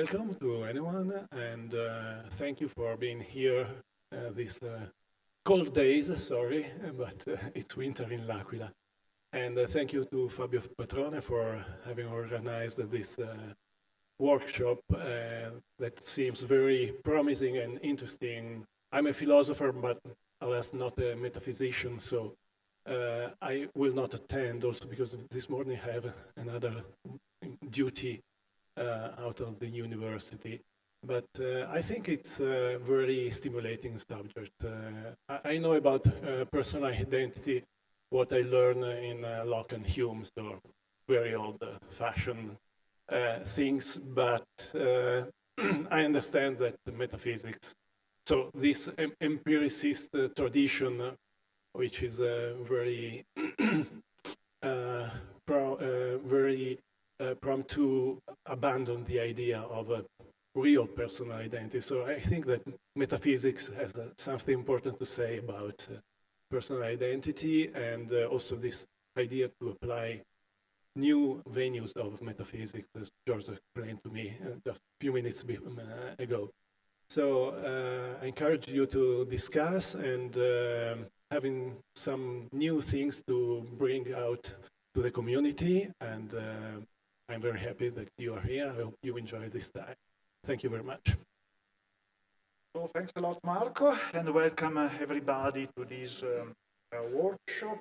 welcome to anyone, and thank you for being here these cold days, sorry, but it's winter in L'Aquila. And thank you to Fabio Patrone for having organized this workshop that seems very promising and interesting. I'm a philosopher, but alas, not a metaphysician, so I will not attend also because this morning I have another duty out of the university. But I think it's a very stimulating subject. I know about personal identity, what I learned in Locke and Hume, so very old-fashioned things, but I understand that metaphysics, so this empiricist tradition, which is very very prompt to abandon the idea of a real personal identity. So I think that metaphysics has something important to say about personal identity, and also this idea to apply new venues of metaphysics, as George explained to me just a few minutes ago. So I encourage you to discuss and having some new things to bring out to the community, and I'm very happy that you are here. I hope you enjoy this time. Thank you very much. So thanks a lot, Marco, and welcome everybody to this workshop.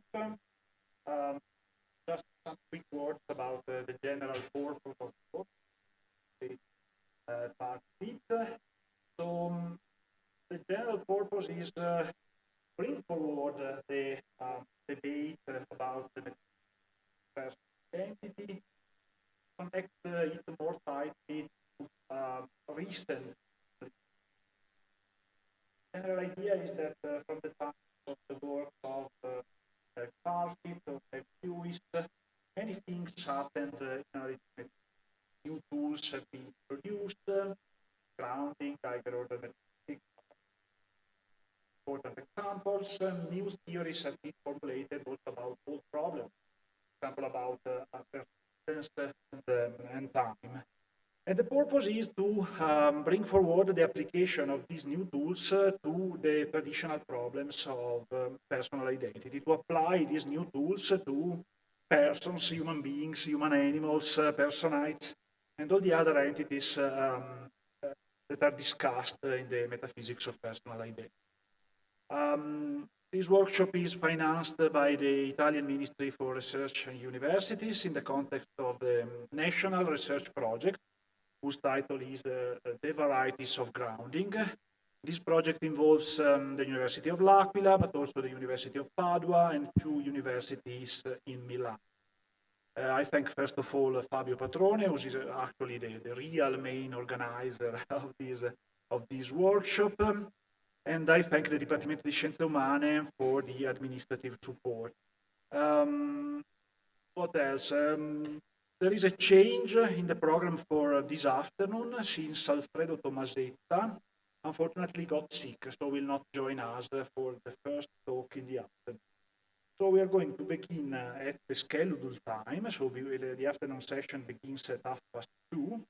Just some quick words about the general purpose of the workshop. Part it. So the general purpose is bring forward the debate about the personal identity, connect it more tightly to recent. The general idea is that from the time of the work of Garfield or Lewis, many things happened in arithmetic. New tools have been produced, grounding, higher order mathematics. Important examples, new theories have been formulated also about old problems, for example, about persistence and time. And the purpose is to bring forward the application of these new tools to the traditional problems of personal identity, to apply these new tools to persons, human beings, human animals, personites, and all the other entities that are discussed in the metaphysics of personal identity. This workshop is financed by the Italian Ministry for Research and Universities in the context of the National Research Project, whose title is The Varieties of Grounding. This project involves the University of L'Aquila, but also the University of Padua and 2 universities in Milan. I thank first of all Fabio Patrone, who is actually the real main organizer of this workshop. And I thank the Dipartimento di Scienze Umane for the administrative support. What else? There is a change in the program for this afternoon since Alfredo Tomasetta unfortunately got sick, so will not join us for the first talk in the afternoon. So we are going to begin at the scheduled time, so the afternoon session begins at 2:30,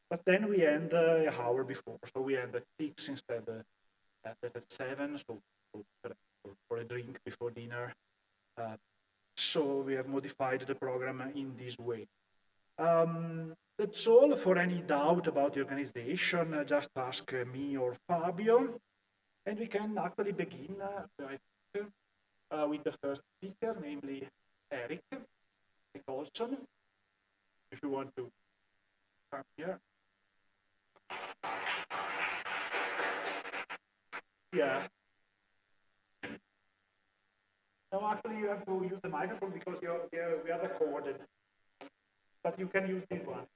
but then we end an hour before, so we end at 6 instead at 7, so for a drink before dinner. So we have modified the program in this way. That's all. For any doubt about the organization, just ask me or Fabio, and we can actually begin with the first speaker, namely Eric Olson. If you want to come here. Yeah. No, actually, you have to use the microphone because we are recorded. But you can use this one.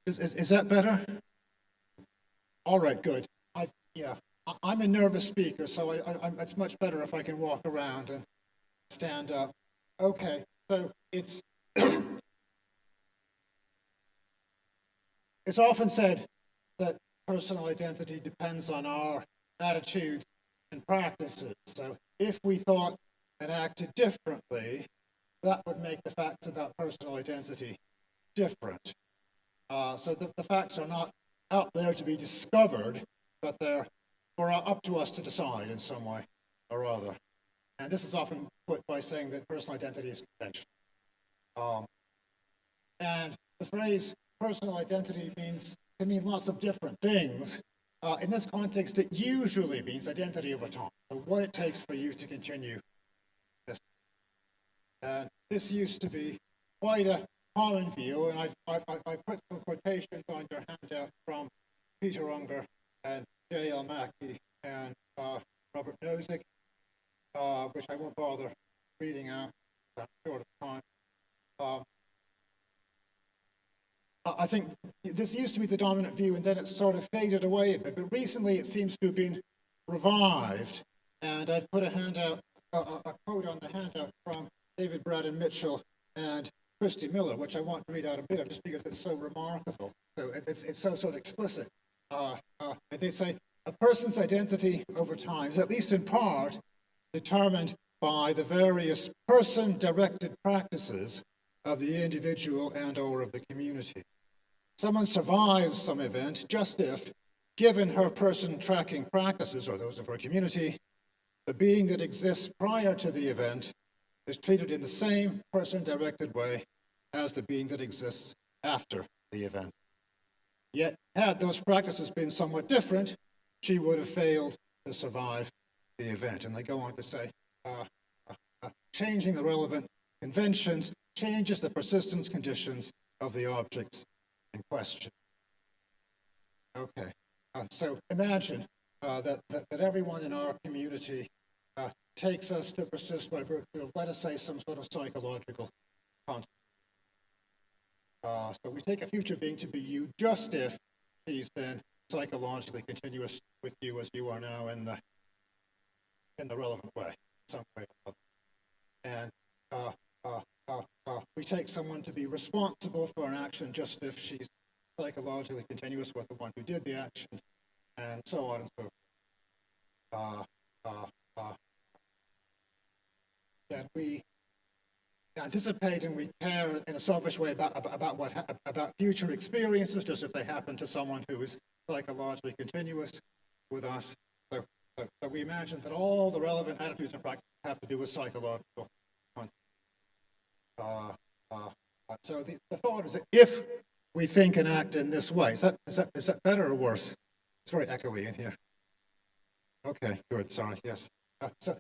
Is that better? All right, good. I'm a nervous speaker, so it's much better if I can walk around and stand up. Okay, so it's it's often said that personal identity depends on our attitudes and practices. So if we thought and acted differently, that would make the facts about personal identity different. So the facts are not out there to be discovered, but they're up to us to decide in some way or other. And this is often put by saying that personal identity is conventional. And the phrase personal identity can mean lots of different things. In this context, it usually means identity over time, so what it takes for you to continue this. And this used to be quite a common view, and I've put some quotations on your handout from Peter Unger and J.L. Mackey and Robert Nozick, which I won't bother reading out, I'm short of time. I think this used to be the dominant view, and then it sort of faded away a bit. But recently, it seems to have been revived. And I've put a handout, a quote on the handout from David Braddon Mitchell and Christy Miller, which I want to read out a bit of, just because it's so remarkable. So it's so sort of explicit. They say a person's identity over time is, at least in part, determined by the various person-directed practices of the individual and/or of the community. Someone survives some event just if, given her person-tracking practices or those of her community, the being that exists prior to the event is treated in the same person-directed way as the being that exists after the event. Yet, had those practices been somewhat different, she would have failed to survive the event. And they go on to say, changing the relevant conventions changes the persistence conditions of the objects in question. Okay, so imagine that everyone in our community takes us to persist by virtue of, let us say, some sort of psychological concept. So we take a future being to be you just if he's then psychologically continuous with you as you are now in the relevant way, some way or other. And we take someone to be responsible for an action just if she's psychologically continuous with the one who did the action, and so on and so forth. That we anticipate and we care in a selfish way about future experiences, just if they happen to someone who is psychologically continuous with us. So we imagine that all the relevant attitudes and practices have to do with psychological content. So the thought is that if we think and act in this way, is that better or worse? It's very echoey in here. Okay, good, sorry, yes. So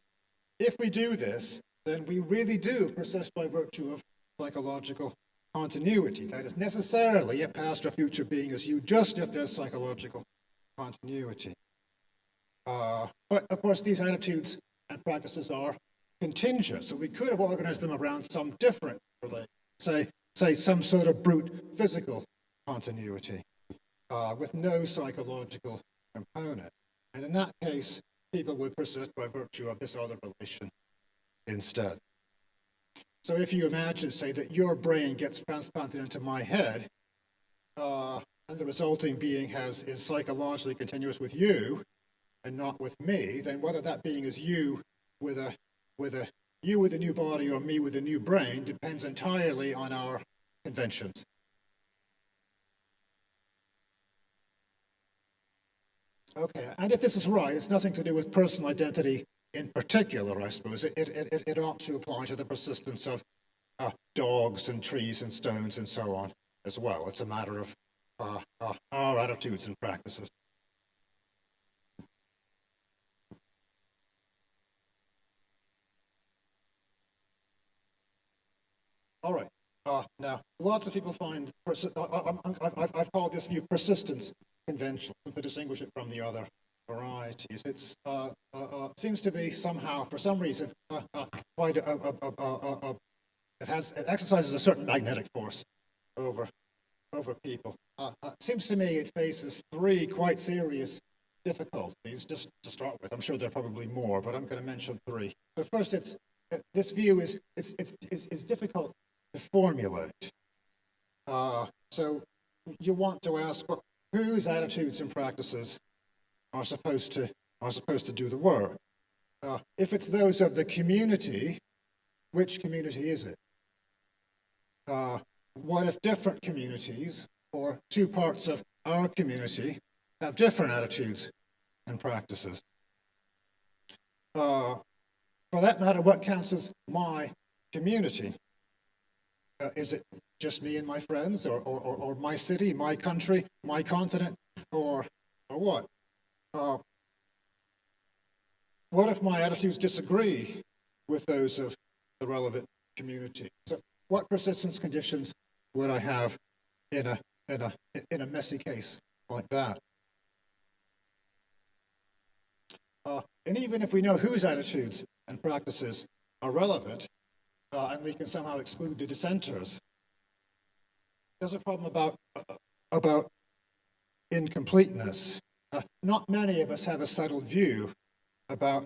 if we do this, then we really do persist by virtue of psychological continuity. That is necessarily a past or future being as you, just if there's psychological continuity. But of course, these attitudes and practices are contingent, so we could have organized them around some different relation, say some sort of brute physical continuity with no psychological component. And in that case, people would persist by virtue of this other relation instead. So if you imagine, say, that your brain gets transplanted into my head, and the resulting being is psychologically continuous with you and not with me, then whether that being is you with a new body or me with a new brain depends entirely on our conventions. Okay, and if this is right, it's nothing to do with personal identity in particular, I suppose. It ought to apply to the persistence of dogs and trees and stones and so on as well. It's a matter of our attitudes and practices. All right. Now, lots of people find, I've called this view persistence conventional to distinguish it from the other varieties. It seems to be somehow, for some reason, quite it exercises a certain magnetic force over people. Seems to me it faces three quite serious difficulties, just to start with. I'm sure there are probably more, but I'm going to mention three. So first, this view is difficult to formulate. So you want to ask, well, whose attitudes and practices are supposed to do the work? If it's those of the community, which community is it? what if different communities or two parts of our community have different attitudes and practices? For that matter, what counts as my community? Is it just me and my friends, or my city, my country, my continent, or what? What if my attitudes disagree with those of the relevant community? So what persistence conditions would I have in a messy case like that? And even if we know whose attitudes and practices are relevant, and we can somehow exclude the dissenters, there's a problem about incompleteness. Not many of us have a settled view about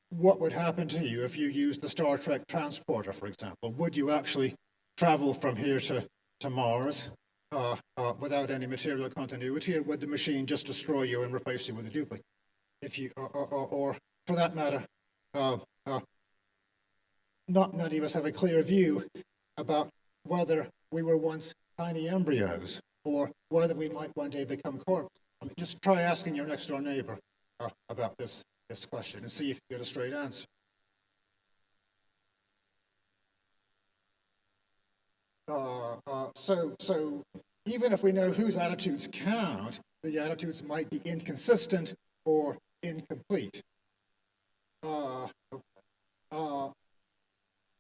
what would happen to you if you used the Star Trek transporter, for example. Would you actually travel from here to Mars without any material continuity, or would the machine just destroy you and replace you with a duplicate? If you, or for that matter, not many of us have a clear view about whether we were once tiny embryos or whether we might one day become corpses. I mean, just try asking your next door neighbor about this question and see if you get a straight answer. So even if we know whose attitudes count, the attitudes might be inconsistent or incomplete.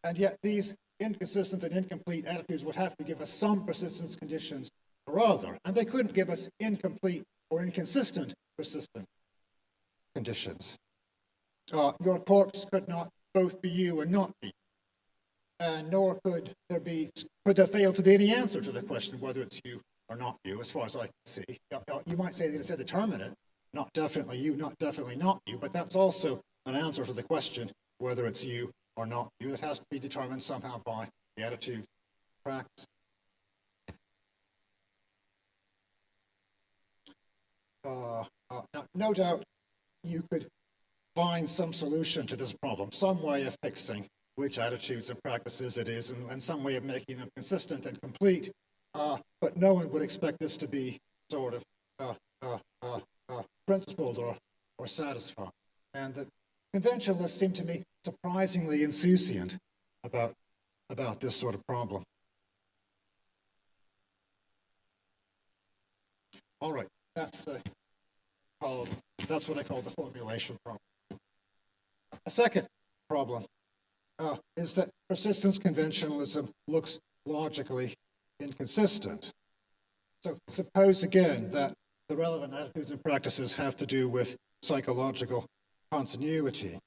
And yet these inconsistent and incomplete attitudes would have to give us some persistence conditions or other, and they couldn't give us incomplete or inconsistent persistent conditions. Your corpse could not both be you and not be, and nor could there fail to be any answer to the question whether it's you or not you, as far as I can see. You might say that it's a determinate, not definitely you, not definitely not you, but that's also an answer to the question whether it's you or not you. That has to be determined somehow by the attitude practice. Now, no doubt you could find some solution to this problem, some way of fixing which attitudes and practices it is, and some way of making them consistent and complete, but no one would expect this to be sort of principled or satisfying. And the conventionalists seem to me surprisingly insouciant about this sort of problem. All right, that's what I call the formulation problem. A second problem is that persistence conventionalism looks logically inconsistent. So suppose again that the relevant attitudes and practices have to do with psychological continuity,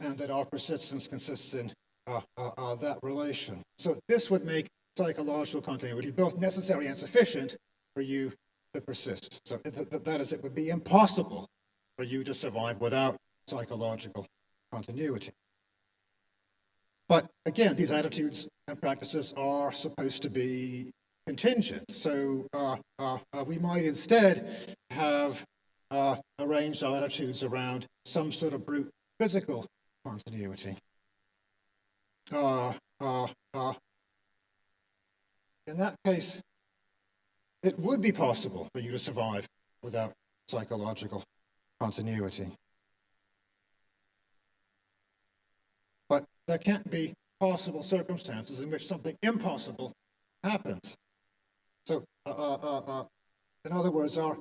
and that our persistence consists in that relation. So this would make psychological continuity both necessary and sufficient for you to persist. So that is, it would be impossible for you to survive without psychological continuity. But again, these attitudes and practices are supposed to be contingent. So we might instead have arranged our attitudes around some sort of brute physical continuity. In that case, it would be possible for you to survive without psychological continuity. But there can't be possible circumstances in which something impossible happens. So, in other words, our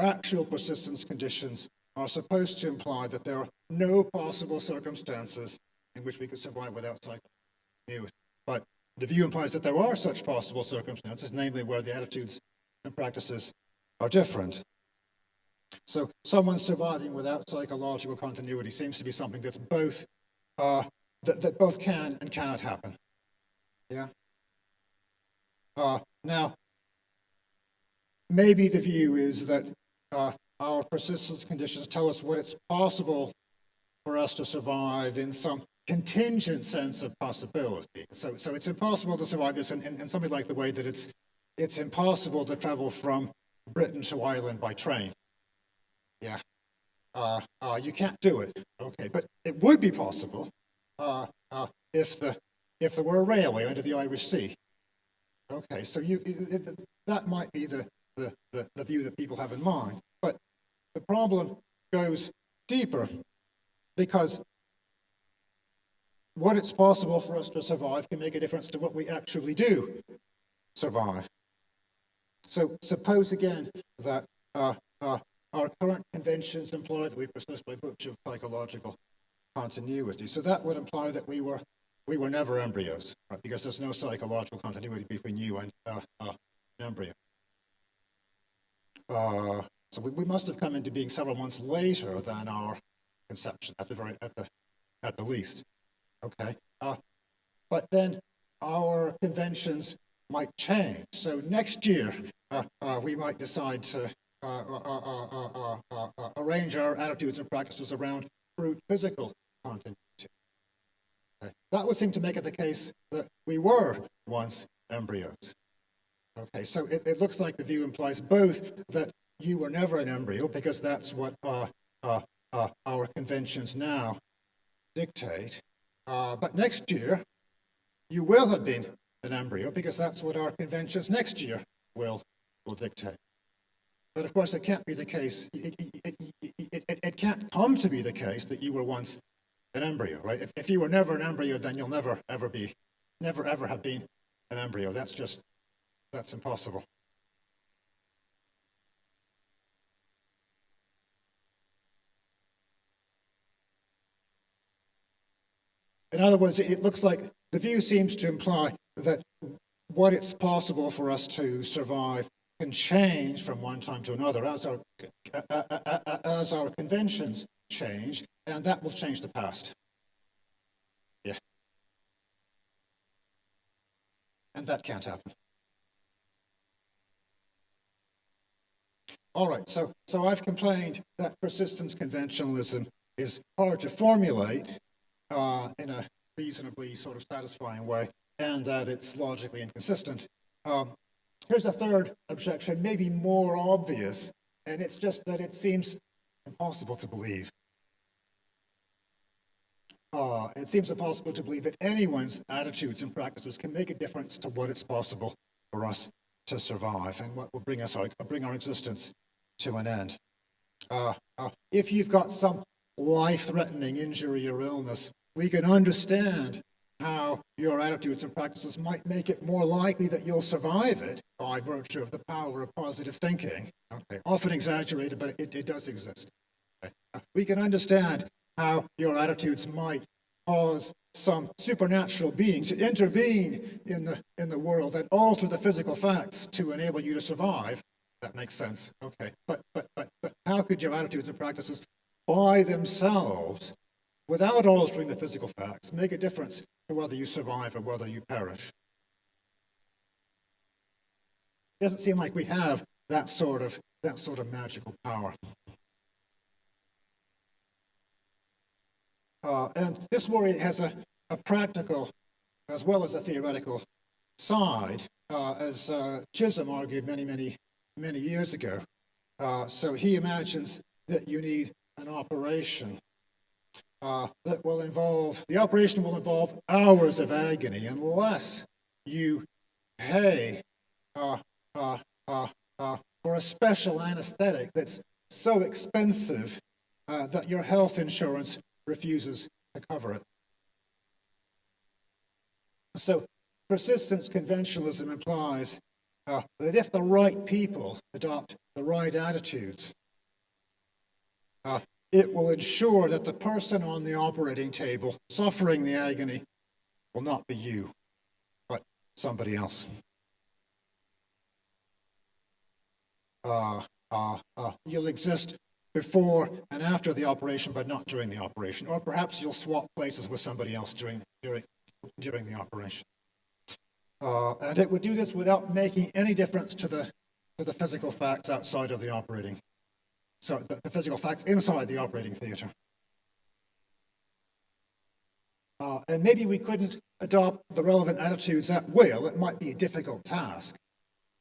actual persistence conditions are supposed to imply that there are no possible circumstances in which we could survive without psychological. But the view implies that there are such possible circumstances, namely where the attitudes and practices are different. So someone surviving without psychological continuity seems to be something that's both that both can and cannot happen. Yeah. Now, maybe the view is that our persistence conditions tell us what it's possible for us to survive in some contingent sense of possibility. So it's impossible to survive this in something like the way that it's impossible to travel from Britain to Ireland by train. Yeah. You can't do it. Okay, but it would be possible if the if there were a railway under the Irish Sea. Okay, so that might be the view that people have in mind. But the problem goes deeper, because what it's possible for us to survive can make a difference to what we actually do survive. So suppose again that our current conventions imply that we persist by virtue of psychological continuity. So that would imply that we were never embryos, right? Because there's no psychological continuity between you and an embryo. So we must have come into being several months later than our conception, at the least. Okay, but then our conventions might change. So next year we might decide to arrange our attitudes and practices around brute physical continuity. Okay. That would seem to make it the case that we were once embryos. Okay, so it looks like the view implies both that you were never an embryo, because that's what our conventions now dictate, but next year you will have been an embryo, because that's what our conventions next year will dictate. But of course, it can't be the case. It can't come to be the case that you were once an embryo, right? If you were never an embryo, then you'll never ever have been an embryo. That's impossible. In other words, it looks like the view seems to imply that what it's possible for us to survive can change from one time to another as our conventions change, and that will change the past. Yeah. And that can't happen. All right, so I've complained that persistence conventionalism is hard to formulate in a reasonably sort of satisfying way, and that it's logically inconsistent. Here's a third objection, maybe more obvious, and it's just that it seems impossible to believe. It seems impossible to believe that anyone's attitudes and practices can make a difference to what it's possible for us to survive and what will bring our existence to an end. If you've got some life-threatening injury or illness, we can understand how your attitudes and practices might make it more likely that you'll survive it by virtue of the power of positive thinking. Okay, often exaggerated, but it does exist. Okay. We can understand how your attitudes might cause some supernatural being to intervene in the world and alter the physical facts to enable you to survive. That makes sense. Okay, but how could your attitudes and practices by themselves, without altering the physical facts, make a difference to whether you survive or whether you perish? It doesn't seem like we have that sort of magical power. And this worry has a practical as well as a theoretical side, as Chisholm argued many years ago. So he imagines that you need an operation that will involve, the operation will involve hours of agony unless you pay for a special anesthetic that's so expensive that your health insurance refuses to cover it. So persistence conventionalism implies that if the right people adopt the right attitudes, it will ensure that the person on the operating table suffering the agony will not be you, but somebody else. You'll exist before and after the operation, but not during the operation. Or perhaps you'll swap places with somebody else during the operation. And it would do this without making any difference to the physical facts outside of the operating. So the physical facts inside the operating theater. And maybe we couldn't adopt the relevant attitudes at will. It might be a difficult task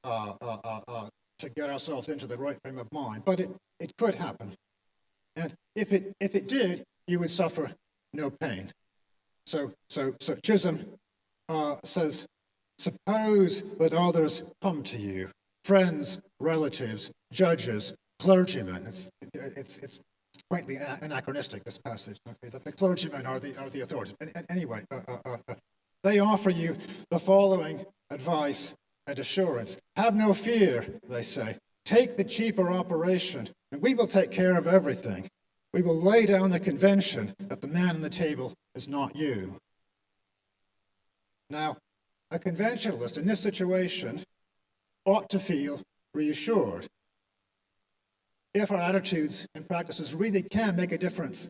to get ourselves into the right frame of mind, but it could happen. And if it did, you would suffer no pain. So Chisholm says, suppose that others come to you, friends, relatives, judges, clergymen. It's quaintly anachronistic, this passage, okay, that the clergymen are the authorities. Anyway, they offer you the following advice and assurance. Have no fear, they say. Take the cheaper operation, and we will take care of everything. We will lay down the convention that the man on the table is not you. Now, a conventionalist in this situation ought to feel reassured. If our attitudes and practices really can make a difference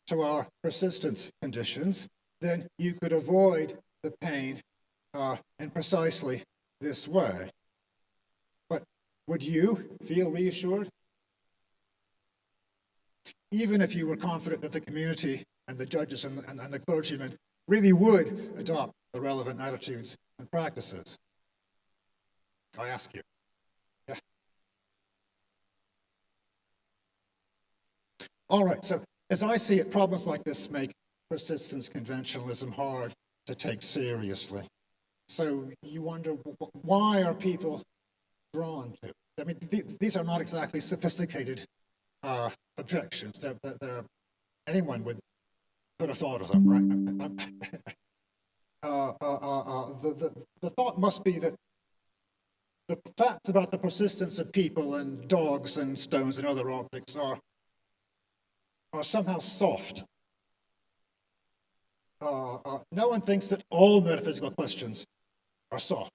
to our persistence conditions, then you could avoid the pain in precisely this way. But would you feel reassured? Even if you were confident that the community and the judges and the clergymen really would adopt the relevant attitudes and practices? I ask you. Yeah. All right, so as I see it, problems like this make persistence conventionalism hard to take seriously. So you wonder, why are people drawn to it? I mean, these are not exactly sophisticated objections. Anyone could have thought of them, right? The thought must be that the facts about the persistence of people and dogs and stones and other objects are somehow soft. No one thinks that all metaphysical questions are soft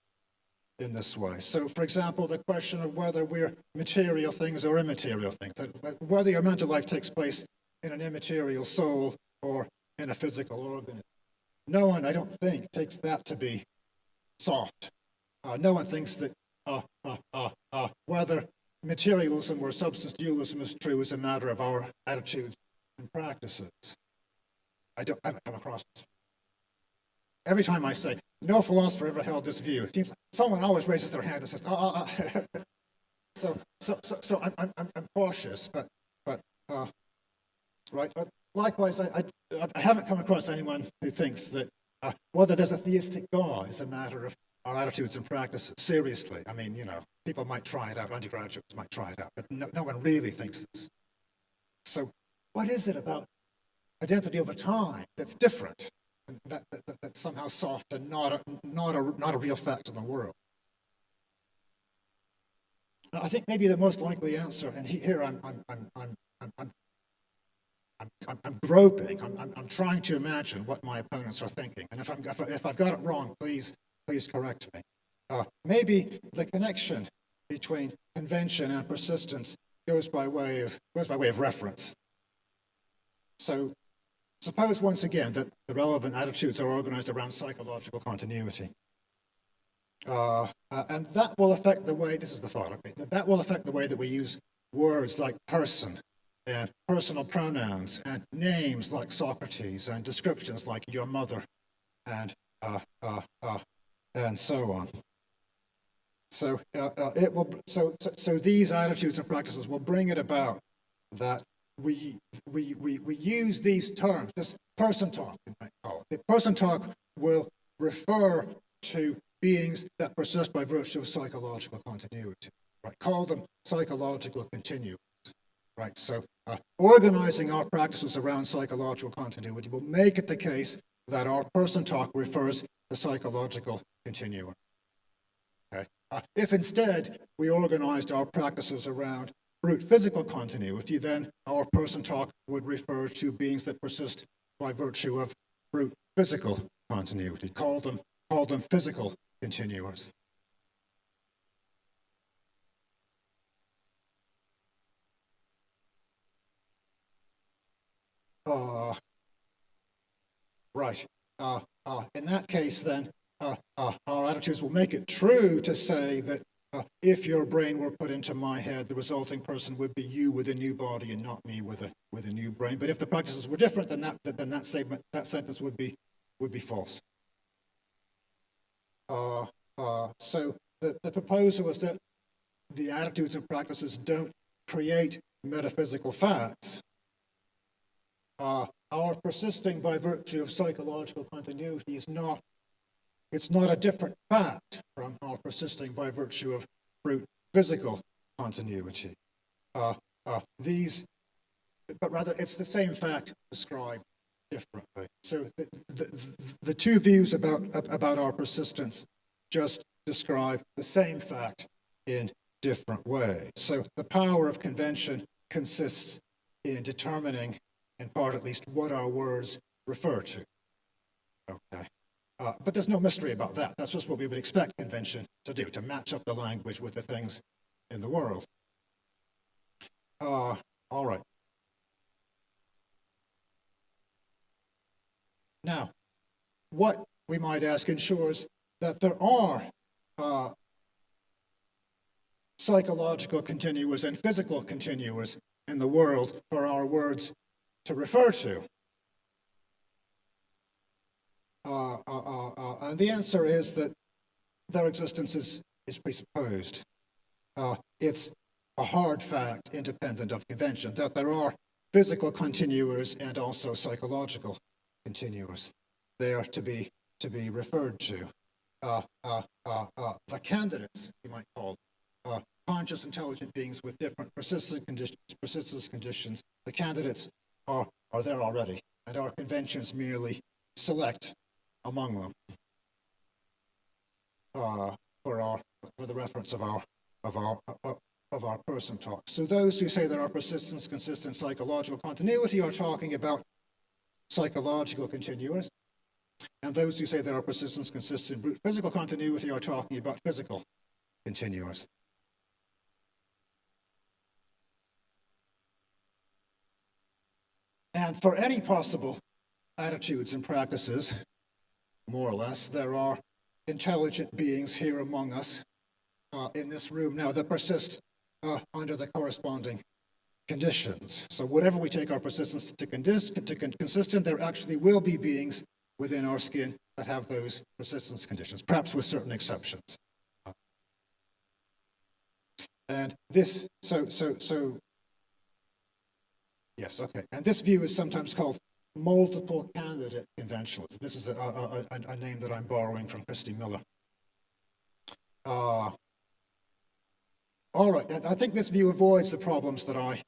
in this way. So, for example, the question of whether we're material things or immaterial things, whether your mental life takes place in an immaterial soul or in a physical organism. No one, I don't think, takes that to be soft. No one thinks that whether materialism or substance dualism is true is a matter of our attitudes and practices. I haven't come across this. Every time I say, no philosopher ever held this view, it seems like someone always raises their hand and says, So I'm cautious, but right. Likewise, I haven't come across anyone who thinks that whether there's a theistic God is a matter of our attitudes and practices. Seriously, I mean, people might try it out, undergraduates might try it out, but no one really thinks this. So, what is it about identity over time that's different, and that's somehow soft and not a real fact in the world? I think maybe the most likely answer, and here I'm groping. I'm trying to imagine what my opponents are thinking, and if I've got it wrong, please correct me. Maybe the connection between convention and persistence goes by way of reference. So, suppose once again that the relevant attitudes are organized around psychological continuity. And that will affect the way, this is the thought, okay, that will affect the way that we use words like person and personal pronouns and names like Socrates and descriptions like your mother and so on. So so these attitudes and practices will bring it about that we use these terms, this person talk, you might call it. The person talk will refer to beings that persist by virtue of psychological continuity, right? Call them psychological continuums, right? So organizing our practices around psychological continuity will make it the case that our person talk refers to psychological continuum. Okay? If instead we organized our practices around brute physical continuity, then our person talk would refer to beings that persist by virtue of brute physical continuity. Call them physical continuums. Right. In that case, then, our attitudes will make it true to say that if your brain were put into my head, the resulting person would be you with a new body and not me with a new brain. But if the practices were different, then that sentence would be false. So the proposal is that the attitudes and practices don't create metaphysical facts. Our persisting by virtue of psychological continuity is not it's not a different fact from our persisting by virtue of brute physical continuity. But rather it's the same fact described differently. So the two views about our persistence just describe the same fact in different ways. So the power of convention consists in determining, in part at least, what our words refer to. Okay. But there's no mystery about that. That's just what we would expect convention to do, to match up the language with the things in the world. All right. Now, what, we might ask, ensures that there are psychological continuers and physical continuers in the world for our words to refer to? And the answer is that their existence is presupposed. It's a hard fact, independent of convention, that there are physical continuers and also psychological continuers. They are to be referred to. The candidates, you might call them, conscious, intelligent beings with different persistence conditions. The candidates are there already, and our conventions merely select among them for the reference of our person talk. So those who say that our persistence consists in psychological continuity are talking about psychological continuers, and those who say that our persistence consists in brute physical continuity are talking about physical continuers. And for any possible attitudes and practices, more or less, there are intelligent beings here among us in this room now that persist under the corresponding conditions. So whatever we take our persistence to consist in, there actually will be beings within our skin that have those persistence conditions, perhaps with certain exceptions. And this, yes, okay. And this view is sometimes called multiple candidate conventionalism. This is a name that I'm borrowing from Christy Miller. All right, I think this view avoids the problems that I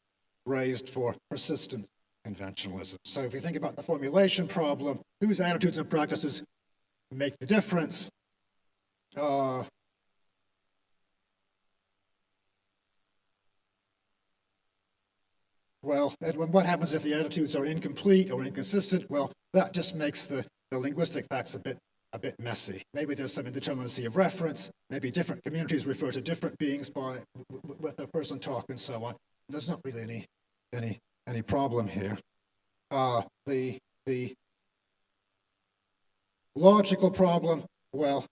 raised for persistent conventionalism. So if you think about the formulation problem, whose attitudes and practices make the difference? Well, Edwin, what happens if the attitudes are incomplete or inconsistent? Well, that just makes the linguistic facts a bit messy. Maybe there's some indeterminacy of reference. Maybe different communities refer to different beings with their person talk and so on. There's not really any problem here. The logical problem, well,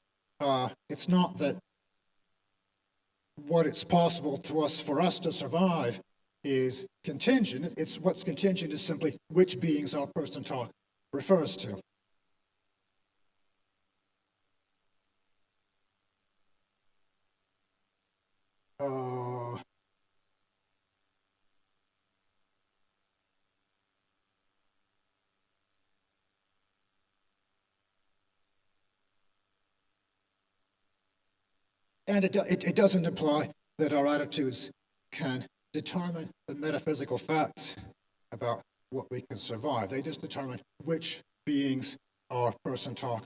it's not that what it's possible for us to survive is contingent. It's what's contingent is simply which beings our person talk refers to. And it doesn't imply that our attitudes can determine the metaphysical facts about what we can survive. They just determine which beings our person talk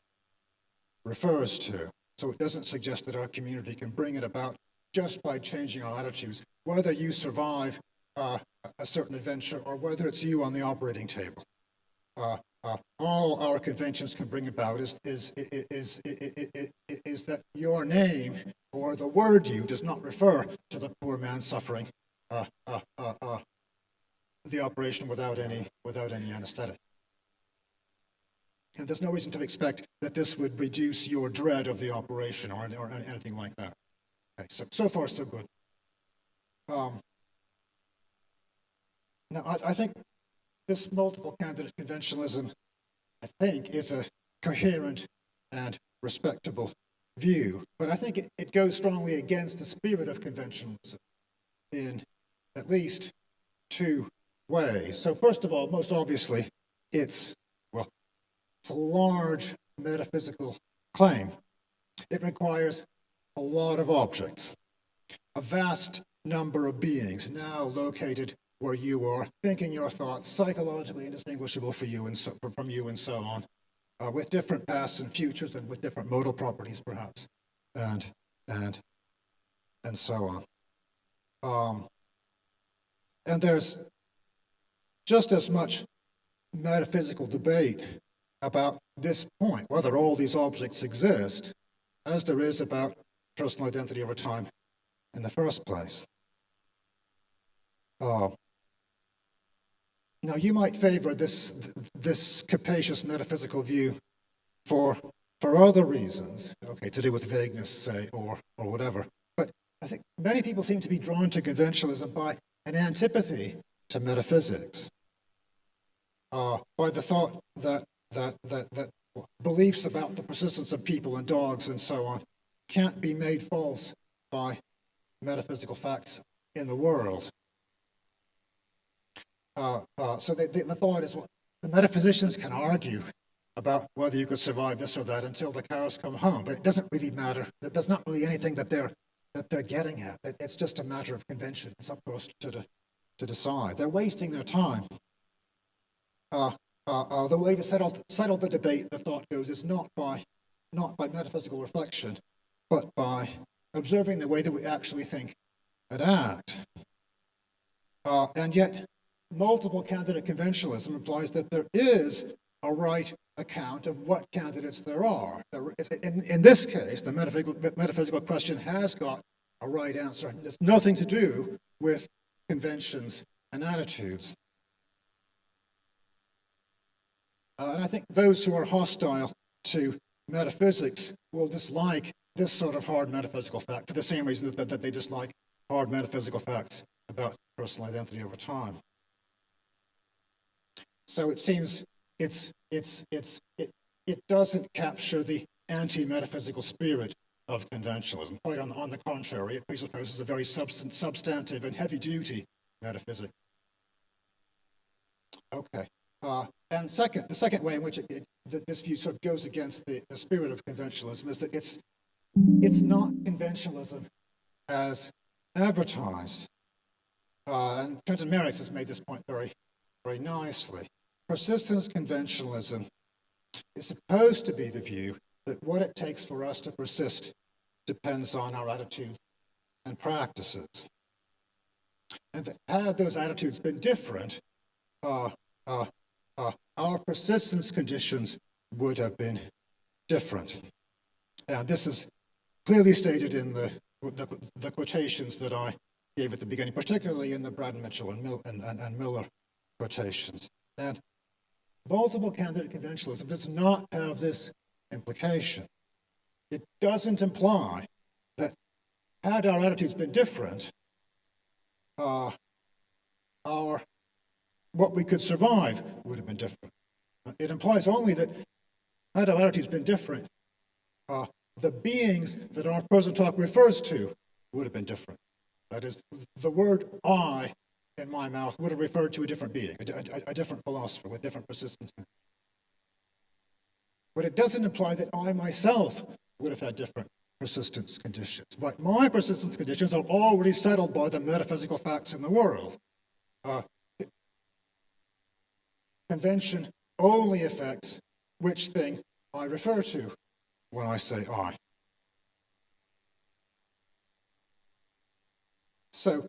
refers to. So it doesn't suggest that our community can bring it about just by changing our attitudes, whether you survive a certain adventure or whether it's you on the operating table. All our conventions can bring about is that your name or the word you does not refer to the poor man suffering the operation without any anesthetic. And there's no reason to expect that this would reduce your dread of the operation or anything like that. Okay, so far so good. Now I think this multiple candidate conventionalism, I think, is a coherent and respectable view, but I think it goes strongly against the spirit of conventionalism in at least two ways. So first of all, most obviously, it's a large metaphysical claim. It requires a lot of objects, a vast number of beings now located where you are, thinking your thoughts, psychologically indistinguishable from you and so on, with different pasts and futures and with different modal properties, perhaps, and so on. And there's just as much metaphysical debate about this point, whether all these objects exist, as there is about personal identity over time in the first place. Now, you might favor this capacious metaphysical view for other reasons, okay, to do with vagueness, say, or whatever. But I think many people seem to be drawn to conventionalism by an antipathy to metaphysics, by the thought that beliefs about the persistence of people and dogs and so on can't be made false by metaphysical facts in the world. So the thought is, well, the metaphysicians can argue about whether you could survive this or that until the cows come home, but it doesn't really matter. There's not really anything that they're getting at. It's just a matter of convention. It's up to us to decide. They're wasting their time. The way to settle the debate, the thought goes, is not by metaphysical reflection, but by observing the way that we actually think and act. And yet, multiple candidate conventionalism implies that there is a right account of what candidates there are. In this case, the metaphysical question has got a right answer. It's nothing to do with conventions and attitudes. And I think those who are hostile to metaphysics will dislike this sort of hard metaphysical fact for the same reason that they dislike hard metaphysical facts about personal identity over time. So it seems it doesn't capture the anti-metaphysical spirit of conventionalism. Quite on the contrary, it presupposes a very substantive and heavy-duty metaphysics. Okay. And the second way in which this view sort of goes against the spirit of conventionalism is that it's not conventionalism as advertised. And Trenton Merrick's has made this point very, very nicely. Persistence conventionalism is supposed to be the view that what it takes for us to persist depends on our attitudes and practices. And that had those attitudes been different, our persistence conditions would have been different. And this is clearly stated in the quotations that I gave at the beginning, particularly in the Braden Mitchell and Miller quotations. And multiple candidate conventionalism does not have this implication. It doesn't imply that had our attitudes been different, what we could survive would have been different. It implies only that had our attitudes been different, the beings that our present talk refers to would have been different. That is, the word I in my mouth would have referred to a different being, a different philosopher with different persistence. But it doesn't imply that I myself would have had different persistence conditions. But my persistence conditions are already settled by the metaphysical facts in the world. Convention only affects which thing I refer to when I say I. So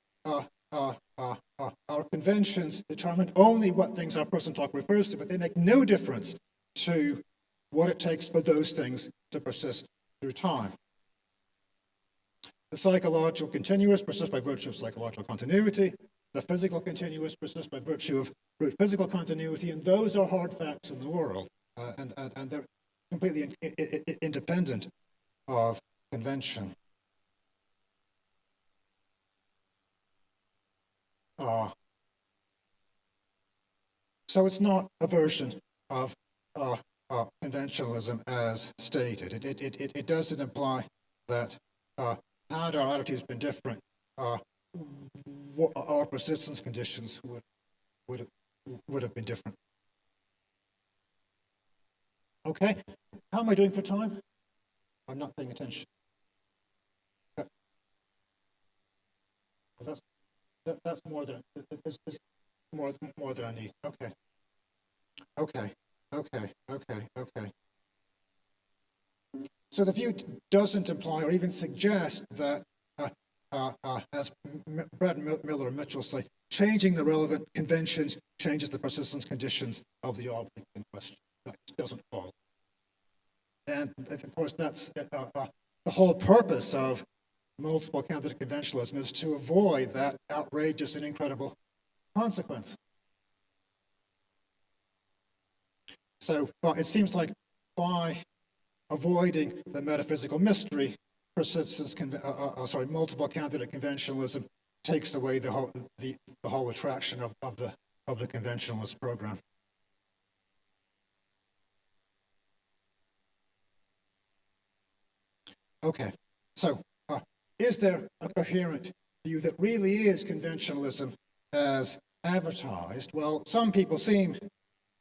our conventions determine only what things our person talk refers to, but they make no difference to what it takes for those things to persist through time. The psychological continuous persists by virtue of psychological continuity. The physical continuous persists by virtue of physical continuity, and those are hard facts in the world, and they're completely independent of convention. So it's not a version of conventionalism as stated. It doesn't imply that had our attitudes been different, our persistence conditions would have been different. Okay, how am I doing for time? I'm not paying attention. That's more than this is more than I need. Okay. So the view doesn't imply or even suggest that, as Brad Miller and Mitchell say, changing the relevant conventions changes the persistence conditions of the object in question. That doesn't follow. And of course, that's the whole purpose of multiple candidate conventionalism, is to avoid that outrageous and incredible consequence. So it seems like by avoiding the metaphysical mystery, multiple candidate conventionalism takes away the whole attraction of the conventionalist program. Okay, so is there a coherent view that really is conventionalism as advertised? Well, some people seem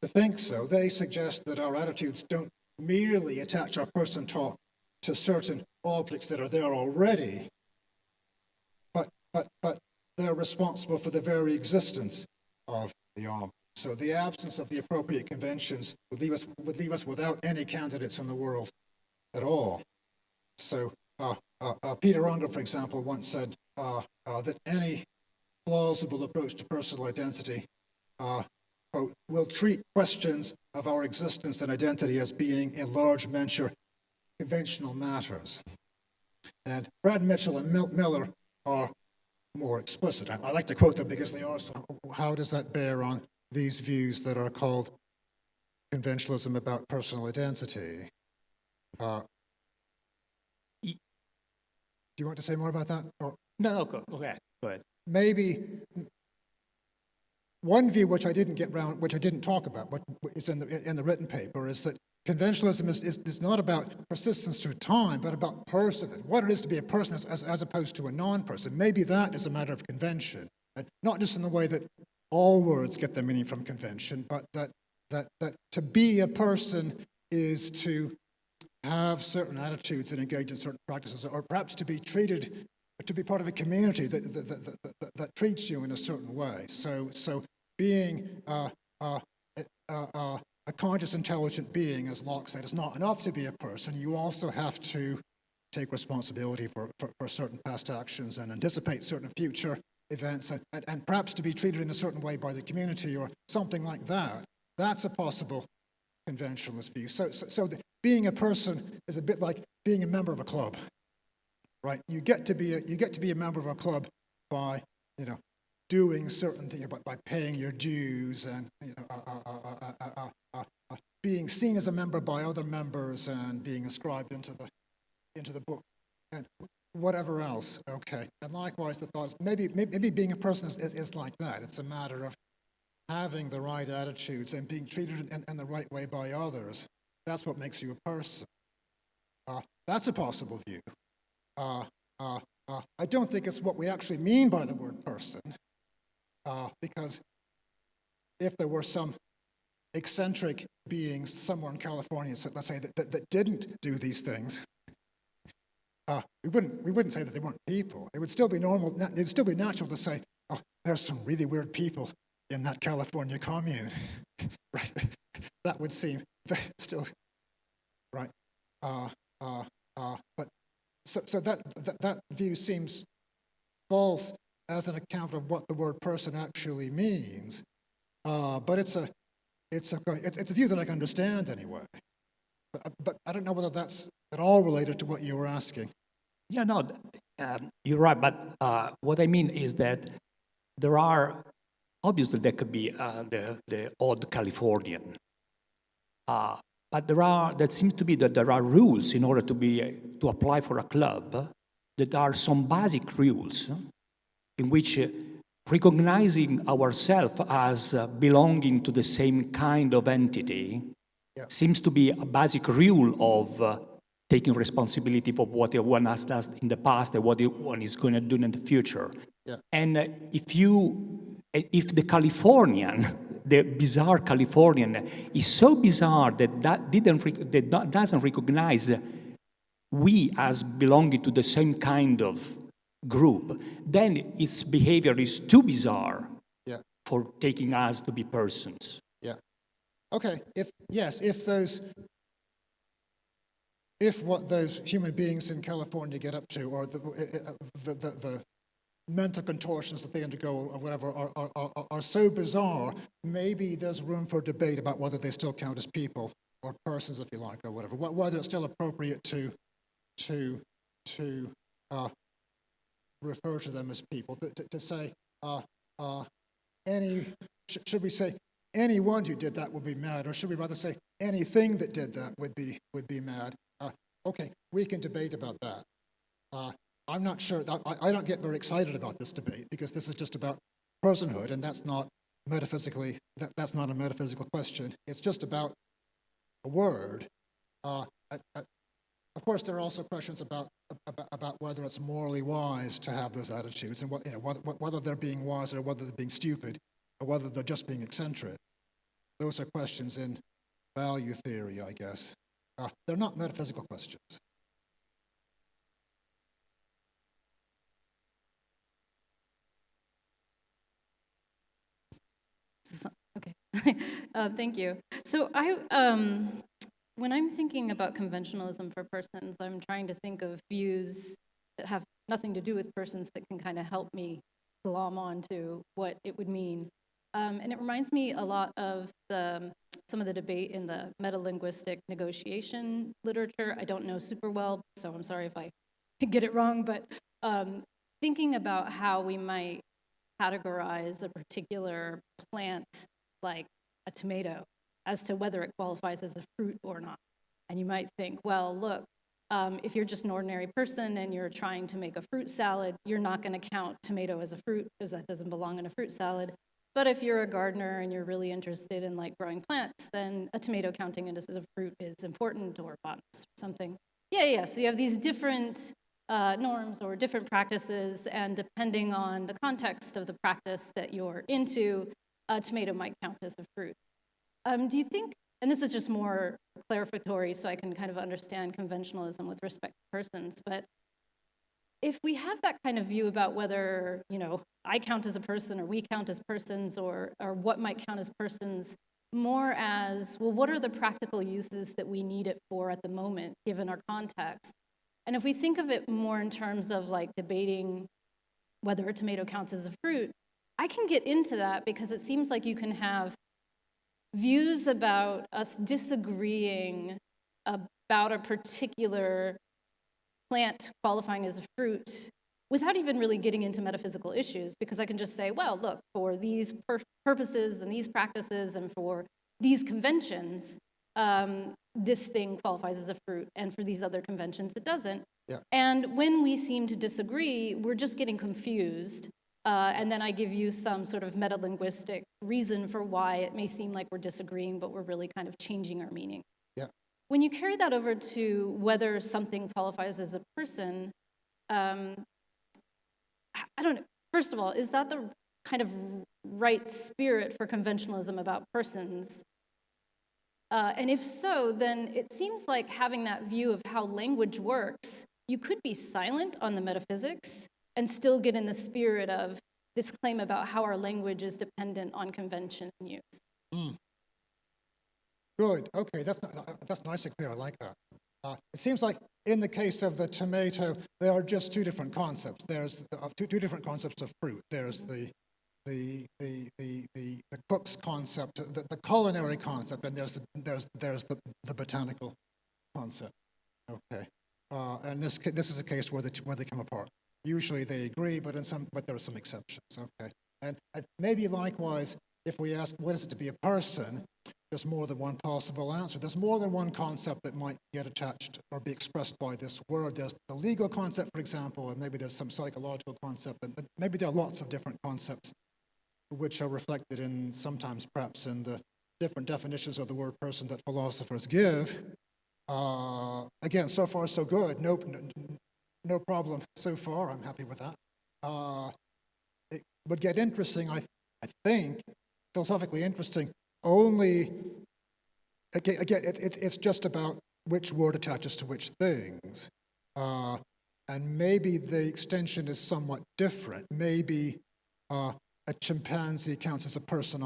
to think so. They suggest that our attitudes don't merely attach our person to certain objects that are there already, but they're responsible for the very existence of the object. So the absence of the appropriate conventions would leave us without any candidates in the world at all. So Peter Unger, for example, once said that any plausible approach to personal identity quote, will treat questions of our existence and identity as being in large measure conventional matters. And Brad Mitchell and Miller are more explicit. I like to quote them because they are so. How does that bear on these views that are called conventionalism about personal identity? Do you want to say more about that? Or No, go ahead. maybe one view which I didn't talk about, but is in the written paper, is that conventionalism is not about persistence through time, but about personhood, what it is to be a person as opposed to a non-person. Maybe that is a matter of convention, not just in the way that all words get their meaning from convention, but that to be a person is to have certain attitudes and engage in certain practices, or perhaps to be part of a community that treats you in a certain way. So being a conscious, intelligent being, as Locke said, is not enough to be a person. You also have to take responsibility for certain past actions and anticipate certain future events, and perhaps to be treated in a certain way by the community or something like that. That's a possible conventionalist view. So being a person is a bit like being a member of a club, right? You get to be a member of a club by doing certain things, by paying your dues and being seen as a member by other members and being inscribed into the book and whatever else. Okay, and likewise the thought is maybe being a person is like that. It's a matter of having the right attitudes and being treated in the right way by others. That's what makes you a person. That's a possible view. I don't think it's what we actually mean by the word person, because if there were some eccentric beings somewhere in California, let's say, that didn't do these things, we wouldn't say that they weren't people. It would still be normal. It would still be natural to say, "Oh, there's some really weird people in that California commune." Right? That would seem still right. But so that view seems false as an account of what the word person actually means. But it's a view that I can understand anyway. But I don't know whether that's at all related to what you were asking. Yeah, no, you're right. But what I mean is that there are, obviously there could be the odd Californian. But there seems to be that there are rules in order to apply for a club. That are some basic rules in which recognizing ourselves as belonging to the same kind of entity seems to be a basic rule of taking responsibility for what one has done in the past and what one is going to do in the future. Yeah. And if the Californian, the bizarre Californian, is so bizarre that doesn't recognize we as belonging to the same kind of group, then its behavior is too bizarre Yeah. for taking us to be persons. Yeah. Okay. If what those human beings in California get up to, or the mental contortions that they undergo, or whatever, are so bizarre, maybe there's room for debate about whether they still count as people or persons, if you like, or whatever. Whether it's still appropriate to refer to them as people, to say should we say anyone who did that would be mad, or should we rather say anything that did that would be mad? Okay, we can debate about that. I'm not sure. I don't get very excited about this debate because this is just about personhood, and that's not metaphysically. That's not a metaphysical question. It's just about a word. Of course, there are also questions about whether it's morally wise to have those attitudes, and whether they're being wise or whether they're being stupid, or whether they're just being eccentric. Those are questions in value theory, I guess. They're not metaphysical questions. Okay, thank you. So when I'm thinking about conventionalism for persons, I'm trying to think of views that have nothing to do with persons that can kind of help me glom onto what it would mean. And it reminds me a lot of some of the debate in the metalinguistic negotiation literature. I don't know super well, so I'm sorry if I get it wrong, but thinking about how we might categorize a particular plant, like a tomato, as to whether it qualifies as a fruit or not. And you might think, well, look, if you're just an ordinary person and you're trying to make a fruit salad, you're not going to count tomato as a fruit because that doesn't belong in a fruit salad. But if you're a gardener and you're really interested in like growing plants, then a tomato counting it as a fruit is important, or botanist or something. Yeah. So you have these different norms or different practices, and depending on the context of the practice that you're into, a tomato might count as a fruit. Do you think, and this is just more clarificatory so I can kind of understand conventionalism with respect to persons, but if we have that kind of view about whether, I count as a person or we count as persons, or what might count as persons, more as, well, what are the practical uses that we need it for at the moment, given our context? And if we think of it more in terms of like debating whether a tomato counts as a fruit, I can get into that because it seems like you can have views about us disagreeing about a particular plant qualifying as a fruit without even really getting into metaphysical issues, because I can just say, well, look, for these purposes and these practices and for these conventions, this thing qualifies as a fruit, and for these other conventions, it doesn't. Yeah. And when we seem to disagree, we're just getting confused. And then I give you some sort of metalinguistic reason for why it may seem like we're disagreeing, but we're really kind of changing our meaning. Yeah. When you carry that over to whether something qualifies as a person, I don't know. First of all, is that the kind of right spirit for conventionalism about persons? And if so, then it seems like having that view of how language works, you could be silent on the metaphysics and still get in the spirit of this claim about how our language is dependent on convention and use. Good. Okay, that's nice and clear. I like that. It seems like in the case of the tomato, there are just two different concepts. There's two different concepts of fruit. There's the cook's concept, the culinary concept, and there's the botanical concept. Okay, and this is a case where they come apart. Usually they agree, but there are some exceptions. Okay, and maybe likewise, if we ask what is it to be a person, there's more than one possible answer. There's more than one concept that might get attached or be expressed by this word. There's the legal concept, for example, and maybe there's some psychological concept, and maybe there are lots of different concepts which are reflected in, sometimes perhaps in the different definitions of the word person that philosophers give. Again, so far so good. No problem so far. I'm happy with that. It would get interesting, I think, philosophically interesting, only, again, it's just about which word attaches to which things. And maybe the extension is somewhat different. Maybe a chimpanzee counts as a person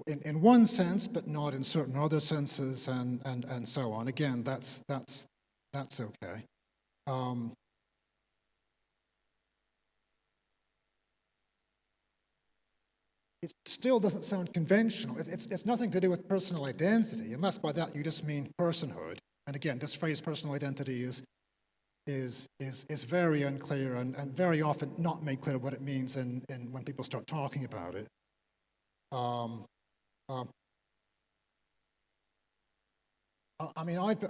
in one sense, but not in certain other senses, and so on. Again, that's okay. It still doesn't sound conventional. It's nothing to do with personal identity, unless by that you just mean personhood. And again, this phrase personal identity is very unclear and very often not made clear what it means when people start talking about it. I mean, I've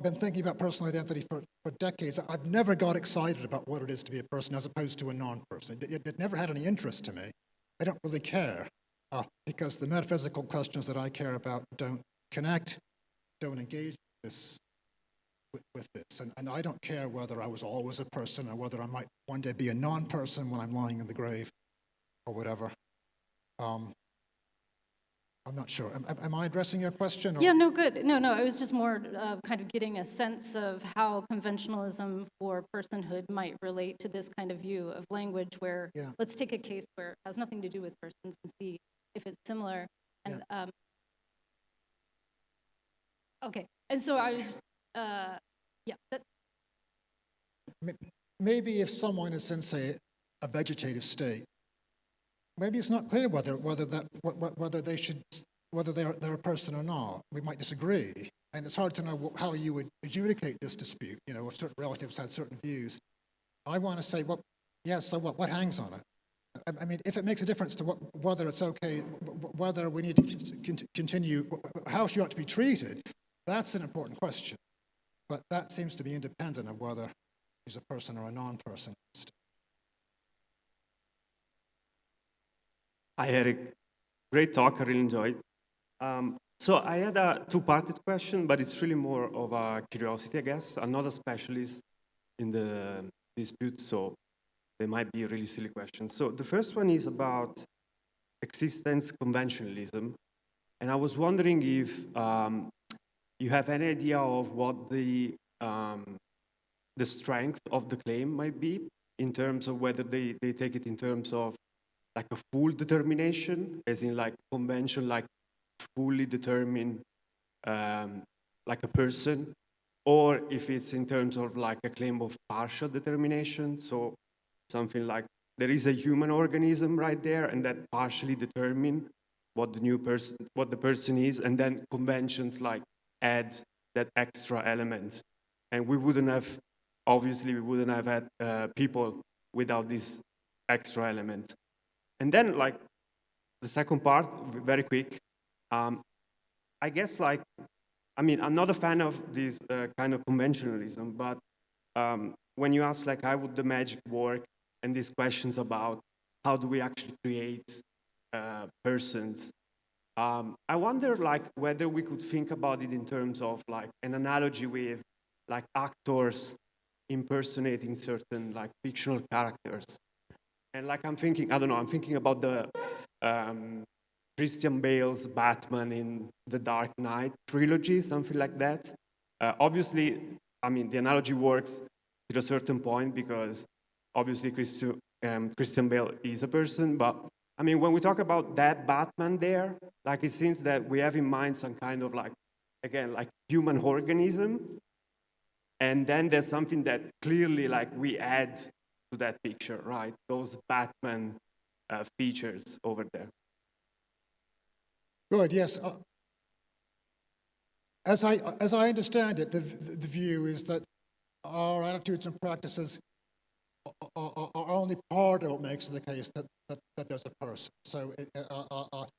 been thinking about personal identity for decades. I've never got excited about what it is to be a person as opposed to a non-person. It never had any interest to me. I don't really care because the metaphysical questions that I care about don't engage with this. And I don't care whether I was always a person or whether I might one day be a non-person when I'm lying in the grave or whatever. I'm not sure. Am I addressing your question? Or? Yeah, no, good. No, I was just more kind of getting a sense of how conventionalism for personhood might relate to this kind of view of language where, let's take a case where it has nothing to do with persons and see if it's similar. And okay, and so I was, Maybe if someone is in, say, a vegetative state, maybe it's not clear whether they're a person or not. We might disagree, and it's hard to know how you would adjudicate this dispute. You know, if certain relatives had certain views, I want to say, well, yeah, so what? What hangs on it? I mean, if it makes a difference to whether it's okay, whether we need to continue, how she ought to be treated, that's an important question. But that seems to be independent of whether she's a person or a non-person. I had a great talk. I really enjoyed. So I had a two-parted question, but it's really more of a curiosity, I guess. I'm not a specialist in the dispute, so they might be really silly questions. So the first one is about existence conventionalism. And I was wondering if you have any idea of what the strength of the claim might be in terms of whether they take it in terms of like a full determination, as in like convention, like fully determined, like a person, or if it's in terms of like a claim of partial determination, so something like there is a human organism right there, and that partially determine what the person is, and then conventions like add that extra element, and we wouldn't have had people without this extra element. And then, like, the second part, very quick, I guess, like, I mean, I'm not a fan of this kind of conventionalism, but when you ask, like, how would the magic work, and these questions about how do we actually create persons, I wonder, like, whether we could think about it in terms of, like, an analogy with, like, actors impersonating certain, like, fictional characters. And like I'm thinking about the Christian Bale's Batman in the Dark Knight trilogy, something like that. Obviously, I mean, the analogy works to a certain point because obviously Christian Bale is a person, but I mean, when we talk about that Batman there, like it seems that we have in mind some kind of like, again, like human organism, and then there's something that clearly like we add to that picture, right? Those Batman features over there. Good, yes. As I understand it, the view is that our attitudes and practices are only part of what makes it the case that there's a person. So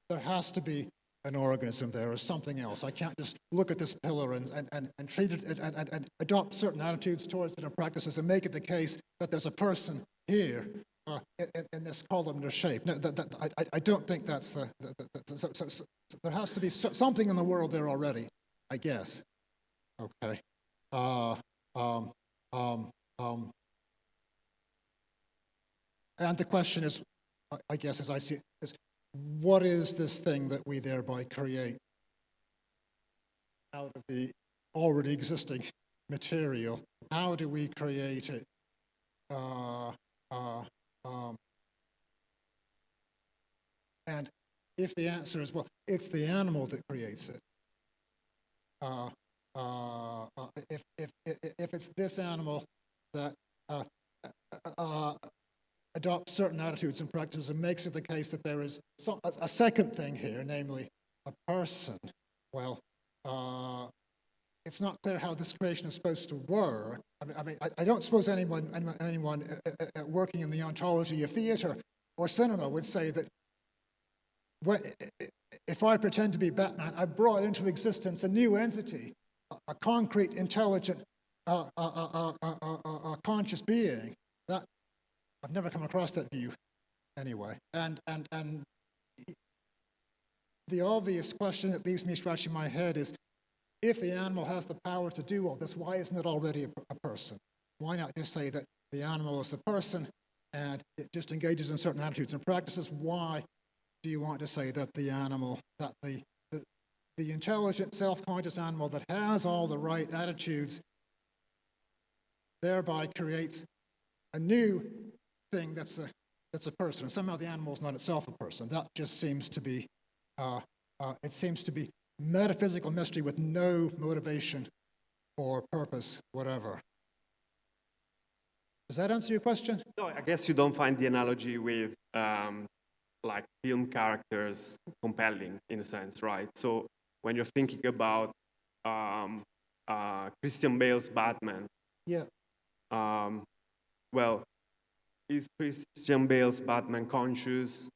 there has to be an organism there or something else. I can't just look at this pillar and treat it and adopt certain attitudes towards it and practices and make it the case that there's a person here in this columnar shape. No, I don't think that's so there has to be something in the world there already, I guess. Okay. And the question is, I guess as I see it, is what is this thing that we thereby create out of the already existing material, how do we create it? And if the answer is, well, it's the animal that creates it, if it's this animal that adopts certain attitudes and practices and makes it the case that there is a second thing here, namely a person, well, it's not clear how this creation is supposed to work. I don't suppose anyone working in the ontology of theater or cinema would say that if I pretend to be Batman, I brought into existence a new entity, a concrete, intelligent, conscious being. That I've never come across that view, anyway. And the obvious question that leaves me scratching my head is, if the animal has the power to do all this, why isn't it already a person? Why not just say that the animal is the person and it just engages in certain attitudes and practices? Why do you want to say that the animal, that the intelligent, self-conscious animal that has all the right attitudes thereby creates a new thing that's a person, and somehow the animal is not itself a person? That just seems to be, it seems to be metaphysical mystery with no motivation or purpose, whatever. Does that answer your question? No, I guess you don't find the analogy with like film characters compelling in a sense, right? So when you're thinking about Christian Bale's Batman, Yeah. well, is Christian Bale's Batman conscious?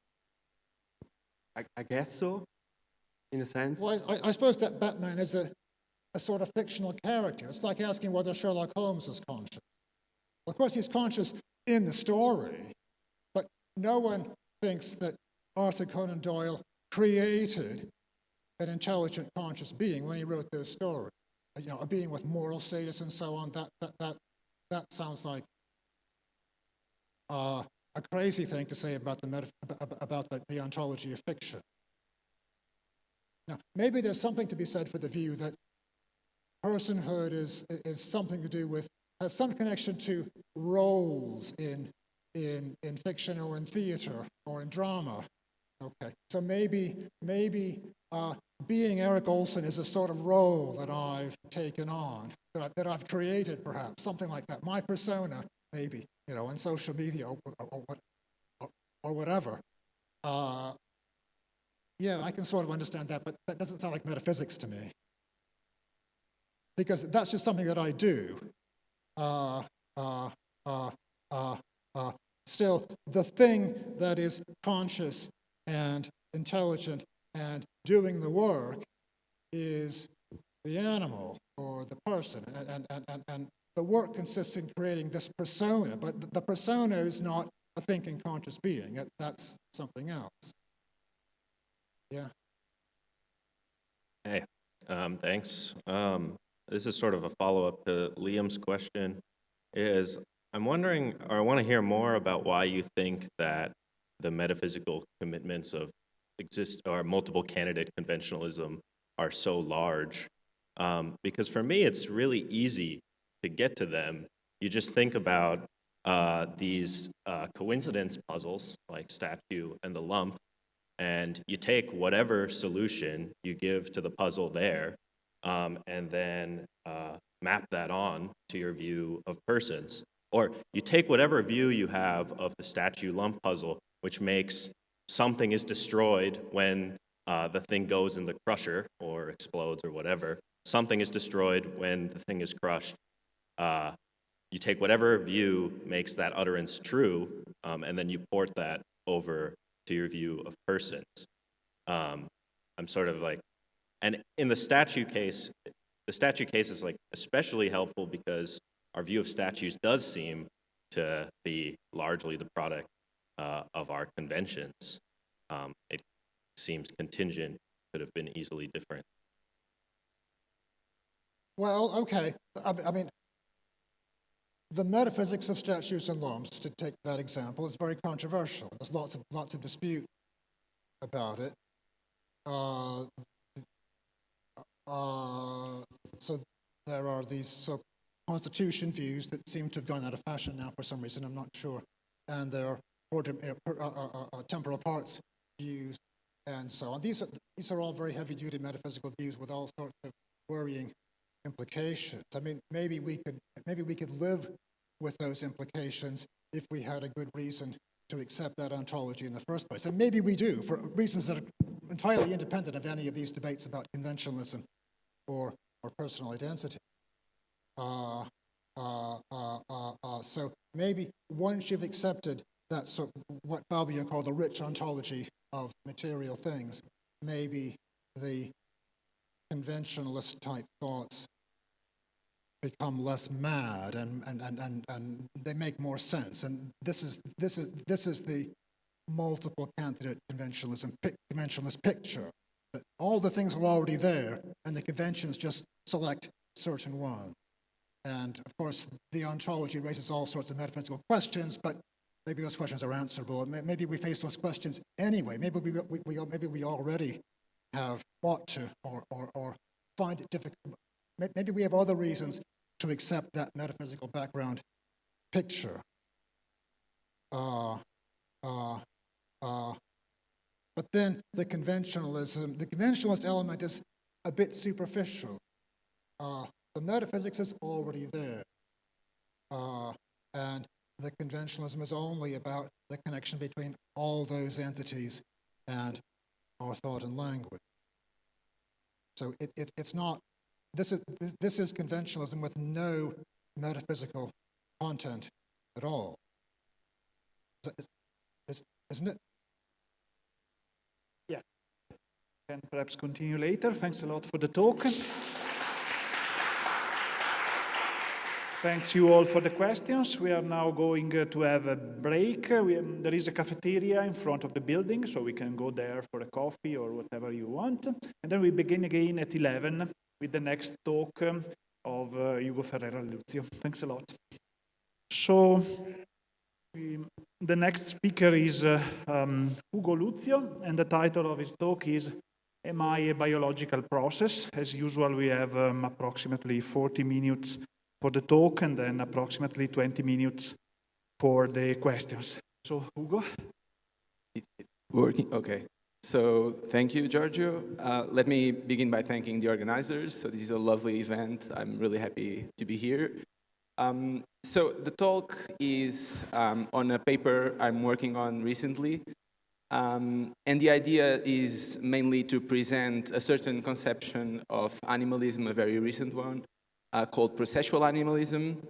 I guess so, in a sense. Well, I suppose that Batman is a sort of fictional character. It's like asking whether Sherlock Holmes is conscious. Well, of course, he's conscious in the story, but no one thinks that Arthur Conan Doyle created an intelligent, conscious being when he wrote those stories. You know, a being with moral status and so on. That sounds like a crazy thing to say about the ontology of fiction. Now, maybe there's something to be said for the view that personhood is something to do with, has some connection to roles in fiction or in theater or in drama. Okay, so maybe being Eric Olson is a sort of role that I've taken on, that I've created, perhaps, something like that. My persona, maybe, you know, on social media or whatever. Yeah, I can sort of understand that, but that doesn't sound like metaphysics to me. Because that's just something that I do. Still, the thing that is conscious and intelligent and doing the work is the animal or the person. And the work consists in creating this persona, but the persona is not a thinking conscious being. That's something else. Yeah. Hey, thanks. This is sort of a follow-up to Liam's question. I'm wondering, or I want to hear more about why you think that the metaphysical commitments of multiple candidate conventionalism are so large. Because for me, it's really easy to get to them. You just think about these coincidence puzzles, like statue and the lump, and you take whatever solution you give to the puzzle there, and then map that on to your view of persons. Or you take whatever view you have of the statue lump puzzle, which makes something is destroyed when the thing goes in the crusher or explodes or whatever. Something is destroyed when the thing is crushed. You take whatever view makes that utterance true, and then you port that over to your view of persons. I'm sort of like, and in the statue case is like especially helpful because our view of statues does seem to be largely the product of our conventions. It seems contingent, could have been easily different. Well, okay. I mean, the metaphysics of statues and lumps, to take that example, is very controversial. There's lots of dispute about it. So there are these constitution views that seem to have gone out of fashion now for some reason, I'm not sure, and there are temporal parts views, and so on. These are all very heavy-duty metaphysical views with all sorts of worrying implications. I mean, maybe we could live with those implications if we had a good reason to accept that ontology in the first place. And maybe we do, for reasons that are entirely independent of any of these debates about conventionalism or personal identity. So maybe once you've accepted that what Fabio called the rich ontology of material things, maybe the conventionalist type thoughts become less mad and they make more sense. And this is the multiple candidate conventionalist picture, that all the things are already there and the conventions just select certain ones. And of course, the ontology raises all sorts of metaphysical questions, but maybe those questions are answerable. Maybe we face those questions anyway. Maybe we already have ought to or find it difficult. Maybe we have other reasons to accept that metaphysical background picture. But then the conventionalist element is a bit superficial. The metaphysics is already there. And the conventionalism is only about the connection between all those entities and our thought and language. So it's not, this is conventionalism with no metaphysical content at all. Isn't it? Yeah. Can perhaps continue later. Thanks a lot for the talk. Thanks you all for the questions. We are now going to have a break. There is a cafeteria in front of the building, so we can go there for a coffee or whatever you want. And then we begin again at 11 with the next talk of Ugo Ferreira Luzio. Thanks a lot. So the next speaker is Ugo Luzio, and the title of his talk is Am I a Biological Process? As usual, we have approximately 40 minutes for the talk and then approximately 20 minutes for the questions. So, Ugo? Working? Okay. So, thank you, Giorgio. Let me begin by thanking the organizers. So, this is a lovely event. I'm really happy to be here. So, the talk is on a paper I'm working on recently. And the idea is mainly to present a certain conception of animalism, a very recent one, called processual animalism.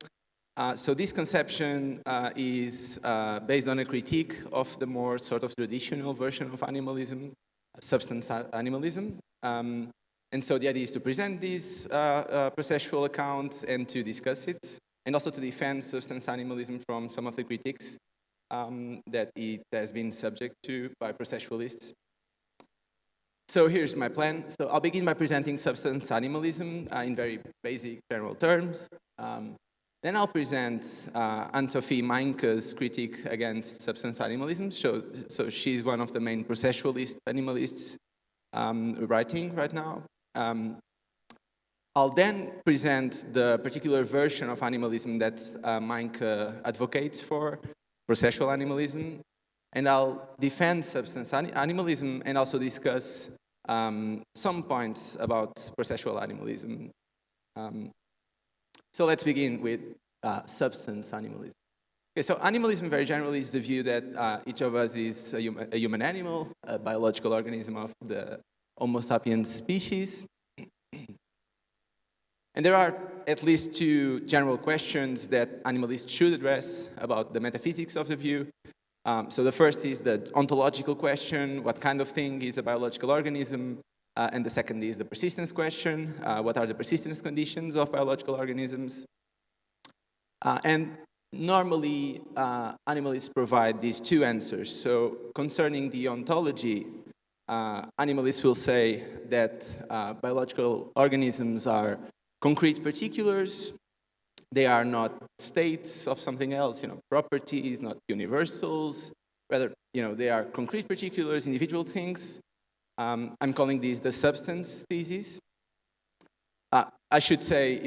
So this conception is based on a critique of the more sort of traditional version of animalism, substance animalism. And so the idea is to present this processual account and to discuss it, and also to defend substance animalism from some of the critiques that it has been subject to by processualists. So here's my plan. So I'll begin by presenting substance animalism in very basic general terms. Then I'll present Anne-Sophie Meinke's critique against substance animalism. So she's one of the main processualist animalists writing right now. I'll then present the particular version of animalism that Meinke advocates for, processual animalism. And I'll defend substance animalism and also discuss some points about processual animalism. So let's begin with substance animalism. Okay, so animalism very generally is the view that each of us is a human animal, a biological organism of the Homo sapiens species. And there are at least two general questions that animalists should address about the metaphysics of the view. So the first is the ontological question, what kind of thing is a biological organism? And the second is the persistence question, what are the persistence conditions of biological organisms? And normally, animalists provide these two answers. So concerning the ontology, animalists will say that biological organisms are concrete particulars. They are not states of something else, properties, not universals. Rather, they are concrete particulars, individual things. I'm calling these the substance thesis. I should say,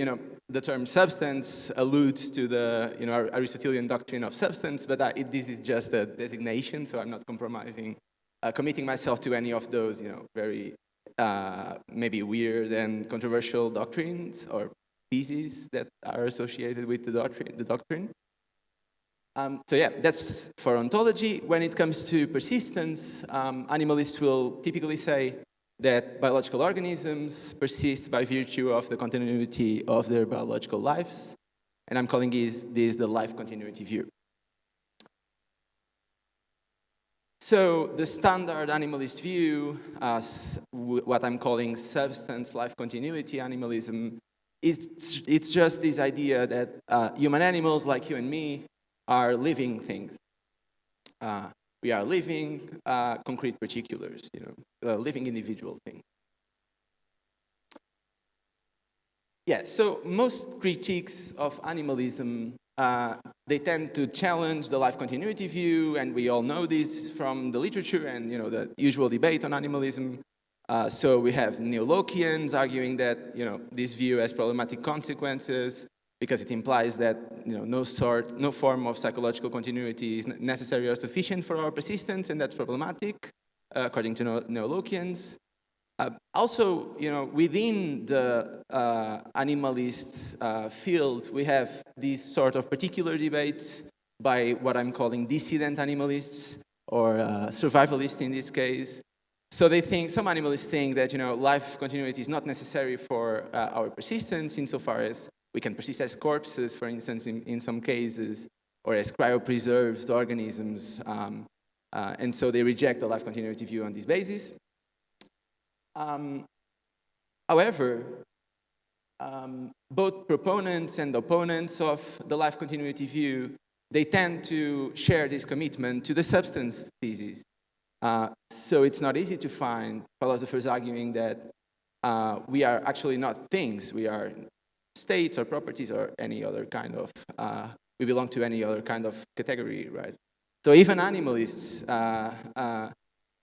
the term substance alludes to the, Aristotelian doctrine of substance, but this is just a designation, so I'm not committing myself to any of those, very maybe weird and controversial doctrines or theses that are associated with the doctrine. So yeah, that's for ontology. When it comes to persistence, animalists will typically say that biological organisms persist by virtue of the continuity of their biological lives, and I'm calling this the life continuity view. So the standard animalist view, as what I'm calling substance life continuity animalism, it's just this idea that human animals like you and me are living things. We are living concrete particulars, living individual things. Yeah, so most critiques of animalism, they tend to challenge the life continuity view, and we all know this from the literature and the usual debate on animalism. So we have neo-Lockeans arguing that this view has problematic consequences because it implies that no form of psychological continuity is necessary or sufficient for our persistence, and that's problematic, according to neo-Lockeans. Also, within the animalist field, we have these sort of particular debates by what I'm calling dissident animalists, or survivalists in this case. So some animalists think that life continuity is not necessary for our persistence, insofar as we can persist as corpses, for instance, in some cases, or as cryopreserved organisms, and so they reject the life continuity view on this basis. However, both proponents and opponents of the life continuity view, they tend to share this commitment to the substance thesis. So it's not easy to find philosophers arguing that we are actually not things, we are states or properties or any other kind of, we belong to any other kind of category, right? So even animalists,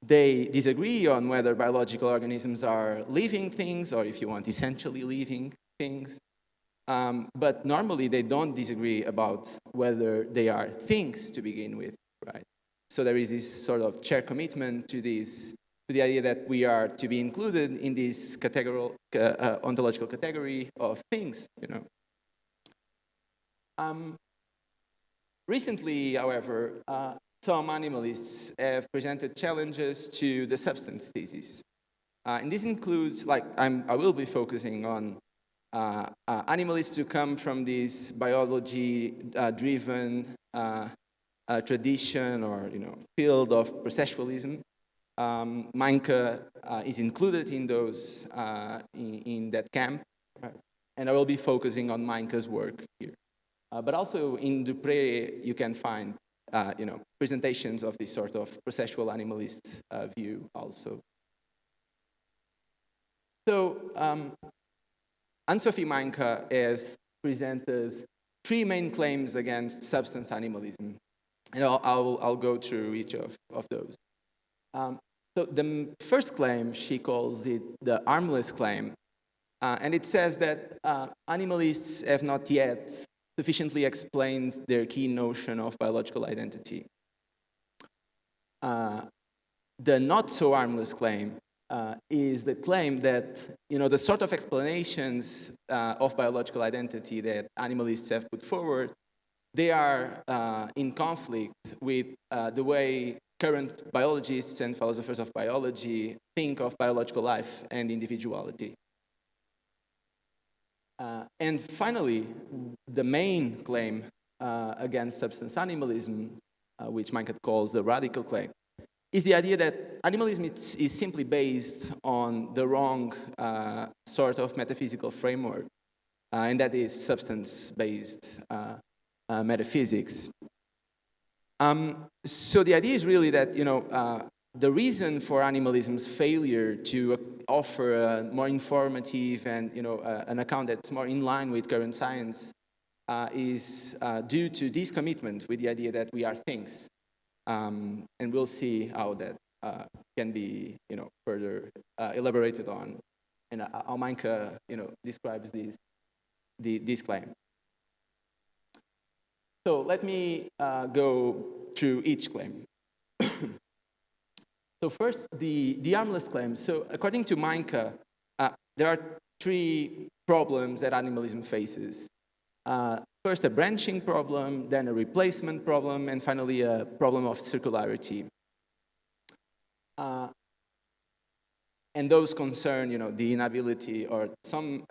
they disagree on whether biological organisms are living things, or if you want, essentially living things. But normally they don't disagree about whether they are things to begin with, right? So there is this sort of shared commitment to the idea that we are to be included in this ontological category of things, Recently, however, some animalists have presented challenges to the substance thesis. And this includes, I will be focusing on animalists who come from this biology-driven tradition or field of processualism. Meinke is included in those in that camp, and I will be focusing on Meinke's work here. But also in Dupré, you can find presentations of this sort of processual animalist view also. So Anne-Sophie Meinke has presented three main claims against substance animalism, and I'll go through each of those. So the first claim, she calls it the armless claim, and it says that animalists have not yet sufficiently explained their key notion of biological identity. The not so armless claim is the claim that the sort of explanations of biological identity that animalists have put forward, they are in conflict with the way current biologists and philosophers of biology think of biological life and individuality. And finally, the main claim against substance animalism, which Meinke calls the radical claim, is the idea that animalism is simply based on the wrong sort of metaphysical framework, and that is substance-based metaphysics. So the idea is really that the reason for animalism's failure to offer a more informative and an account that's more in line with current science is due to this commitment with the idea that we are things, and we'll see how that can be further elaborated on and how Meinke, describes this claim. So let me go through each claim. So first, the armless claim. So according to Meinke, there are three problems that animalism faces. First, a branching problem, then a replacement problem, and finally a problem of circularity. And those concern, the inability or some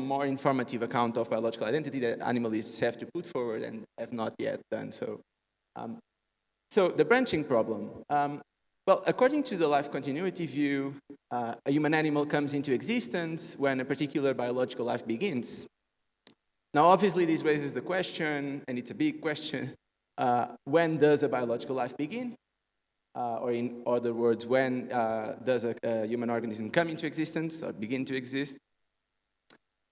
more informative account of biological identity that animalists have to put forward and have not yet done so. So the branching problem. Well, according to the life continuity view, a human animal comes into existence when a particular biological life begins. Now, obviously, this raises the question, and it's a big question, when does a biological life begin? Or in other words, when does a human organism come into existence or begin to exist?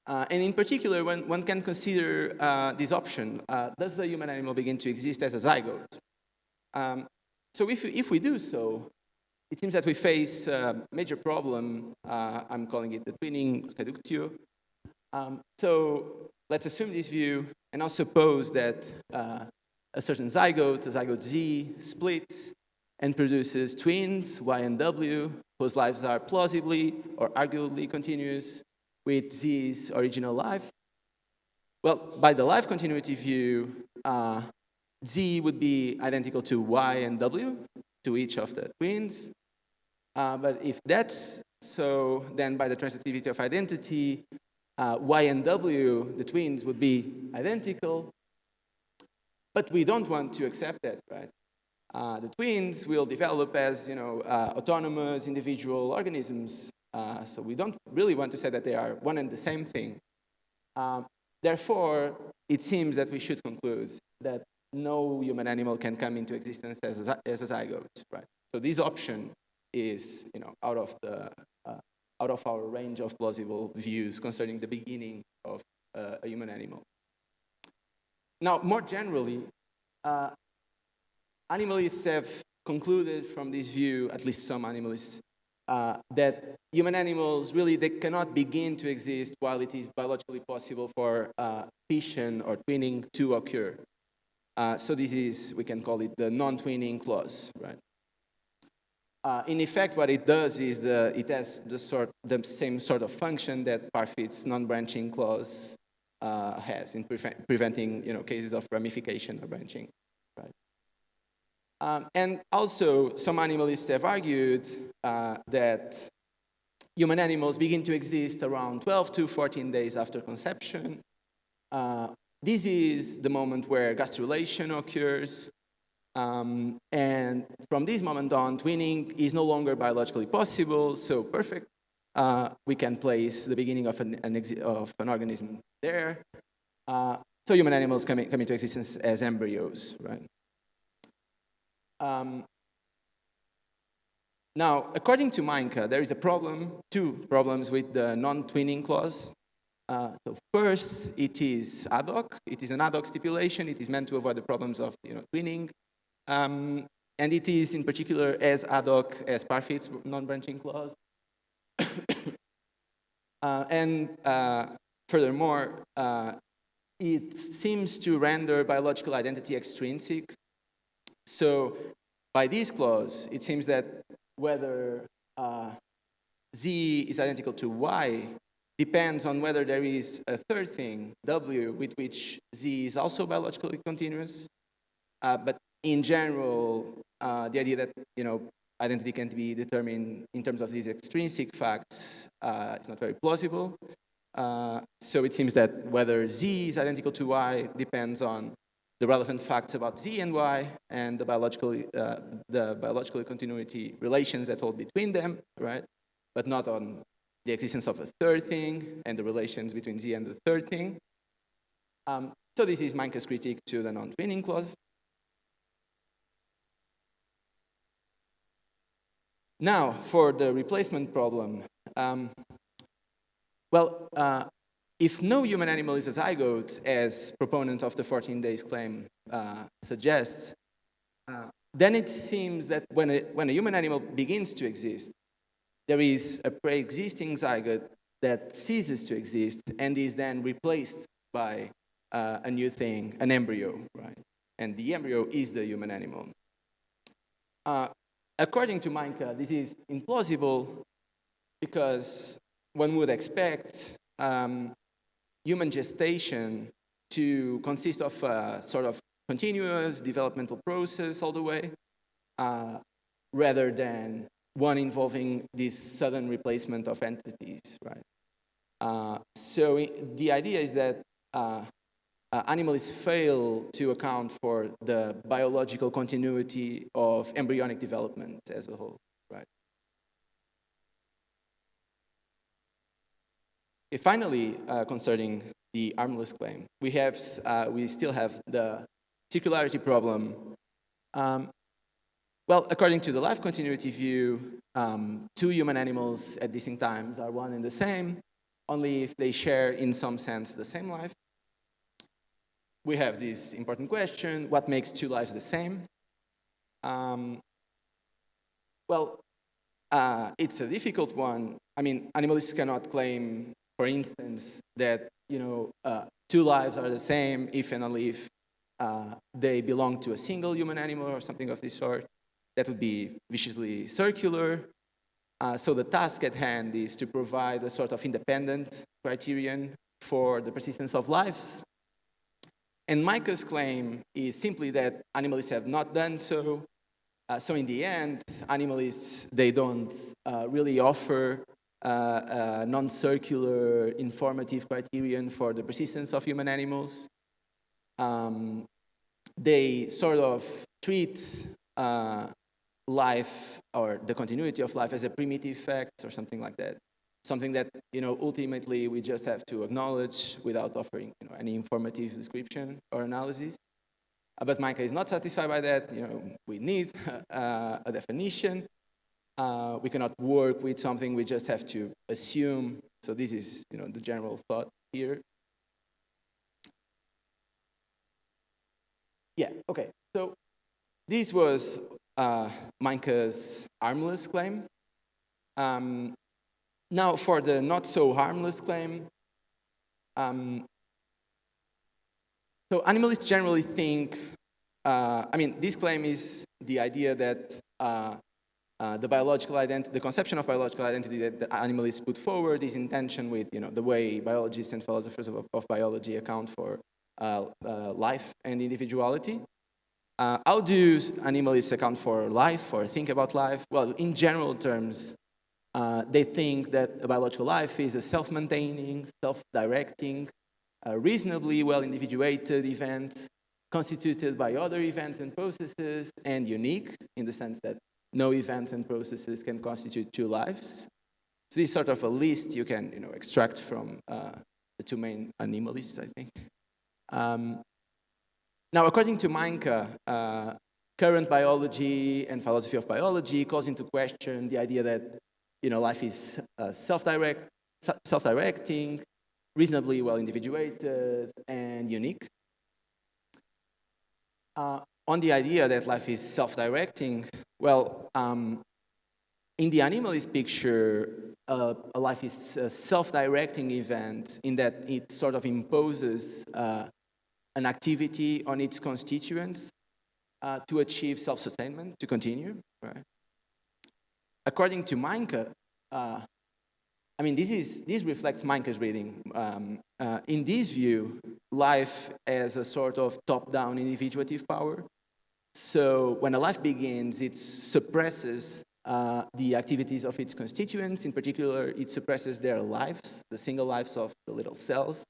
And in particular, one can consider this option. Does the human animal begin to exist as a zygote? So if we do so, it seems that we face a major problem. I'm calling it the twinning reductio. So let's assume this view, and I'll suppose that a certain zygote Z, splits and produces twins, Y and W, whose lives are plausibly or arguably continuous with Z's original life. Well, by the life continuity view, Z would be identical to Y and W, to each of the twins. But if that's so, then by the transitivity of identity, Y and W, the twins, would be identical. But we don't want to accept that, right? The twins will develop as, autonomous individual organisms. So we don't really want to say that they are one and the same thing. Therefore, it seems that we should conclude that no human animal can come into existence as a zygote, right? So this option is, out of our range of plausible views concerning the beginning of a human animal. Now, more generally, animalists have concluded from this view, at least some animalists, that human animals they cannot begin to exist while it is biologically possible for fission or twinning to occur. So this is, we can call it the non-twinning clause, right? In effect, what it does is it has the same sort of function that Parfit's non-branching clause has in preventing cases of ramification or branching. Right? And also, some animalists have argued that human animals begin to exist around 12 to 14 days after conception. This is the moment where gastrulation occurs. And from this moment on, twinning is no longer biologically possible, so perfect. We can place the beginning of an organism there. So human animals come into existence as embryos, right? Now, according to Meinke, there is two problems with the non-twinning clause. So first, it is ad hoc. It is an ad hoc stipulation. It is meant to avoid the problems of twinning. And it is in particular as ad hoc as Parfit's non-branching clause. And furthermore, it seems to render biological identity extrinsic. So by this clause, it seems that whether Z is identical to Y depends on whether there is a third thing, W, with which Z is also biologically continuous. But in general, the idea that identity can be determined in terms of these extrinsic facts is not very plausible. So it seems that whether Z is identical to Y depends on the relevant facts about Z and Y and the biological continuity relations that hold between them, right? But not on the existence of a third thing and the relations between Z and the third thing. So this is Meinke's critique to the non-twinning clause. Now, for the replacement problem. If no human animal is a zygote, as proponents of the 14 days claim suggest, then it seems that when a human animal begins to exist, there is a pre-existing zygote that ceases to exist and is then replaced by a new thing, an embryo, right? And the embryo is the human animal. According to Meinke, this is implausible because one would expect human gestation to consist of a sort of continuous developmental process all the way, rather than one involving this sudden replacement of entities, right? So the idea is that animals fail to account for the biological continuity of embryonic development as a whole, right? Finally, concerning the armless claim, we still have the circularity problem. Well, according to the life continuity view, two human animals at distinct times are one and the same, only if they share, in some sense, the same life. We have this important question: what makes two lives the same? Well, it's a difficult one. I mean, animalists cannot claim, for instance, that two lives are the same if and only if they belong to a single human animal or something of this sort. That would be viciously circular. So the task at hand is to provide a sort of independent criterion for the persistence of lives. And Meinke's claim is simply that animalists have not done so. So in the end, animalists, they don't really offer a non-circular informative criterion for the persistence of human animals. They sort of treat life or the continuity of life as a primitive fact or something like that. Something that ultimately we just have to acknowledge without offering any informative description or analysis. But Meinke is not satisfied by that. We need a definition. We cannot work with something we just have to assume. So this is the general thought here. Yeah. Okay. So this was Meinke's harmless claim. Now, for the not so harmless claim, so animalists generally think, this claim is the idea that the biological identity, the conception of biological identity that the animalists put forward is in tension with the way biologists and philosophers of biology account for life and individuality. How do animalists account for life or think about life? Well, in general terms, they think that a biological life is a self-maintaining, self-directing, reasonably well-individuated event constituted by other events and processes and unique in the sense that no events and processes can constitute two lives. So this is sort of a list you can extract from the two main animalists, I think. Now, according to Meinke, current biology and philosophy of biology calls into question the idea that life is self-directing, reasonably well-individuated, and unique. On the idea that life is self-directing, well, in the animalist picture, a life is a self-directing event in that it sort of imposes an activity on its constituents to achieve self-sustainment, to continue, right? According to Meinke, this reflects Meinke's reading. In this view, life as a sort of top-down individuative power. So when a life begins, it suppresses the activities of its constituents. In particular, it suppresses their lives, the single lives of the little cells,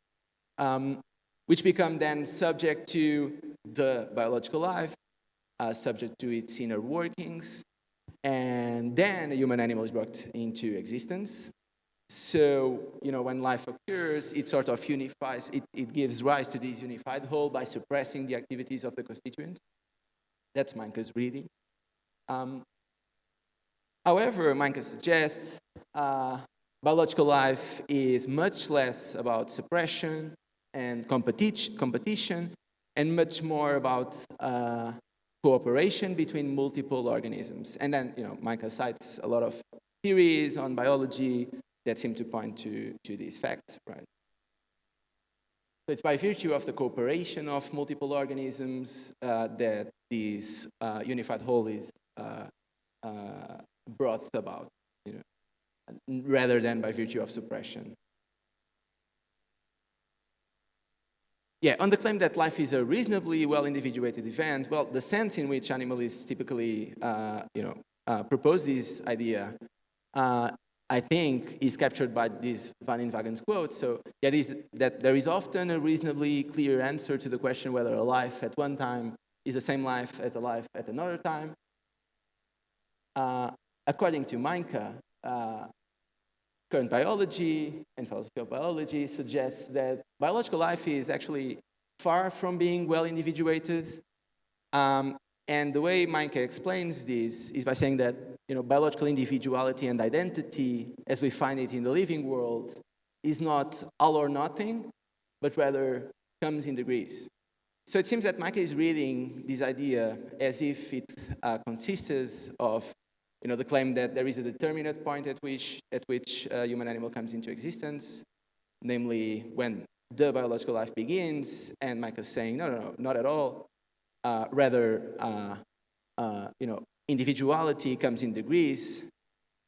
which become then subject to the biological life, subject to its inner workings, and then a human animal is brought into existence. So, when life occurs, it sort of unifies, it gives rise to this unified whole by suppressing the activities of the constituents. That's Meinke's reading. However, Meinke suggests biological life is much less about suppression and competition, and much more about cooperation between multiple organisms. And then, Meinke cites a lot of theories on biology that seem to point to these facts, right? So it's by virtue of the cooperation of multiple organisms that this unified whole is brought about, you know, rather than by virtue of suppression. Yeah, on the claim that life is a reasonably well-individuated event, well, the sense in which animalists typically, propose this idea, I think, is captured by this Van Inwagen's quote. So that is that there is often a reasonably clear answer to the question whether a life at one time is the same life as a life at another time. According to Meinke, current biology and philosophy of biology suggests that biological life is actually far from being well individuated. And the way Meinke explains this is by saying that, you know, biological individuality and identity, as we find it in the living world, is not all or nothing, but rather comes in degrees. So it seems that Meinke is reading this idea as if it consisted of, you know, the claim that there is a determinate point at which human animal comes into existence, namely when the biological life begins, and Meinke is saying, no, not at all. Rather, individuality comes in degrees,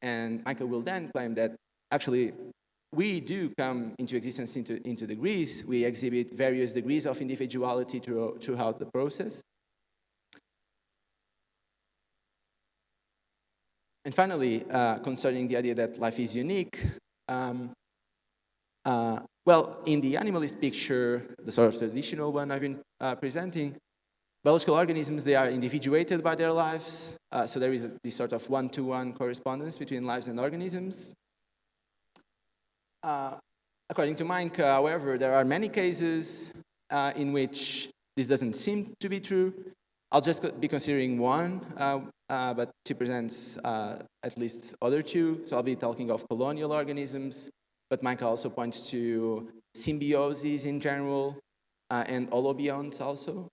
and Meinke will then claim that actually we do come into existence into degrees. We exhibit various degrees of individuality throughout the process. And finally, concerning the idea that life is unique, well, in the animalist picture, the sort of traditional one I've been presenting, biological organisms, they are individuated by their lives, so there is this sort of one-to-one correspondence between lives and organisms. According to Meinke, however, there are many cases in which this doesn't seem to be true. I'll just be considering one, but she presents at least other two. So I'll be talking of colonial organisms, but Meinke also points to symbioses in general and holobionts also.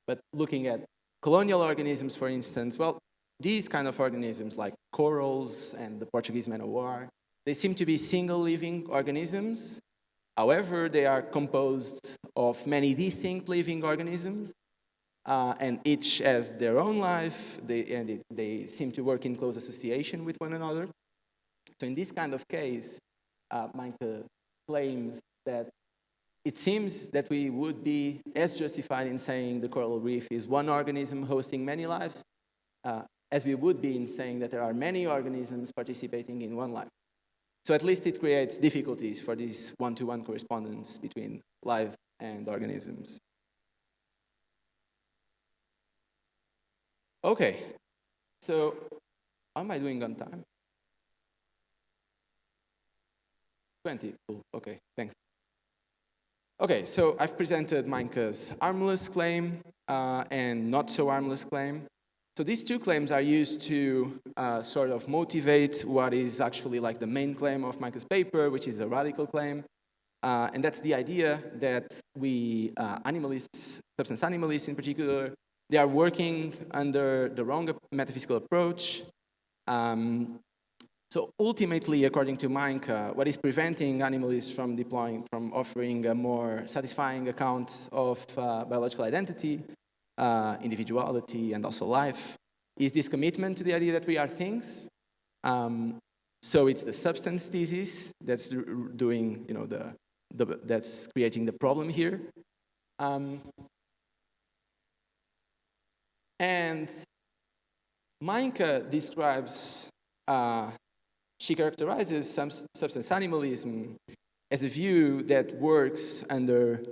But looking at colonial organisms, for instance, well, these kind of organisms like corals and the Portuguese man-o-war, they seem to be single living organisms. However, they are composed of many distinct living organisms, and each has their own life, they seem to work in close association with one another. So in this kind of case, Meinke claims that it seems that we would be as justified in saying the coral reef is one organism hosting many lives, as we would be in saying that there are many organisms participating in one life. So at least it creates difficulties for this one-to-one correspondence between life and organisms. Okay, so how am I doing on time? 20, cool, okay, thanks. Okay, so I've presented Meinke's harmless claim and not so harmless claim. So these two claims are used to sort of motivate what is actually like the main claim of Meinke's paper, which is the radical claim. And that's the idea that we animalists, substance animalists in particular, they are working under the wrong metaphysical approach. So ultimately, according to Meinke, what is preventing animalists from offering a more satisfying account of biological identity, individuality, and also life, is this commitment to the idea that we are things. So it's the substance thesis that's doing, you know, that's creating the problem here. And Meinke describes. She characterizes some substance animalism as a view that works under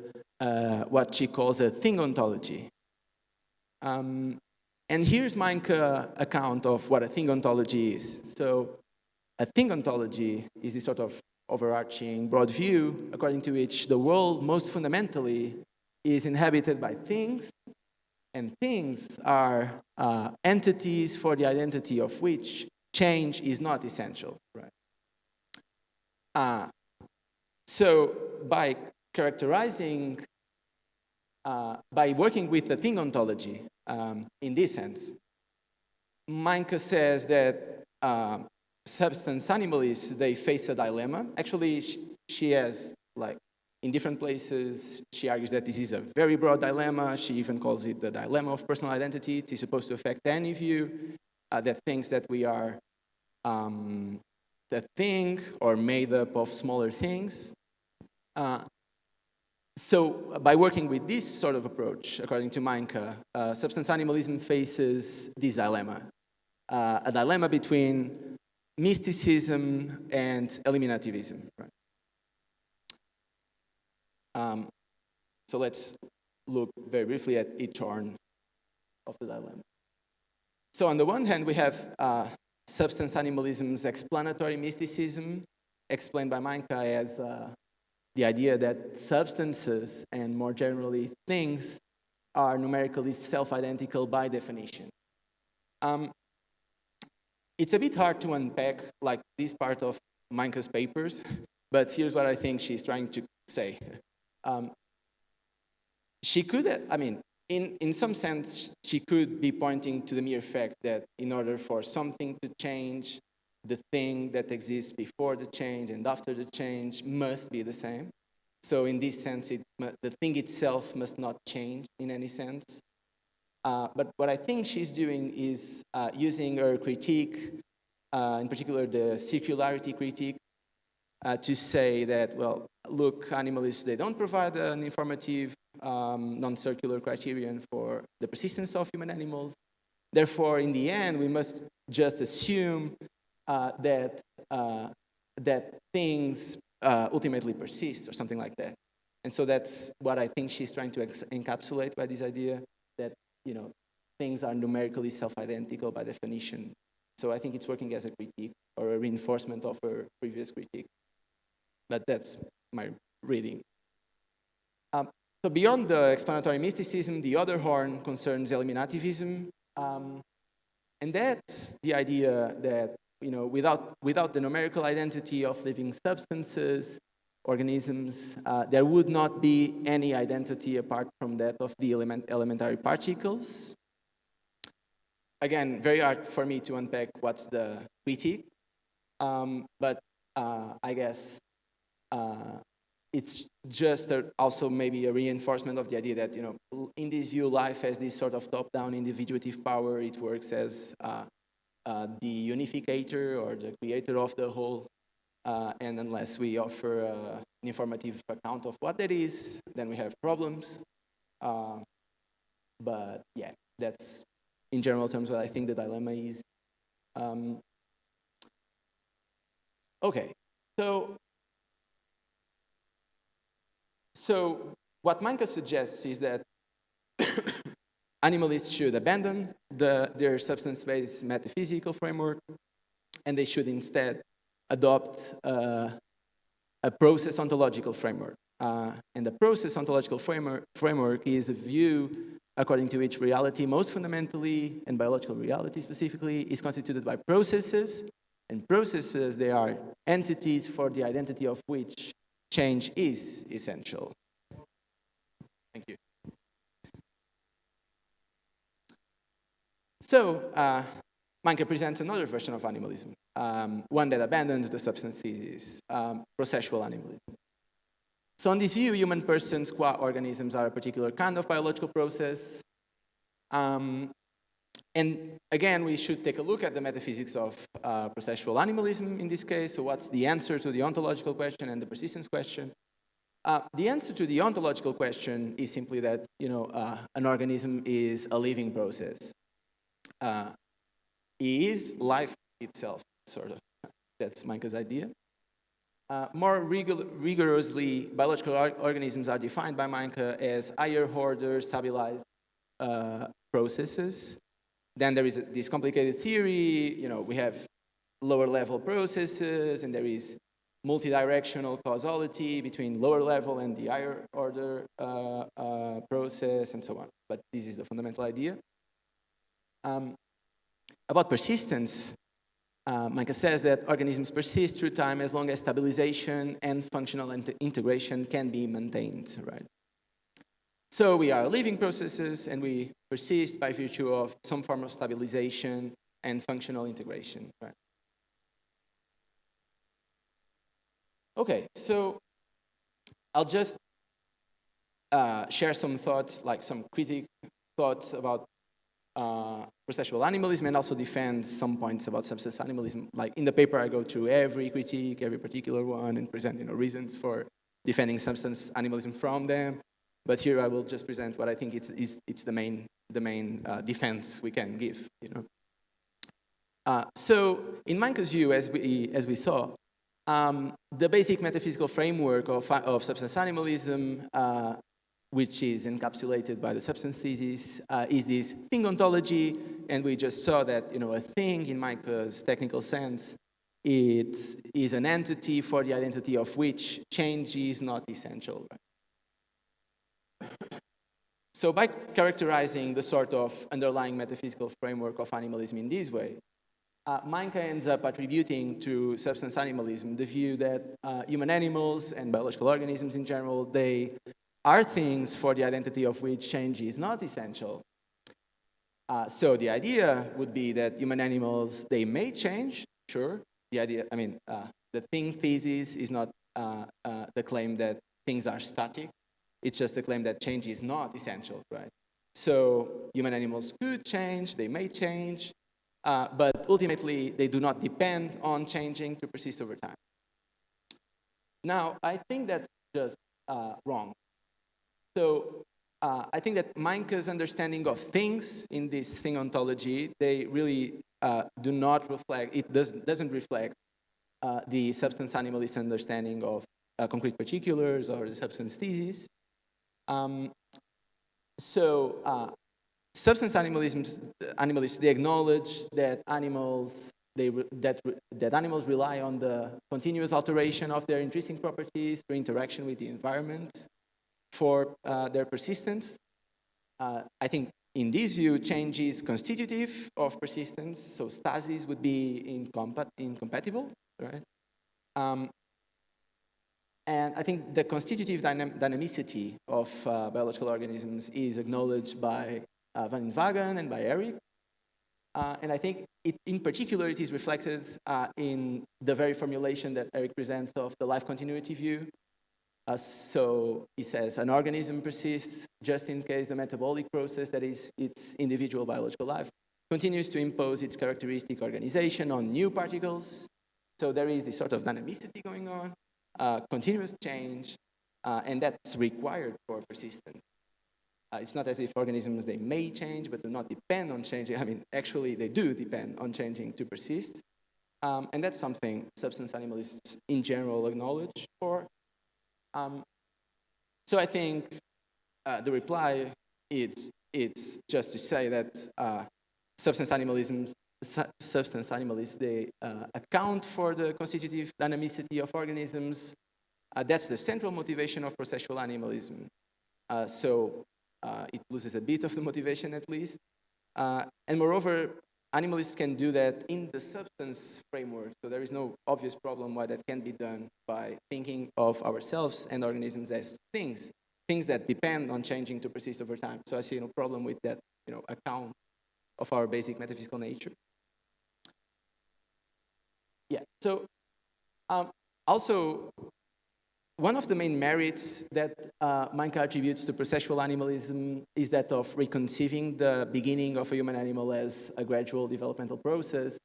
what she calls a thing ontology. And here's Meinke's account of what a thing ontology is. So a thing ontology is this sort of overarching broad view according to which the world most fundamentally is inhabited by things, and things are entities for the identity of which change is not essential, right? So by characterizing, by working with the thing ontology in this sense, Meinke says that substance animalists, they face a dilemma. Actually, she has, like, in different places, she argues that this is a very broad dilemma. She even calls it the dilemma of personal identity. It is supposed to affect any view that thinks that we are that thing or made up of smaller things. So by working with this sort of approach, according to Meinke, substance animalism faces this dilemma, a dilemma between mysticism and eliminativism. Right? So let's look very briefly at each horn of the dilemma. So on the one hand, we have substance animalism's explanatory mysticism, explained by Meinke as the idea that substances, and more generally things, are numerically self-identical by definition. It's a bit hard to unpack, like, this part of Meinke's papers, but here's what I think she's trying to say. She could, I mean, in some sense, she could be pointing to the mere fact that in order for something to change, the thing that exists before the change and after the change must be the same. So in this sense, the thing itself must not change in any sense. But what I think she's doing is using her critique, in particular the circularity critique, to say that, well, look, animalists, they don't provide an informative non-circular criterion for the persistence of human animals. Therefore, in the end, we must just assume that things ultimately persist or something like that. And so that's what I think she's trying to encapsulate by this idea that, you know, things are numerically self-identical by definition. So I think it's working as a critique or a reinforcement of her previous critique. But that's my reading. So beyond the explanatory mysticism, the other horn concerns eliminativism. And that's the idea that, you know, without the numerical identity of living substances, organisms, there would not be any identity apart from that of the elementary particles. Again, very hard for me to unpack what's the critique, but I guess it's just also maybe a reinforcement of the idea that, you know, in this view, life has this sort of top-down individuative power. It works as the unificator or the creator of the whole, and unless we offer an informative account of what that is, then we have problems. But yeah, that's in general terms what I think the dilemma is. Okay, so what Meinke suggests is that animalists should abandon their substance-based metaphysical framework, and they should instead adopt a process ontological framework. And the process ontological framework is a view according to which reality most fundamentally, and biological reality specifically, is constituted by processes. And processes, they are entities for the identity of which change is essential. Thank you. So, Meinke presents another version of animalism, one that abandons the substance thesis, processual animalism. So on this view, human persons qua organisms are a particular kind of biological process. And again, we should take a look at the metaphysics of processual animalism in this case. So what's the answer to the ontological question and the persistence question? The answer to the ontological question is simply that, you know, an organism is a living process. It is life itself, sort of. That's Meinke's idea. More rigorously, biological organisms are defined by Meinke as higher order stabilized processes. Then there is this complicated theory, you know, we have lower level processes, and there is multidirectional causality between lower level and the higher order process, and so on. But this is the fundamental idea. About persistence, Meinke says that organisms persist through time as long as stabilization and functional integration can be maintained, right? So we are living processes, and we persist by virtue of some form of stabilization and functional integration, right? Okay, so I'll just share some thoughts, like some critic thoughts about processual animalism, and also defend some points about substance animalism. Like in the paper, I go through every critique, every particular one, and present reasons for defending substance animalism from them. But here I will just present what I think it's the main defense we can give. So in Manka's view, as we saw, the basic metaphysical framework of substance animalism, which is encapsulated by the substance thesis, is this thing ontology, and we just saw that a thing in Manka's technical sense, it is an entity for the identity of which change is not essential. So by characterizing the sort of underlying metaphysical framework of animalism in this way, Manka ends up attributing to substance animalism the view that human animals and biological organisms in general, they are things for the identity of which change is not essential. So the idea would be that human animals, they may change, sure. The thing thesis is not the claim that things are static. It's just the claim that change is not essential, right? So human animals could change, they may change, but ultimately they do not depend on changing to persist over time. Now, I think that's just wrong. So I think that Manka's understanding of things in this thing ontology, they really do not reflect, it doesn't reflect the substance animalist understanding of concrete particulars or the substance thesis. Substance animalists, they acknowledge that animals rely on the continuous alteration of their intrinsic properties through interaction with the environment for their persistence. I think in this view, change is constitutive of persistence, so stasis would be incompatible, right? And I think the constitutive dynamicity of biological organisms is acknowledged by Van Inwagen and by Eric. And I think in particular it is reflected in the very formulation that Eric presents of the life continuity view. So he says an organism persists just in case the metabolic process, that is its individual biological life, continues to impose its characteristic organization on new particles. So there is this sort of dynamicity going on, continuous change, and that's required for persistence. It's not as if organisms, they may change, but do not depend on changing. I mean, actually, they do depend on changing to persist. And that's something substance animalists in general acknowledge for. So I think the reply it's just to say that substance animalists, they account for the constitutive dynamicity of organisms. That's the central motivation of processual animalism. So it loses a bit of the motivation at least. And moreover, animalists can do that in the substance framework. So there is no obvious problem why that can be done by thinking of ourselves and organisms as things that depend on changing to persist over time. So I see no problem with that, account of our basic metaphysical nature. Yeah, so also, one of the main merits that Manka attributes to processual animalism is that of reconceiving the beginning of a human animal as a gradual developmental process.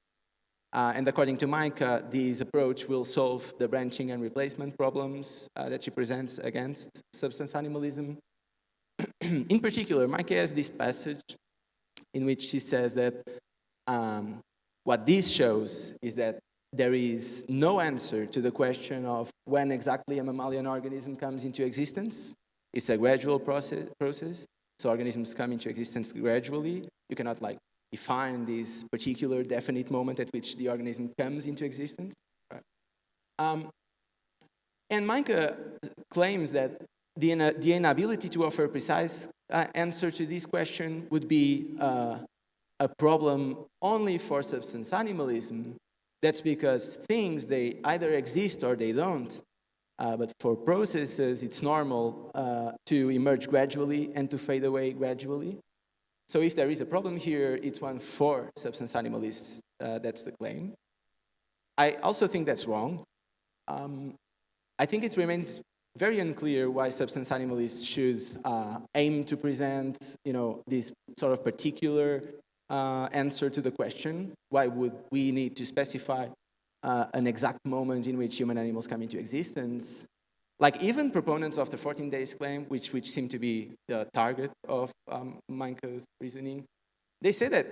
And according to Manka, this approach will solve the branching and replacement problems that she presents against substance animalism. In particular, Manka has this passage in which she says that what this shows is that there is no answer to the question of when exactly a mammalian organism comes into existence. It's a gradual process. So organisms come into existence gradually. You cannot define this particular definite moment at which the organism comes into existence. Right? And Manka claims that the inability to offer a precise answer to this question would be a problem only for substance animalism. That's because things, they either exist or they don't. But for processes, it's normal to emerge gradually and to fade away gradually. So if there is a problem here, it's one for substance animalists. That's the claim. I also think that's wrong. I think it remains very unclear why substance animalists should aim to present, this sort of particular answer to the question. Why would we need to specify an exact moment in which human animals come into existence? Like even proponents of the 14 days claim, which seem to be the target of Meinke's reasoning, they say that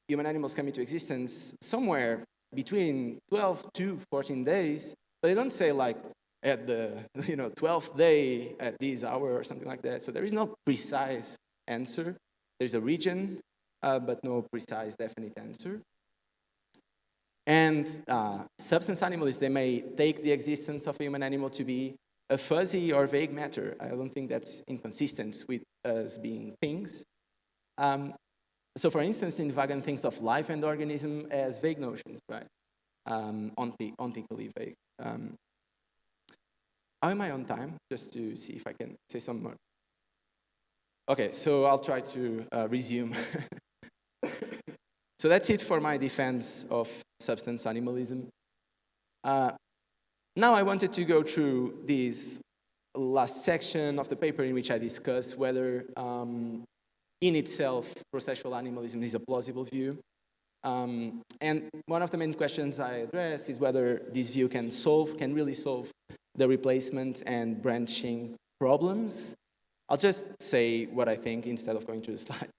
human animals come into existence somewhere between 12 to 14 days, but they don't say like at the 12th day at this hour or something like that. So there is no precise answer. There's a region, but no precise, definite answer. And substance animalists, they may take the existence of a human animal to be a fuzzy or vague matter. I don't think that's inconsistent with us being things. So for instance, in Wagen thinks of life and organism as vague notions, right? Ontically vague. How am I on time? Just to see if I can say some more. Okay, so I'll try to resume. So that's it for my defense of substance animalism. Now I wanted to go through this last section of the paper in which I discuss whether in itself processual animalism is a plausible view. And one of the main questions I address is whether this view can really solve the replacement and branching problems. I'll just say what I think instead of going through the slide.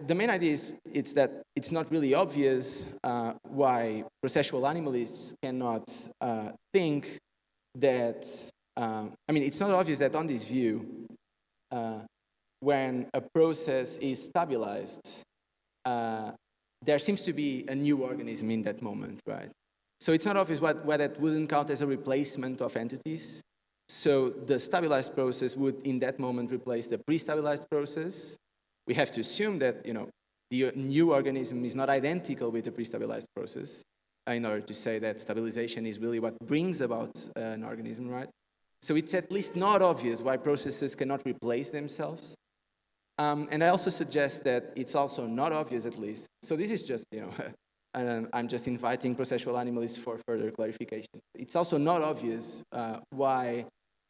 The main idea is that it's not really obvious why processual animalists cannot think that, it's not obvious that on this view, when a process is stabilized, there seems to be a new organism in that moment, right? So it's not obvious why that wouldn't count as a replacement of entities. So the stabilized process would, in that moment, replace the pre-stabilized process. We have to assume that, the new organism is not identical with the pre-stabilized process in order to say that stabilization is really what brings about an organism, right? So it's at least not obvious why processes cannot replace themselves. And I also suggest that it's also not obvious, at least. So this is just, I'm just inviting processual animalists for further clarification. It's also not obvious why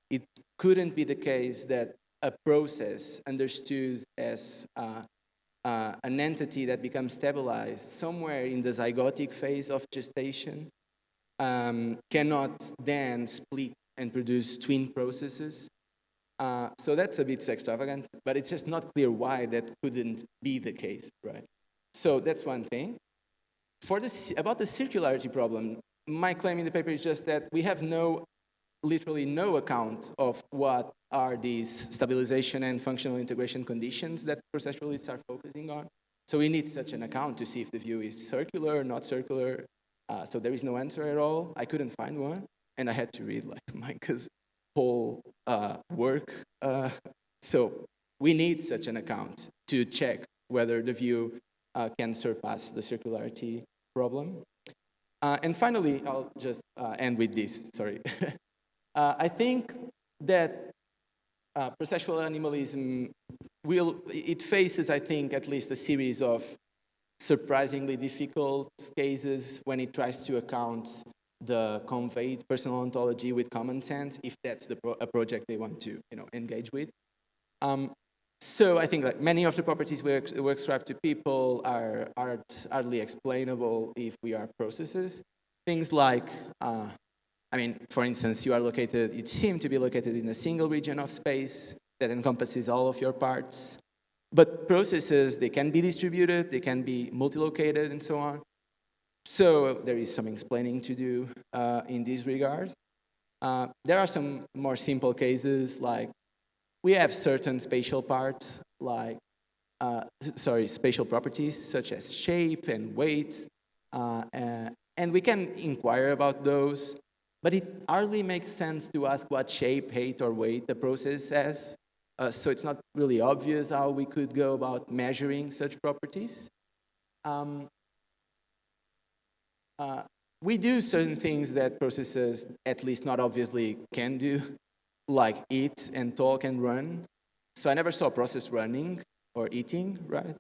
it couldn't be the case that a process understood as an entity that becomes stabilized somewhere in the zygotic phase of gestation cannot then split and produce twin processes. So that's a bit extravagant, but it's just not clear why that couldn't be the case, right? So that's one thing. About the circularity problem, my claim in the paper is just that we have literally no account of what are these stabilization and functional integration conditions that processualists are focusing on. So we need such an account to see if the view is circular or not circular. So there is no answer at all. I couldn't find one, and I had to read Meinke's whole work. So we need such an account to check whether the view can surpass the circularity problem. And finally, I'll just end with this, sorry. I think that processual animalism faces, I think, at least a series of surprisingly difficult cases when it tries to account the conveyed personal ontology with common sense, if that's a project they want to engage with. So I think that many of the properties we ascribe to people are hardly explainable if we are processes. Things like, for instance, you seem to be located in a single region of space that encompasses all of your parts. But processes, they can be distributed, they can be multilocated, and so on. So there is some explaining to do in this regard. There are some more simple cases, like we have certain spatial parts, spatial properties, such as shape and weight, and we can inquire about those, but it hardly makes sense to ask what shape, height, or weight the process has. So it's not really obvious how we could go about measuring such properties. We do certain things that processes, at least not obviously, can do, like eat and talk and run. So I never saw a process running or eating, right?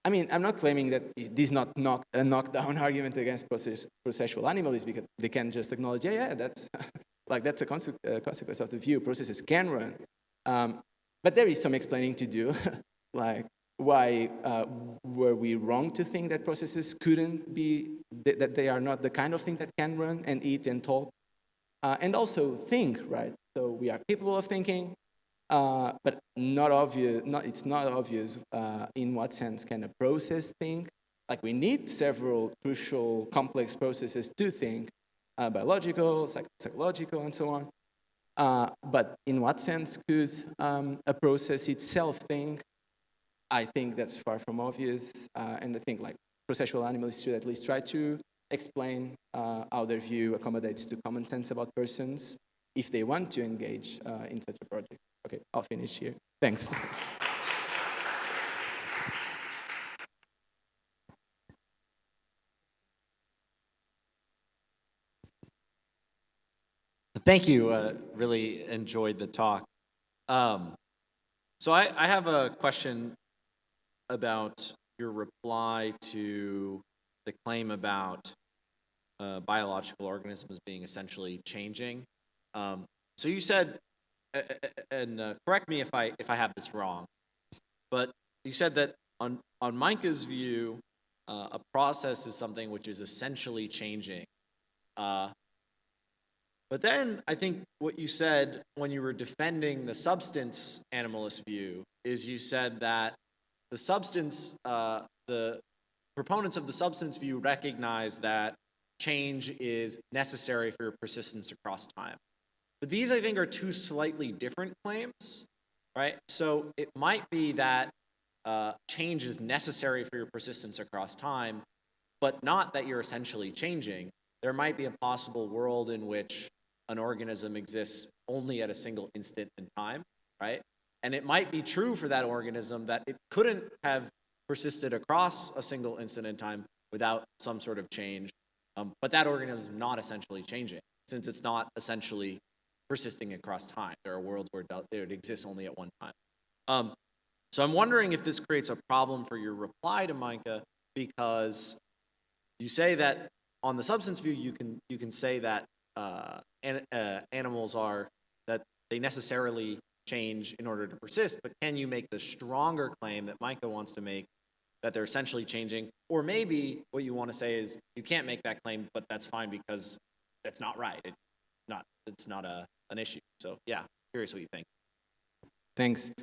I mean, I'm not claiming that this is not a knockdown argument against processual animalism, because they can just acknowledge, yeah, that's that's a consequence of the view. Processes can run, but there is some explaining to do, like why were we wrong to think that processes couldn't be, that they are not the kind of thing that can run and eat and talk, and also think, right? So we are capable of thinking. But not obvious. It's not obvious in what sense can a process think. Like we need several crucial, complex processes to think, biological, psychological, and so on. But in what sense could a process itself think? I think that's far from obvious, and I think like processual animals should at least try to explain how their view accommodates to common sense about persons if they want to engage in such a project. Okay, I'll finish here. Thanks. Thank you. Really enjoyed the talk. So I have a question about your reply to the claim about biological organisms being essentially changing. So you said, and correct me if I have this wrong, but you said that on Micah's view, a process is something which is essentially changing. But then I think what you said when you were defending the substance animalist view is you said that the substance, the proponents of the substance view recognize that change is necessary for persistence across time. But these, I think, are two slightly different claims, right? So it might be that change is necessary for your persistence across time, but not that you're essentially changing. There might be a possible world in which an organism exists only at a single instant in time, right? And it might be true for that organism that it couldn't have persisted across a single instant in time without some sort of change, but that organism is not essentially changing, since it's not essentially persisting across time. There are worlds where it exists only at one time. So I'm wondering if this creates a problem for your reply to Micah, because you say that on the substance view, you can say that animals are, that they necessarily change in order to persist, but can you make the stronger claim that Micah wants to make, that they're essentially changing? Or maybe what you want to say is you can't make that claim, but that's fine because that's not right. It's not an issue. So yeah, curious what you think. Thanks.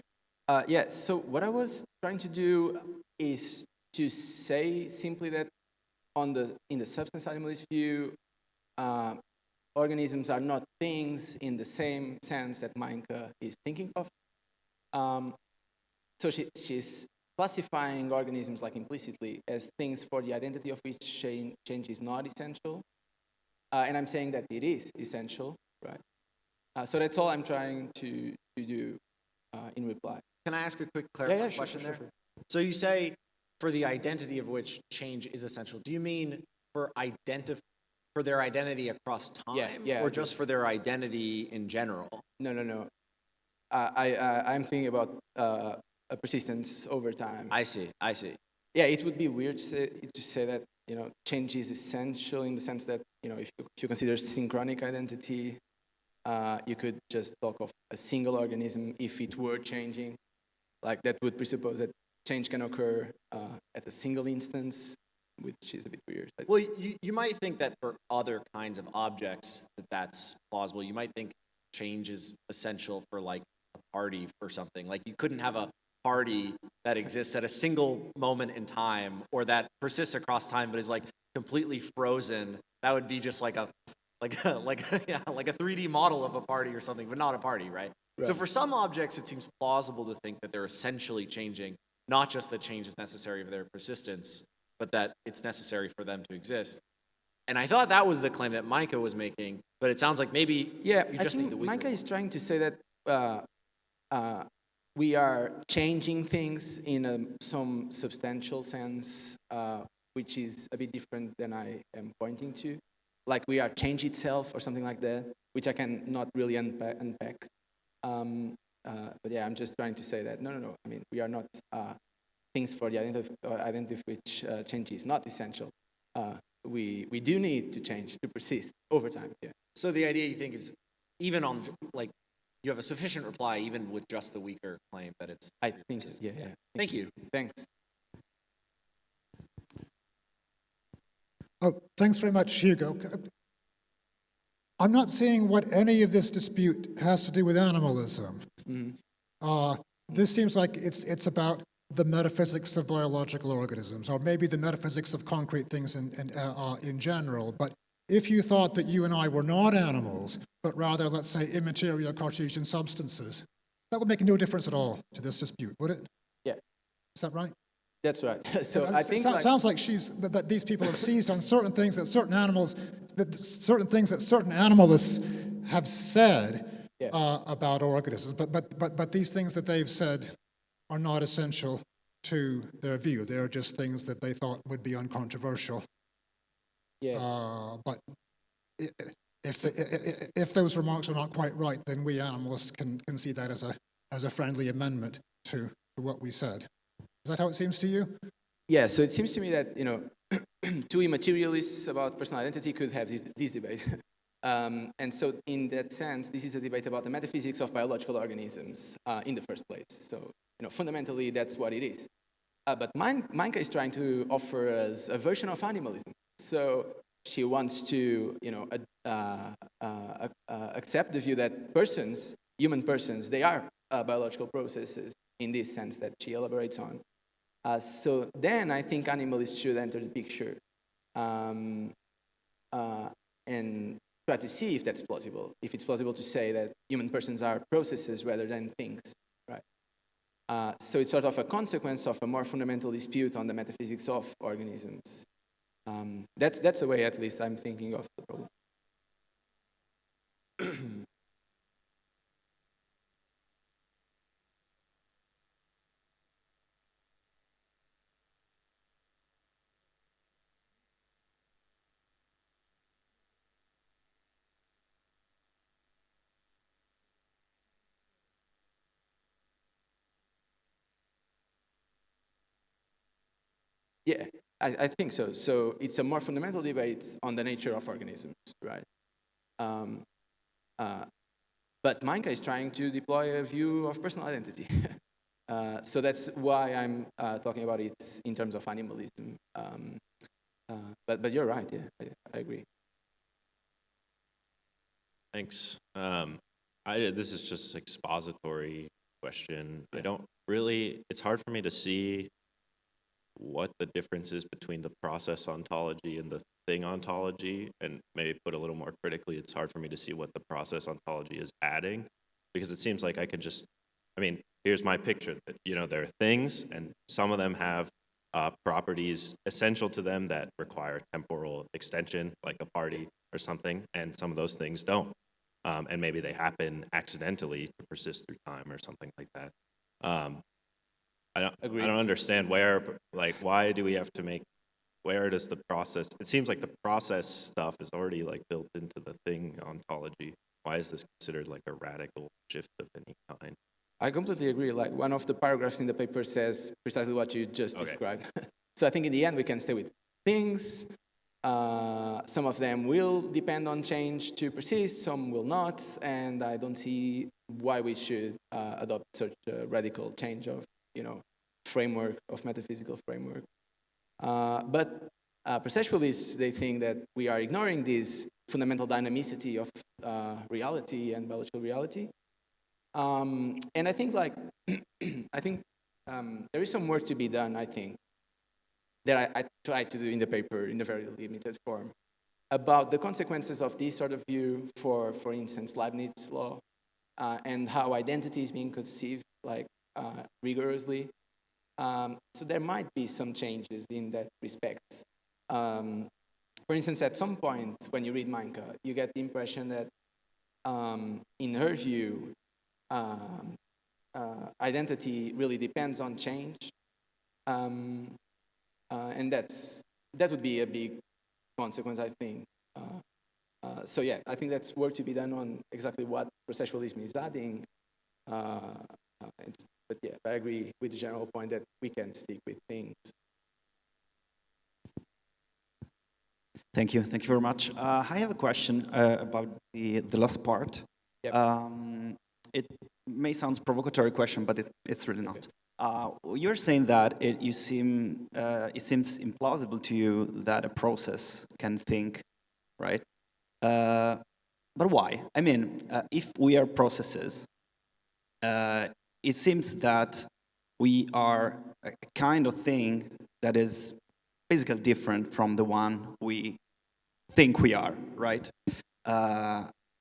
Yeah, so what I was trying to do is to say simply that in the substance animalist view, organisms are not things in the same sense that Micah is thinking of. So she's classifying organisms like implicitly as things for the identity of which change is not essential. And I'm saying that it is essential, right? So that's all I'm trying to do in reply. Can I ask a quick clarifying question there? Sure. So you say for the identity of which change is essential. Do you mean for their identity across time, or just for their identity in general? No. I'm thinking about a persistence over time. I see. Yeah, it would be weird to say that change is essential in the sense that if you consider synchronic identity, you could just talk of a single organism if it were changing. Like that would presuppose that change can occur at a single instance, which is a bit weird. Well, you might think that for other kinds of objects that's plausible. You might think change is essential for like a party or something. Like you couldn't have a party that exists at a single moment in time, or that persists across time but is like completely frozen. That would be just like a 3D model of a party or something, but not a party, right? So for some objects, it seems plausible to think that they're essentially changing, not just that change is necessary for their persistence, but that it's necessary for them to exist. And I thought that was the claim that Micah was making, but it sounds like maybe you just think the weaker Micah is trying to say that we are changing things in some substantial sense, which is a bit different than I am pointing to. Like we are change itself or something like that, which I can not really unpack. But yeah, I'm just trying to say that no. I mean, we are not things for the identity of which change is not essential, we do need to change to persist over time. Yeah. So the idea you think is even on, like, you have a sufficient reply even with just the weaker claim that it's... I think so. Yeah. Thank you. Thanks. Oh, thanks very much, Hugo. I'm not seeing what any of this dispute has to do with animalism. This seems like it's about the metaphysics of biological organisms, or maybe the metaphysics of concrete things in general. But if you thought that you and I were not animals, but rather, let's say, immaterial Cartesian substances, that would make no difference at all to this dispute, would it? Yeah. Is that right? That's right. So And I it think sounds like that these people have seized on certain things that certain animals, certain things that certain animalists have said about organisms, but these things that they've said are not essential to their view. They're just things that they thought would be uncontroversial. Yeah. But if those remarks are not quite right, then we animalists can see that as a friendly amendment to what we said. Is that how it seems to you? Yeah, so it seems to me that, two immaterialists about personal identity could have this debate. And so in that sense, this is a debate about the metaphysics of biological organisms in the first place. So, fundamentally, that's what it is. But Manka is trying to offer us a version of animalism. So she wants to, accept the view that human persons, they are biological processes in this sense that she elaborates on. So then I think animalists should enter the picture and try to see if that's plausible, if it's plausible to say that human persons are processes rather than things, right? So it's sort of a consequence of a more fundamental dispute on the metaphysics of organisms. That's the way, at least, I'm thinking of the problem. Yeah, I think so. So it's a more fundamental debate on the nature of organisms, right? But Manka is trying to deploy a view of personal identity. So that's why I'm talking about it in terms of animalism. But you're right, yeah, I agree. Thanks. This is just expository question. I don't really, it's hard for me to see what the difference is between the process ontology and the thing ontology, and maybe put a little more critically, it's hard for me to see what the process ontology is adding, because it seems like I can just, here's my picture, that, there are things, and some of them have properties essential to them that require temporal extension, like a party or something, and some of those things don't. And maybe they happen accidentally to persist through time or something like that. I don't understand why do we have to where does the process, it seems like the process stuff is already built into the thing ontology. Why is this considered a radical shift of any kind? I completely agree. One of the paragraphs in the paper says precisely what you just described. So I think in the end we can stay with things. Some of them will depend on change to persist, some will not, and I don't see why we should adopt such a radical change of, framework, of metaphysical framework. But perceptualists, they think that we are ignoring this fundamental dynamicity of reality and biological reality. And I think there is some work to be done, I think, that I tried to do in the paper in a very limited form, about the consequences of this sort of view for instance, Leibniz's law, and how identity is being conceived rigorously. So there might be some changes in that respect. For instance, at some point when you read Manka, you get the impression that in her view, identity really depends on change. And that would be a big consequence, I think. So yeah, I think that's work to be done on exactly what processualism is adding. But yeah. I agree with the general point that we can stick with things. Thank you. Thank you very much. I have a question about the last part. Yep. It may sound a provocatory question, but it's really not. You're saying that it seems implausible to you that a process can think, right? But why? I mean, if we are processes, it seems that we are a kind of thing that is basically different from the one we think we are, right?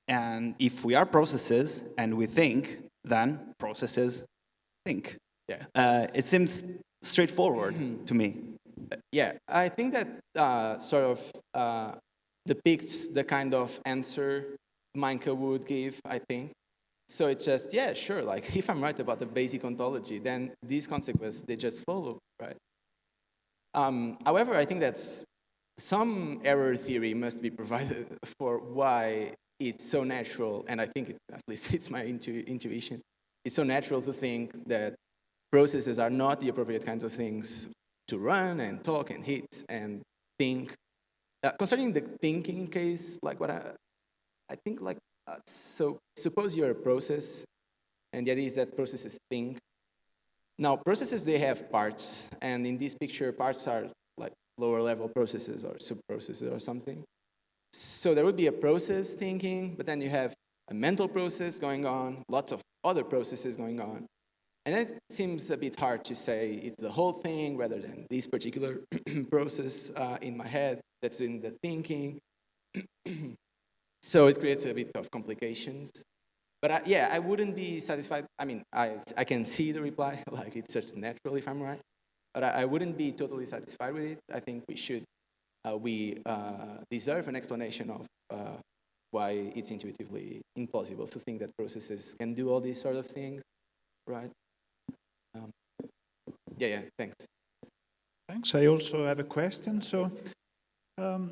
And if we are processes and we think, then processes think. Yeah. It seems straightforward to me. Yeah, I think that sort of depicts the kind of answer Minecraft would give, I think. So it's just, yeah, sure, like if I'm right about the basic ontology, then these consequences, they just follow, right? However, I think that's some error theory must be provided for why it's so natural, and I think at least it's my intuition, it's so natural to think that processes are not the appropriate kinds of things to run and talk and hit and think. Concerning the thinking case, like what I think like, so suppose you're a process, and the idea is that processes think. Now, processes, they have parts, and in this picture, parts are like lower level processes or sub-processes or something. So there would be a process thinking, but then you have a mental process going on, lots of other processes going on. And it seems a bit hard to say it's the whole thing rather than this particular process in my head that's in the thinking. So it creates a bit of complications. But yeah, I wouldn't be satisfied. I mean, I can see the reply, like it's just natural if I'm right. But I wouldn't be totally satisfied with it. I think we deserve an explanation of why it's intuitively implausible to think that processes can do all these sort of things, right? Yeah, thanks. Thanks. I also have a question. So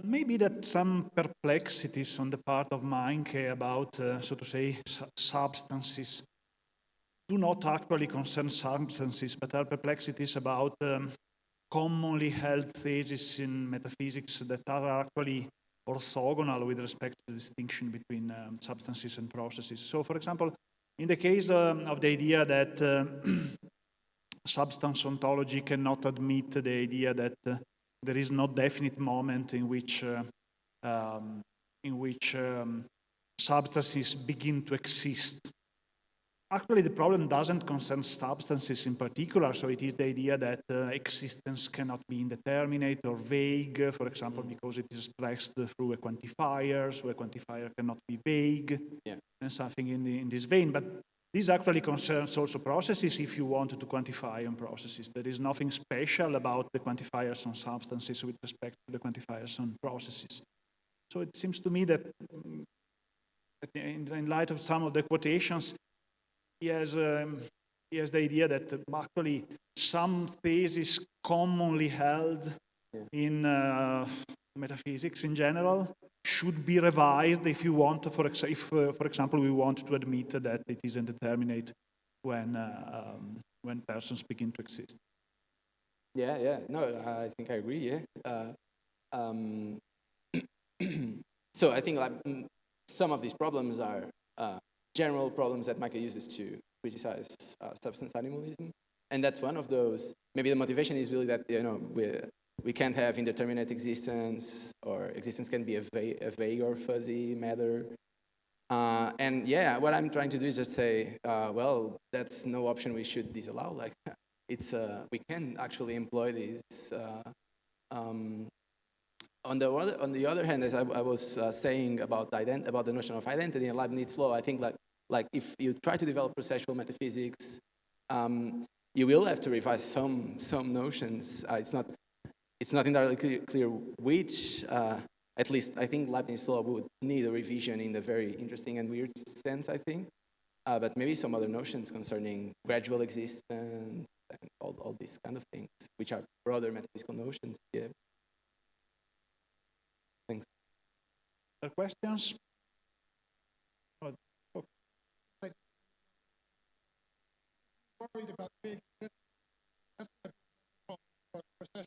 maybe that some perplexities on the part of Meinke about, so to say, substances do not actually concern substances, but are perplexities about commonly held theses in metaphysics that are actually orthogonal with respect to the distinction between substances and processes. So, for example, in the case of the idea that substance ontology cannot admit the idea that there is no definite moment in which substances begin to exist. Actually, the problem doesn't concern substances in particular, so it is the idea that existence cannot be indeterminate or vague, for example, because it is expressed through a quantifier, so a quantifier cannot be vague, and something in this vein. But this actually concerns also processes if you want to quantify on processes. There is nothing special about the quantifiers on substances with respect to the quantifiers on processes. So it seems to me that in light of some of the quotations, he has the idea that actually some theses commonly held in metaphysics in general should be revised if you want to, for example, we want to admit that it is indeterminate when persons begin to exist. Yeah. No, I think I agree. So I think like some of these problems are general problems that Micah uses to criticize substance animalism, and that's one of those. Maybe the motivation is really that we can't have indeterminate existence, or existence can be a vague or fuzzy matter. And yeah, what I'm trying to do is just say, well, that's no option we should disallow. Like, it's we can actually employ these. On the other hand, as I was saying about the notion of identity and Leibniz law, I think like if you try to develop processual metaphysics, you will have to revise some notions. It's not entirely clear which. At least I think Leibniz law would need a revision in a very interesting and weird sense, I think. But maybe some other notions concerning gradual existence and all these kind of things, which are broader metaphysical notions. Yeah. Thanks. Other questions? worried about being that's going to be a problem for procession.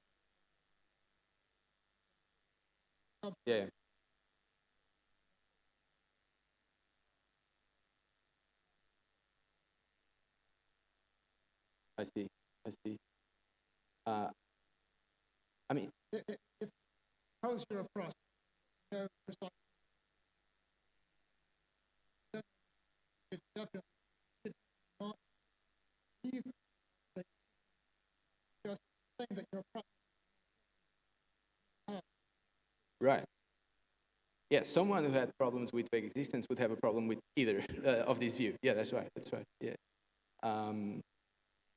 Yeah. I see. I see. I mean, If suppose you're a process, you know precisely, then it definitely did not leave the just saying that your process. right. Yeah, someone who had problems with vague existence would have a problem with either of these views. Yeah, that's right. That's right. Yeah.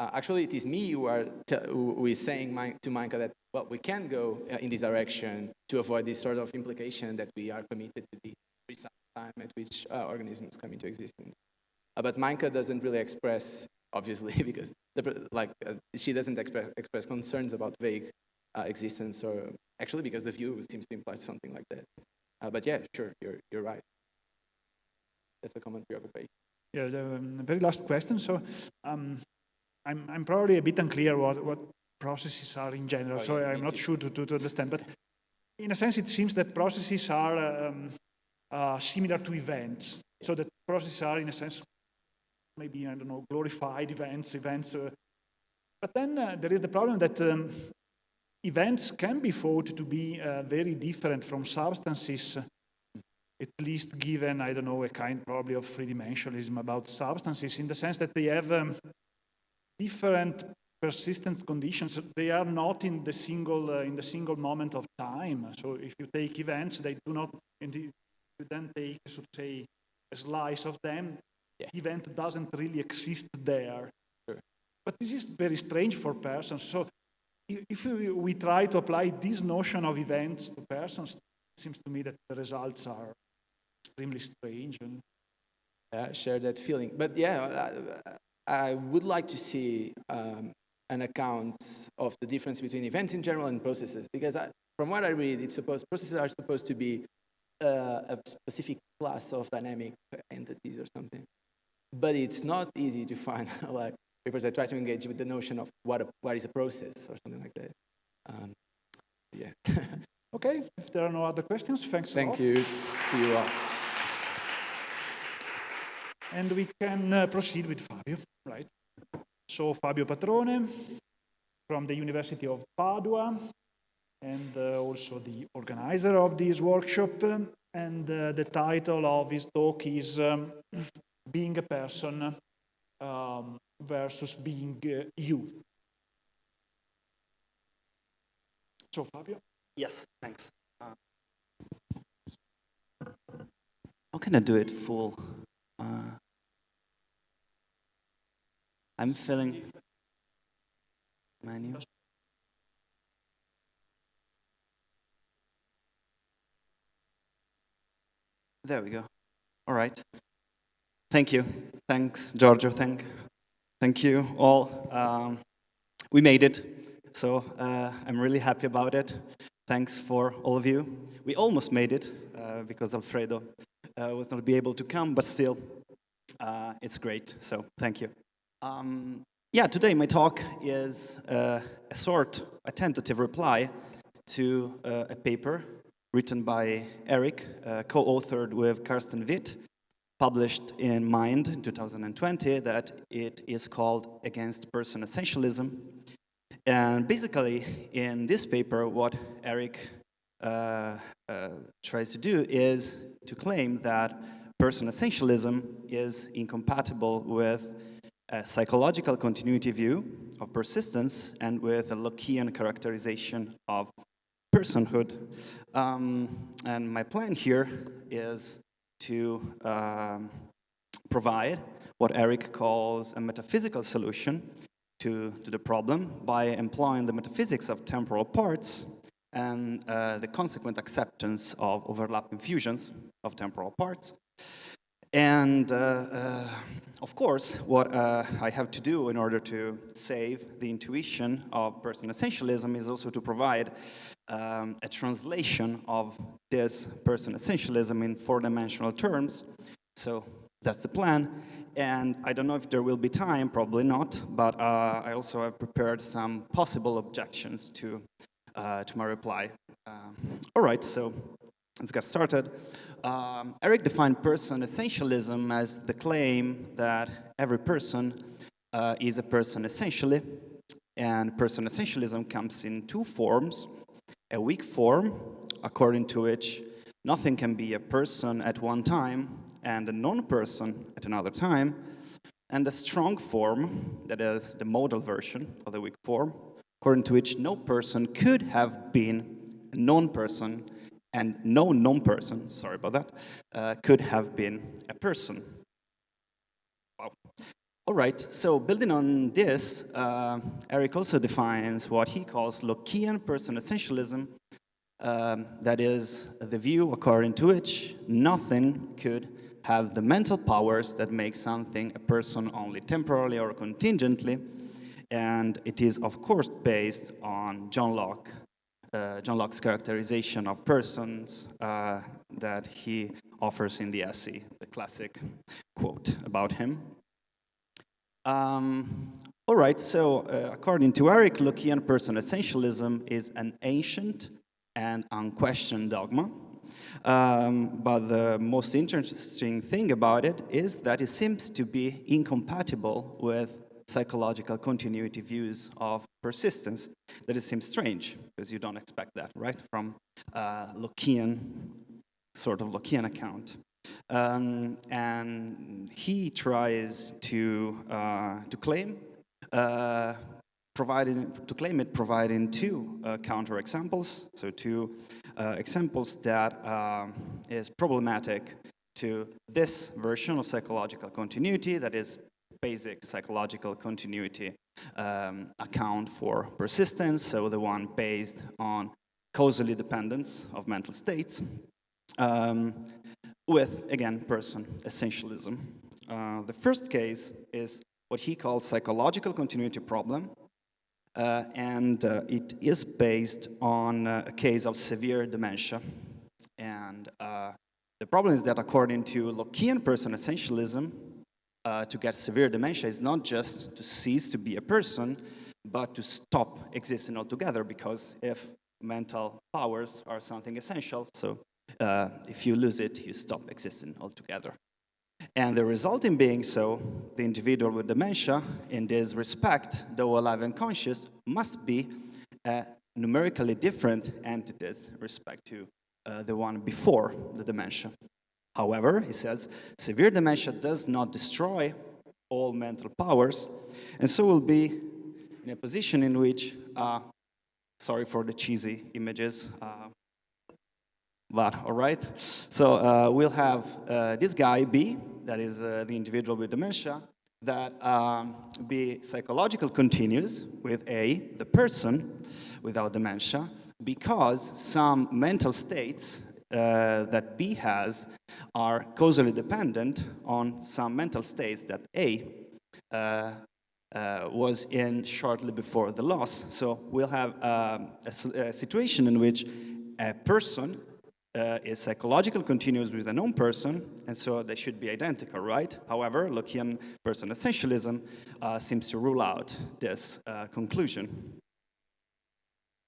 Actually, it is me who is saying to Micah that, well, we can go in this direction to avoid this sort of implication that we are committed to the precise time at which organisms come into existence. But Micah doesn't really express, obviously, because she doesn't express concerns about vague existence, or actually because the view seems to imply something like that. But yeah, sure, you're right. That's a common preoccupation. Yeah, the very last question. So I'm probably a bit unclear what processes are in general, so I'm not sure to understand. But in a sense, it seems that processes are similar to events. So that processes are, in a sense, maybe, I don't know, glorified events. But then there is the problem that events can be thought to be very different from substances, at least given, I don't know, a kind probably of three-dimensionalism about substances, in the sense that they have different persistent conditions. They are not in the single moment of time. So if you take events, they do not, you then take, so to say, a slice of them. Yeah. The event doesn't really exist there. Sure. But this is very strange for persons. So if we try to apply this notion of events to persons, it seems to me that the results are extremely strange. And share that feeling. But yeah, I would like to see an account of the difference between events in general and processes, because from what I read, processes are supposed to be a specific class of dynamic entities or something. But it's not easy to find like papers that try to engage with the notion of what is a process or something like that. Yeah. Okay, if there are no other questions, thanks a lot. Thank you to you all. And we can proceed with Fabio, right? So Fabio Patrone from the University of Padua, and also the organizer of this workshop. And the title of his talk is Being a Person versus Being You. So Fabio? Yes, thanks. How can I do it full? I'm feeling menu. There we go. All right. Thank you. Thanks, Giorgio. Thank you all. We made it. So I'm really happy about it. Thanks for all of you. We almost made it because Alfredo was not able to come, but still, it's great. So thank you. Today my talk is a tentative reply to a paper written by Eric, co-authored with Karsten Witt, published in Mind in 2020, that it is called Against Person Essentialism. And basically, in this paper, what Eric tries to do is to claim that person essentialism is incompatible with a psychological continuity view of persistence and with a Lockean characterization of personhood. And my plan here is to provide what Eric calls a metaphysical solution to the problem by employing the metaphysics of temporal parts and the consequent acceptance of overlapping fusions of temporal parts. And of course, what I have to do in order to save the intuition of person essentialism is also to provide a translation of this person essentialism in four-dimensional terms. So that's the plan. And I don't know if there will be time, probably not, but I also have prepared some possible objections to my reply. All right, so let's get started. Eric defined person essentialism as the claim that every person is a person essentially, and person essentialism comes in two forms. A weak form, according to which nothing can be a person at one time, and a non-person at another time, and a strong form, that is the modal version of the weak form, according to which no person could have been a non-person, and no non-person, sorry about that, could have been a person. Wow. All right, so building on this, Eric also defines what he calls Lockean person essentialism, that is the view according to which nothing could have the mental powers that make something a person only temporarily or contingently, and it is of course based on John Locke's characterization of persons that he offers in the essay, the classic quote about him. All right, so according to Eric, Lockean person essentialism is an ancient and unquestioned dogma. But the most interesting thing about it is that it seems to be incompatible with psychological continuity views of persistence. That it seems strange, because you don't expect that, right, from Lockean, sort of Lockean account. And he tries to claim providing two counterexamples, so two examples that is problematic to this version of psychological continuity, that is basic psychological continuity account for persistence, so the one based on causally dependence of mental states, with, again, person essentialism. The first case is what he calls psychological continuity problem, and it is based on a case of severe dementia. And the problem is that according to Lockean person essentialism, to get severe dementia is not just to cease to be a person, but to stop existing altogether, because if mental powers are something essential, so if you lose it, you stop existing altogether. And the result in being so, the individual with dementia, in this respect, though alive and conscious, must be numerically different entities with respect to the one before the dementia. However, he says, severe dementia does not destroy all mental powers, and so will be in a position in which, sorry for the cheesy images, but all right. So we'll have this guy, B, that is the individual with dementia, that be psychological continuous with A, the person without dementia, because some mental states that B has are causally dependent on some mental states that A was in shortly before the loss. So we'll have a situation in which a person is psychological continuous with a known person, and so they should be identical, right? However, Lockean person essentialism seems to rule out this conclusion.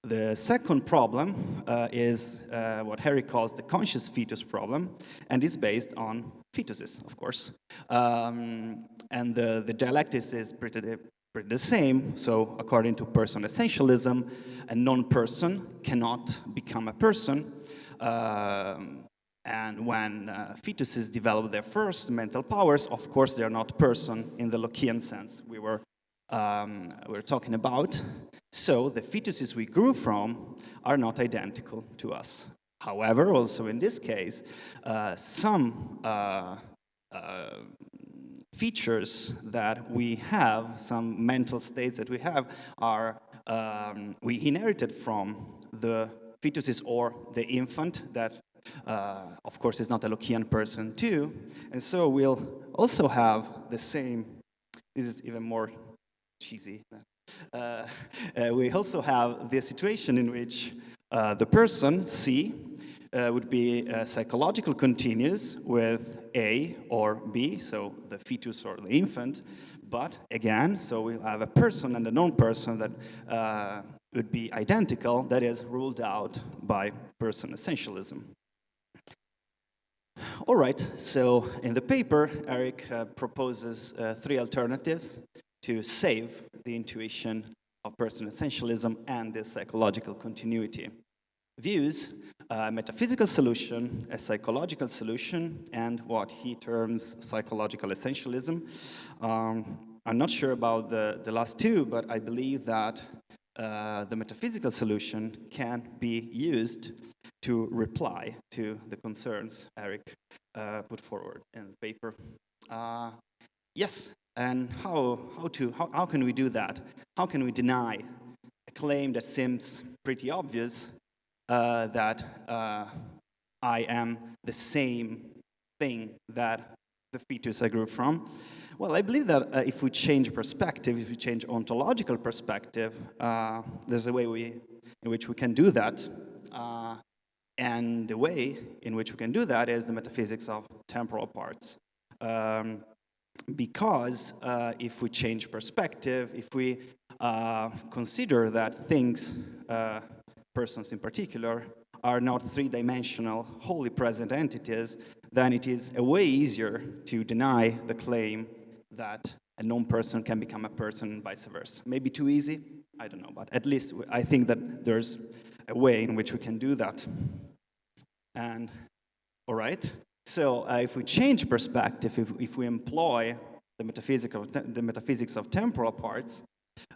The second problem is what Harry calls the conscious fetus problem, and is based on fetuses, of course. And the dialectics is pretty the same. So according to person essentialism, a non-person cannot become a person. And when fetuses develop their first mental powers, of course, they're not person in the Lockean sense we were talking about. So the fetuses we grew from are not identical to us. However, also in this case, some features that we have, some mental states that we have, are we inherited from the fetuses or the infant that, of course, is not a Lockean person too. And so we'll also have the same, this is even more cheesy. We also have the situation in which the person, C, would be psychological continuous with A or B, so the fetus or the infant. But again, so we'll have a person and a non-person that would be identical, that is ruled out by person essentialism. All right, so in the paper, Eric proposes 3 alternatives to save the intuition of person essentialism and the psychological continuity. Views a metaphysical solution, a psychological solution, and what he terms psychological essentialism. I'm not sure about the last 2, but I believe that the metaphysical solution can be used to reply to the concerns Eric put forward in the paper. Yes, and how can we do that? How can we deny a claim that seems pretty obvious, that I am the same thing that the fetus I grew from? Well, I believe that if we change perspective, if we change ontological perspective, there's a way in which we can do that. And the way in which we can do that is the metaphysics of temporal parts. Because if we change perspective, if we consider that things, persons in particular, are not three-dimensional, wholly present entities, then it is a way easier to deny the claim that a non-person can become a person and vice versa. Maybe too easy, I don't know, but at least I think that there's a way in which we can do that. And, all right, so if we change perspective, if we employ the metaphysics of temporal parts,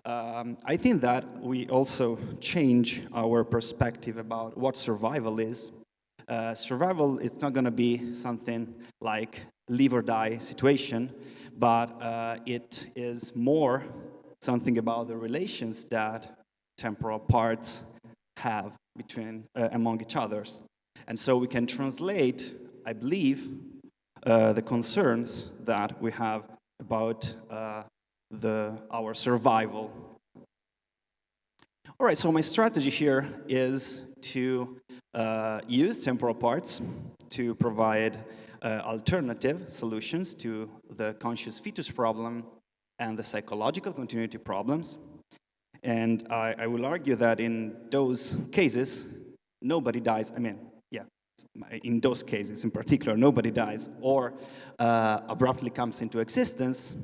I think that we also change our perspective about what survival is. Survival is not going to be something like live or die situation, but it is more something about the relations that temporal parts have between among each others. And so we can translate, I believe, the concerns that we have about our survival. All right, so my strategy here is to use temporal parts to provide alternative solutions to the conscious fetus problem and the psychological continuity problems. And I will argue that in those cases, nobody dies. In those cases in particular, nobody dies or abruptly comes into existence.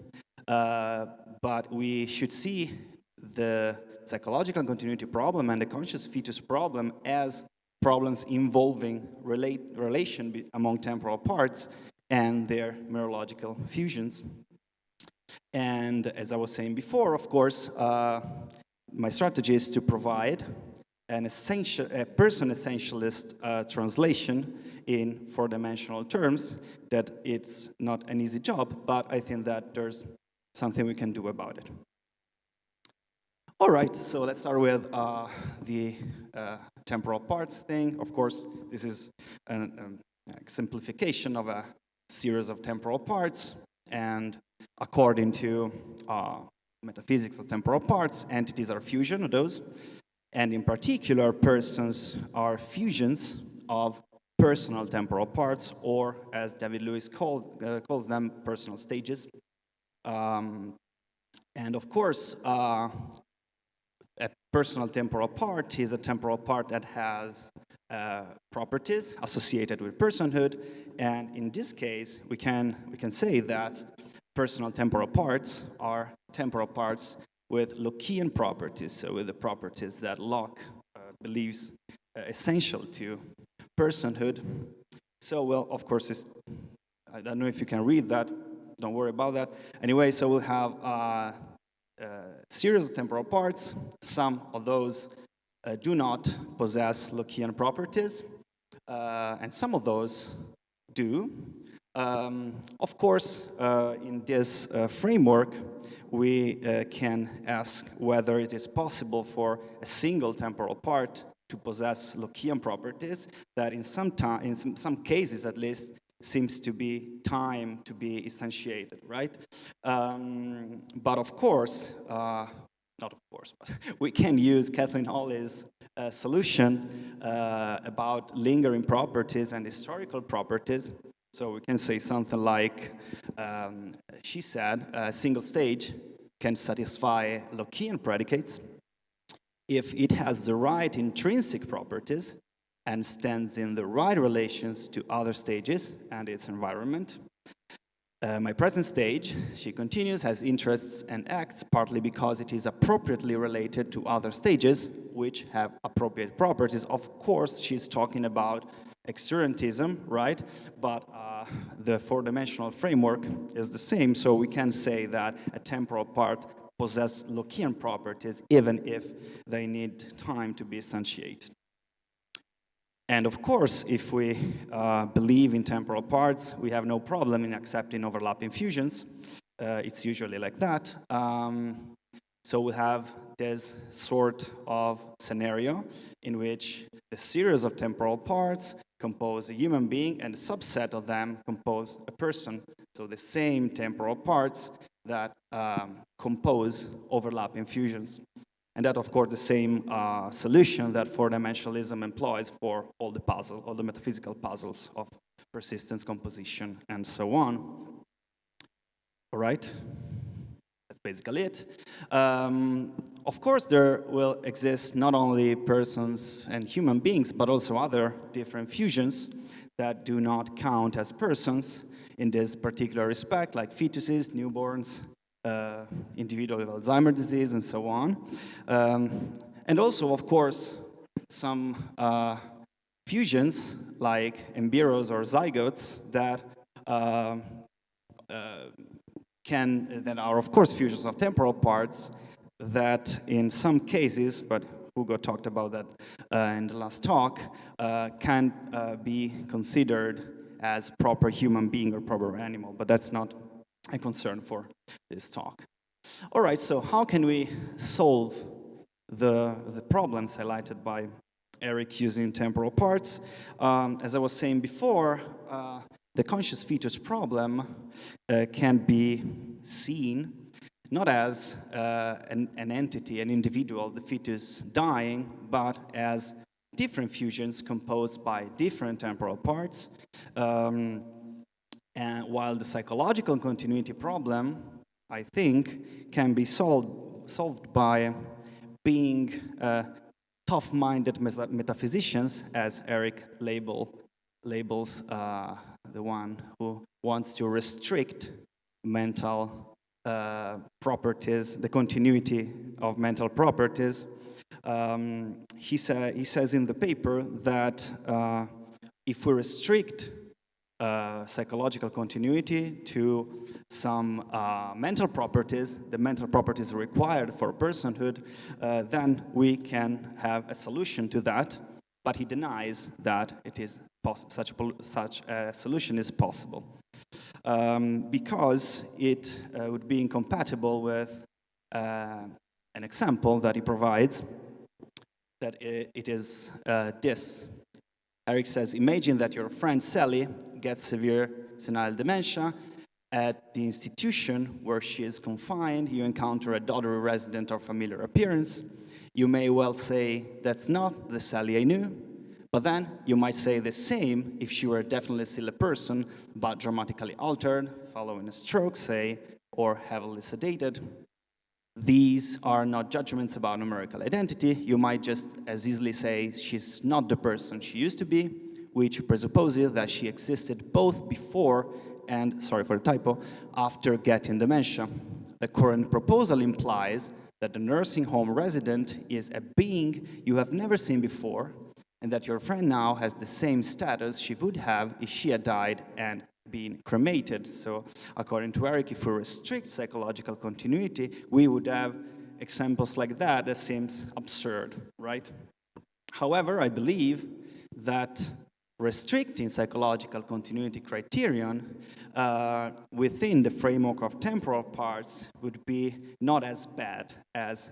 But we should see the psychological continuity problem and the conscious fetus problem as problems involving relation among temporal parts and their merological fusions. And as I was saying before, of course, my strategy is to provide a person essentialist translation in four-dimensional terms. That it's not an easy job, but I think that there's something we can do about it. All right, so let's start with the temporal parts thing. Of course, this is a simplification of a series of temporal parts, and according to metaphysics of temporal parts, entities are fusion of those. And in particular, persons are fusions of personal temporal parts, or as David Lewis calls them, personal stages. And of course, a personal temporal part is a temporal part that has properties associated with personhood. And in this case, we can say that personal temporal parts are temporal parts with Lockean properties, so with the properties that Locke believes essential to personhood. So, well, of course, I don't know if you can read that, don't worry about that. Anyway, so we'll have a series of temporal parts. Some of those do not possess Lockean properties, and some of those do. Of course, in this framework, we can ask whether it is possible for a single temporal part to possess Lockean properties that in some cases at least seems to be time to be instantiated, right? But of course, not of course, but we can use Kathleen Hawley's solution about lingering properties and historical properties. So we can say something like, she said, a single stage can satisfy Lockean predicates if it has the right intrinsic properties and stands in the right relations to other stages and its environment. My present stage, she continues, has interests and acts partly because it is appropriately related to other stages which have appropriate properties. Of course, she's talking about exurantism, right? But the four-dimensional framework is the same, so we can say that a temporal part possesses Lockean properties even if they need time to be instantiated. And of course, if we believe in temporal parts, we have no problem in accepting overlapping fusions. It's usually like that. So we have this sort of scenario in which a series of temporal parts compose a human being and a subset of them compose a person. So the same temporal parts that compose overlapping fusions. And that, of course, the same solution that four-dimensionalism employs for all the metaphysical puzzles of persistence, composition, and so on. All right? That's basically it. Of course, there will exist not only persons and human beings, but also other different fusions that do not count as persons in this particular respect, like fetuses, newborns, individual with Alzheimer's disease, and so on. And also, of course, some fusions, like embryos or zygotes, that that are, of course, fusions of temporal parts, that in some cases, but Hugo talked about that in the last talk, can be considered as proper human being or proper animal, but that's not a concern for this talk. All right, so how can we solve the problems highlighted by Eric using temporal parts? As I was saying before, the conscious fetus problem can be seen not as an entity, an individual, the fetus dying, but as different fusions composed by different temporal parts. And while the psychological continuity problem, I think, can be solved by being tough-minded metaphysicians, as Eric labels the one who wants to restrict mental properties, the continuity of mental properties. He says in the paper that if we restrict psychological continuity to some mental properties, the mental properties required for personhood, then we can have a solution to that. But he denies that it is such a solution is possible because it would be incompatible with an example that he provides. That it is this. Eric says, imagine that your friend Sally gets severe senile dementia. At the institution where she is confined, you encounter a daughter resident of familiar appearance. You may well say, that's not the Sally I knew. But then you might say the same if she were definitely still a person, but dramatically altered, following a stroke, say, or heavily sedated. These are not judgments about numerical identity. You might just as easily say she's not the person she used to be, which presupposes that she existed both before and, sorry for the typo, after getting dementia. The current proposal implies that the nursing home resident is a being you have never seen before, and that your friend now has the same status she would have if she had died and been cremated. So according to Eric, if we restrict psychological continuity, we would have examples like that. That seems absurd, right? However, I believe that restricting psychological continuity criterion within the framework of temporal parts would be not as bad as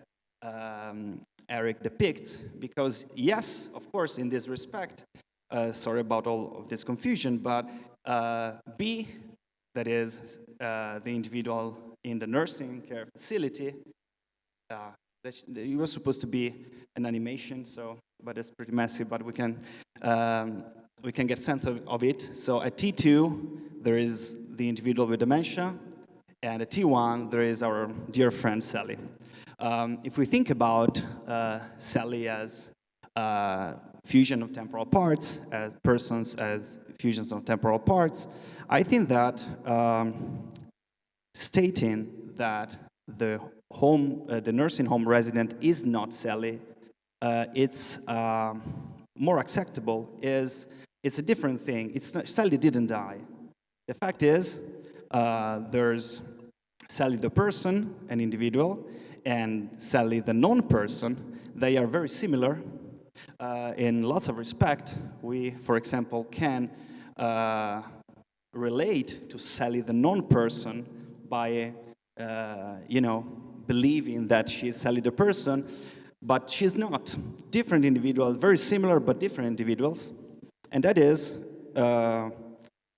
Eric depicts, because yes, of course, in this respect, sorry about all of this confusion, but B, that is the individual in the nursing care facility, It was supposed to be an animation, but it's pretty messy. But we can get sense of it. So at T2 there is the individual with dementia, and at T1 there is our dear friend Sally. If we think about Sally as fusion of temporal parts, as persons as fusions of temporal parts, I think that stating that the nursing home resident is not Sally, it's more acceptable. It's a different thing. It's not, Sally didn't die. The fact is, there's Sally the person, an individual, and Sally the non-person. They are very similar in lots of respect. We, for example, can relate to Sally the non-person by, believing that she's Sally the person, but she's not. Different individuals, very similar but different individuals, and that is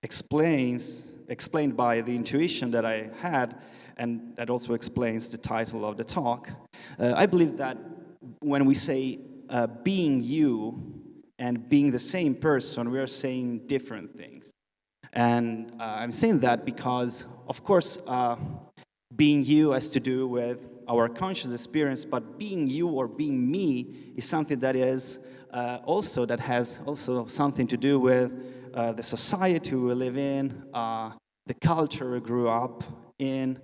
explained by the intuition that I had, and that also explains the title of the talk. I believe that when we say being you and being the same person, we are saying different things. And I'm saying that because, of course, being you has to do with our conscious experience, but being you or being me is something that is that has also something to do with the society we live in, the culture we grew up in,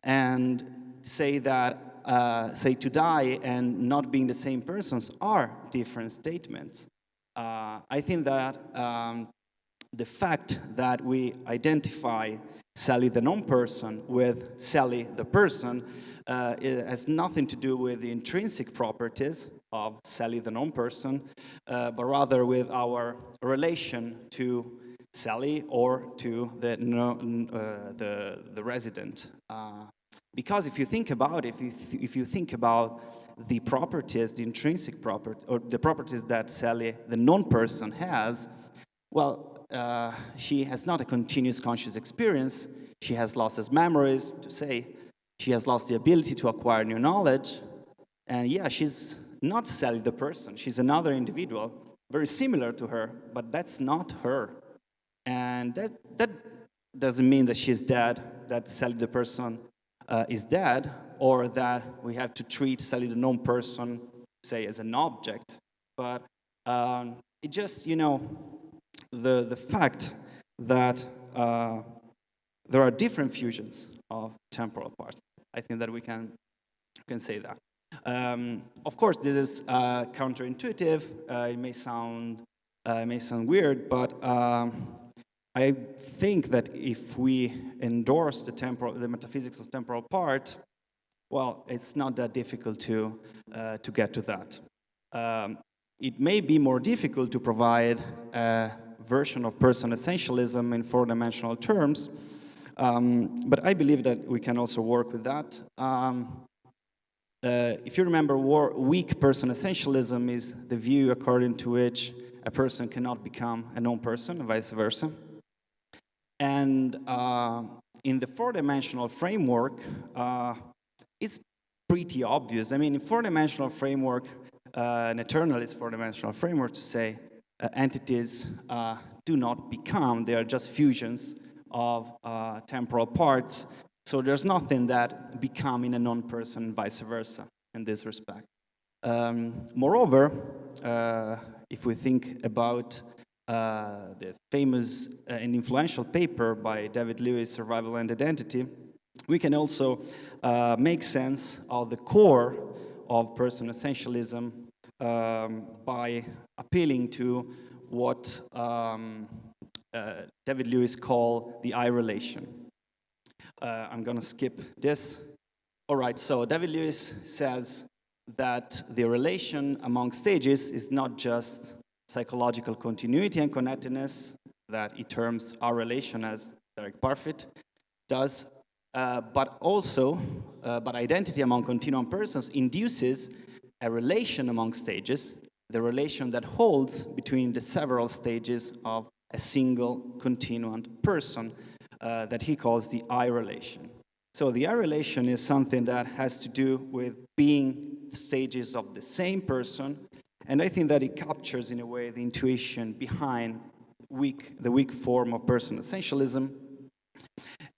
and say to die and not being the same persons are different statements. I think that the fact that we identify Sally the non-person with Sally the person it has nothing to do with the intrinsic properties of Sally the non-person, but rather with our relation to Sally or to the resident. Because if you think about it, if you think about the properties, the intrinsic property, or the properties that Sally the non-person has, well, she has not a continuous conscious experience. She has lost his memories, to say. She has lost the ability to acquire new knowledge. And yeah, she's not Sally the person. She's another individual, very similar to her, but that's not her. And that doesn't mean that she's dead, that Sally the person is dead, or that we have to treat Sally the non-person, say, as an object. But it just, the fact that there are different fusions of temporal parts. I think that we can say that. Of course, this is counterintuitive. It may sound weird, but I think that if we endorse the metaphysics of temporal part, well, it's not that difficult to get to that. It may be more difficult to provide a version of person essentialism in four-dimensional terms, but I believe that we can also work with that. If you remember, weak person essentialism is the view according to which a person cannot become a non-person, and vice versa. And in the four-dimensional framework, it's pretty obvious. I mean, in four-dimensional framework, an eternalist four-dimensional framework, to say entities do not become, they are just fusions of temporal parts. So there's nothing that become in a non-person, vice versa, in this respect. Moreover, if we think about the famous and influential paper by David Lewis, Survival and Identity, we can also make sense of the core of person essentialism by appealing to what David Lewis called the I relation. I'm going to skip this. All right, so David Lewis says that the relation among stages is not just psychological continuity and connectedness, that he terms our relation, as Derek Parfit does, but also, but identity among continuum persons induces a relation among stages, the relation that holds between the several stages of a single continuant person, that he calls the I relation. So the eye relation is something that has to do with being stages of the same person, and I think that it captures, in a way, the intuition behind the weak form of person essentialism.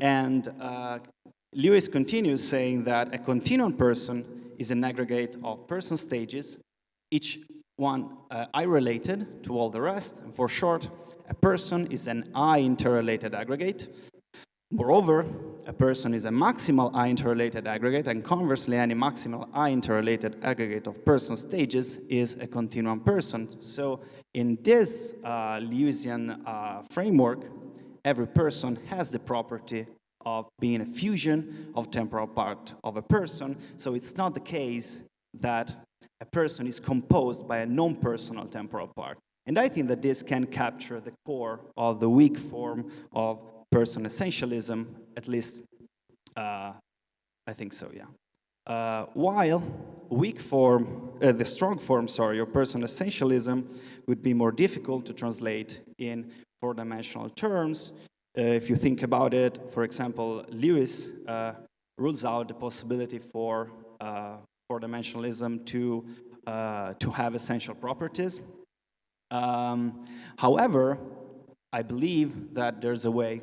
And Lewis continues saying that a continuum person is an aggregate of person stages, each one eye-related to all the rest. And for short, a person is an eye-interrelated aggregate. Moreover, a person is a maximal eye-interrelated aggregate, and conversely, any maximal eye-interrelated aggregate of person stages is a continuum person. So in this Lewisian framework, every person has the property of being a fusion of temporal part of a person. So it's not the case that a person is composed by a non-personal temporal part. And I think that this can capture the core of the weak form of person essentialism, at least I think so, yeah. While weak form, the strong form, sorry, of person essentialism would be more difficult to translate in four-dimensional terms. If you think about it, for example, Lewis rules out the possibility for four-dimensionalism to have essential properties. However, I believe that there's a way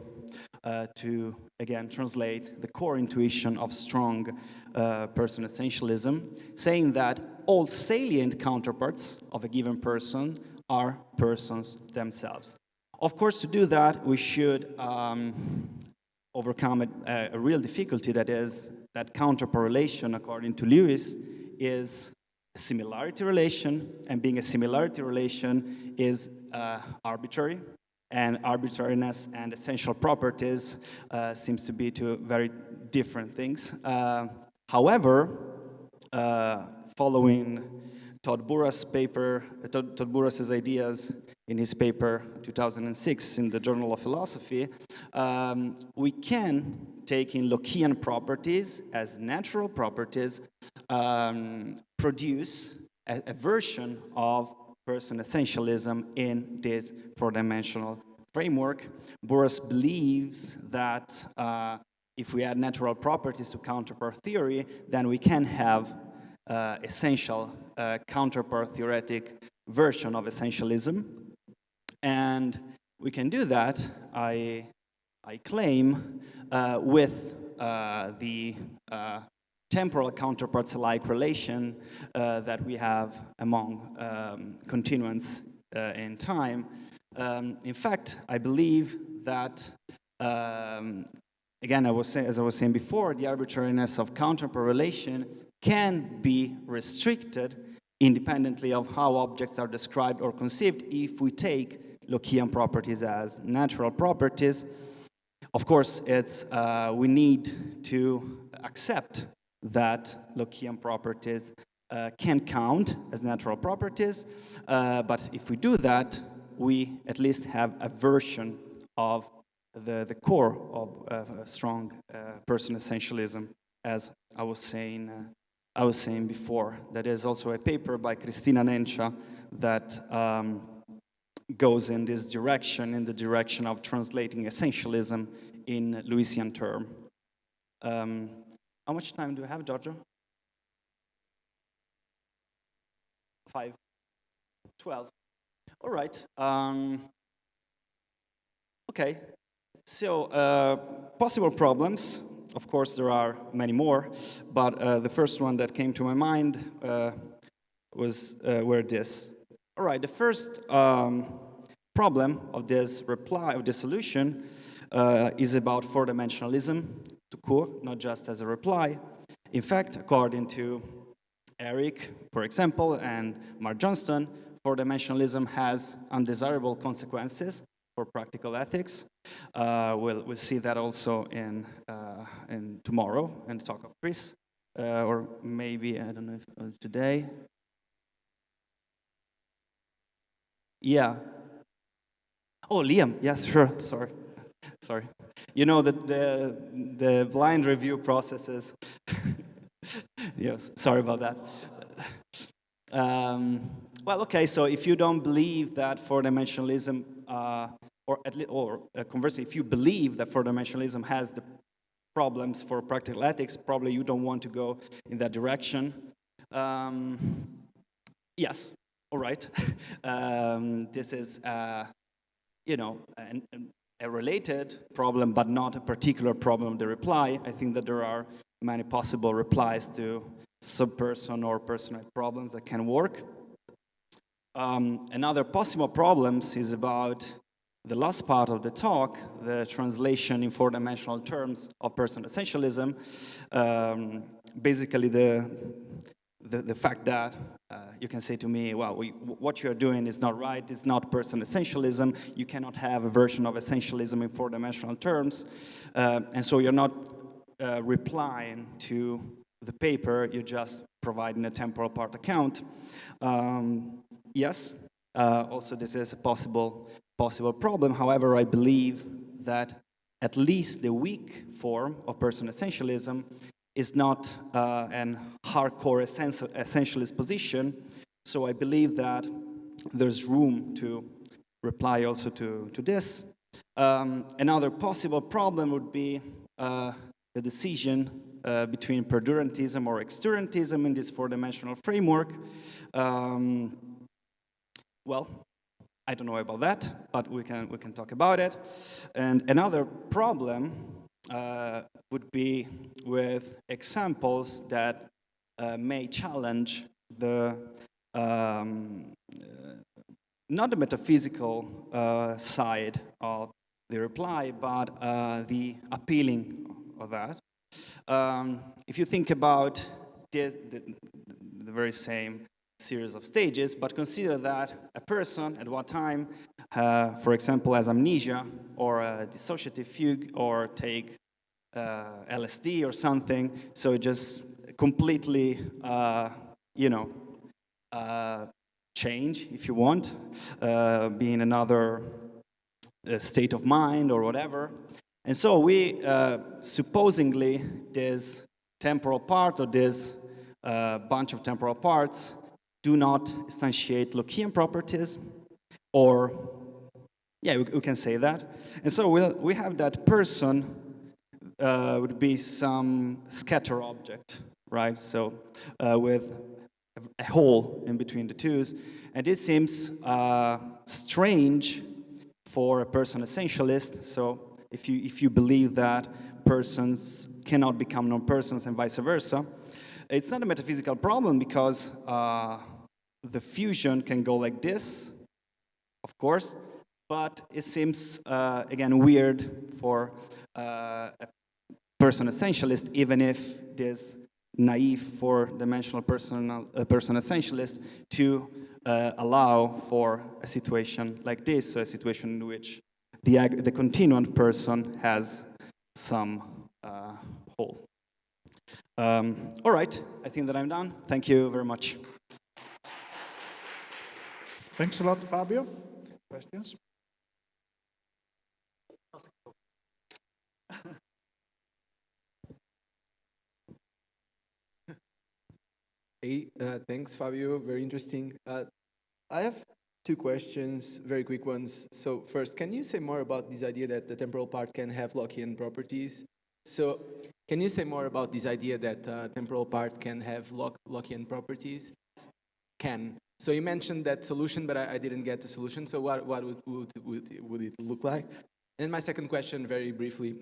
to, again, translate the core intuition of strong person essentialism, saying that all salient counterparts of a given person are persons themselves. Of course, to do that, we should overcome a real difficulty, that is that counterpart relation, according to Lewis, is a similarity relation, and being a similarity relation is arbitrary, and arbitrariness and essential properties seems to be two very different things. However, following Todd Burras's ideas in his paper 2006 in the Journal of Philosophy, we can take in Lockean properties as natural properties, produce a version of person essentialism in this four-dimensional framework. Burras believes that if we add natural properties to counterpart theory, then we can have essential counterpart theoretic version of essentialism. And we can do that, I claim, with the temporal counterparts-alike relation that we have among continuants in time. In fact, I believe that, again, as I was saying before, the arbitrariness of counterpart relation can be restricted independently of how objects are described or conceived if we take Lockean properties as natural properties. Of course, we need to accept that Lockean properties can count as natural properties, but if we do that, we at least have a version of the core of a strong person essentialism, as I was saying before. That is also a paper by Cristina Nencia that goes in this direction, in the direction of translating essentialism in Lewisian term. How much time do we have, Giorgio? 5, 12. All right. Okay. So possible problems. Of course, there are many more, but the first one that came to my mind were this. All right. The first problem of this solution is about four-dimensionalism, to court, not just as a reply. In fact, according to Eric, for example, and Mark Johnston, four-dimensionalism has undesirable consequences for practical ethics. We'll see that also in tomorrow in the talk of Chris, or maybe, I don't know if today. Yeah. Oh, Liam, yes, sure, sorry. You know that the blind review processes. Yes, sorry about that. Well, okay. So if you don't believe that four-dimensionalism, or conversely, if you believe that four-dimensionalism has the problems for practical ethics. Probably you don't want to go in that direction. Yes, all right. This is, you know, a related problem, but not a particular problem, the reply. I think that there are many possible replies to subperson or personal problems that can work. Another possible problems is about the last part of the talk, the translation in four-dimensional terms of person essentialism. Basically, the fact that you can say to me, well, what you're doing is not right, it's not person essentialism, you cannot have a version of essentialism in four-dimensional terms, and so you're not replying to the paper, you're just providing a temporal part account. Yes, also this is a possible problem. However, I believe that at least the weak form of person essentialism is not an hardcore essentialist position. So I believe that there's room to reply also to this. Another possible problem would be the decision between perdurantism or exturantism in this four-dimensional framework. Well, I don't know about that, but we can talk about it. And another problem would be with examples that may challenge the not the metaphysical side of the reply, but the appealing of that. If you think about the very same series of stages, but consider that a person at one time, for example, has amnesia or a dissociative fugue, or take LSD or something, so just completely, change, if you want, be in another state of mind or whatever. And so we, supposingly, this temporal part or this bunch of temporal parts do not instantiate Lockean properties, or, yeah, we can say that. And so we have that person would be some scatter object, right? So with a hole in between the twos. And this seems strange for a person essentialist. So if you believe that persons cannot become non-persons and vice versa, it's not a metaphysical problem, because the fusion can go like this, of course, but it seems, again, weird for a person essentialist, even if this naive four-dimensional person essentialist, to allow for a situation like this, so a situation in which the continuant person has some hole. All right, I think that I'm done. Thank you very much. Thanks a lot, Fabio. Questions? Hey, thanks, Fabio. Very interesting. I have two questions, very quick ones. So first, can you say more about this idea that the temporal part can have Lockean properties? So can you say more about this idea that temporal part can have Lockean properties? Can. So you mentioned that solution, but I didn't get the solution. So what would it look like? And my second question, very briefly,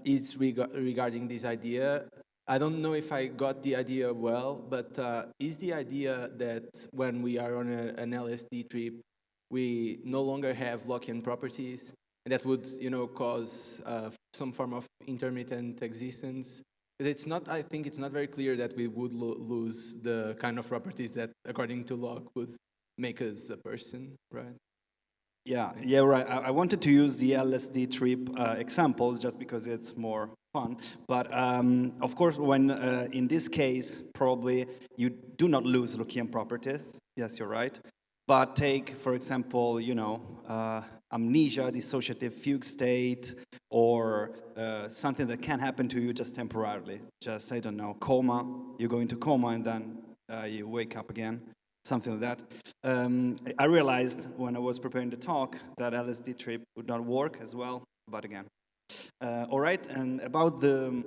is regarding this idea. I don't know if I got the idea well, but is the idea that when we are on an LSD trip, we no longer have Lockean properties, and that would, cause some form of intermittent existence? It's not. I think it's not very clear that we would lose the kind of properties that, according to Locke, would make us a person, right? Yeah, right. I wanted to use the LSD trip examples just because it's more fun. But of course, when in this case, probably you do not lose Lockean properties. Yes, you're right. But take, for example, amnesia, dissociative fugue state, or something that can happen to you just temporarily. Just, I don't know, coma. You go into coma and then you wake up again. Something like that. I realized when I was preparing the talk that LSD trip would not work as well, but again, All right, and about the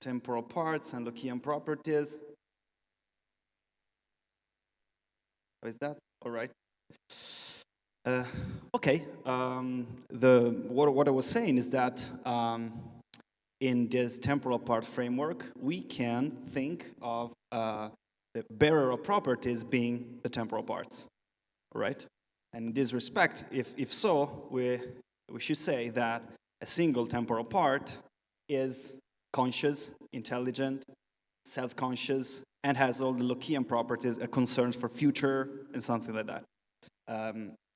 temporal parts and Lockean properties. How is that? All right. Okay. What I was saying is that in this temporal part framework, we can think of the bearer of properties being the temporal parts. All right. And in this respect, if so, we should say that a single temporal part is conscious, intelligent, self-conscious, and has all the Lockean properties, concerns for future, and something like that.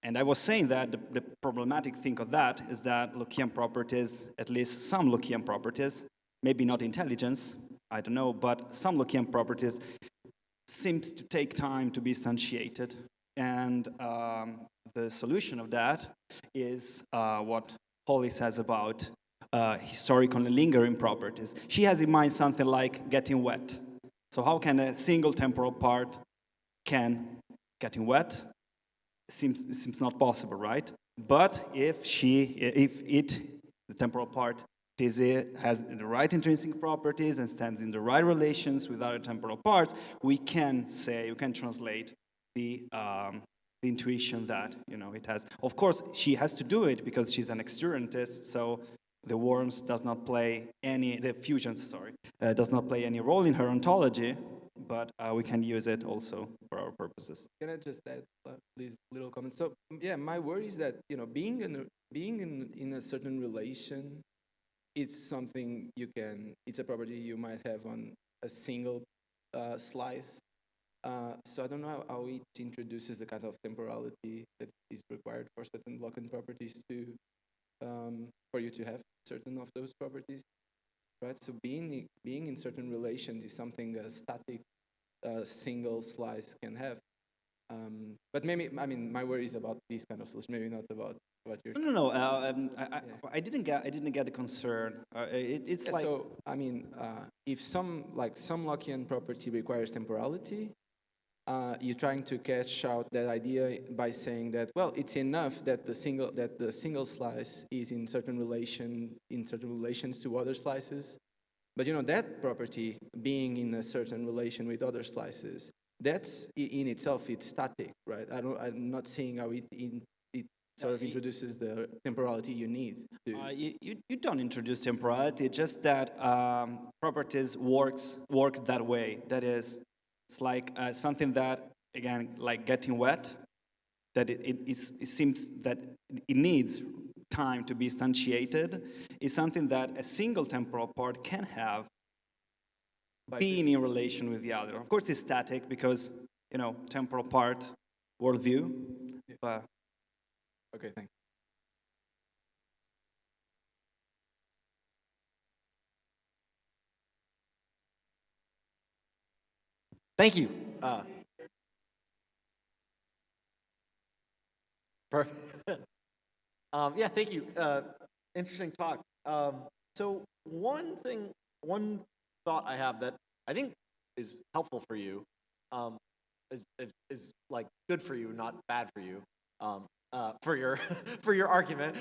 And I was saying that the problematic thing of that is that Lockean properties, at least some Lockean properties, maybe not intelligence, I don't know, but some Lockean properties seems to take time to be instantiated. And the solution of that is what Holly says about historical and lingering properties. She has in mind something like getting wet. So how can a single temporal part can getting wet? Seems not possible, right? But if the temporal part has the right intrinsic properties and stands in the right relations with other temporal parts, we can translate the intuition that it has. Of course, she has to do it because she's an externalist, so the worms does not play any role in her ontology, but we can use it also for our purposes. Can I just add this little comment? So yeah, my worry is that being in a certain relation, it's something it's a property you might have on a single slice. So I don't know how it introduces the kind of temporality that is required for certain Lockean properties for you to have certain of those properties, right? So being in certain relations is something a static single slice can have. But maybe, my worry is about these kind of solutions, maybe not about what you're. No. I didn't get the concern. It's like. So if some Lockean property requires temporality, you're trying to catch out that idea by saying that, well, it's enough that the single slice is in certain relations to other slices. But that property being in a certain relation with other slices, that's in itself, it's static, right? I'm not seeing how it sort of introduces the temporality you need. You don't introduce temporality, just that properties work that way. That is, it's like something that, again, like getting wet, that it seems that it needs time to be instantiated, is something that a single temporal part can have, being in relation with the other. Of course, it's static because, temporal part, worldview. Yeah. But Okay, thanks. Thank you. Perfect. Yeah, thank you. Interesting talk. So one thought I have that I think is helpful for you, is like good for you, not bad for you, for your for your argument.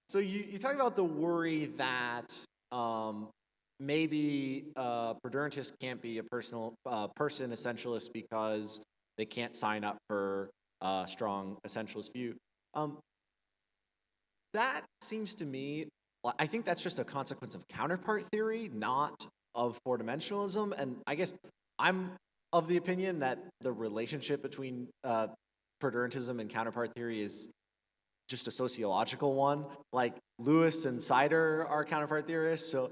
So you talk about the worry that maybe Perdurantist can't be a person essentialist because they can't sign up for a strong essentialist view. That seems to me, I think that's just a consequence of counterpart theory, not of four-dimensionalism. And I guess I'm of the opinion that the relationship between Perdurantism and counterpart theory is just a sociological one. Like Lewis and Sider are counterpart theorists. So,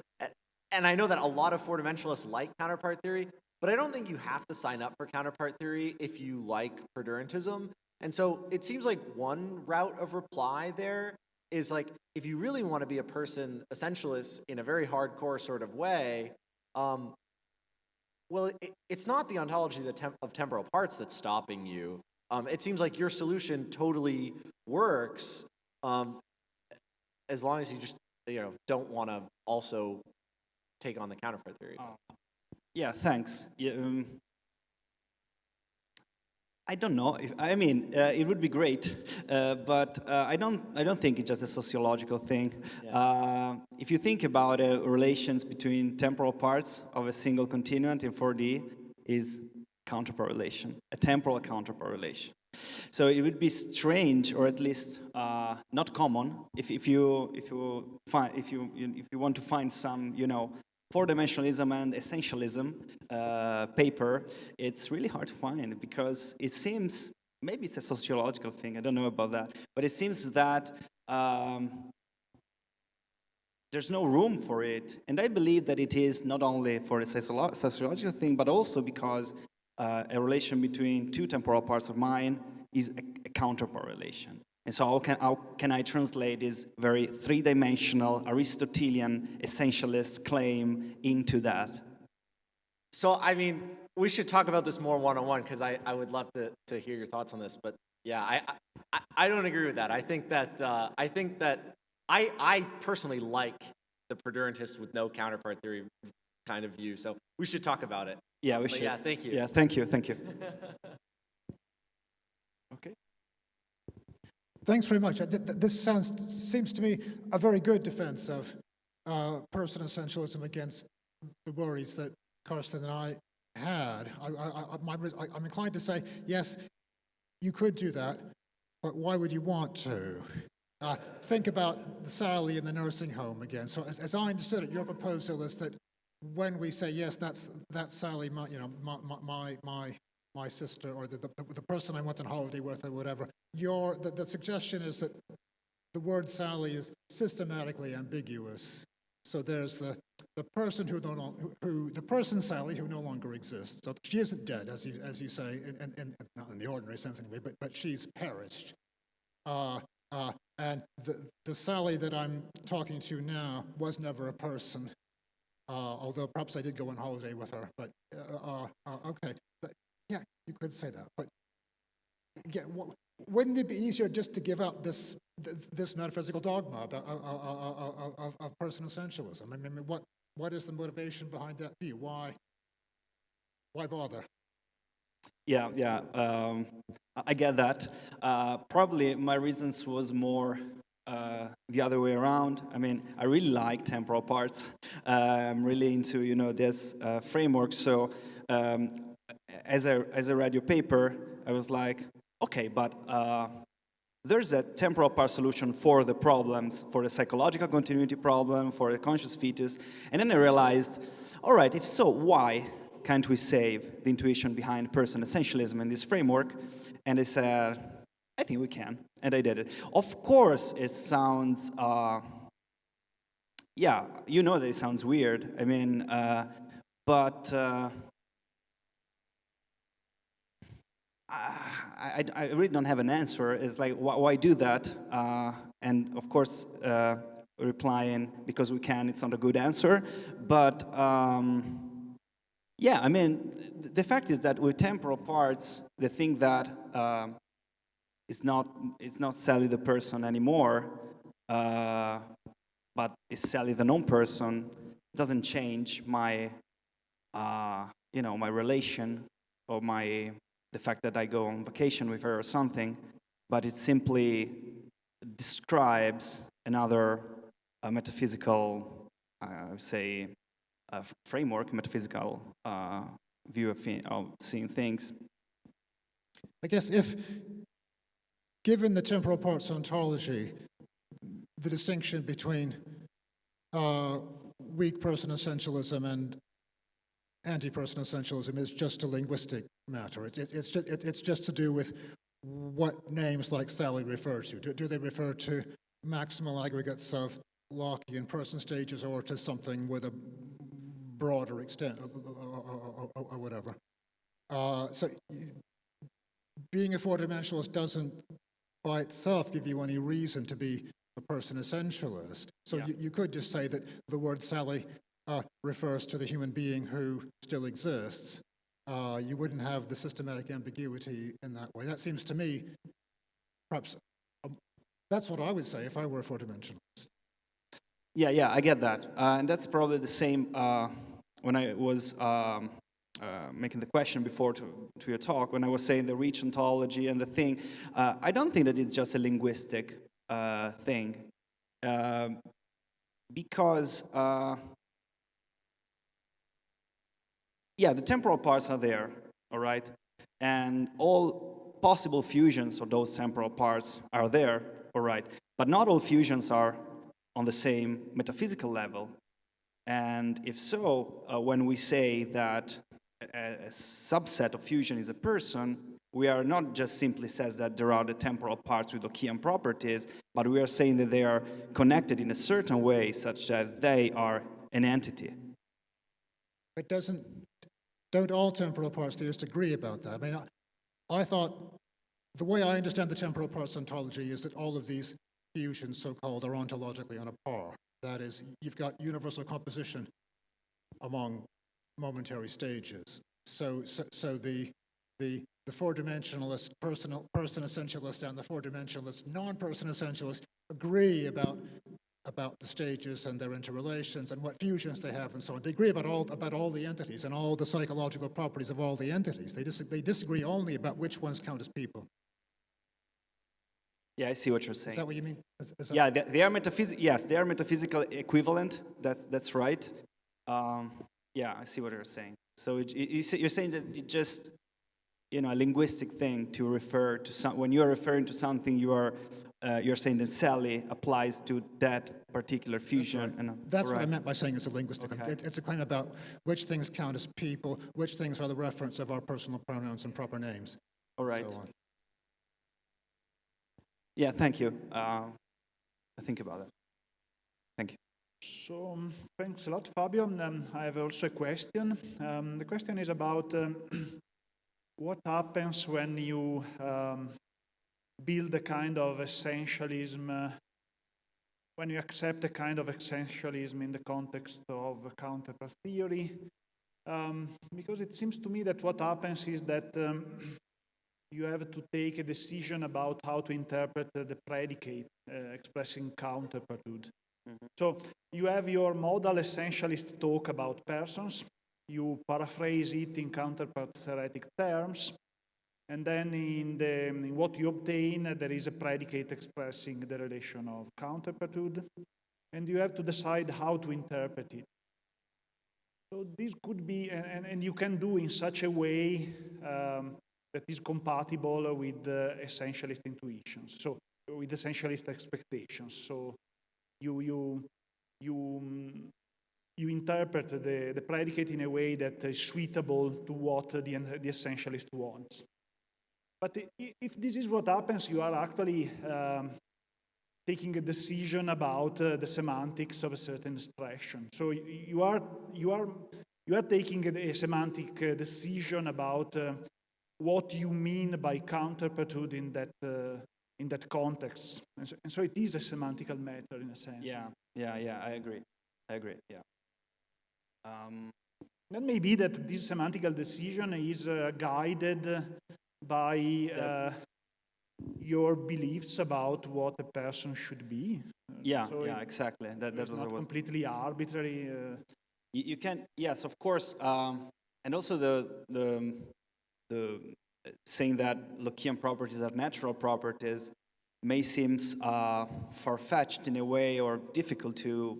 and I know that a lot of four-dimensionalists like counterpart theory, but I don't think you have to sign up for counterpart theory if you like Perdurantism. And so it seems like one route of reply there is like, if you really want to be a person essentialist in a very hardcore sort of way, well, it's not the ontology of temporal parts that's stopping you. It seems like your solution totally works as long as you just don't want to also take on the counterpart theory. yeah, thanks. Yeah, I don't know. It would be great, but I don't think it's just a sociological thing. If you think about relations between temporal parts of a single continuant in 4D, is countercorrelation, a temporal countercorrelation. So it would be strange, or at least not common, if you want to find some, four-dimensionalism and essentialism paper, it's really hard to find, because it seems, maybe it's a sociological thing, I don't know about that, but it seems that there's no room for it. And I believe that it is not only for a sociological thing, but also because a relation between two temporal parts of mind is a countercorrelation. And so how can I translate this very three-dimensional Aristotelian essentialist claim into that? So, we should talk about this more one-on-one, because I would love to hear your thoughts on this. But yeah, I don't agree with that. I think that I personally like the Perdurantist with no counterpart theory kind of view. So we should talk about it. Yeah, we should. Yeah, thank you. Yeah, thank you. Okay. Thanks very much. This seems to me a very good defense of person essentialism against the worries that Karsten and I had. I'm inclined to say, yes, you could do that, but why would you want to? Think about Sally in the nursing home again. So as I understood it, your proposal is that when we say, yes, that's Sally, my sister, or the person I went on holiday with, or whatever, the suggestion is that the word Sally is systematically ambiguous. So there's the person the person Sally who no longer exists. So she isn't dead, as you say, not in the ordinary sense anyway, but she's perished. And the Sally that I'm talking to now was never a person, although perhaps I did go on holiday with her. But okay, but, yeah, you could say that. But yeah, wouldn't it be easier just to give up this metaphysical dogma about of person essentialism? I mean, what is the motivation behind that view? Why bother? Yeah, I get that. Probably my reasons was more the other way around. I mean, I really like temporal parts. I'm really into this framework. So as I read your paper, I was like, okay, but there's a temporal part solution for the problems, for the psychological continuity problem, for the conscious fetus. And then I realized, all right, if so, why can't we save the intuition behind person essentialism in this framework? And I said, I think we can. And I did it. Of course, it sounds, that it sounds weird. I mean, but I really don't have an answer. It's like, why do that? And of course, replying because we can, it's not a good answer. But yeah, I mean, the fact is that with temporal parts, the thing that is not Sally the person anymore, but is Sally the non-person, doesn't change my, my relation or the fact that I go on vacation with her or something, but it simply describes another metaphysical, framework, metaphysical view of seeing things. I guess if, given the temporal parts ontology, the distinction between weak person essentialism and anti-person essentialism is just a linguistic matter. It's just to do with what names like Sally refer to. Do they refer to maximal aggregates of Lockean person stages, or to something with a broader extent, or whatever? So being a four-dimensionalist doesn't by itself give you any reason to be a person essentialist. So you could just say that the word Sally refers to the human being who still exists. You wouldn't have the systematic ambiguity in that way. That seems to me, perhaps, that's what I would say if I were a four-dimensionalist. Yeah, I get that. And that's probably the same when I was making the question before to your talk, when I was saying the reach ontology and the thing, I don't think that it's just a linguistic thing, because the temporal parts are there, all right, and all possible fusions of those temporal parts are there, all right, but not all fusions are on the same metaphysical level. And if so, when we say that a subset of fusion is a person, we are not just simply says that there are the temporal parts with Lockean properties, but we are saying that they are connected in a certain way such that they are an entity. But don't all temporal parts theorists agree about that? I mean, I thought the way I understand the temporal parts ontology is that all of these fusions, so-called, are ontologically on a par. That is, you've got universal composition among momentary stages. So the four-dimensionalist person essentialist and the four-dimensionalist non-person essentialist agree about the stages and their interrelations and what fusions they have and so on. They agree about all the entities and all the psychological properties of all the entities. They disagree only about which ones count as people. Yeah, I see what you're saying. Is that what you mean? Yeah, they are yes, they are metaphysical equivalent. That's right. Yeah, I see what you're saying. So you're saying that it just, a linguistic thing to refer to some. When you are referring to something, you're saying that Sally applies to that particular fusion. That's, right. And, That's what I meant by saying it's a linguistic. Okay. It's a claim about which things count as people, which things are the reference of our personal pronouns and proper names. All right. So on. Yeah, thank you. I think about it. Thank you. So thanks a lot, Fabio. I have also a question. The question is about what happens when you build a kind of essentialism, when you accept a kind of essentialism in the context of counterpart theory. Because it seems to me that what happens is that you have to take a decision about how to interpret the predicate expressing counterparthood. Mm-hmm. So you have your modal essentialist talk about persons, you paraphrase it in counterpart theoretic terms, and then in what you obtain, there is a predicate expressing the relation of counterparthood, and you have to decide how to interpret it. So this could be, and you can do in such a way that is compatible with essentialist intuitions, so with essentialist expectations. So you interpret the predicate in a way that is suitable to what the essentialist wants. But if this is what happens, you are actually taking a decision about the semantics of a certain expression. So you are taking a semantic decision about what you mean by counterparthood in that context, and so it is a semantical matter in a sense. Yeah. I agree. Yeah. Then maybe that this semantical decision is guided by your beliefs about what a person should be. So exactly. That was not completely arbitrary. You can, yes, of course, and also the saying that Lockean properties are natural properties may seem far-fetched in a way or difficult to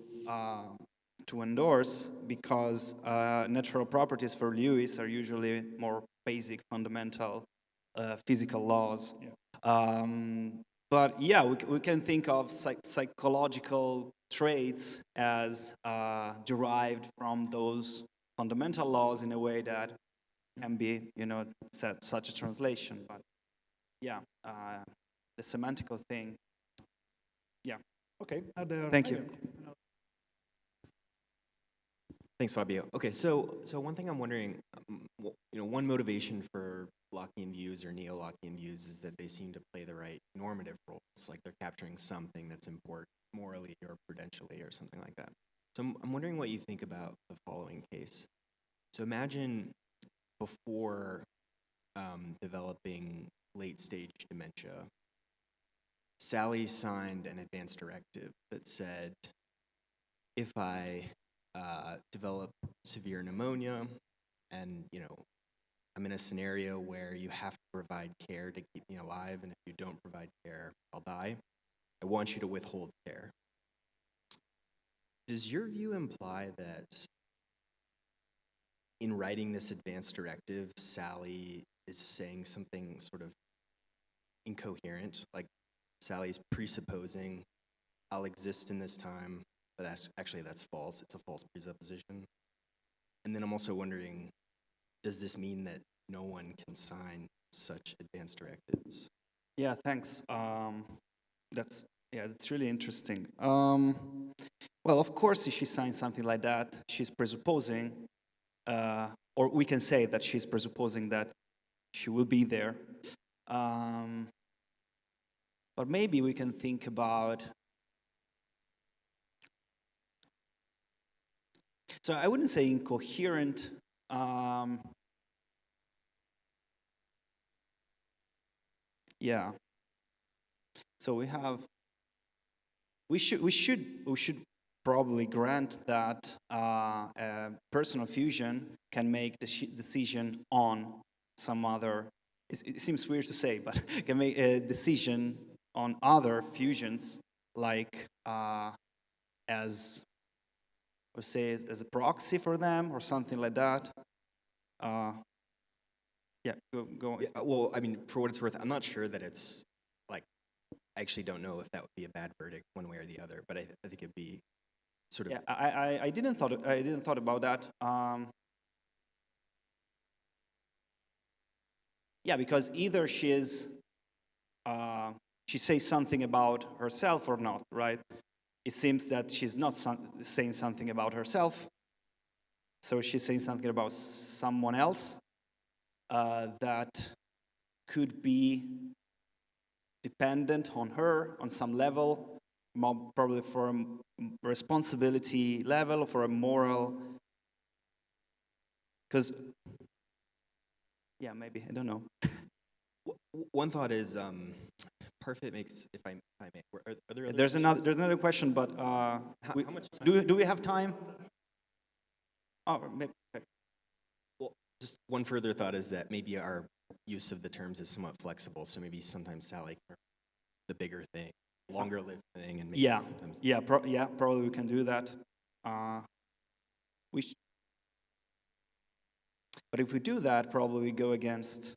endorse, because natural properties for Lewis are usually more basic, fundamental physical laws. Yeah. But yeah, we can think of psychological traits as derived from those fundamental laws in a way that can be, such a translation. But yeah, the semantical thing. Yeah. Okay. Thank you. Thanks, Fabio. Okay, so one thing I'm wondering, one motivation for Lockean views or neo-Lockean views is that they seem to play the right normative roles, like they're capturing something that's important morally or prudentially or something like that. So I'm wondering what you think about the following case. So imagine before developing late-stage dementia, Sally signed an advance directive that said, if I develop severe pneumonia, and I'm in a scenario where you have to provide care to keep me alive, and if you don't provide care, I'll die. I want you to withhold care. Does your view imply that in writing this advance directive, Sally is saying something sort of incoherent? Like Sally's presupposing I'll exist in this time, but that's false. It's a false presupposition. And then I'm also wondering, does this mean that no one can sign such advance directives? Yeah, thanks. That's really interesting. Well, of course, if she signs something like that, she's presupposing, or we can say that she's presupposing that she will be there. But maybe we can think about. So I wouldn't say incoherent. Yeah. So we should probably grant that personal fusion can make the decision on some other. It seems weird to say, but can make a decision on other fusions, like as a proxy for them or something like that. Yeah, go on. Yeah, well, I mean, for what it's worth, I'm not sure that it's like, I actually don't know if that would be a bad verdict one way or the other, but I think it'd be sort of. Yeah, I didn't thought about that. Yeah, because either she says something about herself or not, right? It seems that she's not saying something about herself, so she's saying something about someone else that could be dependent on her on some level, probably for a responsibility level, for a moral. Because, yeah, maybe, I don't know. One thought is, part of it makes, if I may, are there other There's another question, but how much time? Do we have time? Oh, maybe. Okay. Well, just one further thought is that maybe our use of the terms is somewhat flexible, so maybe sometimes Sally, the bigger thing, longer lived thing, and maybe sometimes. Probably we can do that. But if we do that, probably we go against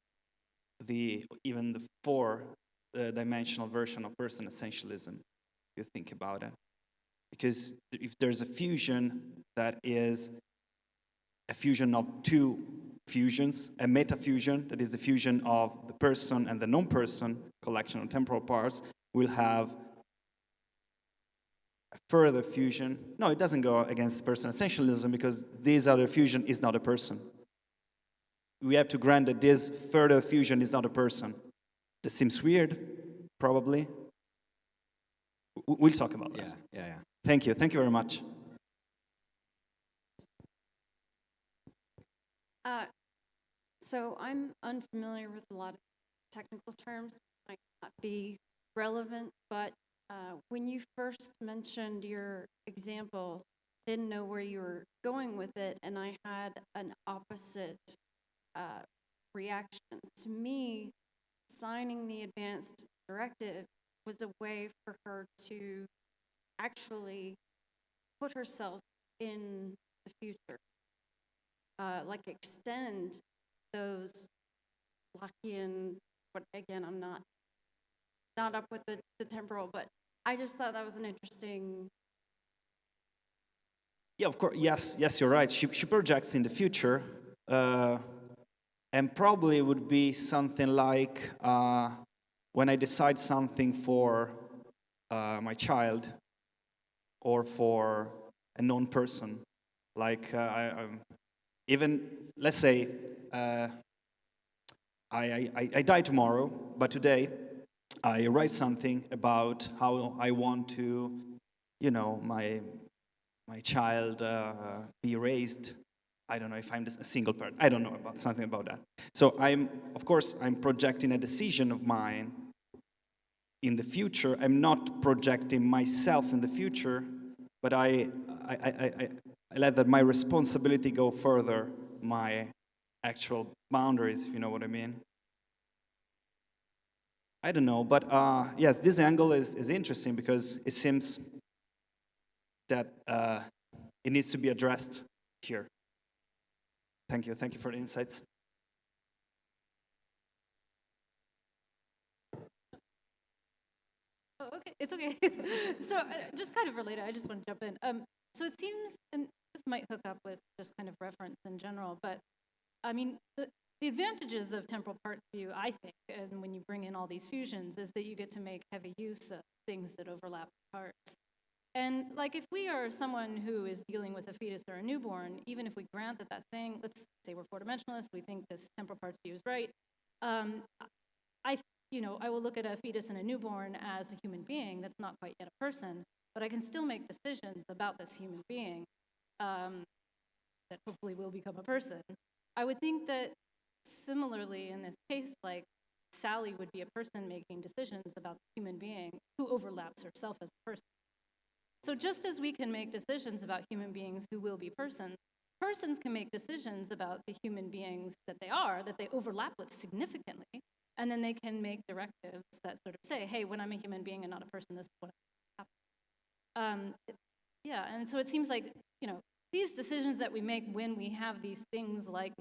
even the four-dimensional version of person essentialism, if you think about it. Because if there's a fusion that is a fusion of two fusions, a meta-fusion, that is the fusion of the person and the non-person, collection of temporal parts, we'll have a further fusion. No, it doesn't go against person essentialism because this other fusion is not a person. We have to grant that this further fusion is not a person. This seems weird, probably. We'll talk about that. Yeah. Thank you very much. So I'm unfamiliar with a lot of technical terms that might not be relevant, but when you first mentioned your example, I didn't know where you were going with it, and I had an opposite reaction. To me, signing the advanced directive was a way for her to actually put herself in the future, like extend those Lockean, but again, I'm not up with the temporal, but I just thought that was an interesting. Yeah, of course. Yes, you're right. She projects in the future, and probably would be something like when I decide something for my child or for a known person, like even let's say I die tomorrow, but today I write something about how I want to, my child be raised. I don't know if I'm a single parent. I don't know something about that. So I'm projecting a decision of mine in the future. I'm not projecting myself in the future, but I let that my responsibility go further my actual boundaries, if you know what I mean. I don't know, but yes, this angle is interesting because it seems that it needs to be addressed here. Thank you for the insights. Oh, okay, it's okay. So just kind of related, I just want to jump in. So it seems, and this might hook up with just kind of reference in general, but I mean, the advantages of temporal part view, I think, and when you bring in all these fusions, is that you get to make heavy use of things that overlap parts. And like if we are someone who is dealing with a fetus or a newborn, even if we grant that thing, let's say we're four-dimensionalists, we think this temporal parts view is right, I will look at a fetus and a newborn as a human being that's not quite yet a person, but I can still make decisions about this human being that hopefully will become a person. I would think that similarly in this case, like Sally would be a person making decisions about the human being who overlaps herself as a person. So just as we can make decisions about human beings who will be persons, persons can make decisions about the human beings that they overlap with significantly, and then they can make directives that sort of say, hey, when I'm a human being and not a person, this is what happens. Yeah, and so it seems like, these decisions that we make when we have these things like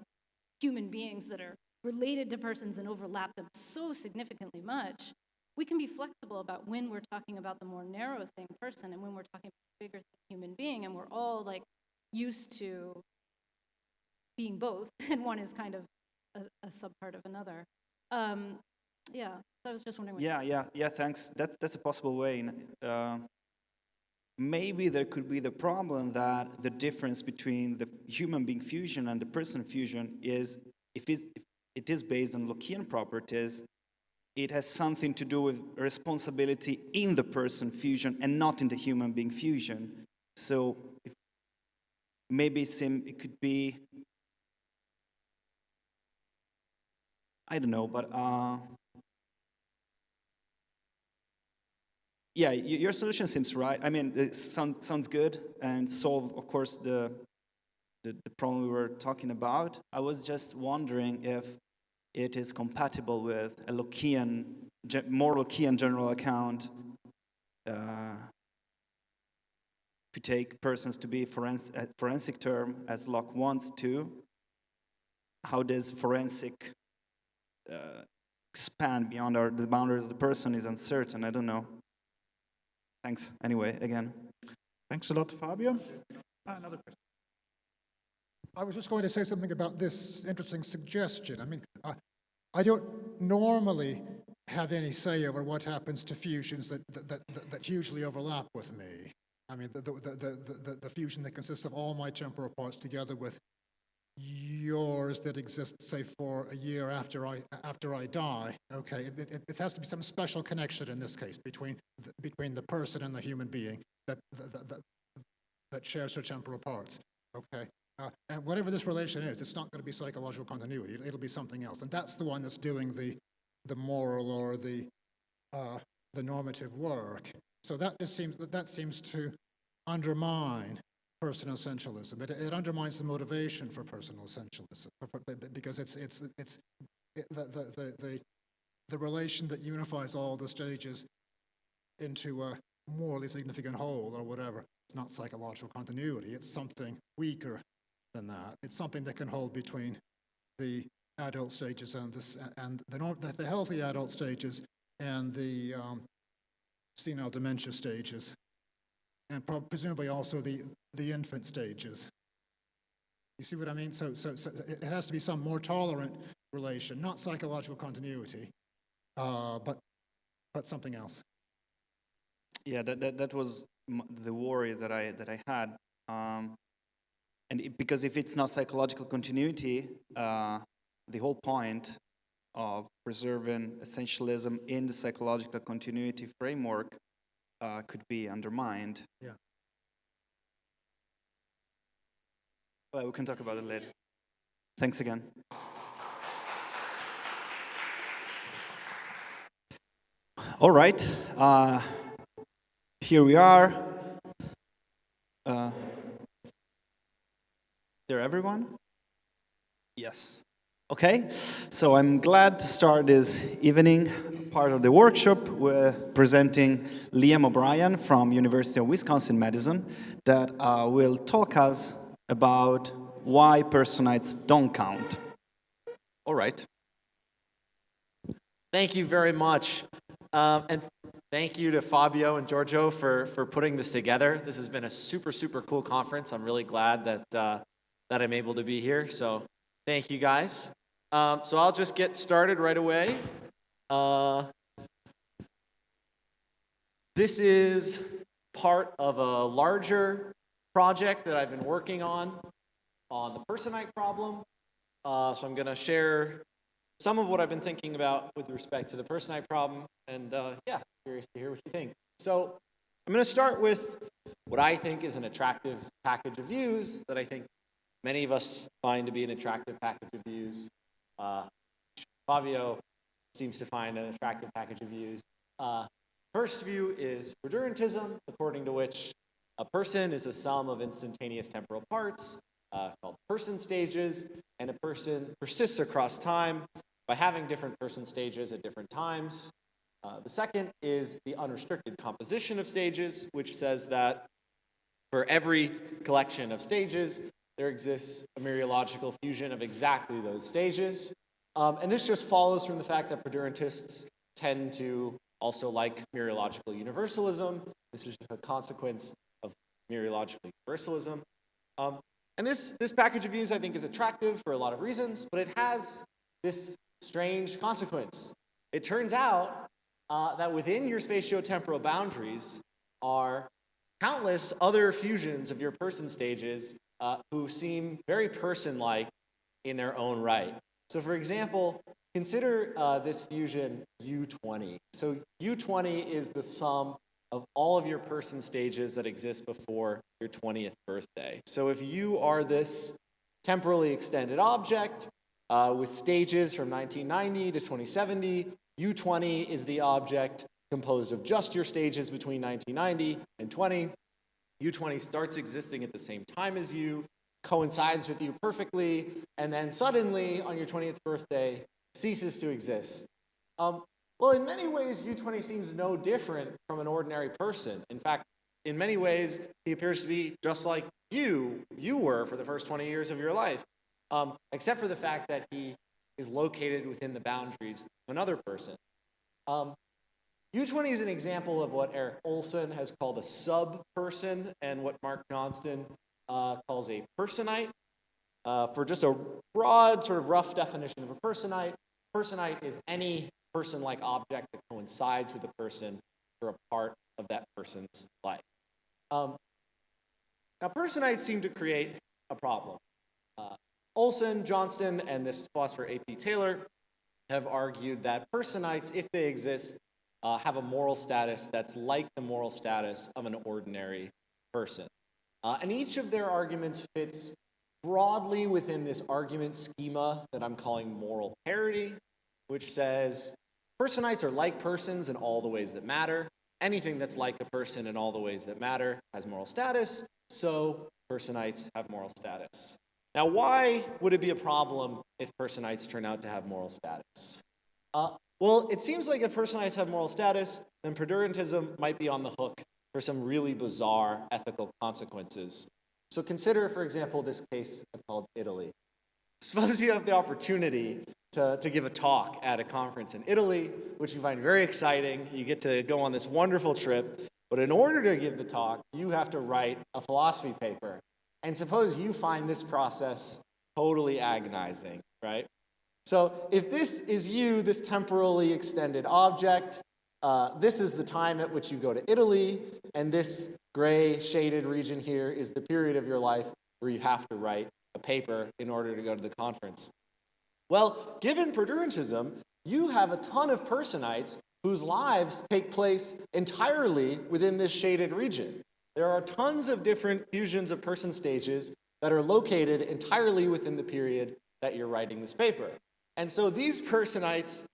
human beings that are related to persons and overlap them so significantly much, we can be flexible about when we're talking about the more narrow thing, person, and when we're talking about the bigger thing, human being, and we're all like used to being both, and one is kind of a subpart of another. Yeah, so I was just wondering. Yeah. Thanks. That's a possible way. Maybe there could be the problem that the difference between the human being fusion and the person fusion is, if it is based on Lockean properties, it has something to do with responsibility in the person fusion and not in the human being fusion. So maybe it could be, I don't know, but yeah, your solution seems right. I mean, it sounds good and solve, of course, the problem we were talking about. I was just wondering if it is compatible with a more Lockean general account. If we take persons to be a forensic term as Locke wants to, how does forensic expand beyond the boundaries of the person is uncertain. I don't know. Thanks. Anyway, again. Thanks a lot, Fabio. Another question. I was just going to say something about this interesting suggestion. I mean, I don't normally have any say over what happens to fusions that hugely overlap with me. I mean, the fusion that consists of all my temporal parts together with yours that exists, say, for a year after I die. Okay, it has to be some special connection in this case between the person and the human being that shares her temporal parts. Okay. And whatever this relation is, it's not going to be psychological continuity. It'll be something else, and that's the one that's doing the moral or the normative work. So that seems to undermine personal essentialism. It undermines the motivation for personal essentialism because it's the relation that unifies all the stages into a morally significant whole or whatever. It's not psychological continuity. It's something weaker than that. It's something that can hold between the adult stages and the healthy adult stages and the senile dementia stages, and presumably also the infant stages. You see what I mean? So it has to be some more tolerant relation, not psychological continuity, but something else. Yeah, that was the worry that I had. Because if it's not psychological continuity, the whole point of preserving essentialism in the psychological continuity framework could be undermined. Yeah. Well, we can talk about it later. Thanks again. All right. Here we are. There, everyone? Yes. Okay, so I'm glad to start this evening part of the workshop with presenting Liam O'Brien from University of Wisconsin-Madison that will talk us about why personates don't count. All right. Thank you very much. And thank you to Fabio and Giorgio for putting this together. This has been a super, super cool conference. I'm really glad that I'm able to be here. So thank you guys. So I'll just get started right away. This is part of a larger project that I've been working on the personite problem. So I'm going to share some of what I've been thinking about with respect to the personite problem, and curious to hear what you think. So I'm going to start with what I think is an attractive package of views that I think many of us find to be an attractive package of views. Fabio seems to find an attractive package of views. First view is perdurantism, according to which a person is a sum of instantaneous temporal parts, called person stages, and a person persists across time by having different person stages at different times. The second is the unrestricted composition of stages, which says that for every collection of stages, there exists a mereological fusion of exactly those stages. And this just follows from the fact that perdurantists tend to also like mereological universalism. This is just a consequence of mereological universalism. And this package of views, I think, is attractive for a lot of reasons, but it has this strange consequence. It turns out that within your spatiotemporal boundaries are countless other fusions of your person stages who seem very person-like in their own right. So for example, consider this fusion U20. So U20 is the sum of all of your person stages that exist before your 20th birthday. So if you are this temporally extended object with stages from 1990 to 2070, U20 is the object composed of just your stages between 1990 and 20. U20 starts existing at the same time as you, coincides with you perfectly, and then suddenly, on your 20th birthday, ceases to exist. Well, in many ways, U20 seems no different from an ordinary person. In fact, in many ways, he appears to be just like you were for the first 20 years of your life, except for the fact that he is located within the boundaries of another person. U20 is an example of what Eric Olson has called a sub-person and what Mark Johnston calls a personite. For just a broad, sort of rough definition of a personite is any person-like object that coincides with a person for a part of that person's life. Now, personites seem to create a problem. Olson, Johnston, and this philosopher A.P. Taylor have argued that personites, if they exist, have a moral status that's like the moral status of an ordinary person. And each of their arguments fits broadly within this argument schema that I'm calling moral parity, which says personites are like persons in all the ways that matter. Anything that's like a person in all the ways that matter has moral status, so personites have moral status. Now, why would it be a problem if personites turn out to have moral status? Well, it seems like if personites have moral status, then perdurantism might be on the hook for some really bizarre ethical consequences. So consider, for example, this case called Italy. Suppose you have the opportunity to give a talk at a conference in Italy, which you find very exciting. You get to go on this wonderful trip, but in order to give the talk, you have to write a philosophy paper. And suppose you find this process totally agonizing, right? So if this is you, this temporally extended object, this is the time at which you go to Italy, and this gray shaded region here is the period of your life where you have to write a paper in order to go to the conference. Well, given perdurantism, you have a ton of personites whose lives take place entirely within this shaded region. There are tons of different fusions of person stages that are located entirely within the period that you're writing this paper. And so these personites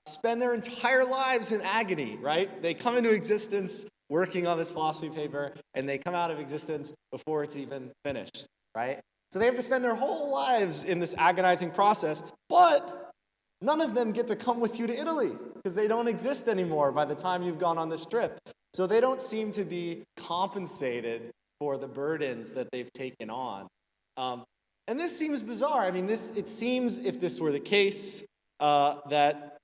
spend their entire lives in agony, right? They come into existence working on this philosophy paper, and they come out of existence before it's even finished, right? So they have to spend their whole lives in this agonizing process, but But none of them get to come with you to Italy because they don't exist anymore by the time you've gone on this trip. So they don't seem to be compensated for the burdens that they've taken on. And this seems bizarre. I mean, it seems, if this were the case, that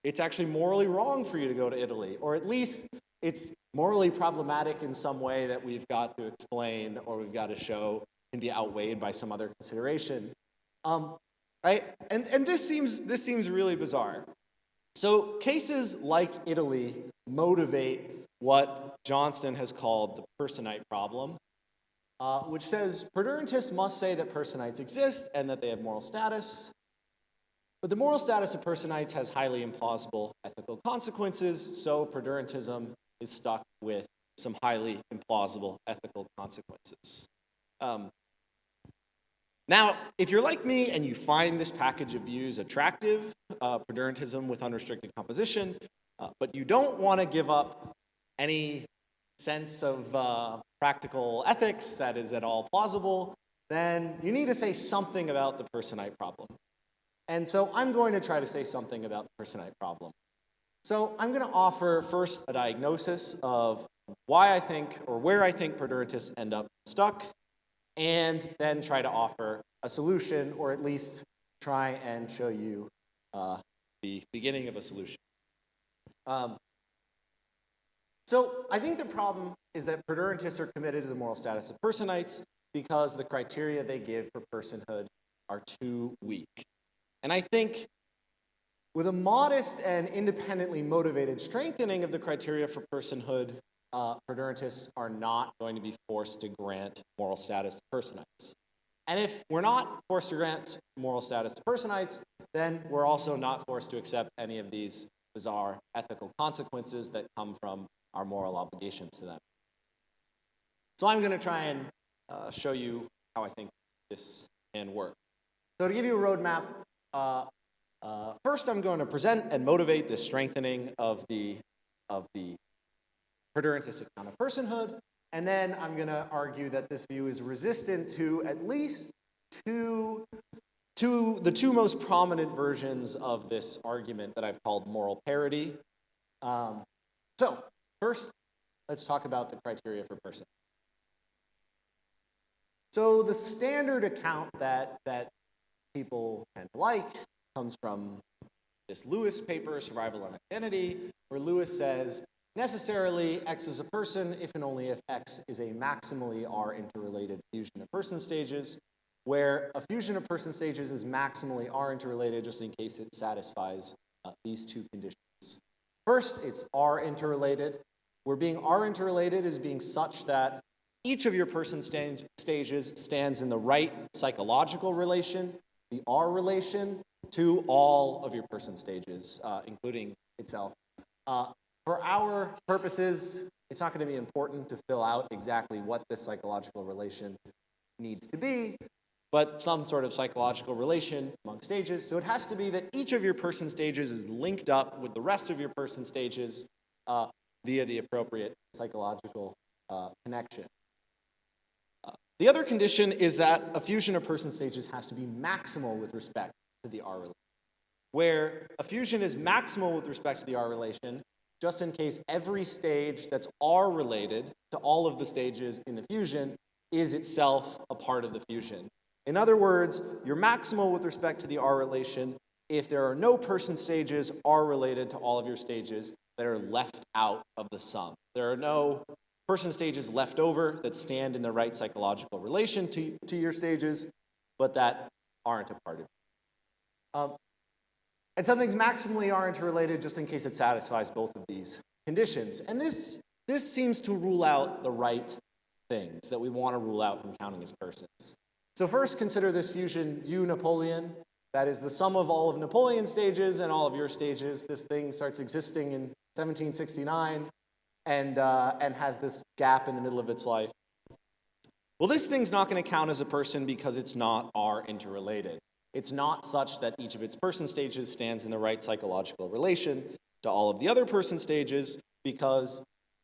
it's actually morally wrong for you to go to Italy, or at least it's morally problematic in some way that we've got to explain or we've got to show can be outweighed by some other consideration. Right? And this seems really bizarre. So cases like Italy motivate what Johnston has called the personite problem, which says perdurentists must say that personites exist and that they have moral status. But the moral status of personites has highly implausible ethical consequences, so perdurantism is stuck with some highly implausible ethical consequences. Now, if you're like me and you find this package of views attractive, perdurantism with unrestricted composition, but you don't want to give up any sense of practical ethics that is at all plausible, then you need to say something about the personite problem. And so I'm going to try to say something about the personite problem. So I'm going to offer first a diagnosis of why I think, or where I think perdurantists end up stuck, and then try to offer a solution, or at least try and show you the beginning of a solution. So I think the problem is that perdurantists are committed to the moral status of personites because the criteria they give for personhood are too weak. And I think with a modest and independently motivated strengthening of the criteria for personhood, perdurantists are not going to be forced to grant moral status to personites. And if we're not forced to grant moral status to personites, then we're also not forced to accept any of these bizarre ethical consequences that come from our moral obligations to them. So I'm going to try and show you how I think this can work. So to give you a roadmap, first I'm going to present and motivate the strengthening of the perdurantist account of personhood, and then I'm going to argue that this view is resistant to at least the two most prominent versions of this argument that I've called moral parity. So first, let's talk about the criteria for person. So the standard account that people tend to like comes from this Lewis paper, Survival and Identity, where Lewis says, necessarily, X is a person if and only if X is a maximally R interrelated fusion of person stages, where a fusion of person stages is maximally R interrelated just in case it satisfies these two conditions. First, it's R interrelated, where being R interrelated is being such that each of your person stages stands in the right psychological relation, the R relation, to all of your person stages, including itself. For our purposes, it's not going to be important to fill out exactly what this psychological relation needs to be, but some sort of psychological relation among stages. So it has to be that each of your person stages is linked up with the rest of your person stages via the appropriate psychological connection. The other condition is that a fusion of person stages has to be maximal with respect to the R relation. Where a fusion is maximal with respect to the R relation, just in case every stage that's R related to all of the stages in the fusion is itself a part of the fusion. In other words, you're maximal with respect to the R relation if there are no person stages R related to all of your stages that are left out of the sum. There are no person stages left over that stand in the right psychological relation to your stages, but that aren't a part of it. And something's maximally R interrelated just in case it satisfies both of these conditions. And this seems to rule out the right things that we want to rule out from counting as persons. So first, consider this fusion U Napoleon. That is the sum of all of Napoleon's stages and all of your stages. This thing starts existing in 1769 and has this gap in the middle of its life. Well, this thing's not going to count as a person because it's not R interrelated. It's not such that each of its person stages stands in the right psychological relation to all of the other person stages, because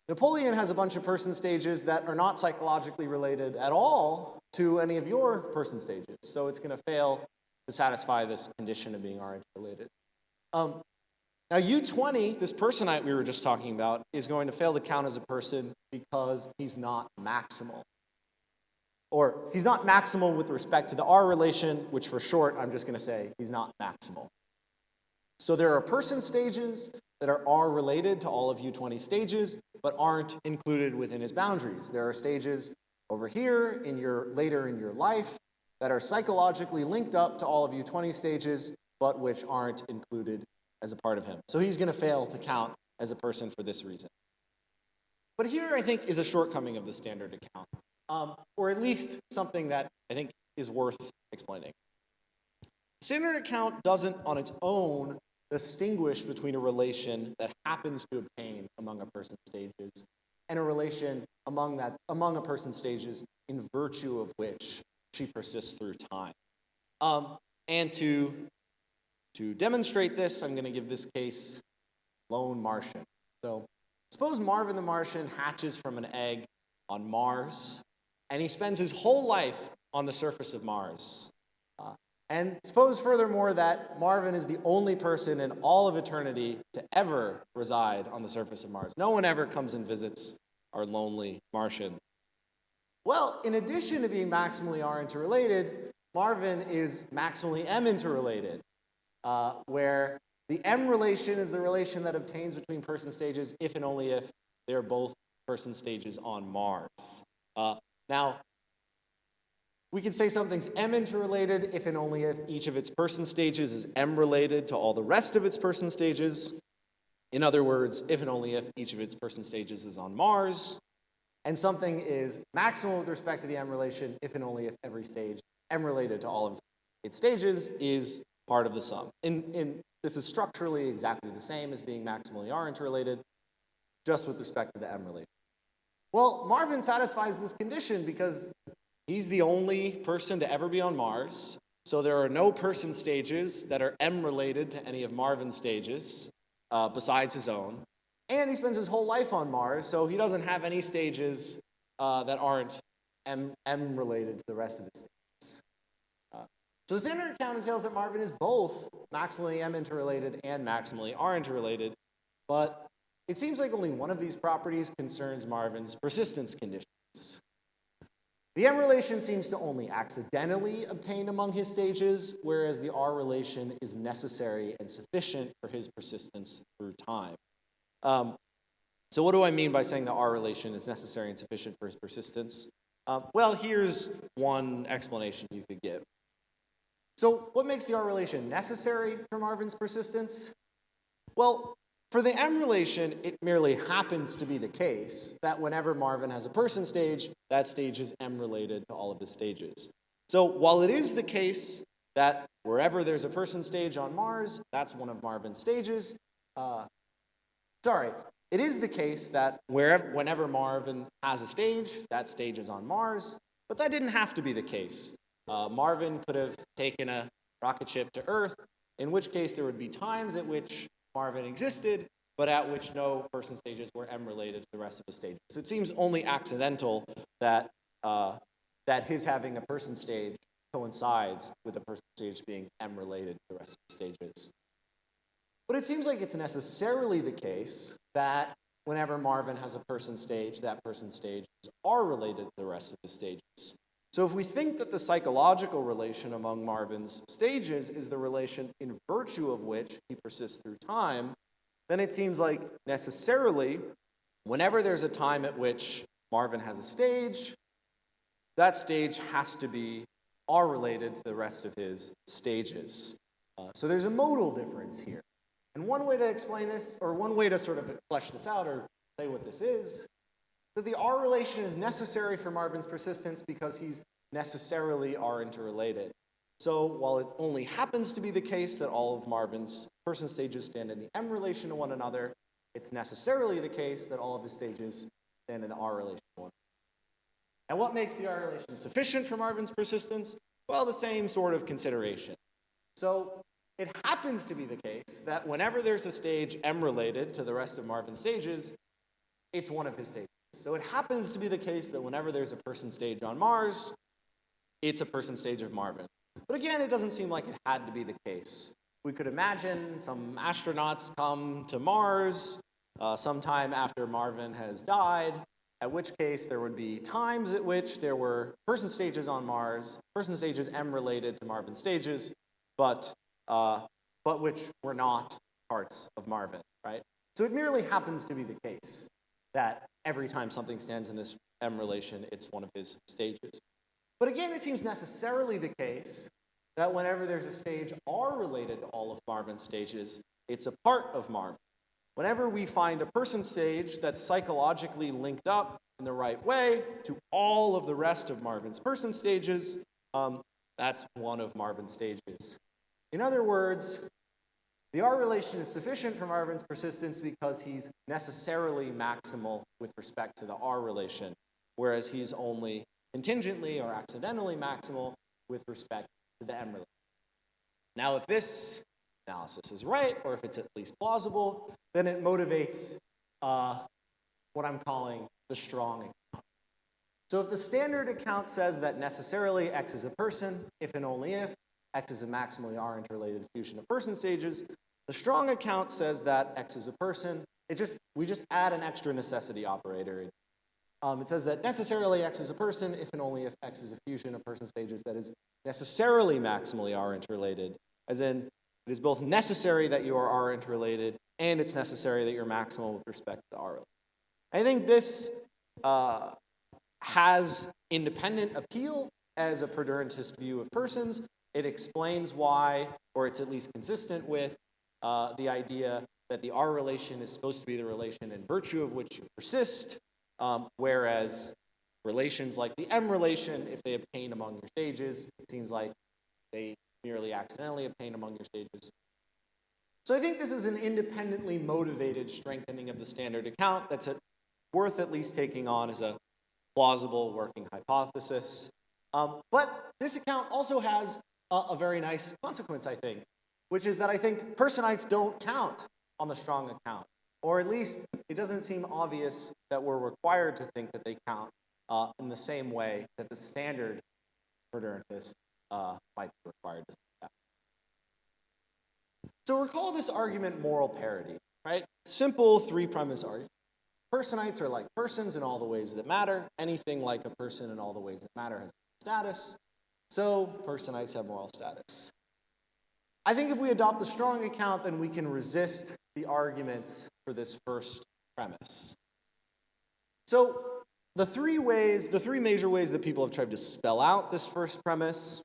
Napoleon has a bunch of person stages that are not psychologically related at all to any of your person stages. So it's going to fail to satisfy this condition of being R interrelated. Now U20, this person we were just talking about, is going to fail to count as a person because he's not maximal. Or he's not maximal with respect to the R relation, which for short, I'm just going to say he's not maximal. So there are person stages that are R related to all of U20 stages, but aren't included within his boundaries. There are stages over here later in your life that are psychologically linked up to all of U20 stages, but which aren't included as a part of him. So he's going to fail to count as a person for this reason. But here, I think, is a shortcoming of the standard account, or at least something that I think is worth explaining. Standard account doesn't, on its own, distinguish between a relation that happens to obtain among a person's stages and a relation among a person's stages in virtue of which she persists through time. And to demonstrate this, I'm going to give this case lone Martian. So suppose Marvin the Martian hatches from an egg on Mars, and he spends his whole life on the surface of Mars. And suppose furthermore that Marvin is the only person in all of eternity to ever reside on the surface of Mars. No one ever comes and visits our lonely Martian. Well, in addition to being maximally R interrelated, Marvin is maximally M interrelated, where the M relation is the relation that obtains between person stages if and only if they're both person stages on Mars. Now, we can say something's M interrelated if and only if each of its person stages is M related to all the rest of its person stages. In other words, if and only if each of its person stages is on Mars. And something is maximal with respect to the M relation if and only if every stage M related to all of its stages is part of the sum. This is structurally exactly the same as being maximally R interrelated, just with respect to the M relation. Well, Marvin satisfies this condition because he's the only person to ever be on Mars, so there are no person stages that are M related to any of Marvin's stages besides his own. And he spends his whole life on Mars, so he doesn't have any stages that aren't M related to the rest of his stages. So the standard account entails that Marvin is both maximally M interrelated and maximally R interrelated, but it seems like only one of these properties concerns Marvin's persistence conditions. The M relation seems to only accidentally obtain among his stages, whereas the R relation is necessary and sufficient for his persistence through time. So what do I mean by saying the R relation is necessary and sufficient for his persistence? Well, here's one explanation you could give. So what makes the R relation necessary for Marvin's persistence? Well, for the M relation, it merely happens to be the case that whenever Marvin has a person stage, that stage is M related to all of his stages. So while it is the case that wherever there's a person stage on Mars, that's one of Marvin's stages, it is the case that whenever Marvin has a stage, that stage is on Mars, but that didn't have to be the case. Marvin could have taken a rocket ship to Earth, in which case there would be times at which Marvin existed, but at which no person stages were M related to the rest of the stages. So it seems only accidental that his having a person stage coincides with a person stage being M related to the rest of the stages. But it seems like it's necessarily the case that whenever Marvin has a person stage, that person stage is R related to the rest of the stages. So if we think that the psychological relation among Marvin's stages is the relation in virtue of which he persists through time, then it seems like necessarily, whenever there's a time at which Marvin has a stage, that stage has to be R related to the rest of his stages. So there's a modal difference here. And one way to explain this, or one way to sort of flesh this out or say what this is, that the R relation is necessary for Marvin's persistence because he's necessarily R interrelated. So while it only happens to be the case that all of Marvin's person stages stand in the M relation to one another, it's necessarily the case that all of his stages stand in the R relation to one another. And what makes the R relation sufficient for Marvin's persistence? Well, the same sort of consideration. So it happens to be the case that whenever there's a stage M related to the rest of Marvin's stages, it's one of his stages. So it happens to be the case that whenever there's a person stage on Mars, it's a person stage of Marvin. But again, it doesn't seem like it had to be the case. We could imagine some astronauts come to Mars sometime after Marvin has died, at which case there would be times at which there were person stages on Mars, person stages M-related to Marvin stages, but which were not parts of Marvin, right? So it merely happens to be the case that every time something stands in this M relation, it's one of his stages. But again, it seems necessarily the case that whenever there's a stage R related to all of Marvin's stages, it's a part of Marvin. Whenever we find a person stage that's psychologically linked up in the right way to all of the rest of Marvin's person stages, that's one of Marvin's stages. In other words, the R relation is sufficient for Marvin's persistence because he's necessarily maximal with respect to the R relation, whereas he's only contingently or accidentally maximal with respect to the M relation. Now, if this analysis is right, or if it's at least plausible, then it motivates what I'm calling the strong account. So if the standard account says that necessarily X is a person, if and only if X is a maximally R-interrelated fusion of person stages, the strong account says that X is a person. We just add an extra necessity operator. It says that necessarily X is a person if and only if X is a fusion of person stages that is necessarily maximally R-interrelated, as in it is both necessary that you are R-interrelated and it's necessary that you're maximal with respect to the R relation. I think this has independent appeal as a perdurantist view of persons. It explains why, or it's at least consistent with, the idea that the R relation is supposed to be the relation in virtue of which you persist, whereas relations like the M relation, if they obtain among your stages, it seems like they merely accidentally obtain among your stages. So I think this is an independently motivated strengthening of the standard account that's worth at least taking on as a plausible working hypothesis. But this account also has a very nice consequence, I think, which is that I think personites don't count on the strong account, or at least it doesn't seem obvious that we're required to think that they count in the same way that the standard perdurantist might be required to think that. So recall this argument moral parity, right? Simple three-premise argument. Personites are like persons in all the ways that matter. Anything like a person in all the ways that matter has status. So personites have moral status. I think if we adopt the strong account, then we can resist the arguments for this first premise. So the three major ways that people have tried to spell out this first premise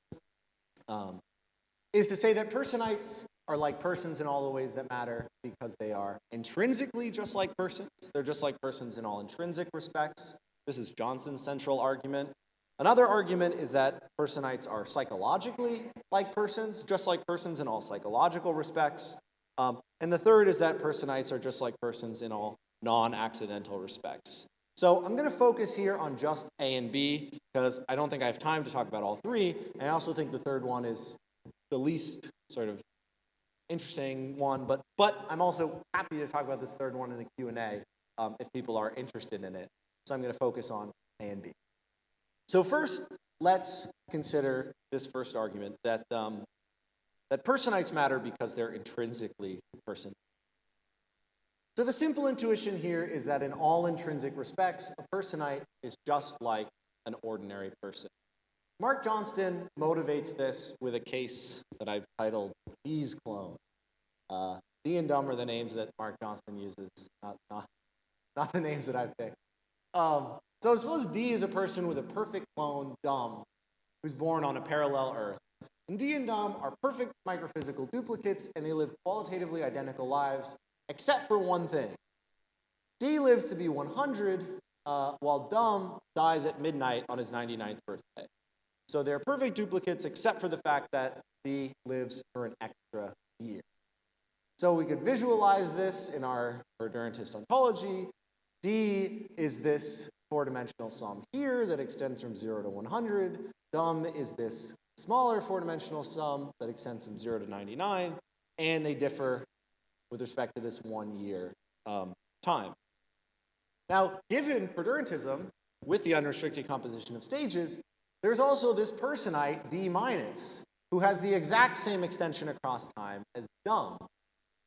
is to say that personites are like persons in all the ways that matter because they are intrinsically just like persons. They're just like persons in all intrinsic respects. This is Johnson's central argument. Another argument is that personites are psychologically like persons, just like persons in all psychological respects. And the third is that personites are just like persons in all non-accidental respects. So I'm going to focus here on just A and B because I don't think I have time to talk about all three. And I also think the third one is the least sort of interesting one. But I'm also happy to talk about this third one in the Q&A if people are interested in it. So I'm going to focus on A and B. So first, let's consider this first argument that personites matter because they're intrinsically person. So the simple intuition here is that in all intrinsic respects, a personite is just like an ordinary person. Mark Johnston motivates this with a case that I've titled Dee's clone. Dee and Dumb are the names that Mark Johnston uses, not the names that I've picked. So suppose D is a person with a perfect clone, Dumb, who's born on a parallel Earth. And D and Dumb are perfect microphysical duplicates, and they live qualitatively identical lives, except for one thing. D lives to be 100, while Dumb dies at midnight on his 99th birthday. So they're perfect duplicates, except for the fact that D lives for an extra year. So we could visualize this in our perdurantist ontology. D is this four-dimensional sum here that extends from 0 to 100. Dumb is this smaller four-dimensional sum that extends from 0 to 99, and they differ with respect to this 1 year time. Now, given perdurantism with the unrestricted composition of stages, there's also this personite, D minus, who has the exact same extension across time as dumb.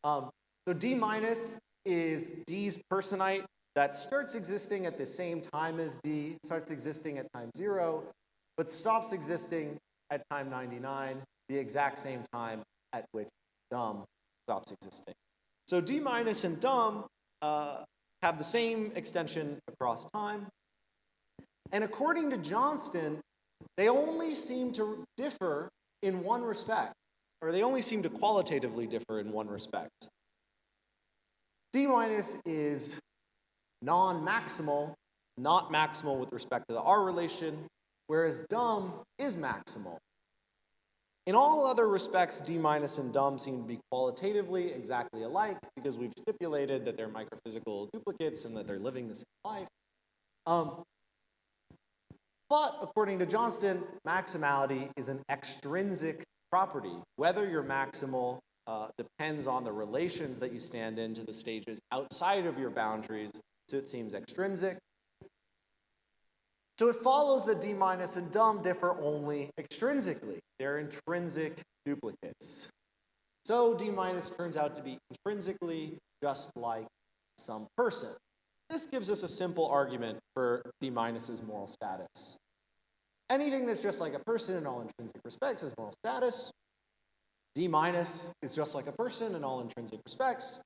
So D minus is D's personite that starts existing at the same time as D, starts existing at time 0, but stops existing at time 99, the exact same time at which dumb stops existing. So D minus and dumb have the same extension across time. And according to Johnston, they only seem to differ in one respect, or they only seem to qualitatively differ in one respect. D minus is non-maximal, not maximal with respect to the R relation, whereas dumb is maximal. In all other respects, D minus and dumb seem to be qualitatively exactly alike because we've stipulated that they're microphysical duplicates and that they're living the same life. But according to Johnston, maximality is an extrinsic property. Whether you're maximal depends on the relations that you stand in to the stages outside of your boundaries, so it seems extrinsic. So it follows that D minus and dumb differ only extrinsically. They're intrinsic duplicates. So D minus turns out to be intrinsically just like some person. This gives us a simple argument for D minus's moral status. Anything that's just like a person in all intrinsic respects has moral status. D minus is just like a person in all intrinsic respects,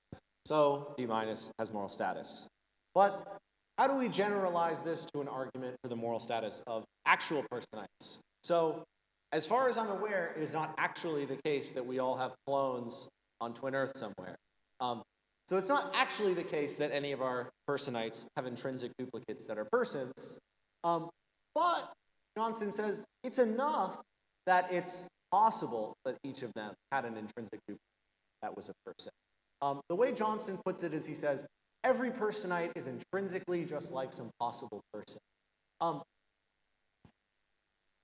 so D minus has moral status. But how do we generalize this to an argument for the moral status of actual personites? So, as far as I'm aware, it is not actually the case that we all have clones on Twin Earth somewhere. So it's not actually the case that any of our personites have intrinsic duplicates that are persons. But Johnston says it's enough that it's possible that each of them had an intrinsic duplicate that was a person. The way Johnston puts it is he says, every personite is intrinsically just like some possible person.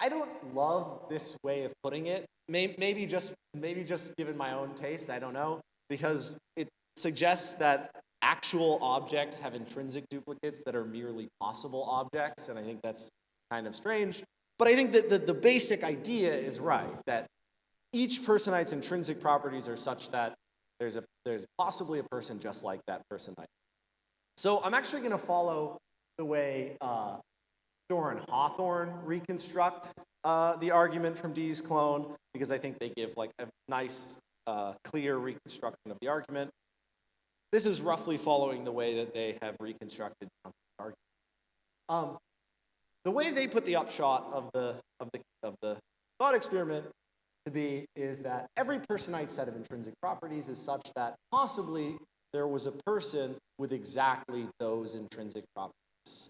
I don't love this way of putting it. Maybe just given my own taste, I don't know, because it suggests that actual objects have intrinsic duplicates that are merely possible objects, and I think that's kind of strange. But I think that the basic idea is right, that each personite's intrinsic properties are such that there's possibly a person just like that personite. So I'm actually going to follow the way Storr and Hawthorne reconstruct the argument from D's clone, because I think they give like a nice, clear reconstruction of the argument. This is roughly following the way that they have reconstructed the argument. The way they put the upshot of the thought experiment to be is that every personite set of intrinsic properties is such that possibly there was a person with exactly those intrinsic properties.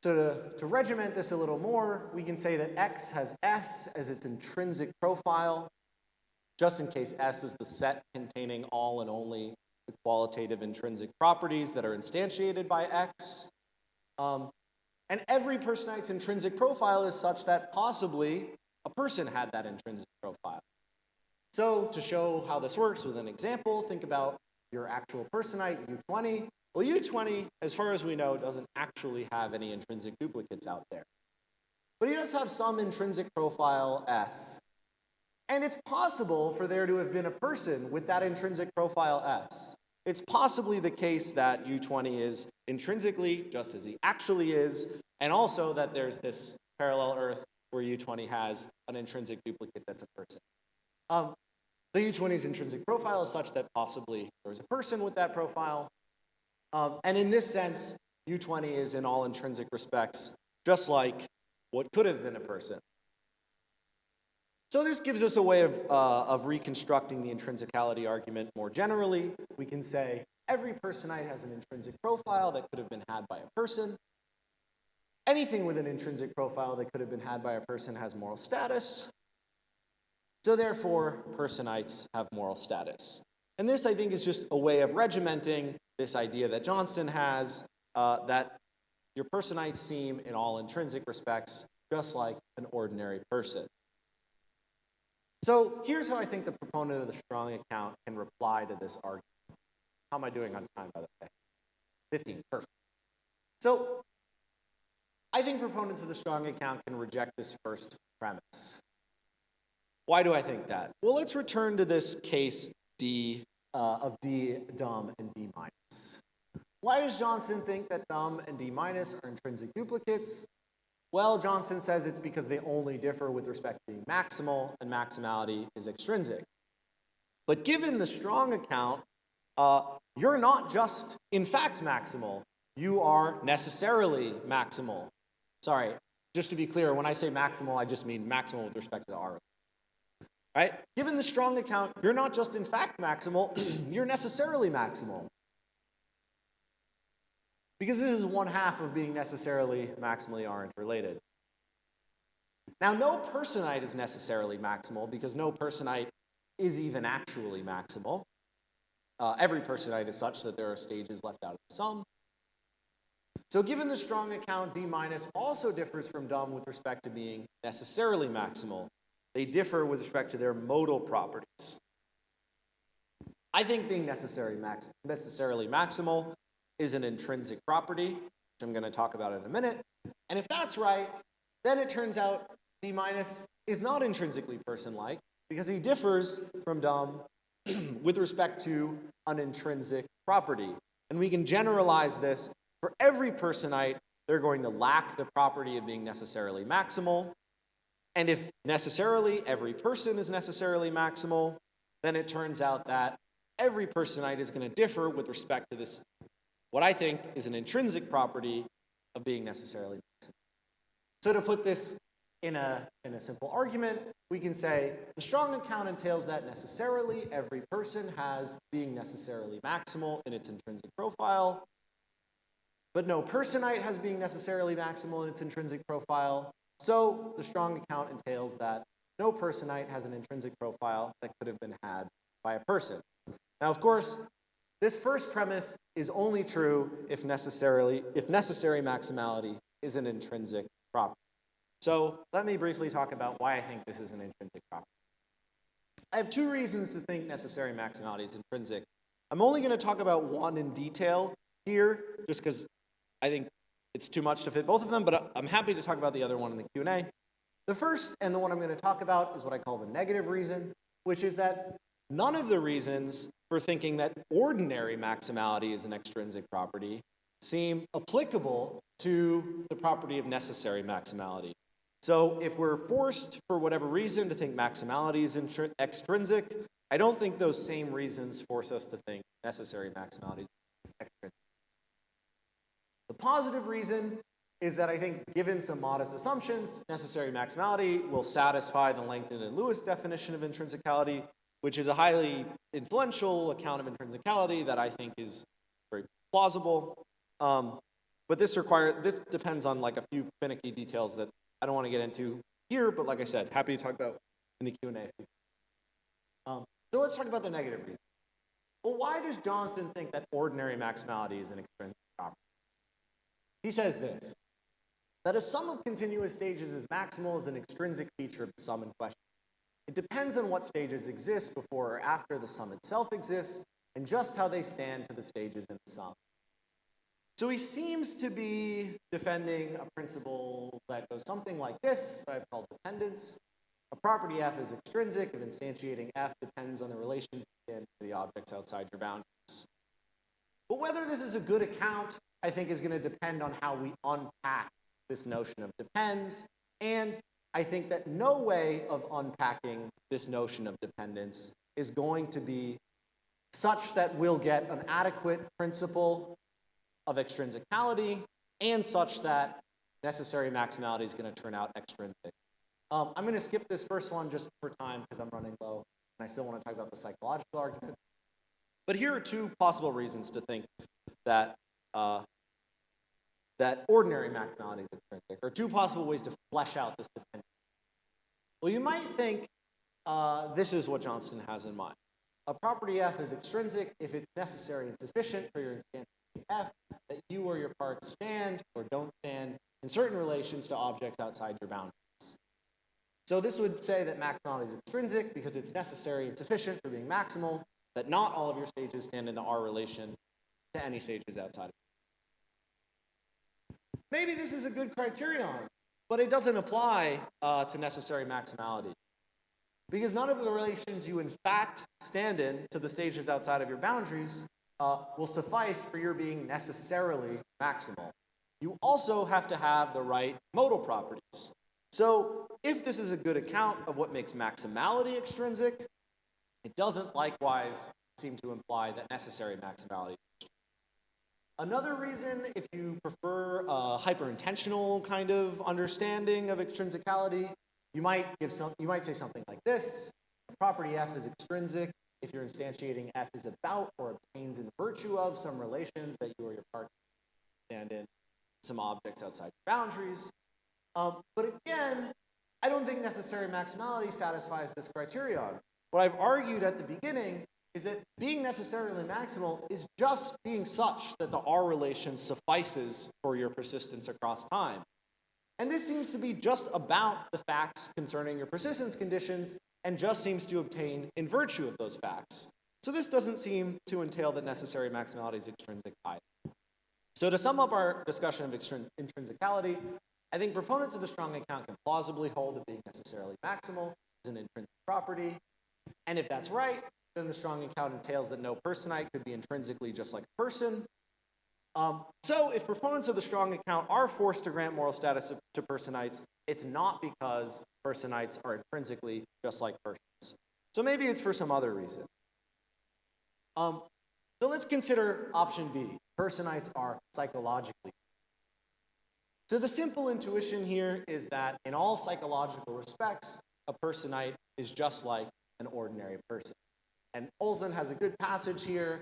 So to regiment this a little more, we can say that X has S as its intrinsic profile, just in case S is the set containing all and only the qualitative intrinsic properties that are instantiated by X. And every personite's intrinsic profile is such that possibly a person had that intrinsic profile. So to show how this works with an example, think about your actual personite, U20. Well, U20, as far as we know, doesn't actually have any intrinsic duplicates out there. But he does have some intrinsic profile S. And it's possible for there to have been a person with that intrinsic profile S. It's possibly the case that U20 is intrinsically just as he actually is, and also that there's this parallel Earth where U20 has an intrinsic duplicate that's a person. The U20's intrinsic profile is such that possibly there's a person with that profile. And in this sense, U20 is in all intrinsic respects just like what could have been a person. So this gives us a way of reconstructing the intrinsicality argument more generally. We can say every personite has an intrinsic profile that could have been had by a person. Anything with an intrinsic profile that could have been had by a person has moral status. So therefore, personites have moral status. And this, I think, is just a way of regimenting this idea that Johnston has, that your personites seem in all intrinsic respects just like an ordinary person. So here's how I think the proponent of the strong account can reply to this argument. How am I doing on time, by the way? 15, perfect. So I think proponents of the strong account can reject this first premise. Why do I think that? Well, let's return to this case D of D dum and D minus. Why does Johnston think that dum and D minus are intrinsic duplicates? Well, Johnston says it's because they only differ with respect to being maximal, and maximality is extrinsic. But given the strong account, you're not just in fact maximal, you are necessarily maximal. Sorry, just to be clear, when I say maximal, I just mean maximal with respect to the R. Right? Given the strong account, you're not just in fact maximal, you're necessarily maximal. Because this is one half of being necessarily maximally aren't related. Now, no personite is necessarily maximal because no personite is even actually maximal. Every personite is such that there are stages left out of the sum. So given the strong account, D minus also differs from dum with respect to being necessarily maximal. They differ with respect to their modal properties. I think being necessarily maximal is an intrinsic property, which I'm going to talk about in a minute. And if that's right, then it turns out D minus is not intrinsically person-like because he differs from dum with respect to an intrinsic property. And we can generalize this. For every personite, they're going to lack the property of being necessarily maximal. And if necessarily every person is necessarily maximal, then it turns out that every personite is going to differ with respect to this, what I think is an intrinsic property of being necessarily maximal. So to put this in a simple argument, we can say the strong account entails that necessarily every person has being necessarily maximal in its intrinsic profile, but no personite has being necessarily maximal in its intrinsic profile. So the strong account entails that no personite has an intrinsic profile that could have been had by a person. Now, of course, this first premise is only true if necessary maximality is an intrinsic property. So let me briefly talk about why I think this is an intrinsic property. I have two reasons to think necessary maximality is intrinsic. I'm only going to talk about one in detail here, just because I think it's too much to fit both of them, but I'm happy to talk about the other one in the Q&A. The first, and the one I'm going to talk about, is what I call the negative reason, which is that none of the reasons for thinking that ordinary maximality is an extrinsic property seem applicable to the property of necessary maximality. So if we're forced, for whatever reason, to think maximality is extrinsic, I don't think those same reasons force us to think necessary maximality is extrinsic. The positive reason is that I think, given some modest assumptions, necessary maximality will satisfy the Langton and Lewis definition of intrinsicality, which is a highly influential account of intrinsicality that I think is very plausible. But this depends on like a few finicky details that I don't want to get into here, but like I said, happy to talk about in the Q&A. So let's talk about the negative reason. Well, why does Johnston think that ordinary maximality is an extrinsic property? He says this, that a sum of continuous stages is maximal is an extrinsic feature of the sum in question. It depends on what stages exist before or after the sum itself exists, and just how they stand to the stages in the sum. So he seems to be defending a principle that goes something like this, that I've called dependence. A property F is extrinsic if instantiating F depends on the relations to the objects outside your boundaries. But whether this is a good account, I think, is going to depend on how we unpack this notion of depends, and I think that no way of unpacking this notion of dependence is going to be such that we'll get an adequate principle of extrinsicality and such that necessary maximality is going to turn out extrinsic. I'm going to skip this first one just for time because I'm running low, and I still want to talk about the psychological argument. But here are two possible reasons to think that that ordinary maximality is extrinsic, or two possible ways to flesh out this dependence. Well, you might think this is what Johnston has in mind. A property F is extrinsic if it's necessary and sufficient for your instantiating F that you or your parts stand or don't stand in certain relations to objects outside your boundaries. So this would say that maximality is extrinsic because it's necessary and sufficient for being maximal, that not all of your stages stand in the R relation to any stages outside of it. Maybe this is a good criterion, but it doesn't apply to necessary maximality. because none of the relations you in fact stand in to the stages outside of your boundaries will suffice for your being necessarily maximal. You also have to have the right modal properties. So if this is a good account of what makes maximality extrinsic, it doesn't likewise seem to imply that necessary maximality. Another reason, if you prefer a hyper-intentional kind of understanding of extrinsicality, you might say something like this: the property F is extrinsic if you're instantiating F is about or obtains in virtue of some relations that you or your partner stand in, some objects outside your boundaries. But again, I don't think necessary maximality satisfies this criterion. What I've argued at the beginning is that being necessarily maximal is just being such that the R relation suffices for your persistence across time. And this seems to be just about the facts concerning your persistence conditions and just seems to obtain in virtue of those facts. So this doesn't seem to entail that necessary maximality is extrinsic either. So to sum up our discussion of intrinsicality, I think proponents of the strong account can plausibly hold that being necessarily maximal is an intrinsic property. And if that's right, then the strong account entails that no personite could be intrinsically just like a person. So if proponents of the strong account are forced to grant moral status to personites, it's not because personites are intrinsically just like persons. So maybe it's for some other reason. So let's consider option B. Personites are psychologically. So the simple intuition here is that in all psychological respects, a personite is just like an ordinary person. And Olson has a good passage here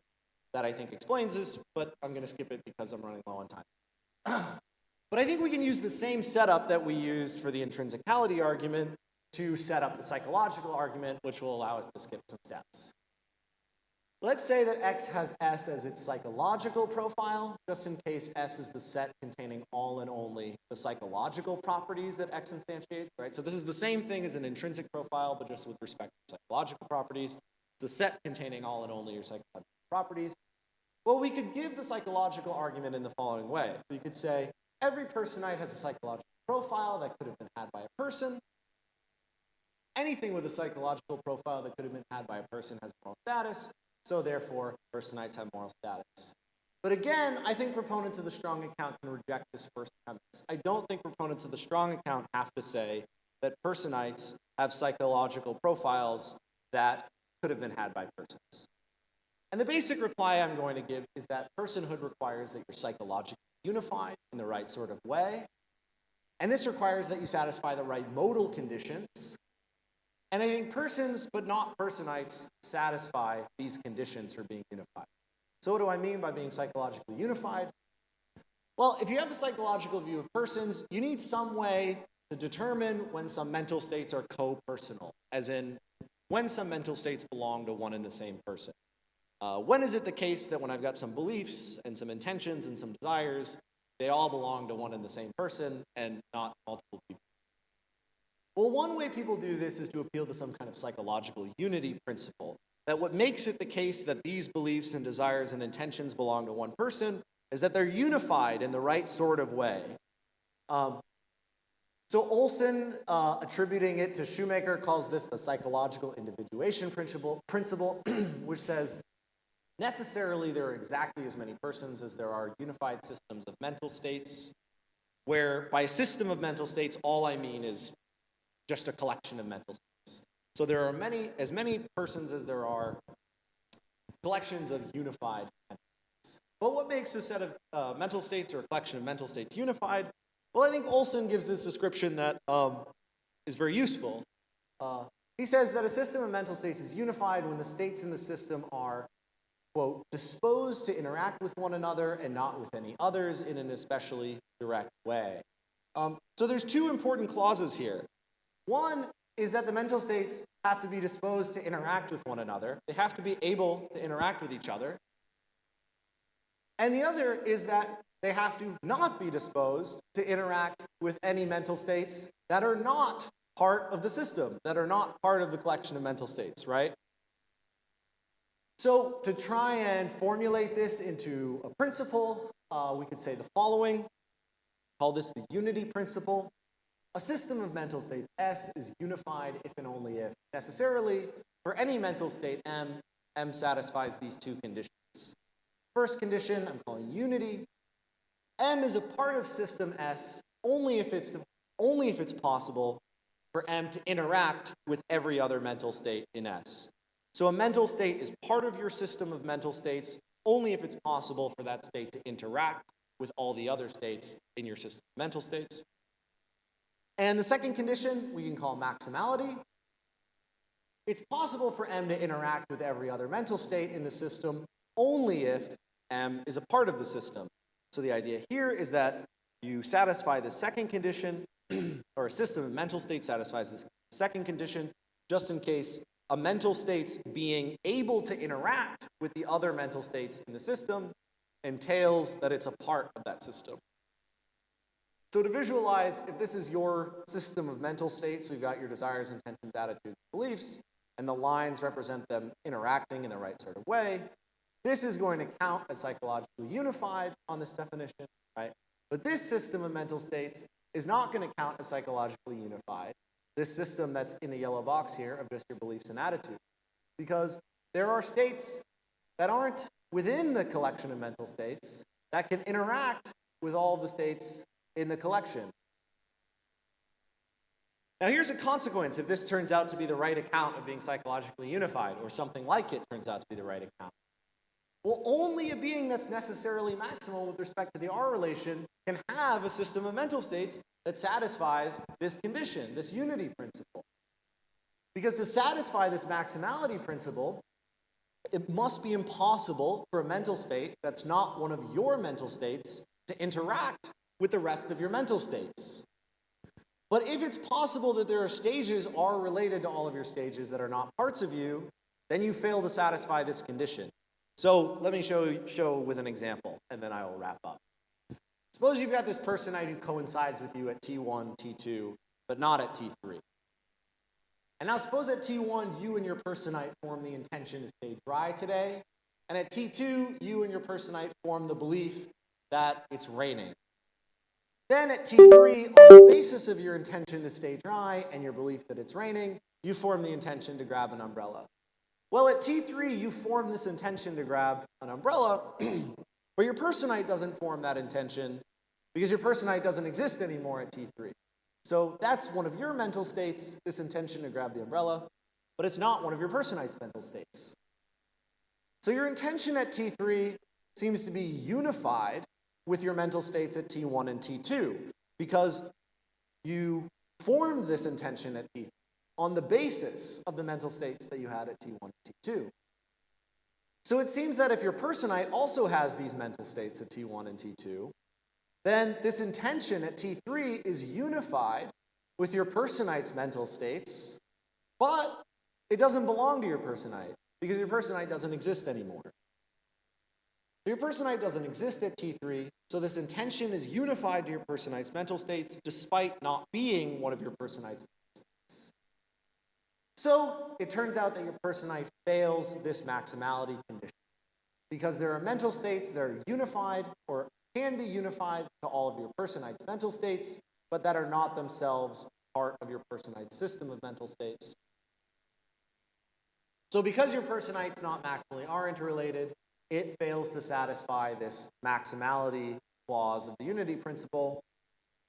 that I think explains this, but I'm going to skip it because I'm running low on time. But I think we can use the same setup that we used for the intrinsicality argument to set up the psychological argument, which will allow us to skip some steps. Let's say that X has S as its psychological profile, just in case S is the set containing all and only the psychological properties that X instantiates, right? So this is the same thing as an intrinsic profile, but just with respect to psychological properties. It's a set containing all and only your psychological properties. Well, we could give the psychological argument in the following way. We could say, every personite has a psychological profile that could have been had by a person. Anything with a psychological profile that could have been had by a person has moral status. So therefore, personites have moral status. But again, I think proponents of the strong account can reject this first premise. I don't think proponents of the strong account have to say that personites have psychological profiles that could have been had by persons. And the basic reply I'm going to give is that personhood requires that you're psychologically unified in the right sort of way. And this requires that you satisfy the right modal conditions. And I think persons, but not personites, satisfy these conditions for being unified. So what do I mean by being psychologically unified? Well, if you have a psychological view of persons, you need some way to determine when some mental states are co-personal, as in when some mental states belong to one and the same person. When is it the case that when I've got some beliefs and some intentions and some desires, they all belong to one and the same person and not multiple people? Well, one way people do this is to appeal to some kind of psychological unity principle, that what makes it the case that these beliefs and desires and intentions belong to one person is that they're unified in the right sort of way. So Olson, attributing it to Shoemaker, calls this the psychological individuation principle, which says necessarily there are exactly as many persons as there are unified systems of mental states, where by a system of mental states, all I mean is just a collection of mental states. So there are as many persons as there are collections of unified mental states. But what makes a set of mental states or a collection of mental states unified? Well, I think Olson gives this description that is very useful. He says that a system of mental states is unified when the states in the system are, quote, disposed to interact with one another and not with any others in an especially direct way. So there's two important clauses here. One is that the mental states have to be disposed to interact with one another. They have to be able to interact with each other. And the other is that they have to not be disposed to interact with any mental states that are not part of the system, that are not part of the collection of mental states, right? So to try and formulate this into a principle, we could say the following. Call this the unity principle. a system of mental states S is unified if and only if necessarily for any mental state M satisfies these two conditions. First condition I'm calling unity. M is a part of system S only if it's possible for M to interact with every other mental state in S. So a mental state is part of your system of mental states only if it's possible for that state to interact with all the other states in your system of mental states. And the second condition we can call maximality. It's possible for M to interact with every other mental state in the system only if M is a part of the system. So the idea here is that you satisfy the second condition, or a system of mental states satisfies this second condition, just in case a mental state's being able to interact with the other mental states in the system entails that it's a part of that system. So to visualize, if this is your system of mental states, we've got your desires, intentions, attitudes, beliefs, and the lines represent them interacting in the right sort of way. This is going to count as psychologically unified on this definition, right? But this system of mental states is not going to count as psychologically unified, this system that's in the yellow box here of just your beliefs and attitudes, because there are states that aren't within the collection of mental states that can interact with all the states in the collection. Now here's a consequence if this turns out to be the right account of being psychologically unified, or something like it turns out to be the right account. Well, only a being that's necessarily maximal with respect to the R relation can have a system of mental states that satisfies this condition, this unity principle. Because to satisfy this maximality principle, it must be impossible for a mental state that's not one of your mental states to interact with the rest of your mental states. But if it's possible that there are stages R related to all of your stages that are not parts of you, then you fail to satisfy this condition. So let me show with an example, and then I will wrap up. Suppose you've got this personite who coincides with you at T1, T2, but not at T3. And now suppose at T1, you and your personite form the intention to stay dry today, and at T2, you and your personite form the belief that it's raining. Then at T3, on the basis of your intention to stay dry and your belief that it's raining, you form the intention to grab an umbrella. Well, at T3, you form this intention to grab an umbrella, but your personite doesn't form that intention because your personite doesn't exist anymore at T3. So that's one of your mental states, this intention to grab the umbrella, but it's not one of your personite's mental states. So your intention at T3 seems to be unified with your mental states at T1 and T2 because you formed this intention at T3 on the basis of the mental states that you had at T1 and T2. So it seems that if your personite also has these mental states at T1 and T2, then this intention at T3 is unified with your personite's mental states, but it doesn't belong to your personite because your personite doesn't exist anymore. Your personite doesn't exist at T3, so this intention is unified to your personite's mental states despite not being one of your personite's mental states. So it turns out that your personite fails this maximality condition because there are mental states that are unified or can be unified to all of your personite's mental states, but that are not themselves part of your personite's system of mental states. So because your personite's not maximally R interrelated, it fails to satisfy this maximality clause of the unity principle.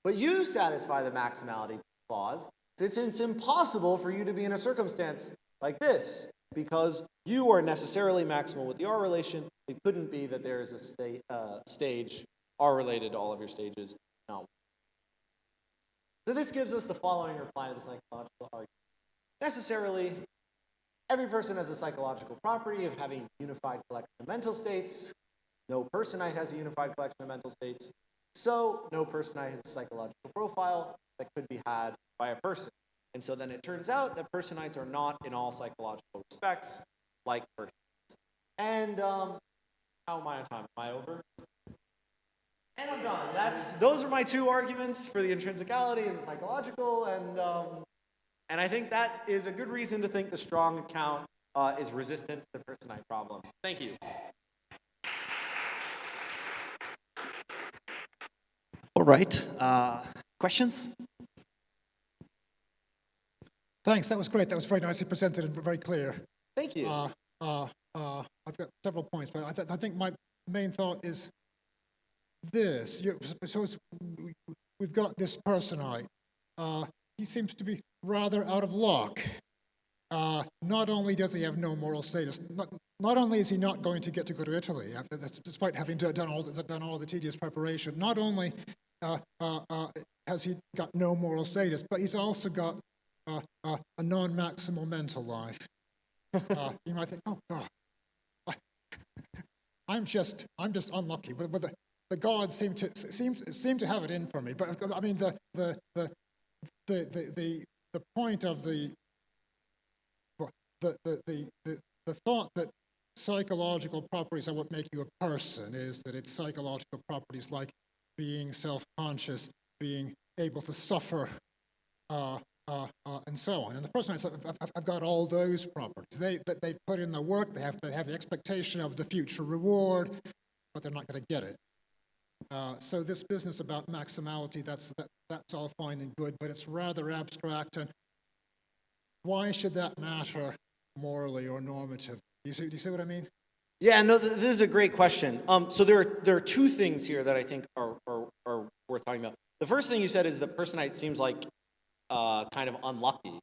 But you satisfy the maximality clause. It's impossible for you to be in a circumstance like this because you are necessarily maximal with the R relation. It couldn't be that there is a stage R related to all of your stages. No. So this gives us the following reply to the psychological argument. Necessarily, every person has a psychological property of having a unified collection of mental states. No personite has a unified collection of mental states. So no personite has a psychological profile that could be had by a person. And so then it turns out that personites are not in all psychological respects like persons. And how am I on time? Am I over? And I'm done. Those are my two arguments for the intrinsicality and the psychological, and I think that is a good reason to think the strong account is resistant to the personite problem. Thank you. All right. Questions? Thanks, that was great. That was very nicely presented and very clear. Thank you. I've got several points, but I think my main thought is this. We've got this personite. He seems to be rather out of luck. Not only does he have no moral status, not only is he not going to get to go to Italy, despite having done all the tedious preparation, not only has he got no moral status, but he's also got a non-maximal mental life. You might think, oh God, I'm just unlucky. But the gods seem to have it in for me. But I mean, the point of the thought that psychological properties are what make you a person is that it's psychological properties like being self-conscious, being able to suffer, and so on. And the personalities have got all those properties. They've put in the work. They have the expectation of the future reward, but they're not going to get it. So this business about maximality, that's all fine and good, but it's rather abstract. And why should that matter morally or normatively? Do you see what I mean? Yeah, no, this is a great question. So there are two things here that I think are worth talking about. The first thing you said is the personite seems like kind of unlucky.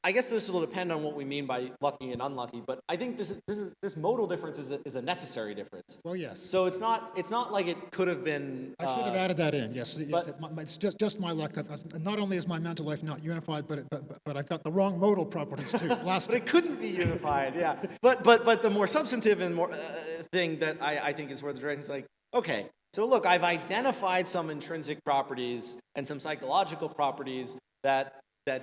I guess this will depend on what we mean by lucky and unlucky, but I think this modal difference is a necessary difference. Well, yes. So it's not like it could have been. I should have added that in. Yes, but, it's just my luck. Not only is my mental life not unified, but I've got the wrong modal properties too. But it couldn't be unified. Yeah. But the more substantive and more thing that I think is worth addressing is like, okay, so look, I've identified some intrinsic properties and some psychological properties that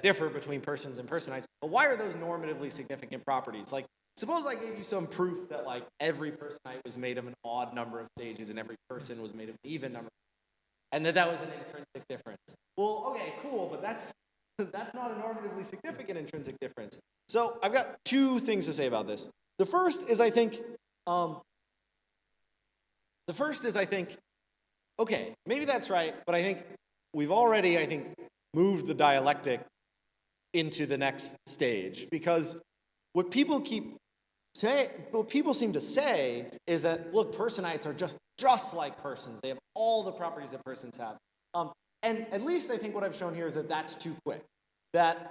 differ between persons and personites, but why are those normatively significant properties? Like, suppose I gave you some proof that like every personite was made of an odd number of stages and every person was made of an even number, and that was an intrinsic difference. Well, okay, cool, but that's not a normatively significant intrinsic difference. So I've got two things to say about this. The first is I think, okay, maybe that's right, but I think we've already, moved the dialectic into the next stage, because what people seem to say is that, look, personites are just like persons. They have all the properties that persons have. And at least I think what I've shown here is that that's too quick. That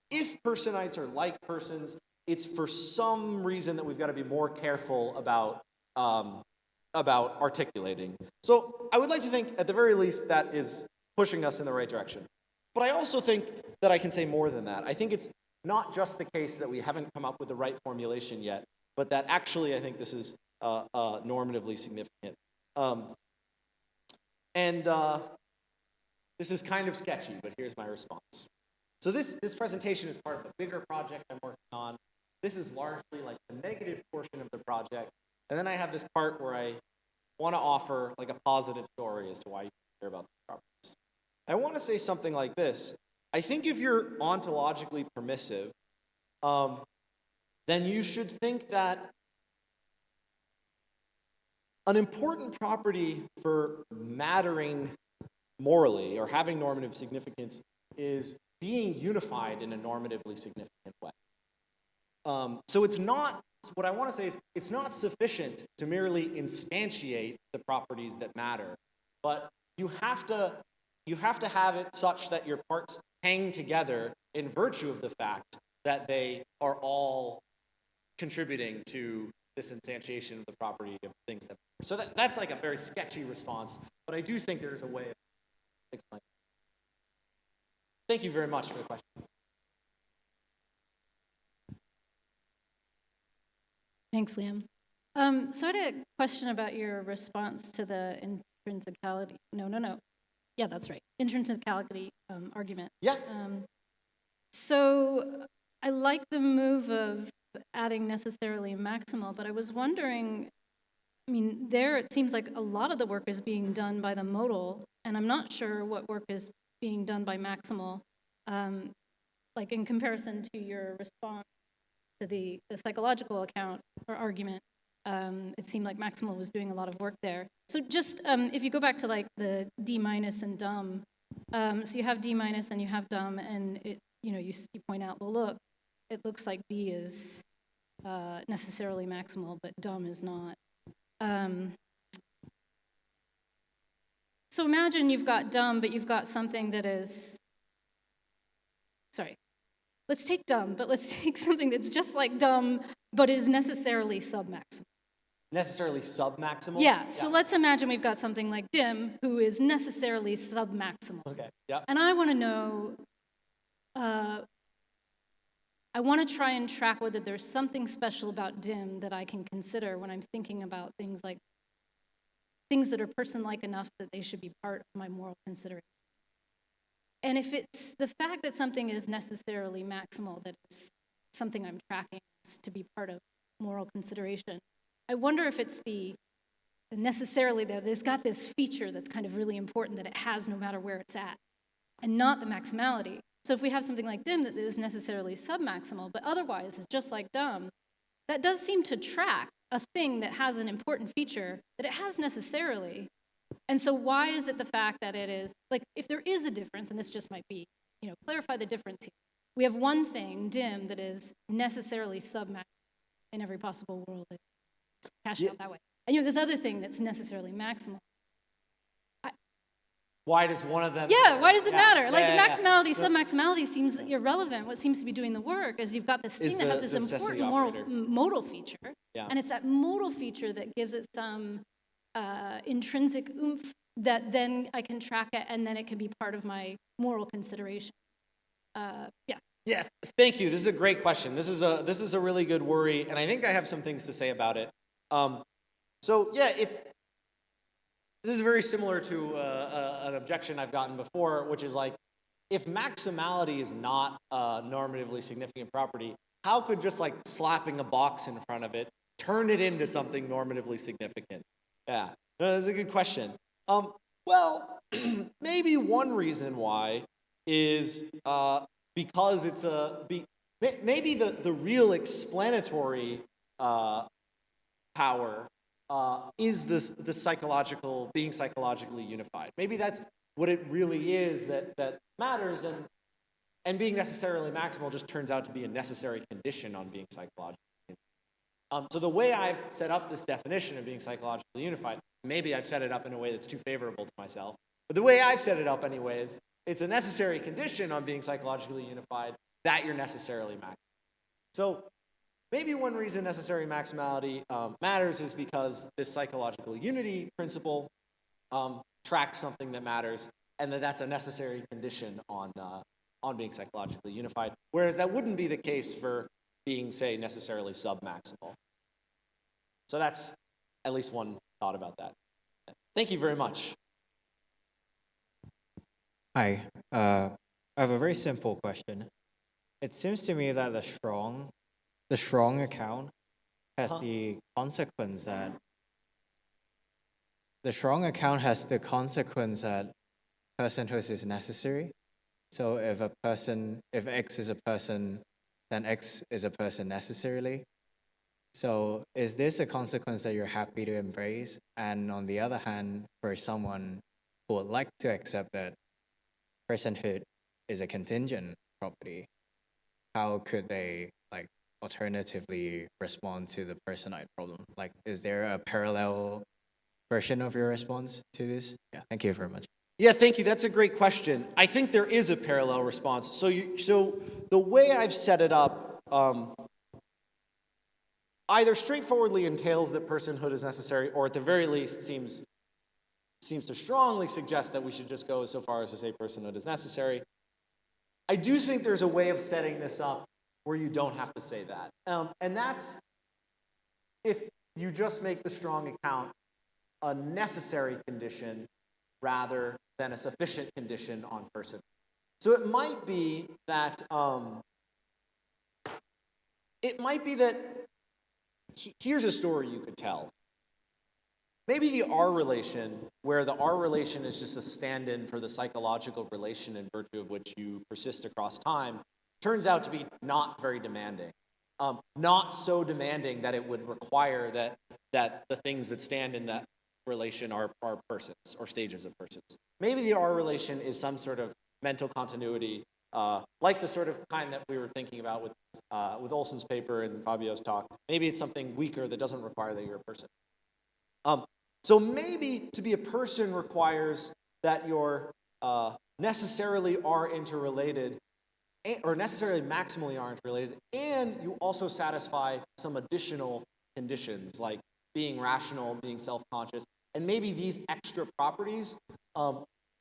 if personites are like persons, it's for some reason that we've got to be more careful about articulating. So I would like to think, at the very least, that is pushing us in the right direction. But I also think that I can say more than that. I think it's not just the case that we haven't come up with the right formulation yet, but that actually I think this is normatively significant. This is kind of sketchy, but here's my response. So this presentation is part of a bigger project I'm working on. This is largely like the negative portion of the project. And then I have this part where I want to offer like a positive story as to why you care about the properties. I want to say something like this. I think if you're ontologically permissive, then you should think that an important property for mattering morally or having normative significance is being unified in a normatively significant way. So it's not, what I want to say is, it's not sufficient to merely instantiate the properties that matter, but you have to have it such that your parts hang together in virtue of the fact that they are all contributing to this instantiation of the property of things that matter. So that's like a very sketchy response, but I do think there's a way of explaining. Thank you very much for the question. Thanks, Liam. So I had a question about your response to the intrinsicality. No. Yeah, that's right. Intrinsicality argument. Yeah. So I like the move of adding necessarily maximal, but I was wondering, there it seems like a lot of the work is being done by the modal, and I'm not sure what work is being done by maximal, like in comparison to your response to the psychological account or argument. It seemed like maximal was doing a lot of work there. So just if you go back to like the D- and dumb, So you have D minus and you have dumb, and you point out, well, look, it looks like D is necessarily maximal, but dumb is not. So imagine you've got dumb, but you've got something that is, let's take dumb, but let's take something that's just like dumb, but is necessarily submaximal. Necessarily submaximal? Yeah, so let's imagine we've got something like dim, who is necessarily submaximal. Okay, yeah. And I want to know, I want to try and track whether there's something special about dim that I can consider when I'm thinking about things that are person-like enough that they should be part of my moral consideration. And if it's the fact that something is necessarily maximal, that it's something I'm tracking to be part of moral consideration, I wonder if it's the necessarily there, it's got this feature that's kind of really important that it has no matter where it's at, and not the maximality. So if we have something like dim that is necessarily submaximal, but otherwise is just like dumb, that does seem to track a thing that has an important feature that it has necessarily. And so why is it the fact that it is, like, if there is a difference, and this just might be, clarify the difference here. We have one thing, dim, that is necessarily submaximal in every possible world. Cash out that way. And you have this other thing that's necessarily maximal. Why does one of them? Yeah, why does it matter? Maximality, submaximality seems irrelevant. What seems to be doing the work is you've got this thing that has this important modal feature, and it's that modal feature that gives it some intrinsic oomph that then I can track it, and then it can be part of my moral consideration. Yeah, thank you. This is a great question. This is a really good worry, and I think I have some things to say about it. If this is very similar to an objection I've gotten before, which is like, if maximality is not a normatively significant property, how could just like slapping a box in front of it turn it into something normatively significant? Yeah, that's a good question. Well, maybe one reason why is because it's maybe the real explanatory power is the psychological, being psychologically unified. Maybe that's what it really is that matters, and being necessarily maximal just turns out to be a necessary condition on being psychologically unified. So the way I've set up this definition of being psychologically unified, maybe I've set it up in a way that's too favorable to myself, but the way I've set it up anyway is it's a necessary condition on being psychologically unified that you're necessarily maximal. So maybe one reason necessary maximality matters is because this psychological unity principle tracks something that matters, and that's a necessary condition on being psychologically unified, whereas that wouldn't be the case for being, say, necessarily submaximal. So that's at least one thought about that. Thank you very much. Hi, I have a very simple question. It seems to me that the strong account has the consequence that personhood is necessary. So if X is a person, then X is a person necessarily. So is this a consequence that you're happy to embrace? And on the other hand, for someone who would like to accept that personhood is a contingent property, how could they alternatively respond to the personhood problem? Is there a parallel version of your response to this? Yeah, thank you very much. Yeah, thank you. That's a great question. I think there is a parallel response. So the way I've set it up either straightforwardly entails that personhood is necessary, or at the very least seems to strongly suggest that we should just go so far as to say personhood is necessary. I do think there's a way of setting this up where you don't have to say that. And that's if you just make the strong account a necessary condition rather than a sufficient condition on personhood. So it might be that here's a story you could tell. Maybe the R relation, where the R relation is just a stand-in for the psychological relation in virtue of which you persist across time, turns out to be not very demanding. Not so demanding that it would require that the things that stand in relation are persons or stages of persons. Maybe the R relation is some sort of mental continuity, like the sort of kind that we were thinking about with Olson's paper and Fabio's talk. Maybe it's something weaker that doesn't require that you're a person. So maybe to be a person requires that you're necessarily are interrelated, or necessarily maximally are interrelated, and you also satisfy some additional conditions like being rational, being self-conscious, and maybe these extra properties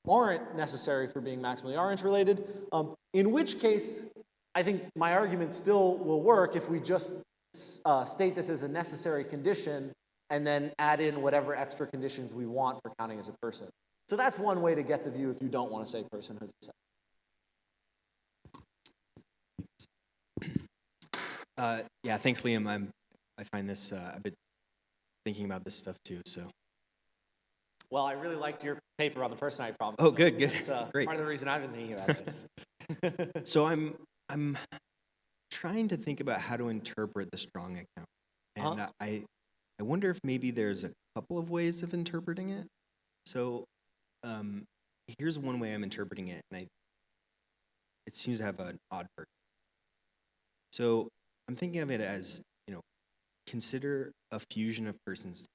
aren't necessary for being maximally are interrelated, in which case I think my argument still will work if we just state this as a necessary condition and then add in whatever extra conditions we want for counting as a person. So that's one way to get the view if you don't want to say personhood. Yeah, thanks, Liam. I find this a bit thinking about this stuff too. So. Well, I really liked your paper on the personality problem. Oh, good. That's Great. part of the reason I've been thinking about this. So I'm trying to think about how to interpret the strong account, and I wonder if maybe there's a couple of ways of interpreting it. So here's one way I'm interpreting it, and it seems to have an odd version. So I'm thinking of it as, consider a fusion of persons.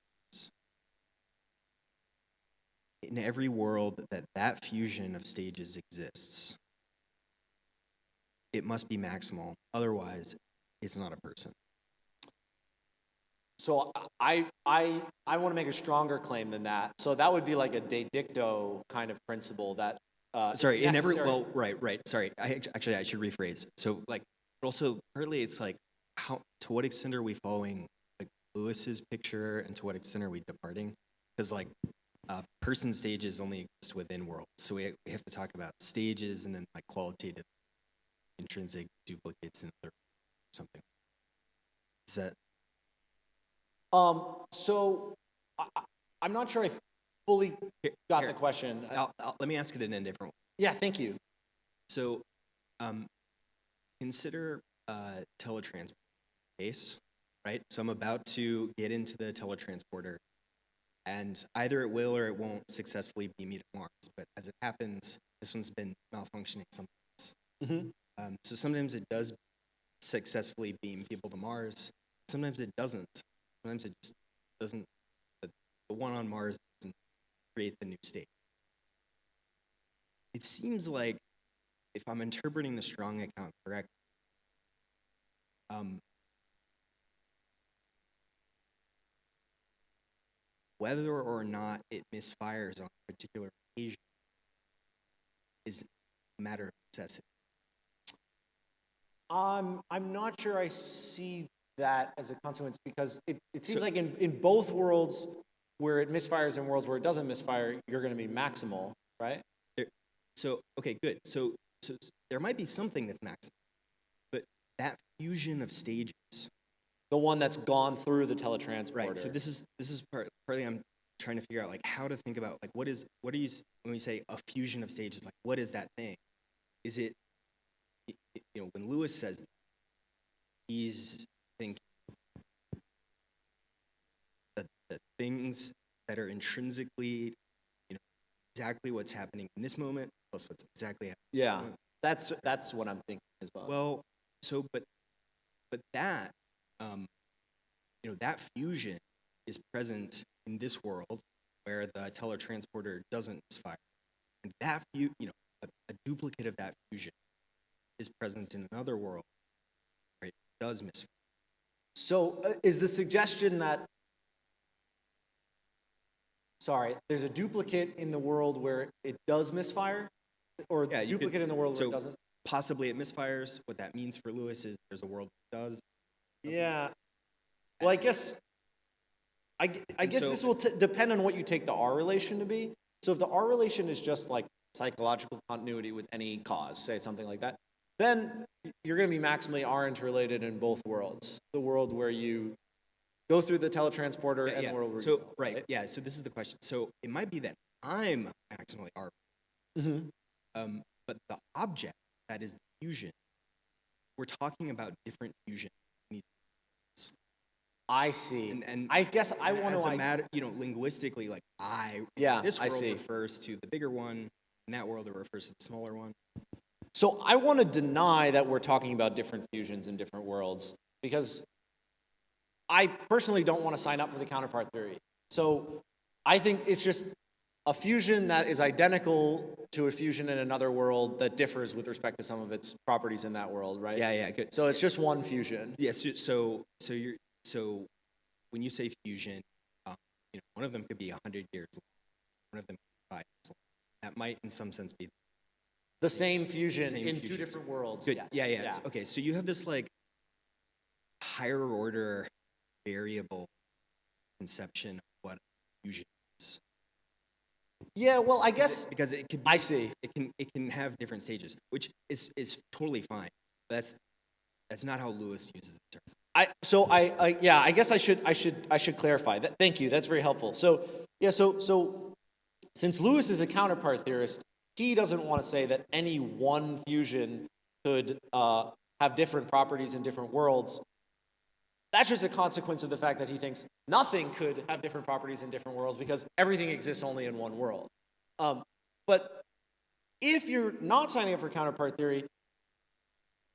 In every world that fusion of stages exists, it must be maximal. Otherwise, it's not a person. So I want to make a stronger claim than that. So that would be like a de dicto kind of principle that. Sorry, in every right. Sorry, I should rephrase. So also partly it's like to what extent are we following like Lewis's picture, and to what extent are we departing? Because person stages only exist within worlds, so we have to talk about stages and then qualitative, intrinsic duplicates and something. Is that? So I'm not sure I fully got the question. Let me ask it in a different way. Yeah, thank you. So, consider teletransport case, right? So I'm about to get into the teletransporter, and either it will or it won't successfully beam me to Mars. But as it happens, this one's been malfunctioning sometimes. Mm-hmm. So sometimes it does successfully beam people to Mars. Sometimes it doesn't. Sometimes it just doesn't. The one on Mars doesn't create the new state. It seems like if I'm interpreting the strong account correctly, whether or not it misfires on a particular occasion is a matter of necessity. I'm not sure I see that as a consequence, because it seems like in both worlds where it misfires and worlds where it doesn't misfire, you're going to be maximal, right? Okay, good. So there might be something that's maximal, but that fusion of stages, the one that's gone through the teletransporter. right? So this is partly I'm trying to figure out what do you when we say a fusion of stages, what is that thing? Is it when Lewis says that, he's thinking that the things that are intrinsically exactly what's happening in this moment plus what's exactly happening. Yeah, that's what I'm thinking as well. Well, so but that that fusion is present in this world where the teletransporter doesn't misfire, and that a duplicate of that fusion is present in another world where it does misfire. So is the suggestion that there's a duplicate in the world where it does misfire, or a duplicate in the world where it doesn't? Possibly it misfires. What that means for Lewis is there's a world that does. Yeah. Well, I guess this will depend on what you take the R relation to be. So if the R relation is just like psychological continuity with any cause, say something like that, then you're going to be maximally R interrelated in both worlds. The world where you go through the teletransporter and the world where you don't, right. Yeah. So this is the question. So it might be that I'm maximally R. Mm-hmm. But the object that is the fusion, we're talking about different fusions. I see. And I guess I want as to. a matter, linguistically, like this I world see. refers to the bigger one, in that world it refers to the smaller one. So I want to deny that we're talking about different fusions in different worlds, because I personally don't want to sign up for the counterpart theory. So I think it's just a fusion that is identical to a fusion in another world that differs with respect to some of its properties in that world, right? Yeah, good. So it's just one fusion. Yes. So when you say fusion, one of them could be 100 years long, one of them could be 5 years long. That might, in some sense, be The same fusion same in fusion. two different worlds. Good. Yes. Yeah. Okay, so you have this like higher order variable conception of what fusion is. Yeah, well, I guess Because it could be, I see. It can have different stages, which is totally fine. That's not how Lewis uses the term. I guess I should clarify that. Thank you. That's very helpful. So since Lewis is a counterpart theorist, he doesn't want to say that any one fusion could have different properties in different worlds. That's just a consequence of the fact that he thinks nothing could have different properties in different worlds because everything exists only in one world. But if you're not signing up for counterpart theory,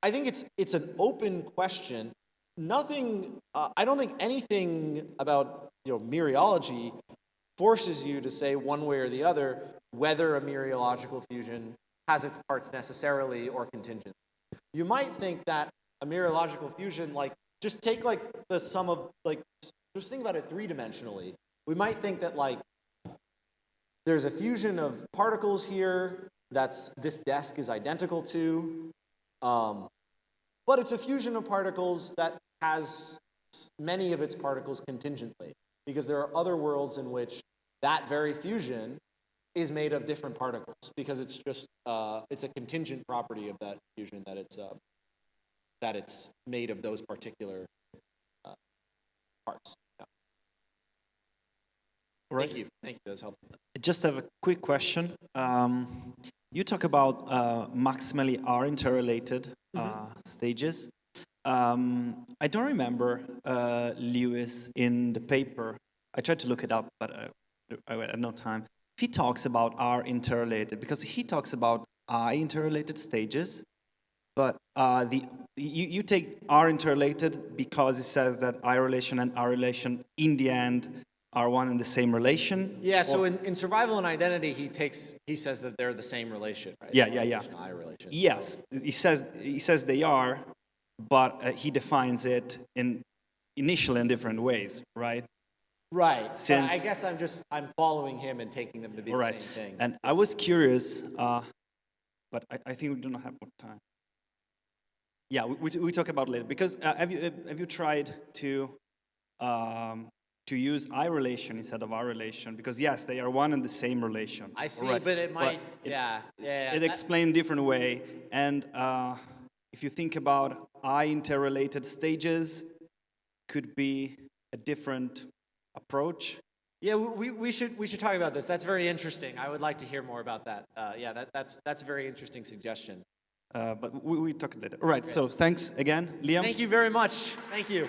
I think it's an open question. Nothing. I don't think anything about mereology forces you to say one way or the other whether a mereological fusion has its parts necessarily or contingent. You might think that a mereological fusion, just take the sum of just think about it three-dimensionally. We might think that there's a fusion of particles here that's this desk is identical to, but it's a fusion of particles that has many of its particles contingently, because there are other worlds in which that very fusion is made of different particles, because it's just it's a contingent property of that fusion that it's made of those particular parts. Yeah. Right. Thank you. That's helpful. I just have a quick question. You talk about maximally R interrelated stages. I don't remember Lewis in the paper. I tried to look it up, but I had no time. He talks about R interrelated because he talks about I interrelated stages, but you take R interrelated because it says that I relation and R relation in the end are one and the same relation. Yeah. So in survival and identity, he says that they're the same relation, right? Yeah. Relation, I relation. Yes, he says they are, but he defines it initially in different ways, right? Right. Since I guess I'm following him and taking them to be the same thing. And I was curious, but I think we do not have more time. Yeah, we talk about it later, because have you tried to use I relation instead of R relation? Because yes, they are one and the same relation. I see, but it might. It explained different way, and if you think about I interrelated stages, could be a different approach. Yeah, we should talk about this. That's very interesting. I would like to hear more about that. That's a very interesting suggestion. But we talk later. All right. Great. So thanks again, Liam. Thank you very much. Thank you.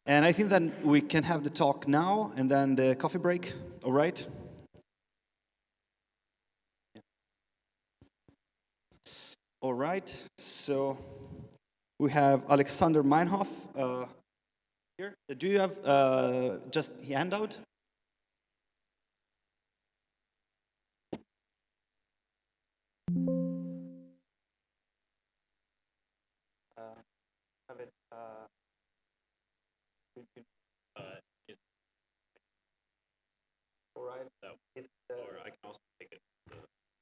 And I think that we can have the talk now and then the coffee break. All right. All right. So we have Alexander Meinhof here. Do you have just the handout? Have it. All right. Or I can also take it.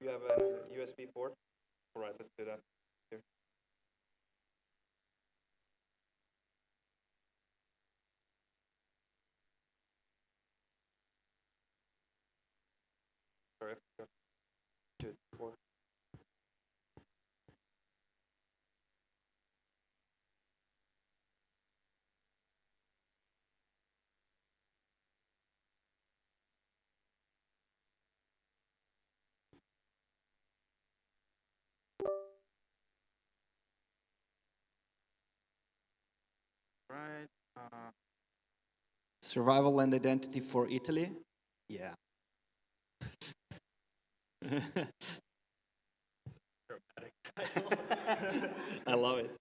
You have a USB port? All right, let's do that. Here. Sorry, I forgot. 2, 4. Right. Survival and identity for Italy. Yeah. I love it.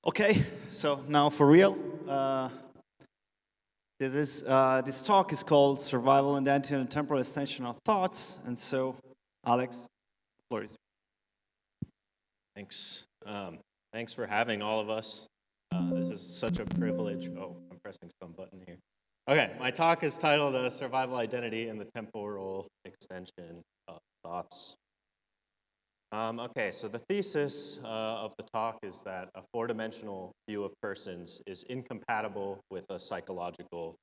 Okay, so now for real. This talk is called Survival, Identity, and Temporal Extension of Thoughts. And so, Alex, the floor is yours. Thanks. Thanks for having all of us. This is such a privilege. Oh, I'm pressing some button here. Okay, my talk is titled Survival, Identity, and the Temporal Extension of Thoughts. Okay, so the thesis of the talk is that a four-dimensional view of persons is incompatible with a psychological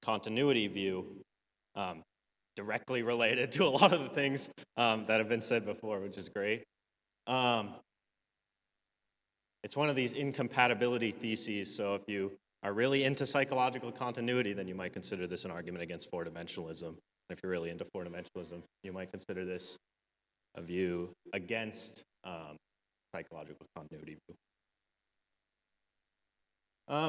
continuity view, directly related to a lot of the things that have been said before, which is great. It's one of these incompatibility theses, so if you are really into psychological continuity, then you might consider this an argument against four-dimensionalism. And if you're really into four-dimensionalism, you might consider this a view against psychological continuity view.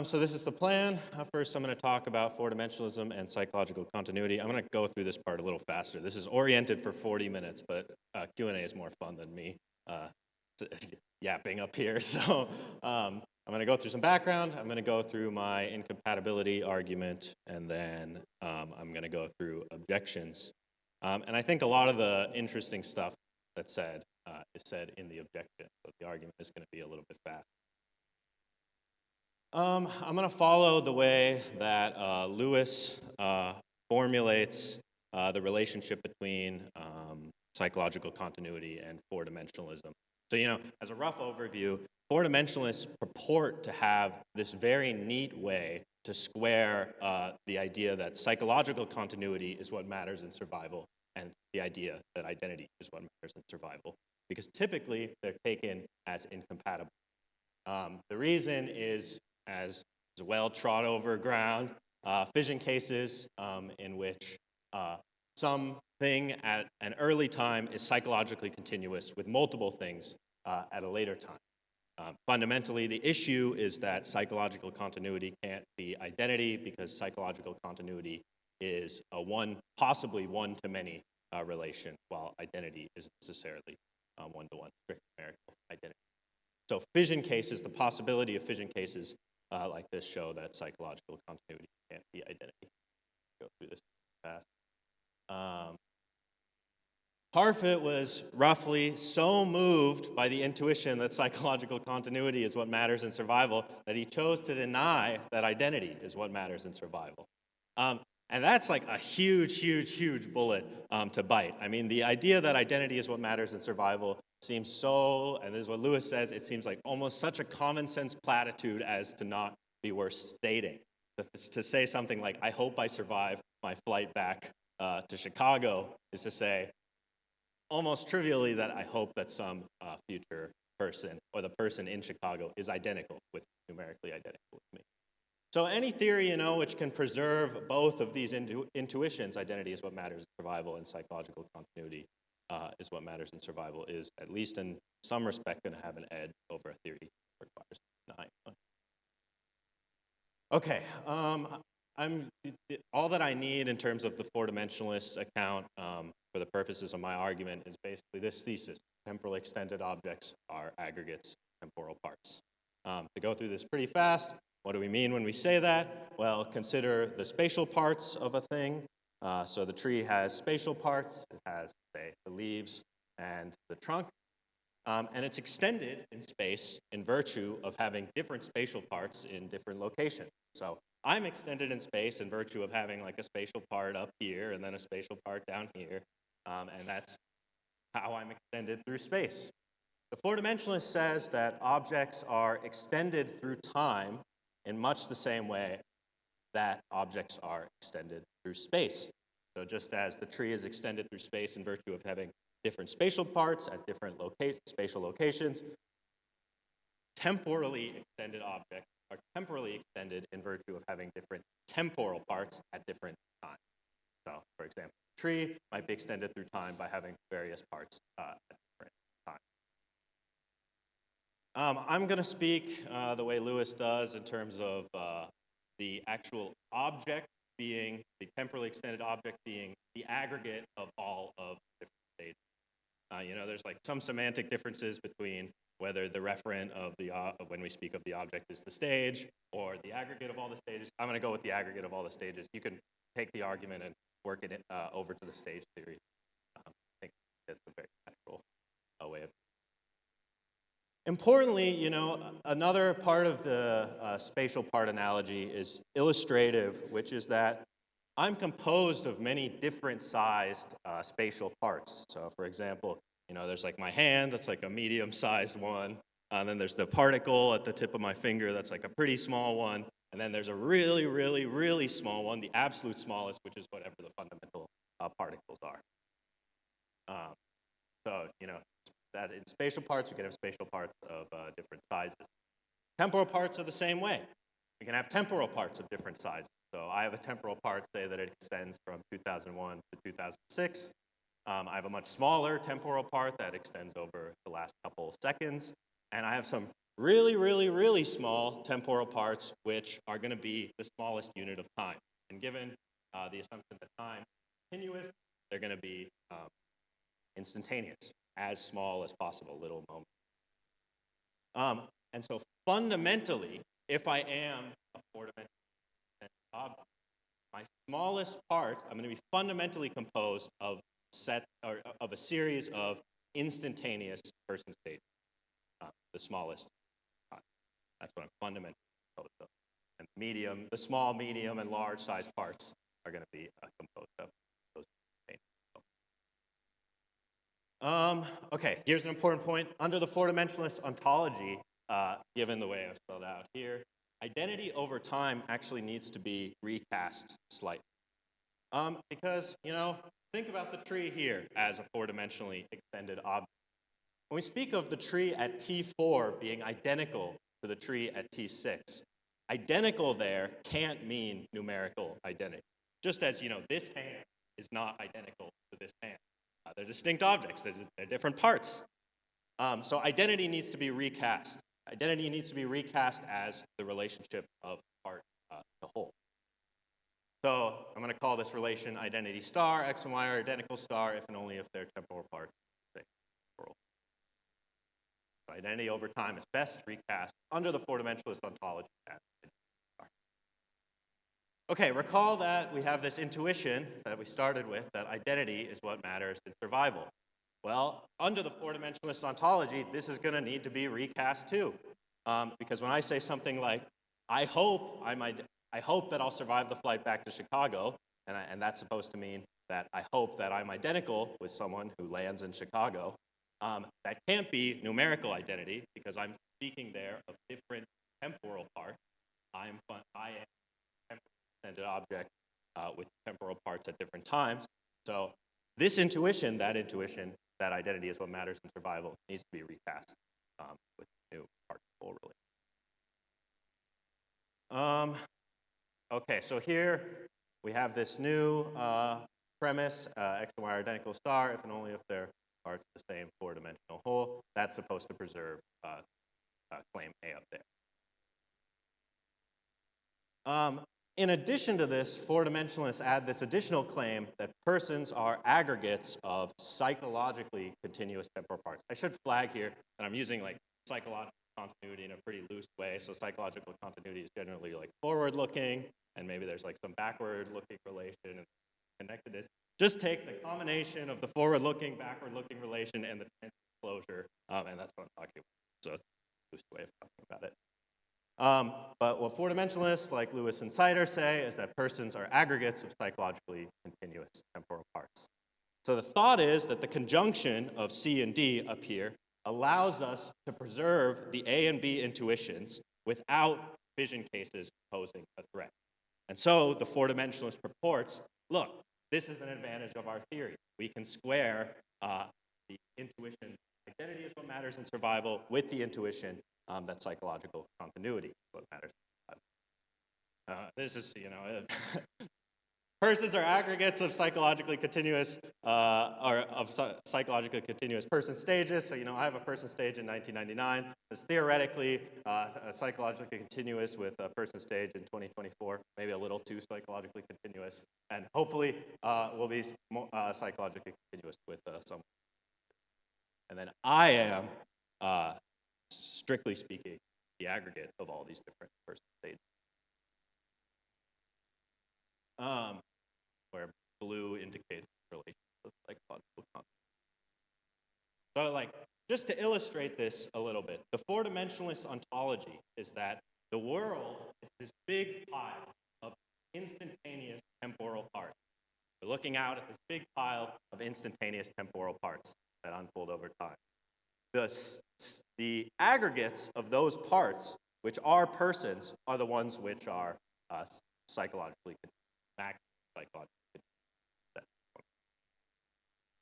So this is the plan. First, I'm going to talk about four-dimensionalism and psychological continuity. I'm going to go through this part a little faster. This is oriented for 40 minutes, but Q&A is more fun than me yapping up here. So I'm going to go through some background. I'm going to go through my incompatibility argument, and then I'm going to go through objections. And I think a lot of the interesting stuff that's said is said in the objection, so the argument is going to be a little bit fast. I'm going to follow the way that Lewis formulates the relationship between psychological continuity and four-dimensionalism. So, as a rough overview, four-dimensionalists purport to have this very neat way to square the idea that psychological continuity is what matters in survival and the idea that identity is what matters in survival, because typically they're taken as incompatible. The reason is, as well trod over ground, fission cases in which something at an early time is psychologically continuous with multiple things at a later time. Fundamentally, the issue is that psychological continuity can't be identity because psychological continuity is a possibly one-to-many relation, while identity isn't necessarily one-to-one strict numerical identity. So fission cases, the possibility of fission cases like this show that psychological continuity can't be identity. Go through this fast. Parfit was roughly so moved by the intuition that psychological continuity is what matters in survival that he chose to deny that identity is what matters in survival. And that's like a huge, huge, huge bullet to bite. I mean, the idea that identity is what matters in survival seems so, and this is what Lewis says, it seems like almost such a common sense platitude as to not be worth stating. To say something like, I hope I survive my flight back to Chicago, is to say, almost trivially, that I hope that some future person, or the person in Chicago, is numerically identical with me. So any theory, which can preserve both of these intuitions, identity is what matters in survival and psychological continuity is what matters in survival, is at least in some respect going to have an edge over a theory that requires denying. Okay, all that I need in terms of the four-dimensionalist account for the purposes of my argument is basically this thesis: temporal extended objects are aggregates, temporal parts. To go through this pretty fast, what do we mean when we say that? Well, consider the spatial parts of a thing. So the tree has spatial parts. It has, say, the leaves and the trunk. And it's extended in space in virtue of having different spatial parts in different locations. So I'm extended in space in virtue of having like a spatial part up here and then a spatial part down here. And that's how I'm extended through space. The four-dimensionalist says that objects are extended through time in much the same way that objects are extended through space. So just as the tree is extended through space in virtue of having different spatial parts at different spatial locations, temporally extended objects are temporally extended in virtue of having different temporal parts at different times. So, for example, a tree might be extended through time by having various parts at different I'm going to speak the way Lewis does in terms of the actual object being, the temporally extended object being the aggregate of all of the different stages. There's like some semantic differences between whether the referent of the, when we speak of the object is the stage or the aggregate of all the stages. I'm going to go with the aggregate of all the stages. You can take the argument and work it over to the stage theory. I think that's a very natural way of. Importantly, another part of the spatial part analogy is illustrative, which is that I'm composed of many different sized spatial parts. So for example, there's like my hand, that's like a medium-sized one. And then there's the particle at the tip of my finger, that's like a pretty small one. And then there's a really, really, really small one, the absolute smallest, which is whatever the fundamental particles are. That in spatial parts, we can have spatial parts of different sizes. Temporal parts are the same way. We can have temporal parts of different sizes. So I have a temporal part, say that it extends from 2001 to 2006. I have a much smaller temporal part that extends over the last couple seconds. And I have some really, really, really small temporal parts, which are going to be the smallest unit of time. And given the assumption that time is continuous, they're going to be instantaneous, as small as possible, little moments. And so fundamentally, if I am a four-dimensional object, my smallest part, I'm going to be fundamentally composed of a series of instantaneous person states, the smallest. That's what I'm fundamentally composed of. And the small, medium, and large size parts are going to be composed of those instantaneous. Okay, here's an important point. Under the four-dimensionalist ontology, given the way I've spelled out here, identity over time actually needs to be recast slightly. Because, think about the tree here as a four-dimensionally extended object. When we speak of the tree at T4 being identical to the tree at T6, identical there can't mean numerical identity. Just as, this hand is not identical to this hand. They're distinct objects, they're different parts. So identity needs to be recast. Identity needs to be recast as the relationship of part to whole. So I'm going to call this relation identity star. X and Y are identical star if and only if they're temporal parts. So identity over time is best recast under the four-dimensionalist ontology as identity star. Okay, recall that we have this intuition that we started with, that identity is what matters in survival. Well, under the four-dimensionalist ontology, this is going to need to be recast too. Because when I say something like, I hope that I'll survive the flight back to Chicago, and that's supposed to mean that I hope that I'm identical with someone who lands in Chicago, that can't be numerical identity because I'm speaking there of different temporal parts. I am a temporal extended object with temporal parts at different times. So this intuition, that identity is what matters in survival, needs to be recast with new particle relation. Okay, so here we have this new premise, X and Y are identical star if and only if they're parts of the same four-dimensional whole. That's supposed to preserve claim A up there. In addition to this, four-dimensionalists add this additional claim that persons are aggregates of psychologically continuous temporal parts. I should flag here that I'm using like psychological continuity in a pretty loose way. So psychological continuity is generally like forward-looking, and maybe there's like some backward-looking relation and connectedness. Just take the combination of the forward-looking, backward-looking relation and the closure, and that's what I'm talking about. So it's a loose way of talking about it. But what four-dimensionalists like Lewis and Sider say is that persons are aggregates of psychologically continuous temporal parts. So the thought is that the conjunction of C and D up here allows us to preserve the A and B intuitions without vision cases posing a threat. And so the four-dimensionalist purports, look, this is an advantage of our theory. We can square the intuition identity is what matters in survival with the intuition that psychological continuity is what matters in survival. This is, Persons are aggregates of psychologically continuous, psychologically continuous person stages. So, I have a person stage in 1999. It's theoretically psychologically continuous with a person stage in 2024, maybe a little too psychologically continuous, and hopefully will be psychologically continuous with some. And then I am, strictly speaking, the aggregate of all these different person stages. Where blue indicates relations of psychological content. So, just to illustrate this a little bit, the four-dimensionalist ontology is that the world is this big pile of instantaneous temporal parts. We're looking out at this big pile of instantaneous temporal parts that unfold over time. The aggregates of those parts, which are persons, are the ones which are psychologically psychologically.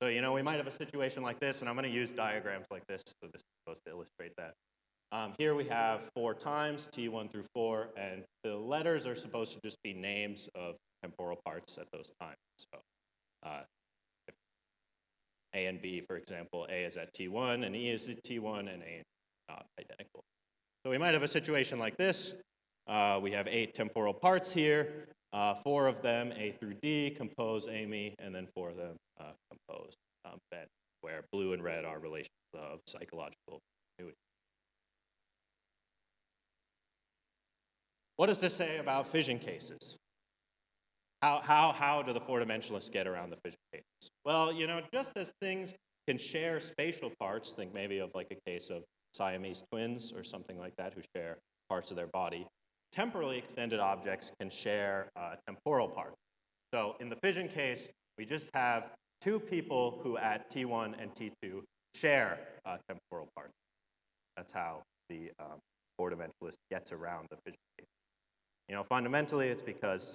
So, we might have a situation like this, and I'm going to use diagrams like this, so this is supposed to illustrate that. Here we have 4 times, T1 through 4, and the letters are supposed to just be names of temporal parts at those times. So, if A and B, for example, A is at T1, and E is at T1, and A and E are not identical. So we might have a situation like this. We have 8 temporal parts here. 4 of them, A through D, compose Amy, and then 4 of them compose Ben, where blue and red are relations of psychological continuity. What does this say about fission cases? How do the four-dimensionalists get around the fission cases? Well, just as things can share spatial parts, think maybe of like a case of Siamese twins or something like that who share parts of their body, temporally extended objects can share temporal parts. So in the fission case, we just have 2 people who at T1 and T2 share temporal parts. That's how the four-dimensionalist gets around the fission case. Fundamentally, it's because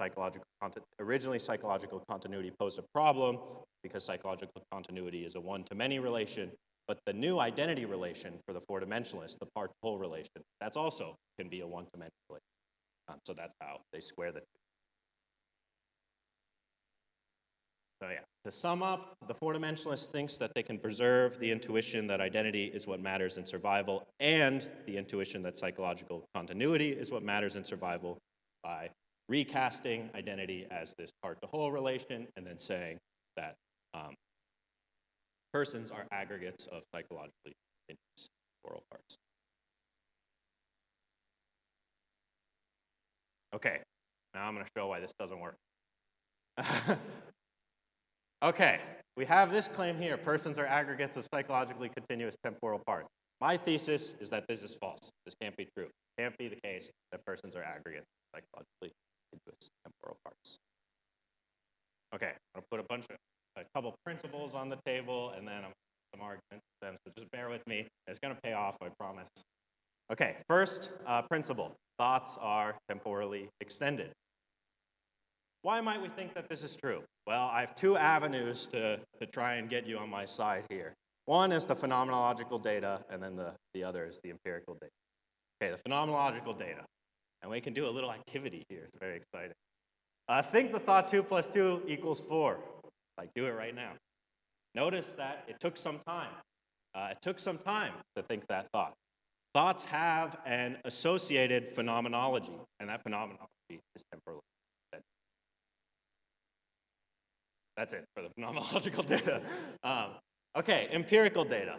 originally psychological continuity posed a problem because psychological continuity is a one-to-many relation, but the new identity relation for the four-dimensionalist, the part-whole relation, that's also can be a one-to-many relation. So that's how they square the two. So yeah, to sum up, the four-dimensionalist thinks that they can preserve the intuition that identity is what matters in survival and the intuition that psychological continuity is what matters in survival by recasting identity as this part-to-whole relation and then saying that persons are aggregates of psychologically continuous temporal parts. Okay, now I'm going to show why this doesn't work. Okay, we have this claim here, persons are aggregates of psychologically continuous temporal parts. My thesis is that this is false. This can't be true. It can't be the case that persons are aggregates of psychologically continuous temporal parts. Okay, I'm going to put a couple principles on the table, and then I'm going to some arguments with them, so just bear with me. It's going to pay off, I promise. Okay, first principle, thoughts are temporally extended. Why might we think that this is true? Well, I have 2 avenues to try and get you on my side here. One is the phenomenological data, and then the other is the empirical data. Okay, the phenomenological data. And we can do a little activity here. It's very exciting. Think the thought 2 plus 2 equals 4. Do it right now. Notice that it took some time. It took some time to think that thought. Thoughts have an associated phenomenology, and that phenomenology is temporally extended. That's it for the phenomenological data. Okay, empirical data.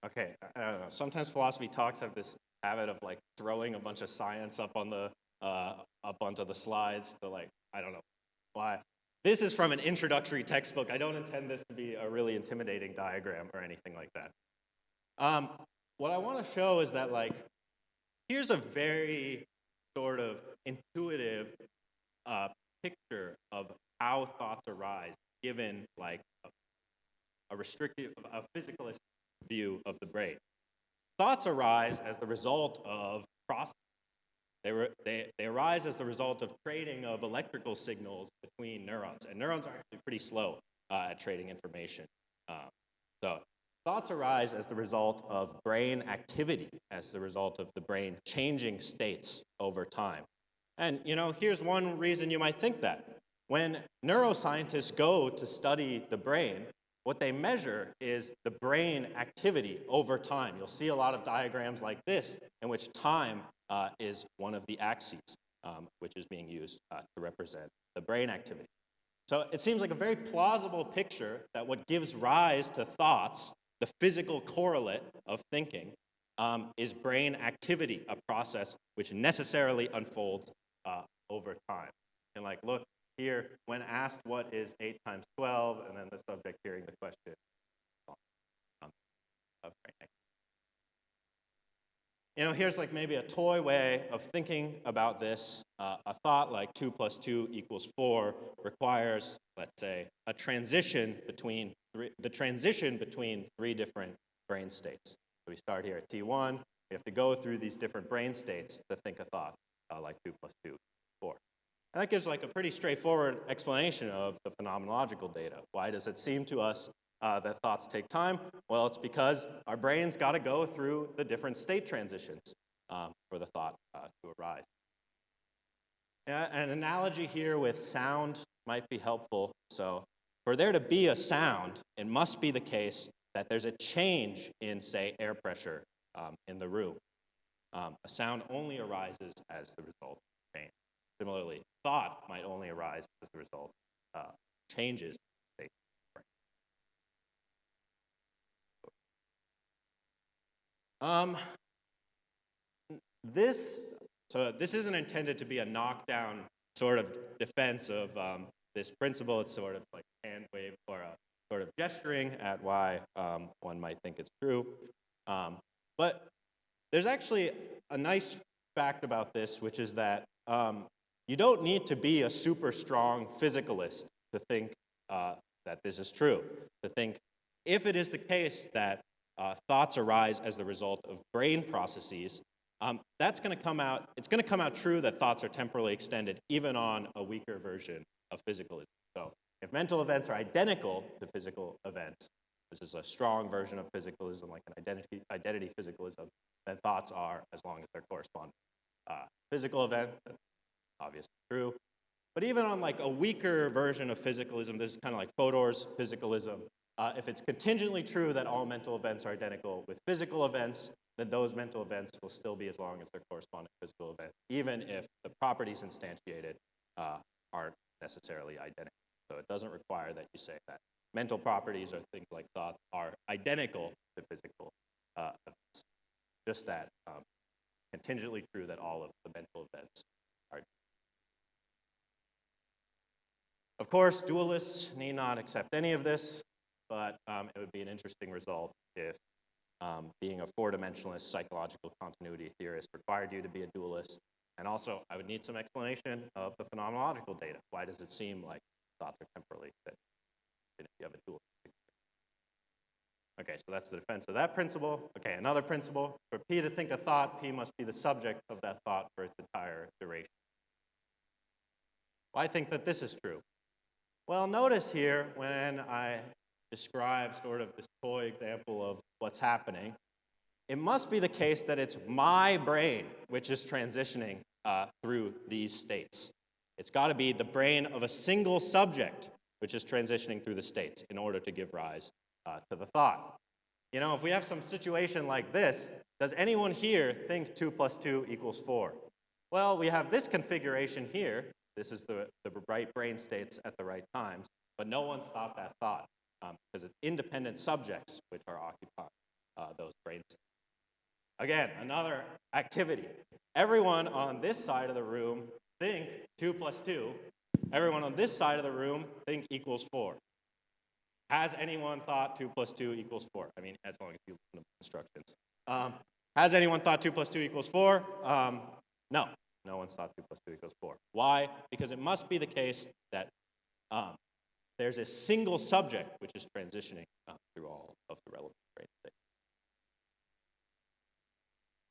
Okay, I don't know. Sometimes philosophy talks have this habit of throwing a bunch of science up onto the slides to I don't know why. This is from an introductory textbook. I don't intend this to be a really intimidating diagram or anything like that. What I want to show is that here's a very sort of intuitive picture of how thoughts arise given a physicalist view of the brain. Thoughts arise as the result of processing. They arise as the result of trading of electrical signals between neurons, and neurons are actually pretty slow at trading information. So thoughts arise as the result of brain activity, as the result of the brain changing states over time. And here's one reason you might think that. When neuroscientists go to study the brain, what they measure is the brain activity over time. You'll see a lot of diagrams like this in which time is one of the axes, which is being used to represent the brain activity. So it seems like a very plausible picture that what gives rise to thoughts, the physical correlate of thinking, is brain activity, a process which necessarily unfolds over time. And look here, when asked what is 8 times 12, and then the subject hearing the question of brain activity. Here's maybe a toy way of thinking about this. A thought like 2 plus 2 equals 4 requires, let's say, the transition between three different brain states. So we start here at T1. We have to go through these different brain states to think a thought like 2 plus 2 equals 4. And that gives a pretty straightforward explanation of the phenomenological data. Why does it seem to us that thoughts take time? Well, it's because our brains got to go through the different state transitions for the thought to arise. An analogy here with sound might be helpful. So for there to be a sound, it must be the case that there's a change in, say, air pressure in the room. A sound only arises as the result of change. Similarly, thought might only arise as the result of changes. This isn't intended to be a knockdown sort of defense of this principle. It's sort of like a hand wave or a sort of gesturing at why one might think it's true. But there's actually a nice fact about this, which is that you don't need to be a super strong physicalist to think that this is true, to think if it is the case that thoughts arise as the result of brain processes, that's going to come out, it's going to come out true that thoughts are temporally extended even on a weaker version of physicalism. So if mental events are identical to physical events, this is a strong version of physicalism, like an identity physicalism, then thoughts are as long as they're corresponding. Physical event, obviously true. But even on a weaker version of physicalism, this is kind of like Fodor's physicalism. If it's contingently true that all mental events are identical with physical events, then those mental events will still be as long as their corresponding physical event, even if the properties instantiated aren't necessarily identical. So it doesn't require that you say that mental properties or things like thought are identical to physical events. Just that contingently true that all of the mental events are. Of course, dualists need not accept any of this, but it would be an interesting result if being a four-dimensionalist psychological continuity theorist required you to be a dualist. And also, I would need some explanation of the phenomenological data. Why does it seem like thoughts are temporally fit if you have a dualist? Okay, so that's the defense of that principle. Okay, another principle. For P to think a thought, P must be the subject of that thought for its entire duration. Well, I think that this is true. Well, notice here when I describe sort of this toy example of what's happening, it must be the case that it's my brain which is transitioning through these states. It's got to be the brain of a single subject which is transitioning through the states in order to give rise to the thought. You know, if we have some situation like this, does anyone here think 2 plus 2 equals 4? Well, we have this configuration here. This is the right brain states at the right times, but no one's thought that thought because it's independent subjects which are occupying those brain states. Again, another activity. Everyone on this side of the room think 2 plus 2. Everyone on this side of the room think equals 4. Has anyone thought 2 plus 2 equals 4? I mean, as long as you listen to the instructions. Has anyone thought 2 plus 2 equals 4? No. No one's thought 2 plus 2 equals 4. Why? Because it must be the case that there's a single subject which is transitioning through all of the relevant brain states.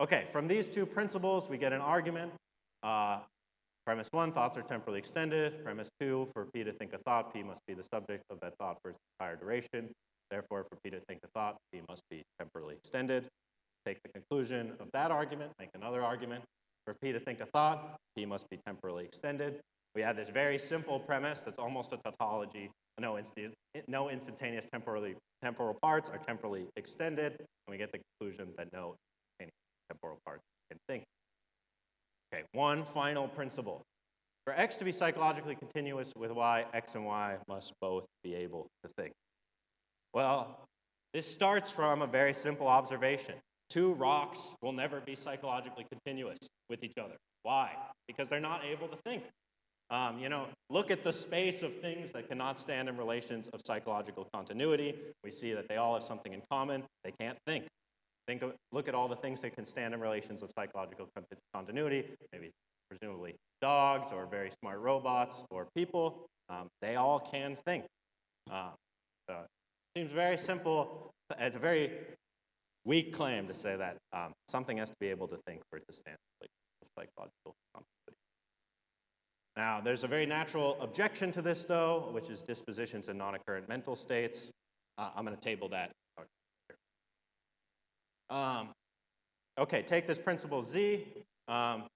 Okay, from these two principles, we get an argument. Premise 1, thoughts are temporally extended. Premise 2, for P to think a thought, P must be the subject of that thought for its entire duration. Therefore, for P to think a thought, P must be temporally extended. Take the conclusion of that argument, make another argument. For P to think a thought, P must be temporally extended. We have this very simple premise that's almost a tautology. No instantaneous temporal parts are temporally extended, and we get the conclusion that no instantaneous temporal parts can think. Okay, one final principle. For X to be psychologically continuous with Y, X and Y must both be able to think. Well, this starts from a very simple observation. Two rocks will never be psychologically continuous with each other. Why? Because they're not able to think. Look at the space of things that cannot stand in relations of psychological continuity. We see that they all have something in common. They can't think. Look at all the things that can stand in relations of psychological continuity, maybe presumably dogs or very smart robots or people. They all can think. So it seems very simple. It's a very weak claim to say that something has to be able to think for it to stand in relations of psychological continuity. Now, there's a very natural objection to this, though, which is dispositions in non-occurrent mental states. I'm going to table that. Okay, take this principle Z,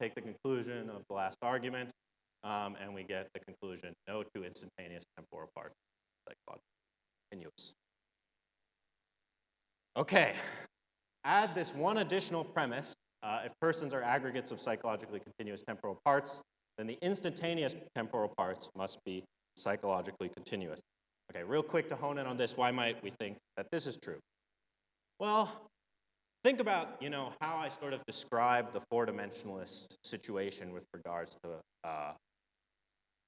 take the conclusion of the last argument, and we get the conclusion, no two instantaneous temporal parts are psychologically continuous. Okay, add this one additional premise. If persons are aggregates of psychologically continuous temporal parts, then the instantaneous temporal parts must be psychologically continuous. Okay, real quick to hone in on this, why might we think that this is true? Well, think about, how I sort of described the four-dimensionalist situation with regards to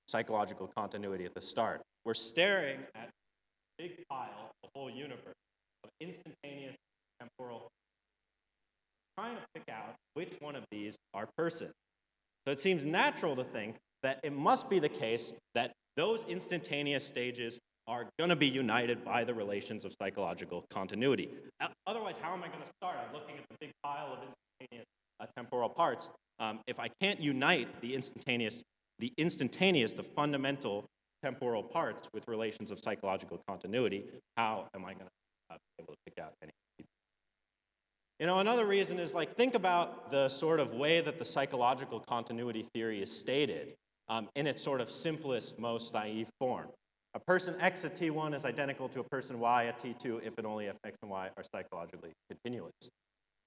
psychological continuity at the start. We're staring at a big pile, the whole universe, of instantaneous temporal, trying to pick out which one of these are persons. So it seems natural to think that it must be the case that those instantaneous stages are going to be united by the relations of psychological continuity. Otherwise, how am I going to start? I'm looking at the big pile of instantaneous temporal parts. If I can't unite the instantaneous, the fundamental temporal parts with relations of psychological continuity, how am I going to be able to pick out any? Another reason is think about the sort of way that the psychological continuity theory is stated in its sort of simplest, most naive form. A person X at T1 is identical to a person Y at T2 if and only if X and Y are psychologically continuous.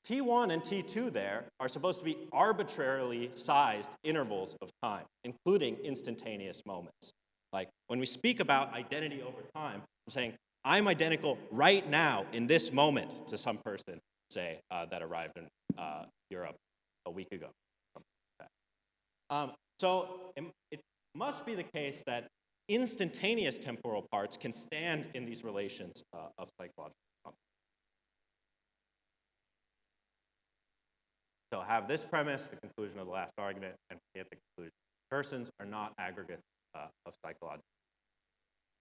T1 and T2 there are supposed to be arbitrarily sized intervals of time, including instantaneous moments. Like when we speak about identity over time, I'm saying I'm identical right now in this moment to some person, say, that arrived in Europe a week ago. So it must be the case that instantaneous temporal parts can stand in these relations of psychological continuity. So have this premise, the conclusion of the last argument, and get the conclusion. Persons are not aggregates of psychological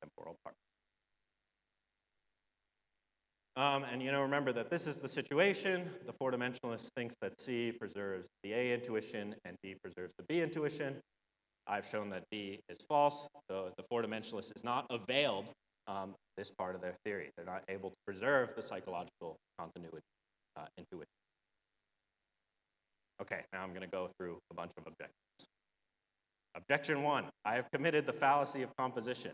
temporal parts. And remember that this is the situation. The four-dimensionalist thinks that C preserves the A intuition and D preserves the B intuition. I've shown that D is false, so the four-dimensionalist is not availed this part of their theory. They're not able to preserve the psychological continuity intuition. Okay, now I'm going to go through a bunch of objections. Objection 1, I have committed the fallacy of composition.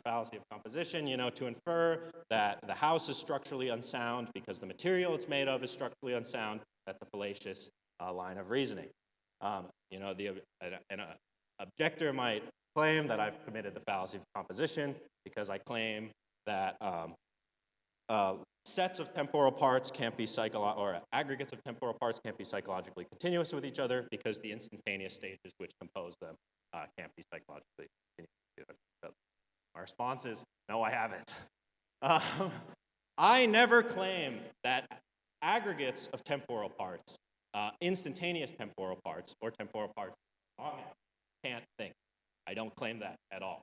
Fallacy of composition, to infer that the house is structurally unsound because the material it's made of is structurally unsound. That's a fallacious line of reasoning. An objector might claim that I've committed the fallacy of composition because I claim that sets of temporal parts can't be or aggregates of temporal parts can't be psychologically continuous with each other because the instantaneous stages which compose them can't be psychologically continuous with each other. My response is, no, I haven't. I never claim that aggregates of temporal parts, instantaneous temporal parts, or temporal parts can't think. I don't claim that at all.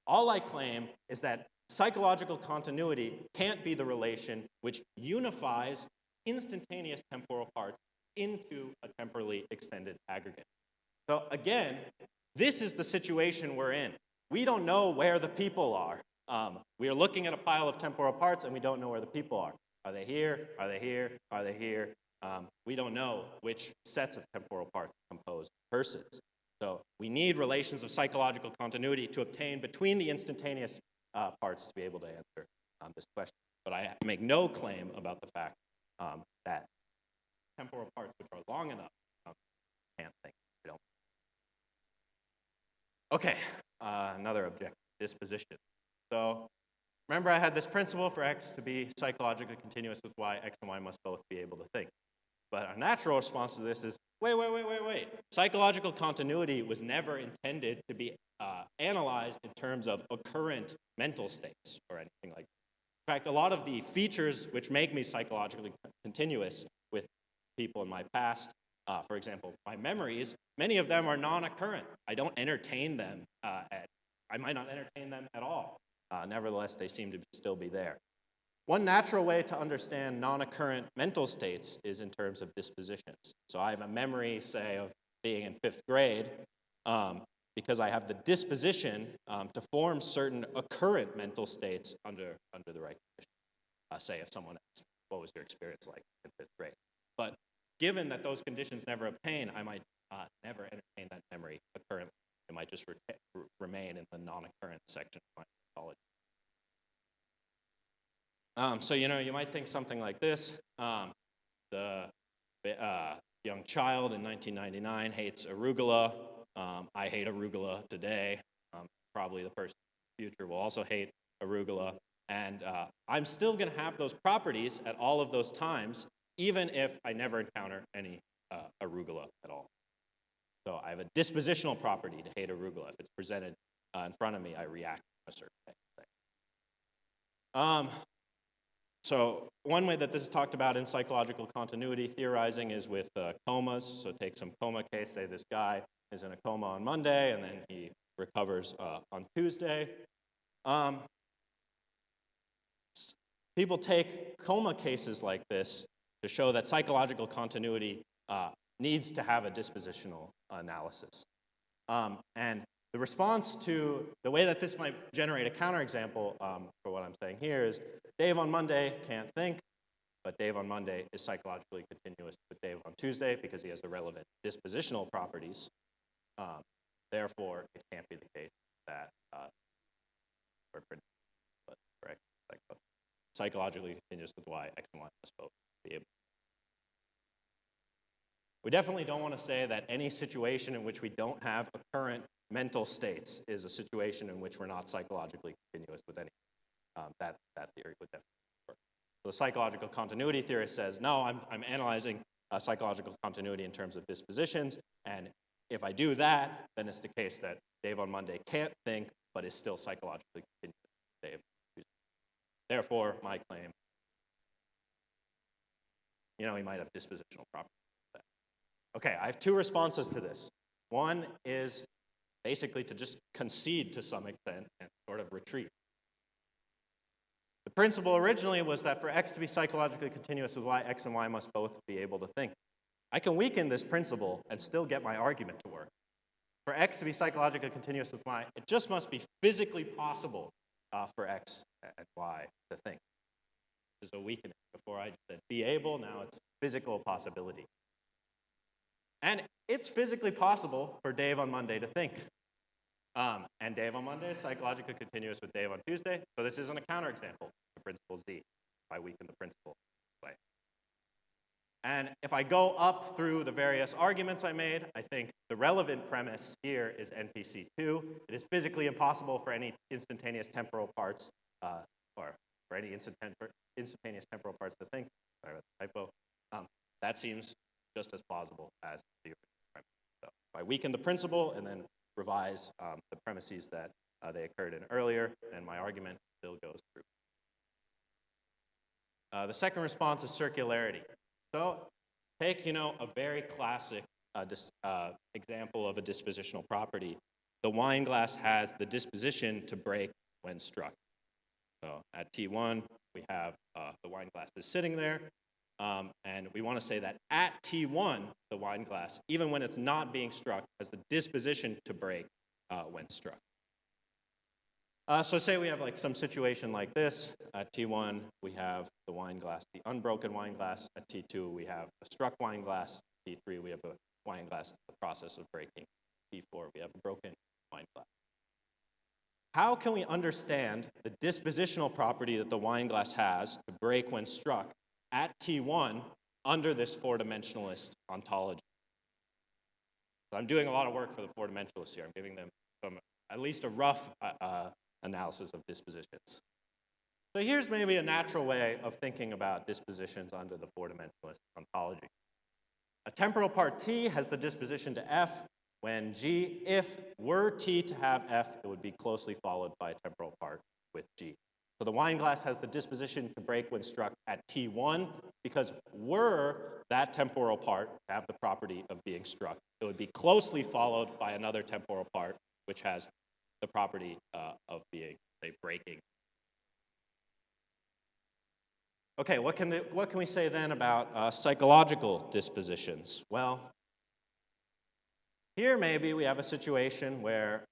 All I claim is that psychological continuity can't be the relation which unifies instantaneous temporal parts into a temporally extended aggregate. So again, this is the situation we're in. We don't know where the people are. We are looking at a pile of temporal parts and we don't know where the people are. Are they here? Are they here? Are they here? we don't know which sets of temporal parts compose persons. So we need relations of psychological continuity to obtain between the instantaneous parts to be able to answer this question. But I make no claim about the fact that temporal parts which are long enough can't think. We don't. Okay, another objective, disposition. So remember I had this principle for x to be psychologically continuous with y, x and y must both be able to think. But a natural response to this is, wait. Psychological continuity was never intended to be analyzed in terms of occurrent mental states or anything like that. In fact, a lot of the features which make me psychologically continuous with people in my past, for example, my memories, many of them are non-occurrent. I don't entertain them. I might not entertain them at all. Nevertheless, they seem to still be there. One natural way to understand non-occurrent mental states is in terms of dispositions. So I have a memory, say, of being in 5th grade because I have the disposition to form certain occurrent mental states under the right conditions. Say if someone asks, what was your experience like in 5th grade? But given that those conditions never obtain, I might never entertain that memory occurrently. It might just remain in the non-occurrent section of my psychology. So, you might think something like this. The young child in 1999 hates arugula. I hate arugula today. Probably the person in the future will also hate arugula. And I'm still going to have those properties at all of those times, even if I never encounter any arugula at all. So I have a dispositional property to hate arugula. If it's presented in front of me, I react in a certain way. So one way that this is talked about in psychological continuity theorizing is with comas. So take some coma case, say this guy is in a coma on Monday and then he recovers on Tuesday. People take coma cases like this to show that psychological continuity needs to have a dispositional analysis. And the response to the way that this might generate a counterexample for what I'm saying here is Dave on Monday can't think, but Dave on Monday is psychologically continuous with Dave on Tuesday because he has the relevant dispositional properties. Therefore, it can't be the case that psychologically continuous with y, x and y must both be able. We definitely don't want to say that any situation in which we don't have occurrent mental states is a situation in which we're not psychologically continuous with any. That theory would definitely work. So the psychological continuity theorist says, no, I'm analyzing psychological continuity in terms of dispositions, and if I do that, then it's the case that Dave on Monday can't think, but is still psychologically continuous with Dave on Tuesday. Therefore, my claim, he might have dispositional properties. Okay, I have two responses to this. One is basically to just concede to some extent and sort of retreat. The principle originally was that for x to be psychologically continuous with y, x and y must both be able to think. I can weaken this principle and still get my argument to work. For x to be psychologically continuous with y, it just must be physically possible for x and y to think. This is a weakening. Before I said be able, now it's physical possibility. And it's physically possible for Dave on Monday to think. And Dave on Monday is psychologically continuous with Dave on Tuesday. So this isn't a counterexample to principle Z if I weaken the principle this way. And if I go up through the various arguments I made, I think the relevant premise here is NPC2. It is physically impossible for any instantaneous temporal parts, or for any instantaneous temporal parts to think. Sorry about the typo. That seems just as plausible as the original premise. So if I weaken the principle and then revise the premises that they occurred in earlier, and my argument still goes through. The second response is circularity. So take, a very classic example of a dispositional property. The wine glass has the disposition to break when struck. So at T1, we have the wine glass is sitting there, and we want to say that at T1, the wine glass, even when it's not being struck, has the disposition to break when struck. So say we have like some situation like this. At T1, we have the wine glass, the unbroken wine glass. At T2, we have a struck wine glass. T3, we have a wine glass in the process of breaking. T4, we have a broken wine glass. How can we understand the dispositional property that the wine glass has to break when struck at T1 under this four-dimensionalist ontology? So I'm doing a lot of work for the four-dimensionalists here. I'm giving them at least a rough analysis of dispositions. So here's maybe a natural way of thinking about dispositions under the four-dimensionalist ontology. A temporal part T has the disposition to F when G, if were T to have F, it would be closely followed by a temporal part with G. So the wine glass has the disposition to break when struck at T1 because were that temporal part to have the property of being struck, it would be closely followed by another temporal part which has the property of being, say, breaking. Okay, what can we say then about psychological dispositions? Well, here maybe we have a situation where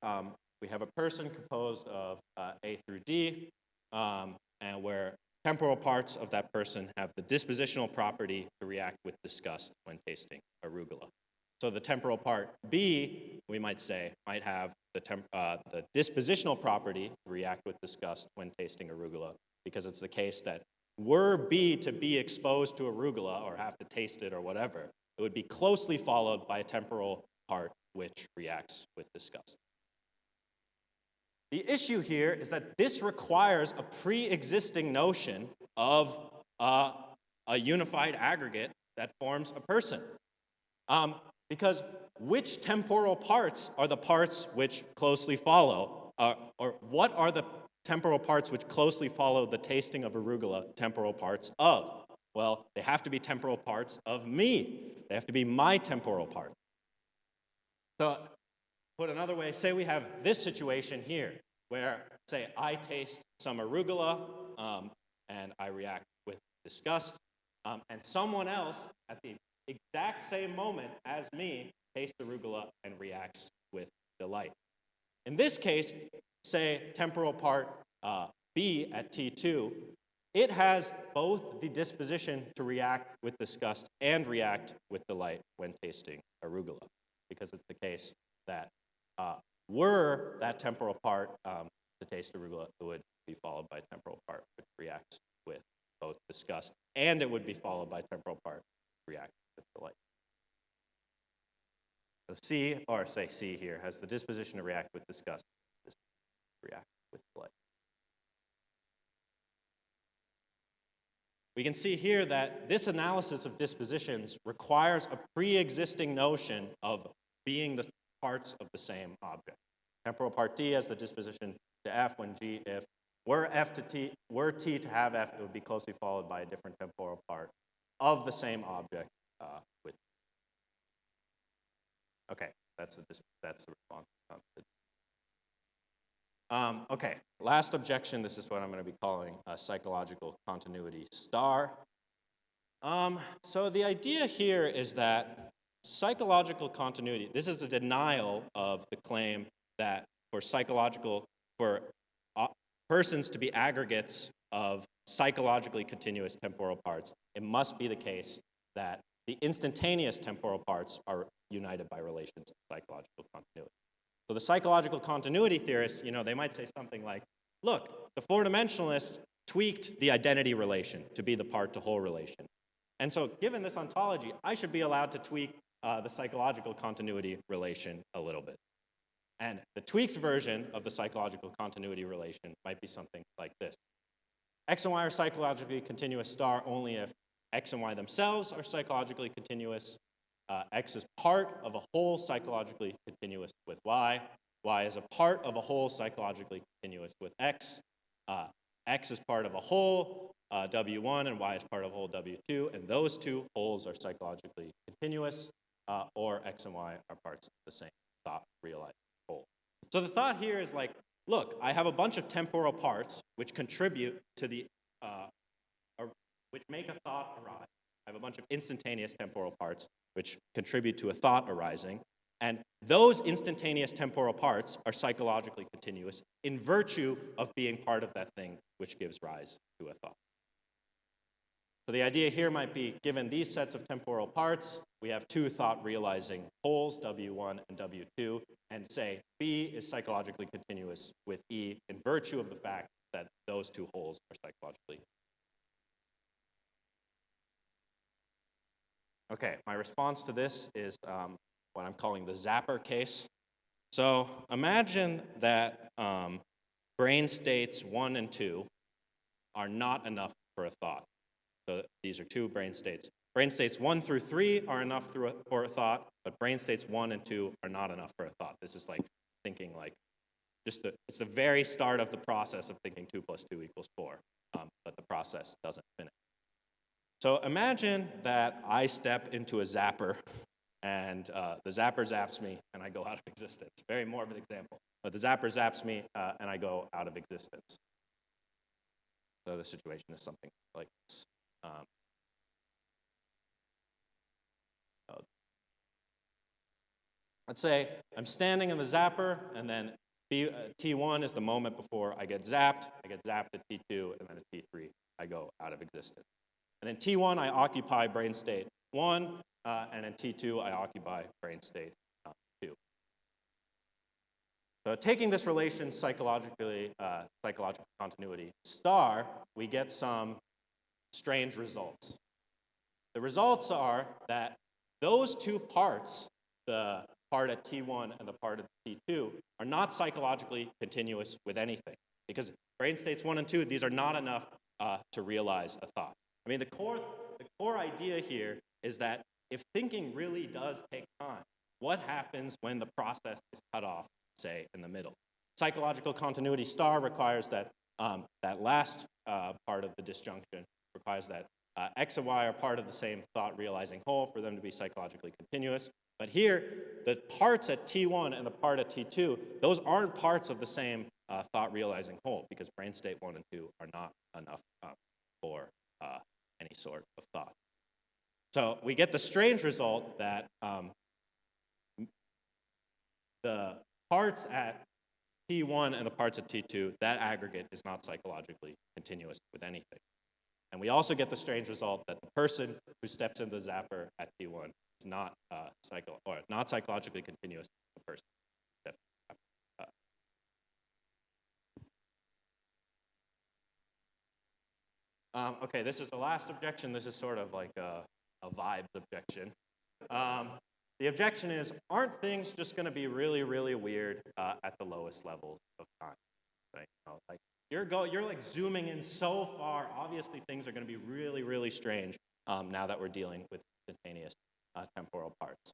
we have a person composed of A through D, and where temporal parts of that person have the dispositional property to react with disgust when tasting arugula. So the temporal part B, we might say, might have the dispositional property to react with disgust when tasting arugula, because it's the case that were B to be exposed to arugula or have to taste it or whatever, it would be closely followed by a temporal part which reacts with disgust. The issue here is that this requires a pre-existing notion of a unified aggregate that forms a person. Because which temporal parts are the parts which closely follow, or what are the temporal parts which closely follow the tasting of arugula temporal parts of? Well, they have to be temporal parts of me. They have to be my temporal part. So, put another way, say we have this situation here, where, say, I taste some arugula, and I react with disgust, and someone else at the exact same moment as me tastes arugula and reacts with delight. In this case, say temporal part B at T2, it has both the disposition to react with disgust and react with delight when tasting arugula, because it's the case that were that temporal part to taste arugula, it would be followed by a temporal part which reacts with both disgust, and it would be followed by a temporal part which reacts with delight. So C, or say C here, has the disposition to react with disgust, react with delight. We can see here that this analysis of dispositions requires a pre-existing notion of being the parts of the same object. Temporal part D has the disposition to F when G, if were F to T, were T to have F, it would be closely followed by a different temporal part of the same object with. Okay, that's the response. Okay, last objection. This is what I'm going to be calling a psychological continuity star. So the idea here is that psychological continuity, this is a denial of the claim that for persons to be aggregates of psychologically continuous temporal parts, it must be the case that the instantaneous temporal parts are united by relations of psychological continuity. So the psychological continuity theorists, they might say something like, look, the four-dimensionalists tweaked the identity relation to be the part-to-whole relation. And so given this ontology, I should be allowed to tweak the psychological continuity relation a little bit. And the tweaked version of the psychological continuity relation might be something like this. X and Y are psychologically continuous star only if X and Y themselves are psychologically continuous. X is part of a whole psychologically continuous with Y. Y is a part of a whole psychologically continuous with X. X is part of a whole, W1, and Y is part of a whole, W2, and those two wholes are psychologically continuous, or X and Y are parts of the same thought realized whole. So the thought here is like, look, I have a bunch of temporal parts which contribute to the, which make a thought arise. I have a bunch of instantaneous temporal parts which contribute to a thought arising. And those instantaneous temporal parts are psychologically continuous in virtue of being part of that thing which gives rise to a thought. So the idea here might be, given these sets of temporal parts, we have two thought-realizing wholes, W1 and W2, and say B is psychologically continuous with E in virtue of the fact that those two wholes are psychologically. Okay, my response to this is what I'm calling the zapper case. So imagine that brain states 1 and 2 are not enough for a thought. So these are two brain states. Brain states 1 through 3 are enough for a thought, but brain states 1 and 2 are not enough for a thought. This is like thinking like it's the very start of the process of thinking 2 + 2 = 4, but the process doesn't finish. So imagine that I step into a zapper and the zapper zaps me and I go out of existence. Very morbid example, but the zapper zaps me and I go out of existence. So the situation is something like this. Let's say I'm standing in the zapper, and then T1 is the moment before I get zapped at T2, and then at T3 I go out of existence. And in T1 I occupy brain state 1, and in T2 I occupy brain state 2. So taking this relation psychological continuity star, we get some strange results. The results are that those two parts, the part at T1 and the part at T2, are not psychologically continuous with anything. Because brain states 1 and 2, these are not enough to realize a thought. I mean, the core idea here is that if thinking really does take time, what happens when the process is cut off, say, in the middle? Psychological continuity star requires that that last part of the disjunction requires that X and Y are part of the same thought-realizing whole for them to be psychologically continuous. But here, the parts at T1 and the part at T2, those aren't parts of the same thought-realizing whole because brain state 1 and 2 are not enough for any sort of thought. So we get the strange result that the parts at T1 and the parts at T2, that aggregate is not psychologically continuous with anything. And we also get the strange result that the person who steps into the zapper at T1 is not not psychologically continuous with the person who steps into the zapper. Okay, this is the last objection. This is sort of like a vibes objection. The objection is, aren't things just going to be really, really weird at the lowest levels of time? Right? You know, like you're like zooming in so far. Obviously, things are going to be really, really strange now that we're dealing with instantaneous temporal parts.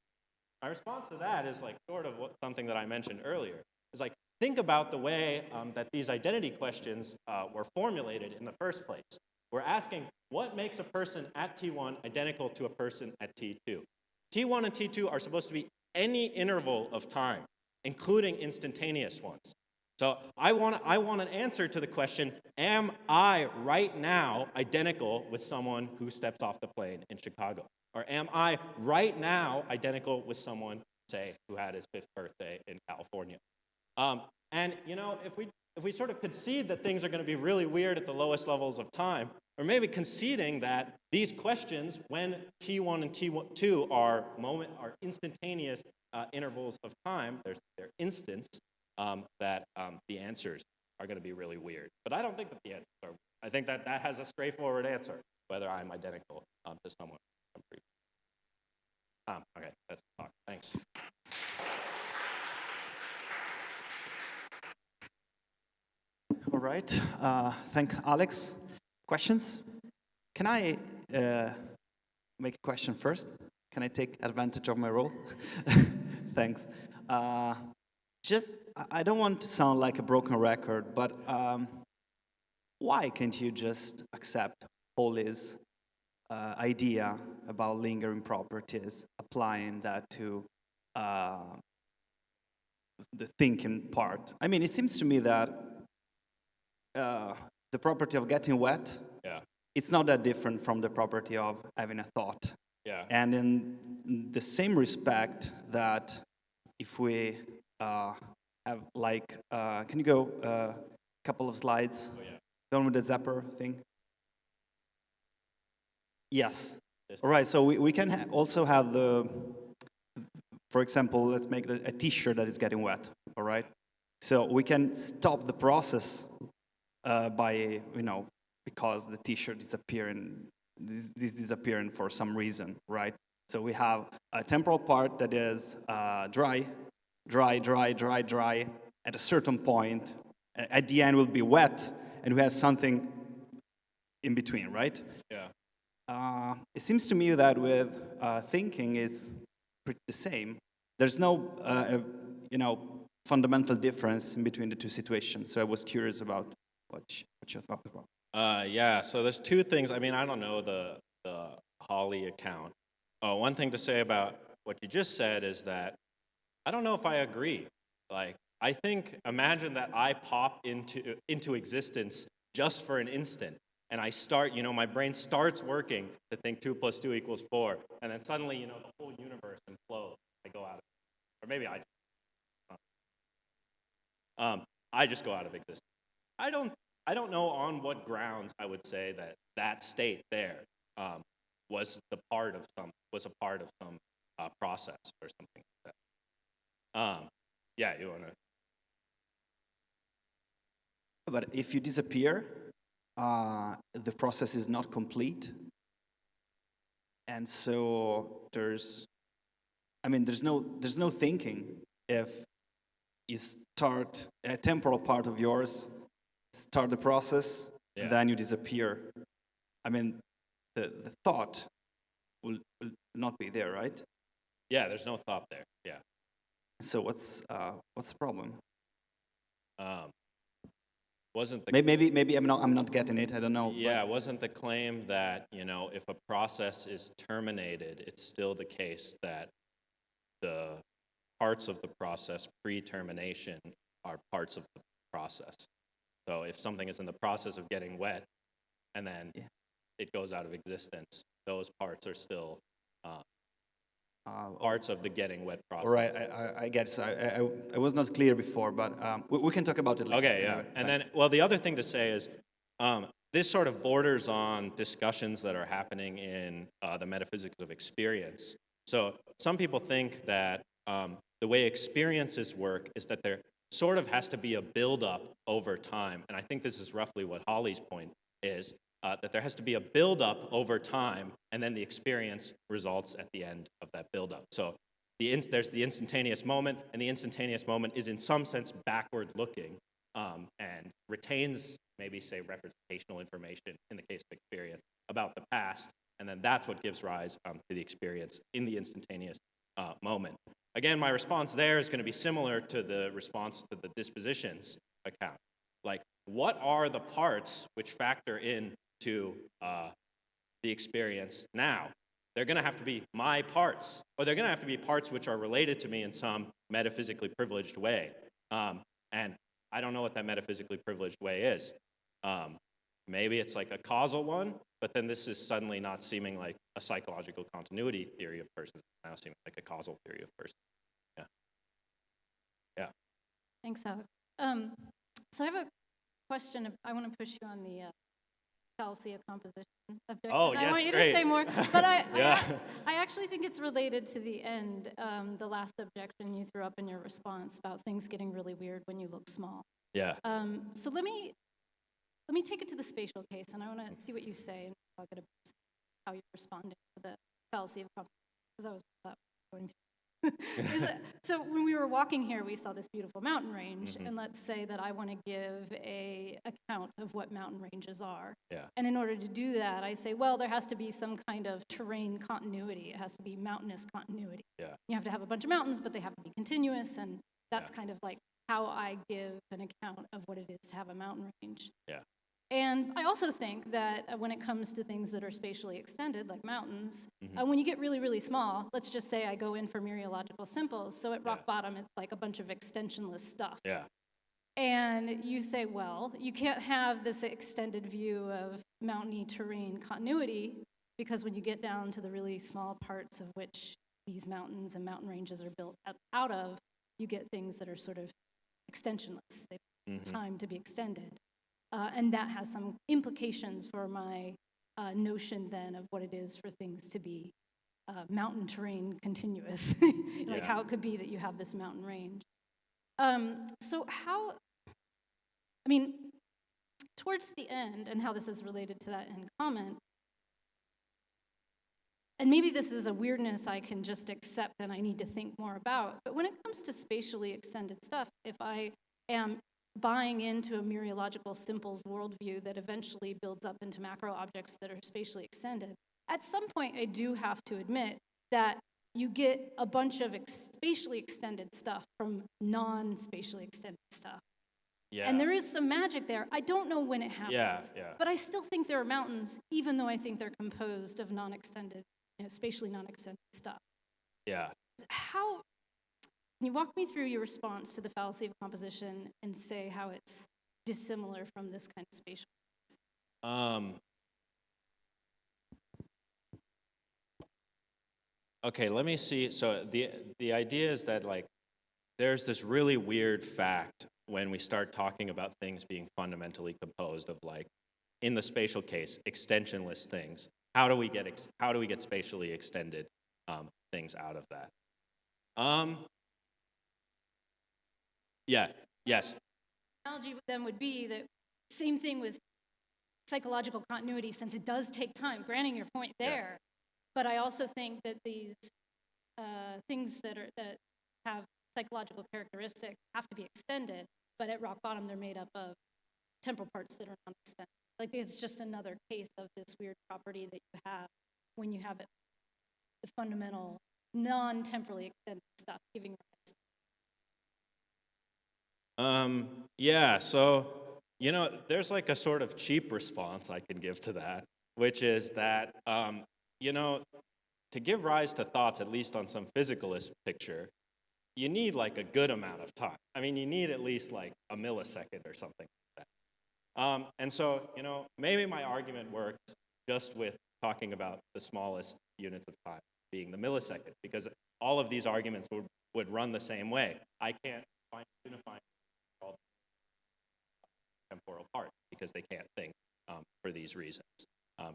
My response to that is like sort of something that I mentioned earlier. Is like think about the way that these identity questions were formulated in the first place. We're asking what makes a person at T1 identical to a person at T2. T1 and T2 are supposed to be any interval of time, including instantaneous ones. So I want an answer to the question, am I right now identical with someone who steps off the plane in Chicago? Or am I right now identical with someone, say, who had his 5th birthday in California? And you know, if we sort of concede that things are going to be really weird at the lowest levels of time, or maybe conceding that these questions, when T1 and T2 are instantaneous intervals of time, they're instants, that the answers are going to be really weird. But I don't think that the answers are. I think that has a straightforward answer, whether I'm identical to someone. Okay, that's the talk. Thanks. All right. Thanks, Alex. Questions? Can I make a question first? Can I take advantage of my role? Thanks. I don't want to sound like a broken record, but why can't you just accept Holly's idea about lingering properties, applying that to the thinking part? I mean, it seems to me that the property of getting wet, it's not that different from the property of having a thought. Yeah. And in the same respect that if we have like, can you go a couple of slides? Oh, yeah. Done with the zapper thing? Yes. This- All right, so we can also have the, for example, let's make a t-shirt that is getting wet, all right? So we can stop the process by, because the t-shirt is disappearing for some reason, right? So we have a temporal part that is dry, at a certain point. At the end will be wet, and we have something in between, right? Yeah. It seems to me that with thinking is pretty the same. There's no, fundamental difference in between the two situations. So I was curious about what you thought about. Yeah, so there's two things. I mean, I don't know the Holly account. One thing to say about what you just said is that I don't know if I agree. Like, I think, imagine that I pop into existence just for an instant, and I start, my brain starts working to think 2 + 2 = 4, and then suddenly, the whole universe implodes. I go out of it. Or maybe I just go out of existence. I don't know on what grounds I would say that state there was a part of some process or something like that. Yeah, you wanna? But if you disappear, the process is not complete, and so there's no thinking if you start a temporal part of yours, start the process, Yeah. then you disappear. I mean, the thought will not be there, right? Yeah, there's no thought there. Yeah. So what's the problem? Wasn't the Maybe I'm not getting it. I don't know. Yeah, wasn't the claim that, if a process is terminated, it's still the case that the parts of the process pre-termination are parts of the process. So if something is in the process of getting wet and then it goes out of existence, those parts are still parts of the getting wet process. All right, I guess I was not clear before, but we can talk about it later. Okay, yeah. Anyway, And thanks. then, well, the other thing to say is this sort of borders on discussions that are happening in the metaphysics of experience. So some people think that the way experiences work is that there sort of has to be a buildup over time. And I think this is roughly what Holly's point is, that there has to be a buildup over time, and then the experience results at the end of that buildup. So there's the instantaneous moment, and the instantaneous moment is in some sense backward looking and retains maybe, say, representational information in the case of experience about the past, and then that's what gives rise to the experience in the instantaneous moment. Again, my response there is going to be similar to the response to the dispositions account. Like, what are the parts which factor in to the experience now? They're going to have to be my parts, or they're going to have to be parts which are related to me in some metaphysically privileged way. And I don't know what that metaphysically privileged way is. Maybe it's like a causal one, but then this is suddenly not seeming like a psychological continuity theory of persons. It's now seeming like a causal theory of persons. Yeah. Yeah. Thanks, Alex. So I have a question. I want to push you on the fallacy of composition objection. Oh, I yes, want you great. to say more, but Yeah. I actually think it's related to the end, the last objection you threw up in your response about things getting really weird when you look small. Yeah. So let me take it to the spatial case, and I want to see what you say and talk about how you're responding to the fallacy of composition, because that was going through. So when we were walking here, we saw this beautiful mountain range, and let's say that I want to give a account of what mountain ranges are. Yeah. And in order to do that, I say, well, there has to be some kind of terrain continuity. It has to be mountainous continuity. Yeah. You have to have a bunch of mountains, but they have to be continuous, and that's kind of like how I give an account of what it is to have a mountain range. Yeah. And I also think that when it comes to things that are spatially extended, like mountains, when you get really, really small, let's just say I go in for mereological simples, so at rock bottom it's like a bunch of extensionless stuff. Yeah. And you say, well, you can't have this extended view of mountainy terrain continuity, because when you get down to the really small parts of which these mountains and mountain ranges are built out of, you get things that are sort of extensionless. They have Mhm. time to be extended. And that has some implications for my notion then of what it is for things to be mountain terrain continuous, like Yeah. how it could be that you have this mountain range. So how, I mean, towards the end, and how this is related to that end comment, and maybe this is a weirdness I can just accept and I need to think more about, but when it comes to spatially extended stuff, if I am buying into a mereological simples worldview that eventually builds up into macro objects that are spatially extended, at some point I do have to admit that you get a bunch of spatially extended stuff from non-spatially extended stuff. Yeah. And there is some magic there. I don't know when it happens, Yeah. but I still think there are mountains, even though I think they're composed of non-extended, spatially non-extended stuff. Yeah. How, can you walk me through your response to the fallacy of composition and say how it's dissimilar from this kind of spatial? Okay, let me see. So the idea is that like there's this really weird fact when we start talking about things being fundamentally composed of like, in the spatial case, extensionless things. How do we get spatially extended things out of that? Yeah. Yes. Analogy then would be that same thing with psychological continuity, since it does take time, granting your point there. But I also think that these things that have psychological characteristics have to be extended, but at rock bottom they're made up of temporal parts that are non-extended. Like it's just another case of this weird property that you have when you have the fundamental non-temporally extended stuff giving rise. Yeah, so, there's like a sort of cheap response I can give to that, which is that, to give rise to thoughts, at least on some physicalist picture, you need like a good amount of time. I mean, you need at least like a millisecond or something like that. And so, maybe my argument works just with talking about the smallest units of time being the millisecond, because all of these arguments would run the same way. I can't find unifying temporal parts because they can't think for these reasons,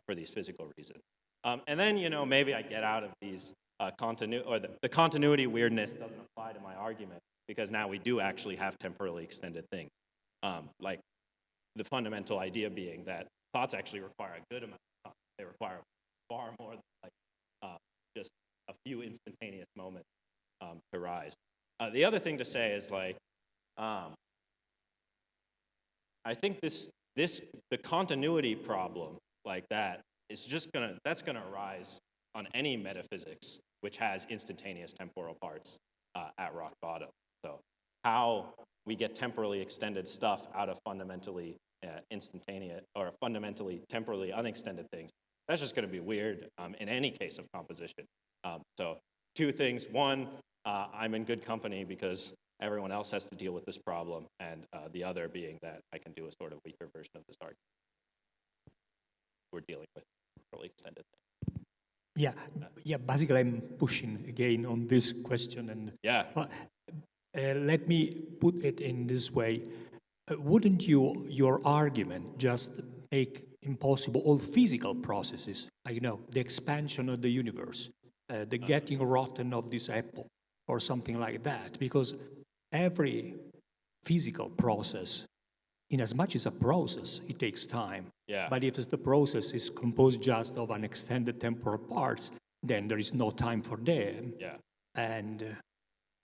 for these physical reasons. And then, maybe I get out of these the continuity weirdness doesn't apply to my argument because now we do actually have temporally extended things. Like the fundamental idea being that thoughts actually require a good amount of time. They require far more than like just a few instantaneous moments to rise. The other thing to say is like, I think the continuity problem like that is that's gonna arise on any metaphysics which has instantaneous temporal parts at rock bottom. So how we get temporally extended stuff out of fundamentally instantaneous or fundamentally temporally unextended things, that's just gonna be weird in any case of composition. So two things. One, I'm in good company because everyone else has to deal with this problem, and the other being that I can do a sort of weaker version of this argument. We're dealing with really extended things. Yeah. Basically, I'm pushing again on this question, and let me put it in this way: wouldn't your argument just make impossible all physical processes? The expansion of the universe, the getting rotten of this apple, or something like that, because every physical process, in as much as a process, it takes time. Yeah. But if the process is composed just of an extended temporal parts, then there is no time for them. Yeah. And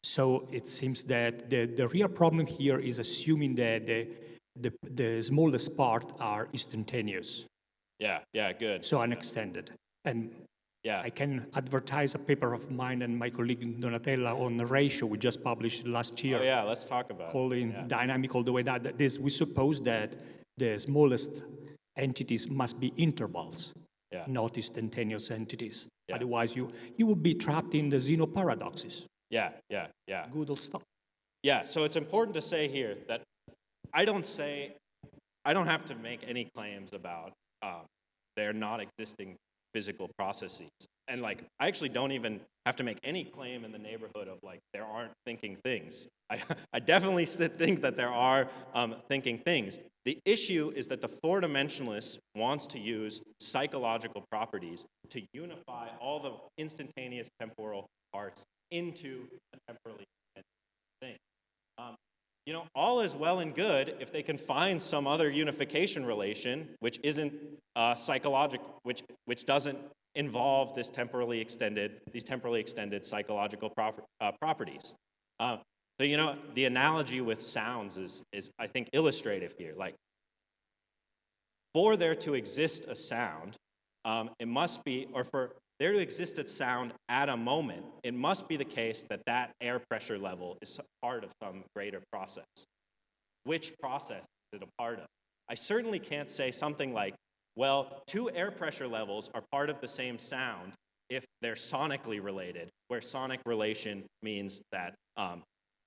so it seems that the real problem here is assuming that the smallest part are instantaneous. Yeah, good. So unextended. And I can advertise a paper of mine and my colleague Donatella on the ratio we just published last year. Oh yeah, let's talk about calling dynamic all the way down. We suppose that the smallest entities must be intervals, not instantaneous entities. Otherwise, you would be trapped in the Zeno paradoxes. Yeah. Good old stuff. Yeah, so it's important to say here that I don't have to make any claims about there not existing physical processes. And like, I actually don't even have to make any claim in the neighborhood of like, there aren't thinking things. I definitely think that there are thinking things. The issue is that the four-dimensionalist wants to use psychological properties to unify all the instantaneous temporal parts into a temporally independent thing. You know, all is well and good if they can find some other unification relation which isn't psychological, which doesn't involve these temporally extended psychological properties. So you know, the analogy with sounds is I think illustrative here. Like, for there to exist a sound, it must be, or for there to exist a sound at a moment, it must be the case that that air pressure level is part of some greater process. Which process is it a part of? I certainly can't say something like, well, two air pressure levels are part of the same sound if they're sonically related, where sonic relation means that,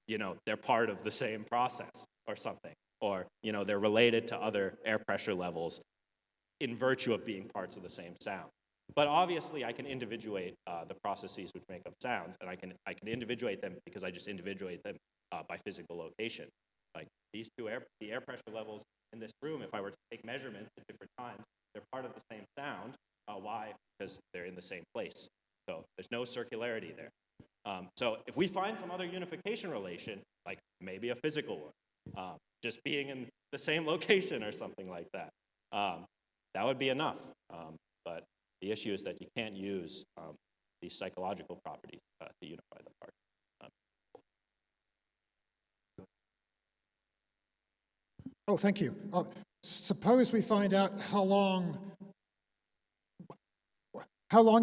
you know, they're part of the same process or something, or, you know, they're related to other air pressure levels in virtue of being parts of the same sound. But obviously, I can individuate the processes which make up sounds, and I can individuate them because I just individuate them by physical location. Like these two the air pressure levels in this room, if I were to take measurements at different times, they're part of the same sound. Why? Because they're in the same place. So there's no circularity there. So if we find some other unification relation, like maybe a physical one, just being in the same location or something like that, that would be enough. But the issue is that you can't use these psychological properties to unify the parts. Oh, thank you. Suppose we find out how long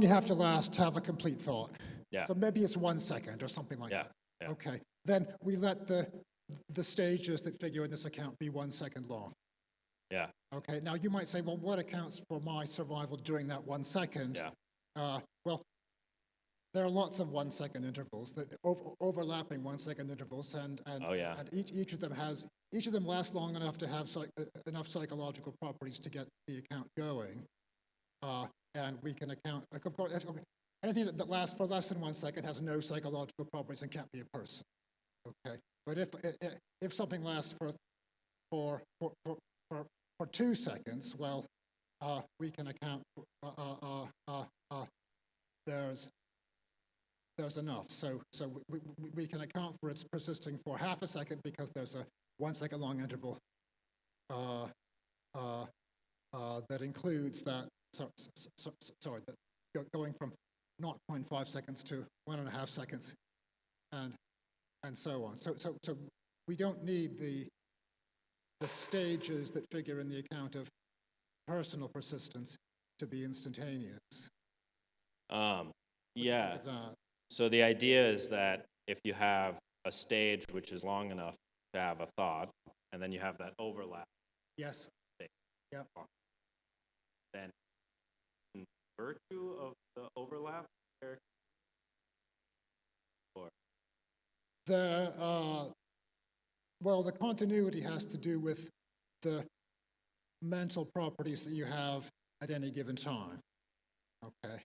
you have to last to have a complete thought. Yeah. So maybe it's 1 second or something like that. Yeah. Okay. Then we let the stages that figure in this account be 1 second long. Yeah. Okay. Now you might say, well, what accounts for my survival during that 1 second? Yeah. Well, there are lots of 1 second intervals, that overlapping 1 second intervals, and each of them lasts long enough to have enough psychological properties to get the account going, and we can account. Of course, anything that lasts for less than 1 second has no psychological properties and can't be a person. Okay, but if something lasts for 2 seconds, well, we can account. There's enough. So we can account for its persisting for half a second because there's a 1 second long interval that includes that. Sorry, that going from 0.5 seconds to 1.5 seconds, and so on. So we don't need the stages that figure in the account of personal persistence to be instantaneous. Yeah. So the idea is that if you have a stage which is long enough to have a thought, and then you have that overlap. Yes. Yeah. Then, in virtue of the overlap, well, the continuity has to do with the mental properties that you have at any given time. Okay.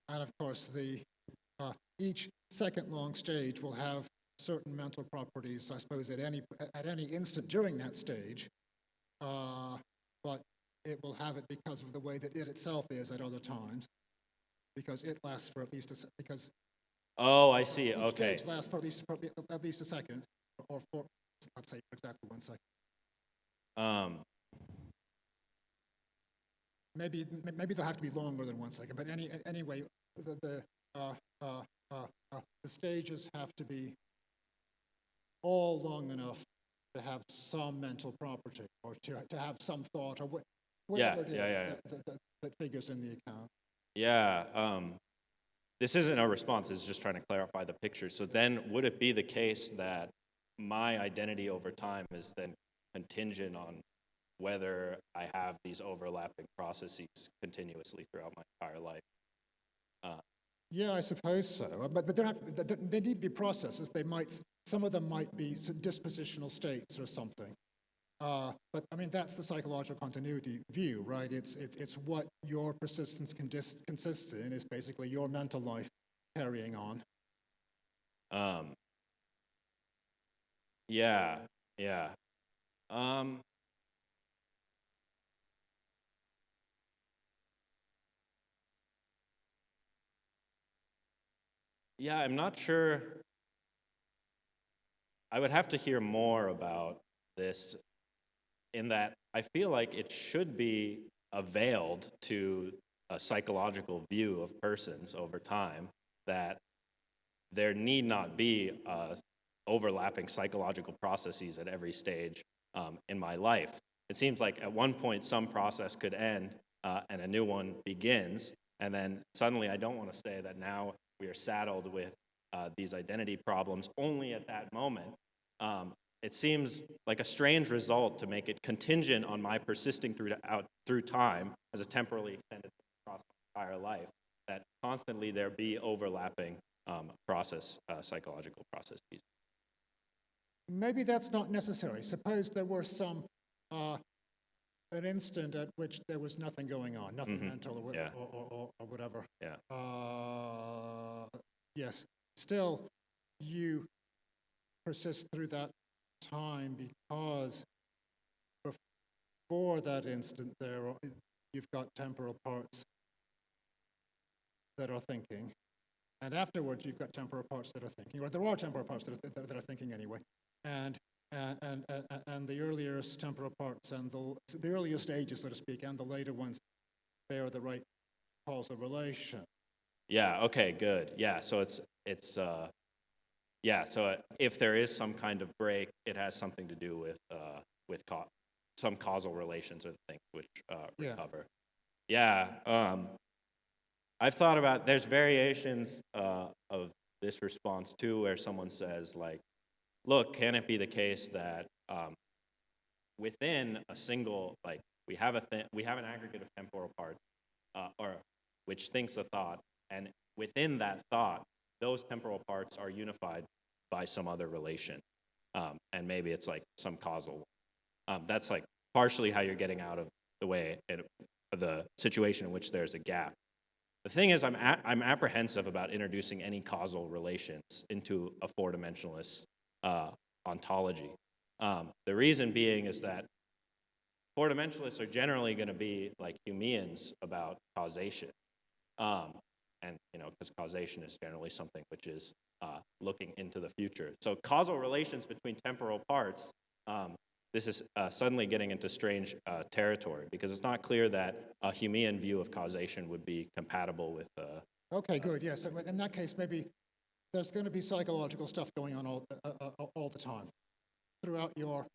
And of course, each second long stage will have certain mental properties, I suppose, at any instant during that stage, but it will have it because of the way that it itself is at other times, because it lasts for at least because. Oh, I see. Each Okay. stage lasts for at least a second, or for, let's say, for exactly 1 second. Maybe they'll have to be longer than 1 second, but anyway, the stages have to be all long enough to have some mental property, or to have some thought, or whatever it is that figures in the account. Yeah. This isn't a response, it's just trying to clarify the picture. So then would it be the case that my identity over time is then contingent on whether I have these overlapping processes continuously throughout my entire life? Yeah, I suppose so. But they need to be processes. Some of them might be dispositional states or something. But I mean, that's the psychological continuity view, right? It's what your persistence consists in, is basically your mental life carrying on. Yeah, yeah. Um, yeah, I'm not sure. I would have to hear more about this, in that I feel like it should be availed to a psychological view of persons over time, that there need not be overlapping psychological processes at every stage in my life. It seems like at one point some process could end and a new one begins, and then suddenly I don't want to say that now we are saddled with these identity problems only at that moment. It seems like a strange result to make it contingent on my persisting through time as a temporally extended across my entire life, that constantly there be overlapping psychological processes. Maybe that's not necessary. Suppose there were an instant at which there was nothing going on, nothing mental or whatever. Yeah. Yes. Still, you persist through that time because before that instant you've got temporal parts that are thinking, and afterwards you've got temporal parts that are thinking, or there are temporal parts that are thinking anyway, and the earliest temporal parts and the earliest stages, so to speak, and the later ones bear the right causal relation. Yeah. Okay. Good. Yeah. So So if there is some kind of break, it has something to do with some causal relations or things which recover. Yeah. I've thought about, there's variations of this response too, where someone says, like, look, can it be the case that within a single, like, we have an aggregate of temporal parts, or which thinks a thought, and within that thought, those temporal parts are unified by some other relation, and maybe it's like some causal. That's like partially how you're getting out of the situation in which there's a gap. The thing is, I'm apprehensive about introducing any causal relations into a four-dimensionalist ontology. The reason being is that four-dimensionalists are generally going to be like Humeans about causation, and because causation is generally something which is looking into the future. So causal relations between temporal parts. This is suddenly getting into strange territory, because it's not clear that a Humean view of causation would be compatible with. Okay, good. Yes. So in that case, maybe there's going to be psychological stuff going on all the time throughout your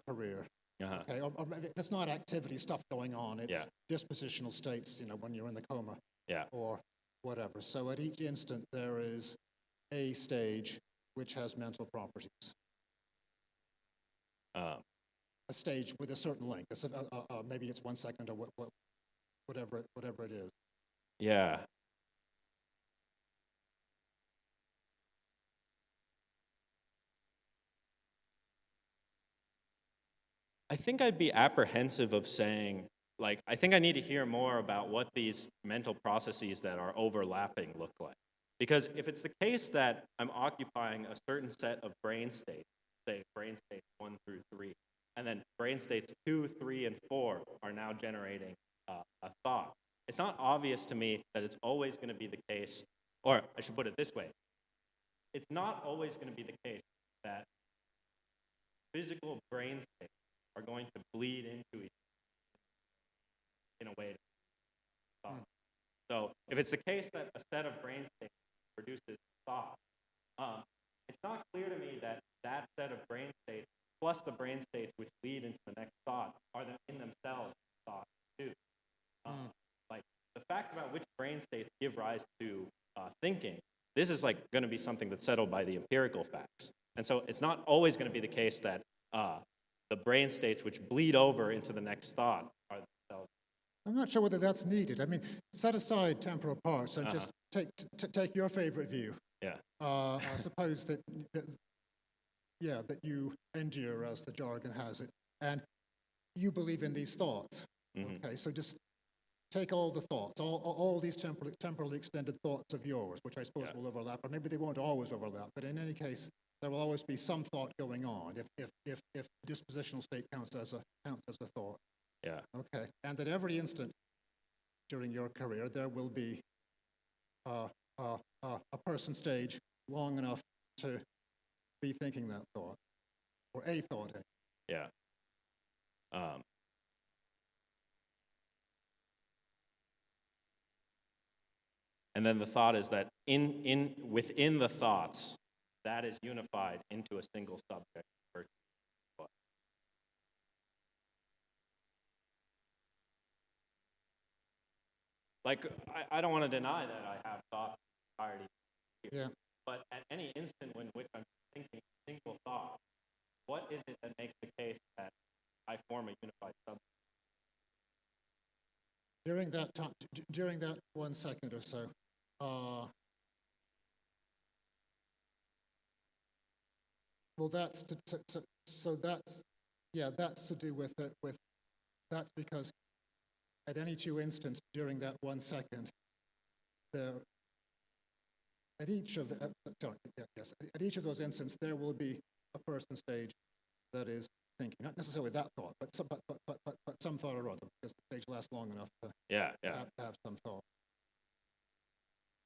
career. Okay, or maybe there's not activity stuff going on. It's dispositional states. When you're in the coma. Yeah. Or whatever. So at each instant there is a stage which has mental properties. A stage with a certain length. Maybe it's 1 second or whatever it is. Yeah. I think I'd be apprehensive of saying, like, I think I need to hear more about what these mental processes that are overlapping look like. Because if it's the case that I'm occupying a certain set of brain states, say brain states 1 through 3, and then brain states 2, 3, and 4 are now generating a thought, it's not obvious to me that it's always going to be the case, or I should put it this way, it's not always going to be the case that physical brain states are going to bleed into each other in a way. So if it's the case that a set of brain states produces thought, it's not clear to me that that set of brain states plus the brain states which lead into the next thought are in themselves thought too. Like the fact about which brain states give rise to thinking, this is like going to be something that's settled by the empirical facts. And so it's not always going to be the case that the brain states which bleed over into the next thought are themselves. I'm not sure whether that's needed. I mean, set aside temporal parts and just take your favorite view. Yeah. Suppose that that you endure, as the jargon has it, and you believe in these thoughts. Okay, so just take all the thoughts, all these temporally extended thoughts of yours, which I suppose will overlap, or maybe they won't always overlap, but in any case, there will always be some thought going on if dispositional state counts as a thought. Yeah. Okay, and at every instant during your career, there will be a person stage long enough to be thinking that thought, or a thought. Yeah. And then the thought is that within the thoughts, that is unified into a single subject. Like, I don't want to deny that I have thoughts entirety here. Yeah. But at any instant in which I'm thinking a single thought, what is it that makes the case that I form a unified subject? During that time, during that 1 second or so, well, that's that's to do with it. That's because at any two instants during that 1 second, at each of those instants, there will be a person stage that is thinking, not necessarily that thought, but some thought or other, because the stage lasts long enough to have some thought.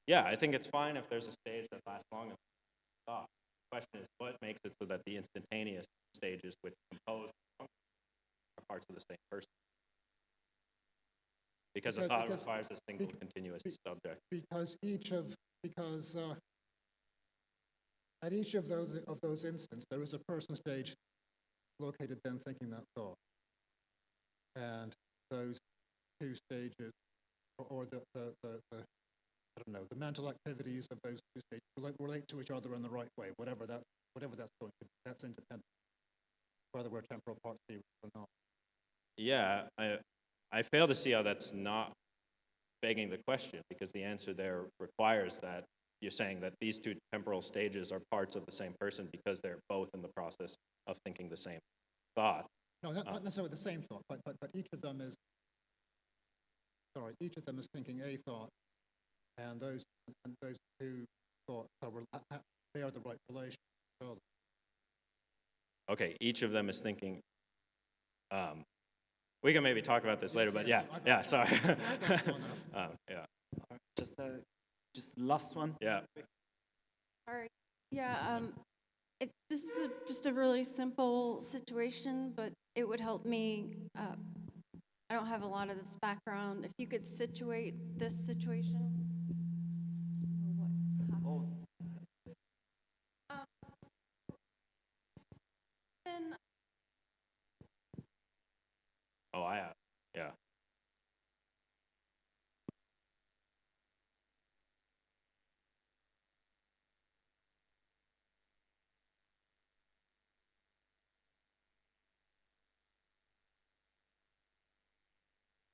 Yeah, I think it's fine if there's a stage that lasts long enough to thought. The question is, what makes it so that the instantaneous stages which compose are parts of the same person? Because a thought requires a single continuous subject. Because at each of those instants, there is a person stage located then thinking that thought, and those two stages, or the I don't know, the mental activities of those two stages relate to each other in the right way, whatever that's going to be. That's independent, whether we're temporal part theory or not. Yeah, I fail to see how that's not begging the question, because the answer there requires that you're saying that these two temporal stages are parts of the same person because they're both in the process of thinking the same thought. No, not necessarily the same thought, but each of them is thinking a thought, and those two thoughts they are the right relation. Okay, each of them is thinking. We can maybe talk about this later, but sorry. Yeah. Just last one. Yeah. All right. Yeah. This is just a really simple situation, but it would help me. I don't have a lot of this background. If you could situate this situation. Then Oh, I have. Yeah.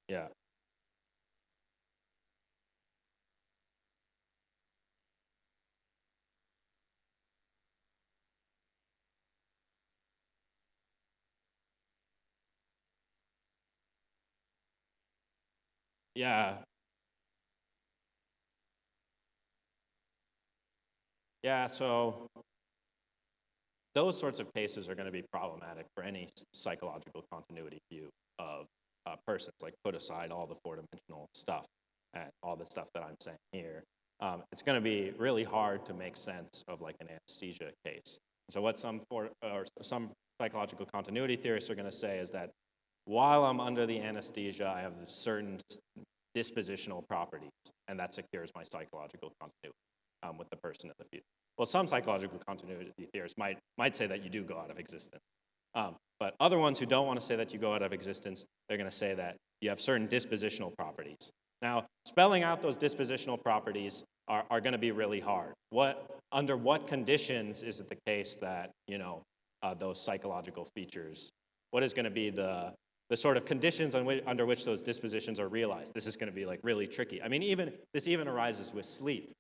Yeah. Yeah. Yeah, so those sorts of cases are going to be problematic for any psychological continuity view of persons. Like, put aside all the four-dimensional stuff and all the stuff that I'm saying here. It's going to be really hard to make sense of like an anesthesia case. So what some psychological continuity theorists are going to say is that while I'm under the anesthesia, I have certain dispositional properties, and that secures my psychological continuity with the person in the future. Well, some psychological continuity theorists might say that you do go out of existence. But other ones who don't want to say that you go out of existence, they're going to say that you have certain dispositional properties. Now, spelling out those dispositional properties are going to be really hard. Under what conditions is it the case that, those psychological features, what is going to be the sort of conditions under which those dispositions are realized? This is going to be like really tricky. I mean, this even arises with sleep.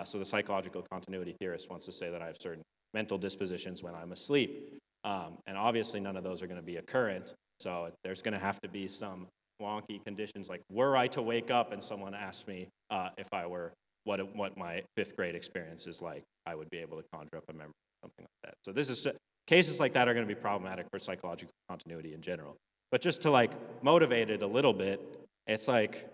So the psychological continuity theorist wants to say that I have certain mental dispositions when I'm asleep. And obviously none of those are going to be occurrent. So there's going to have to be some wonky conditions, like were I to wake up and someone asked me if I were, what my 5th grade experience is like, I would be able to conjure up a memory, something like that. So this is cases like that are going to be problematic for psychological continuity in general. But just to like motivate it a little bit, it's like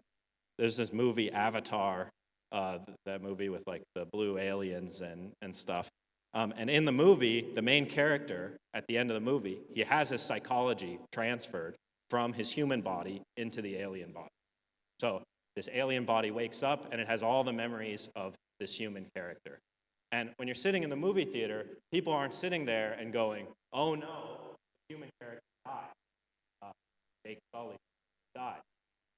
there's this movie Avatar, that movie with like the blue aliens and stuff. And in the movie, the main character, at the end of the movie, he has his psychology transferred from his human body into the alien body. So this alien body wakes up and it has all the memories of this human character. And when you're sitting in the movie theater, people aren't sitting there and going, oh no, the human character died. Jake Sully died.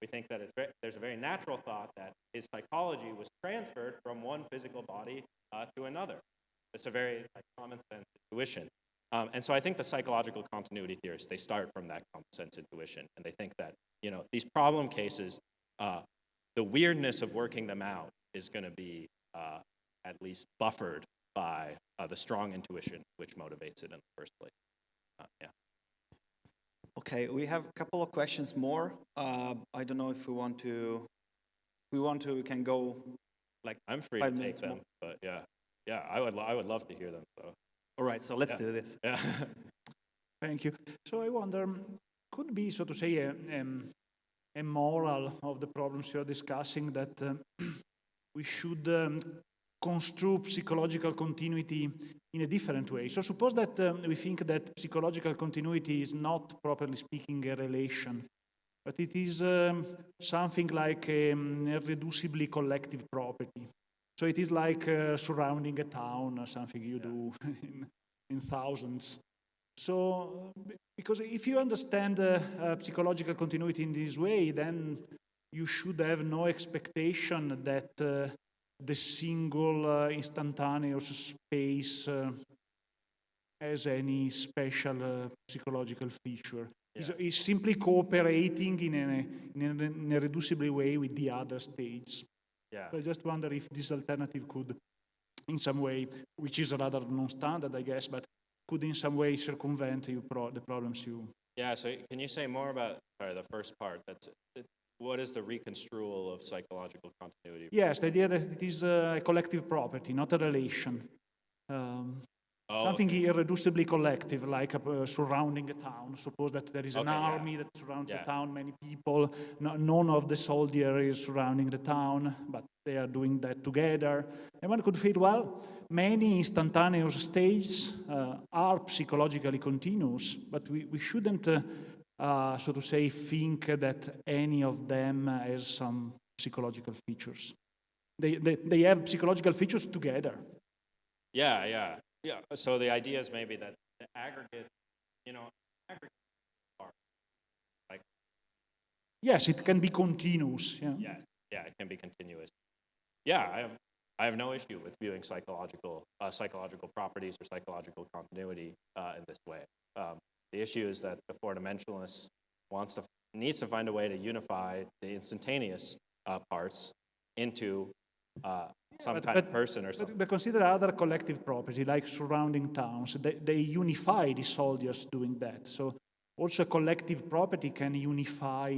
We think that there's a very natural thought that his psychology was transferred from one physical body to another. It's a very common sense intuition. And so I think the psychological continuity theorists, they start from that common sense intuition. And they think that, these problem cases, the weirdness of working them out is going to be at least buffered by the strong intuition which motivates it in the first place. Yeah. Okay, we have a couple of questions more. I don't know if we want to, we can go like I'm free 5 to take minutes them, more. but yeah, I would love to hear them. So. All right, so let's do this. Yeah. Thank you. So I wonder, could be, so to say, a moral of the problems you're discussing that we should construe psychological continuity in a different way. So suppose that we think that psychological continuity is not, properly speaking, a relation, but it is something like a irreducibly collective property. So it is like surrounding a town or something you do in thousands. So, because if you understand psychological continuity in this way, then you should have no expectation that the single instantaneous space has any special psychological feature. It's simply cooperating in an irreducible way with the other states. Yeah. So I just wonder if this alternative could, in some way, which is rather non-standard, I guess, but could in some way circumvent the problems you... Yeah, so can you say more about the first part? What is the reconstrual of psychological continuity? Yes, the idea that it is a collective property, not a relation. Something irreducibly collective, like surrounding a town. Suppose that there is an army that surrounds a town, many people. None of the soldiers is surrounding the town, but they are doing that together. And one could feel, well, many instantaneous states are psychologically continuous, but we shouldn't, so to say, think that any of them has some psychological features. They have psychological features together. Yeah. So the idea is maybe that the aggregate, aggregate part, like. Yes, it can be continuous. Yeah, it can be continuous. Yeah, I have no issue with viewing psychological properties or psychological continuity in this way. The issue is that the four-dimensionalist needs to find a way to unify the instantaneous parts into some kind of person or something. But consider other collective property, like surrounding towns. They unify the soldiers doing that. So also a collective property can unify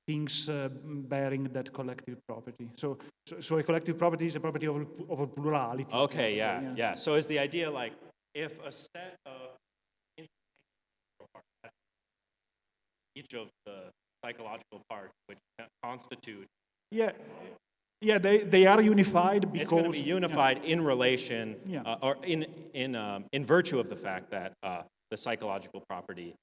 things bearing that collective property. So a collective property is a property of a plurality. Okay, yeah. So is the idea like if a set of each of the psychological parts which constitute. Yeah, they are unified because... It's going to be unified in relation, or in virtue of the fact that the psychological property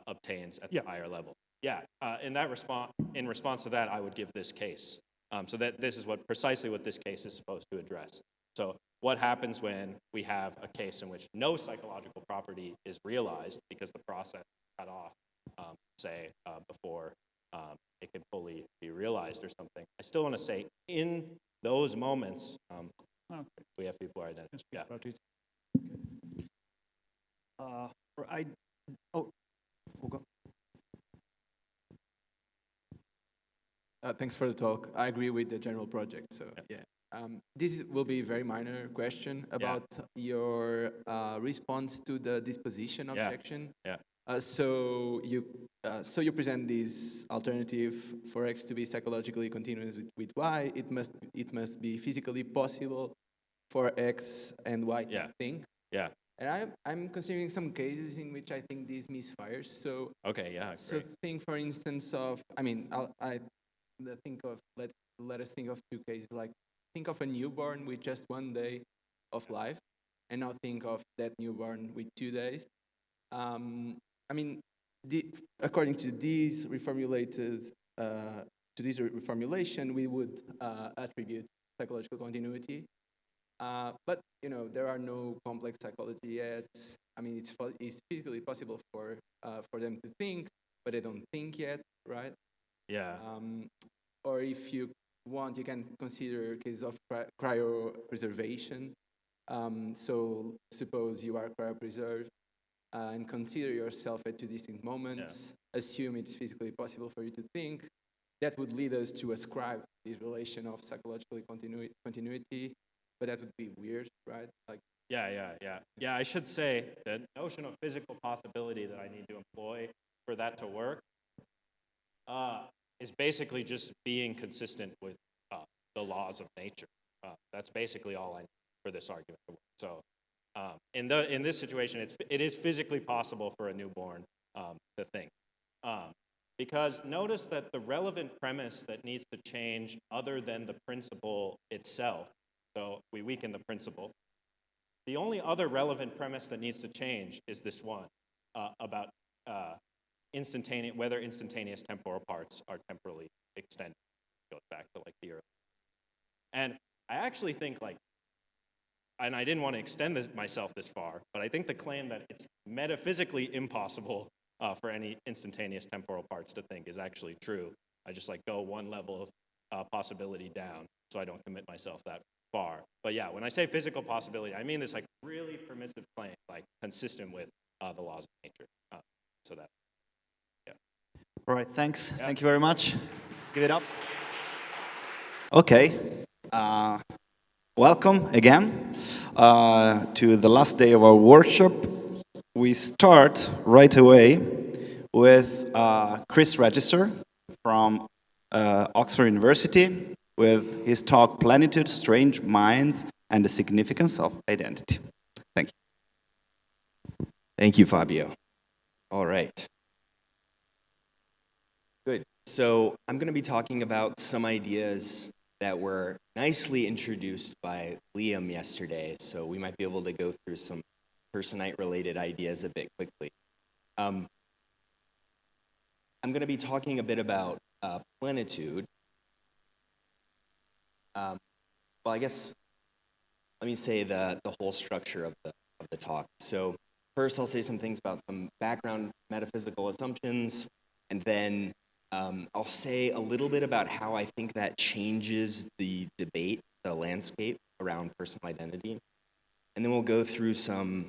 obtains at the higher level. Yeah, in response to that, I would give this case. So that this is precisely what this case is supposed to address. So what happens when we have a case in which no psychological property is realized because the process is cut off, before it can fully be realized or something? I still want to say in those moments, we have people identified. Thanks for the talk. I agree with the general project. So yeah. This will be a very minor question about your response to the disposition objection. Yeah. So you present this alternative for X to be psychologically continuous with Y. It must be physically possible for X and Y to think. Yeah. And I'm considering some cases in which I think this misfires. So Okay. Yeah. so Great. think, for instance, of let us think of two cases. Like think of a newborn with just 1 day of life, and now think of that newborn with 2 days. I mean, according to this reformulation, we would attribute psychological continuity. But there are no complex psychology yet. I mean, it's physically possible for them to think, but they don't think yet, right? Yeah. Or if you want, you can consider cases of cryopreservation. So suppose you are cryopreserved and consider yourself at 2 distinct moments. Assume it's physically possible for you to think. That would lead us to ascribe this relation of psychological continuity, but that would be weird, right? Like. Yeah, I should say the notion of physical possibility that I need to employ for that to work is basically just being consistent with the laws of nature. That's basically all I need for this argument to work. So in this situation, it is physically possible for a newborn to think. Because notice that the relevant premise that needs to change other than the principle itself, so we weaken the principle, the only other relevant premise that needs to change is this one about whether instantaneous temporal parts are temporally extended. It goes back to like the early. And I actually think and I didn't want to extend myself this far, but I think the claim that it's metaphysically impossible for any instantaneous temporal parts to think is actually true. I just go one level of possibility down, so I don't commit myself that far. But yeah, when I say physical possibility, I mean this really permissive claim, consistent with the laws of nature. All right, thanks. Yeah. Thank you very much. Give it up. Okay. Welcome again to the last day of our workshop. We start right away with Chris Register from Oxford University with his talk, Plenitude, Strange Minds, and the Significance of Identity. Thank you. Thank you, Fabio. All right. Good. So I'm going to be talking about some ideas that were nicely introduced by Liam yesterday, so we might be able to go through some personite-related ideas a bit quickly. I'm going to be talking a bit about plenitude. Well, I guess let me say the whole structure of the talk. So first, I'll say some things about some background metaphysical assumptions, and then I'll say a little bit about how I think that changes the debate, the landscape around personal identity. And then we'll go through some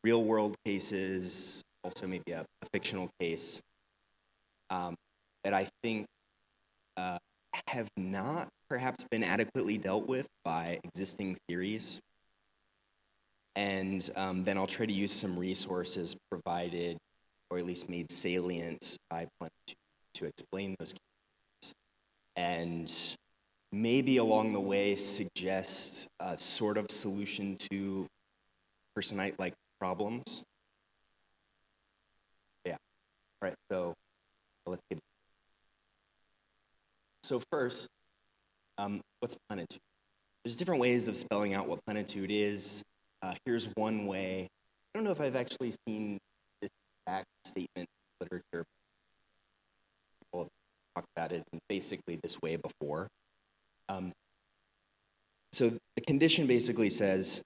real-world cases, also maybe a fictional case, that I think have not perhaps been adequately dealt with by existing theories. And then I'll try to use some resources provided, or at least made salient by plenitude, to explain those cases, and maybe along the way suggest a sort of solution to personite-like problems. Yeah, all right, so let's get. So first, what's plenitude? There's different ways of spelling out what plenitude is. Here's one way. I don't know if I've actually seen this exact statement in literature. People have talked about it in basically this way before. So the condition basically says,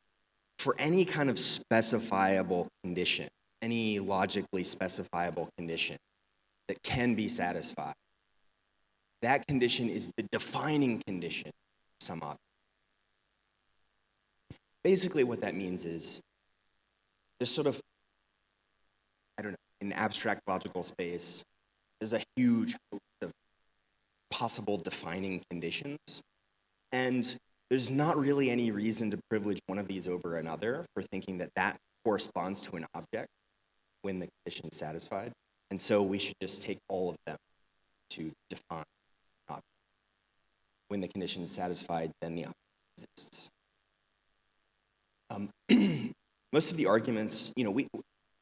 for any kind of specifiable condition, any logically specifiable condition that can be satisfied, that condition is the defining condition of some object. Basically what that means is there's sort of, in abstract logical space, there's a huge host of possible defining conditions, and there's not really any reason to privilege one of these over another for thinking that that corresponds to an object when the condition is satisfied. And so we should just take all of them to define an object. When the condition is satisfied, then the object exists. Most of the arguments,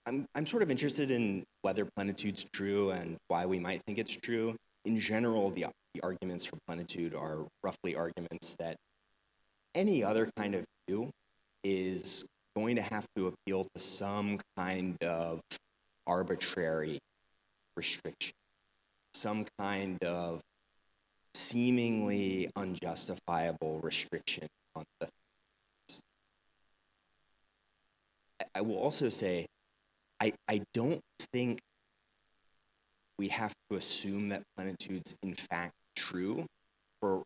I'm sort of interested in whether plenitude's true and why we might think it's true. In general, the arguments for plenitude are roughly arguments that any other kind of view is going to have to appeal to some kind of arbitrary restriction, some kind of seemingly unjustifiable restriction on the things. I will also say, I don't think we have to assume that plenitude's in fact true for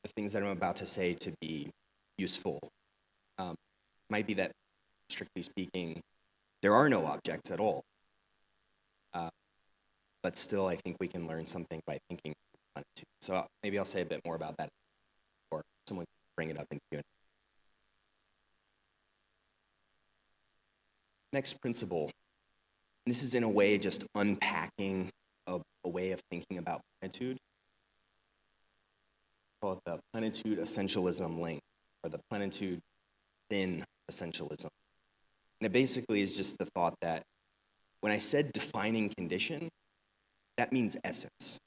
the things that I'm about to say to be useful. Might be that, strictly speaking, there are no objects at all. But still, I think we can learn something by thinking plenitude. So maybe I'll say a bit more about that, or someone can bring it up in Q&A. Next principle. This is in a way just unpacking a way of thinking about plenitude. Called the plenitude essentialism link, or the plenitude thin essentialism. And it basically is just the thought that when I said defining condition, that means essence.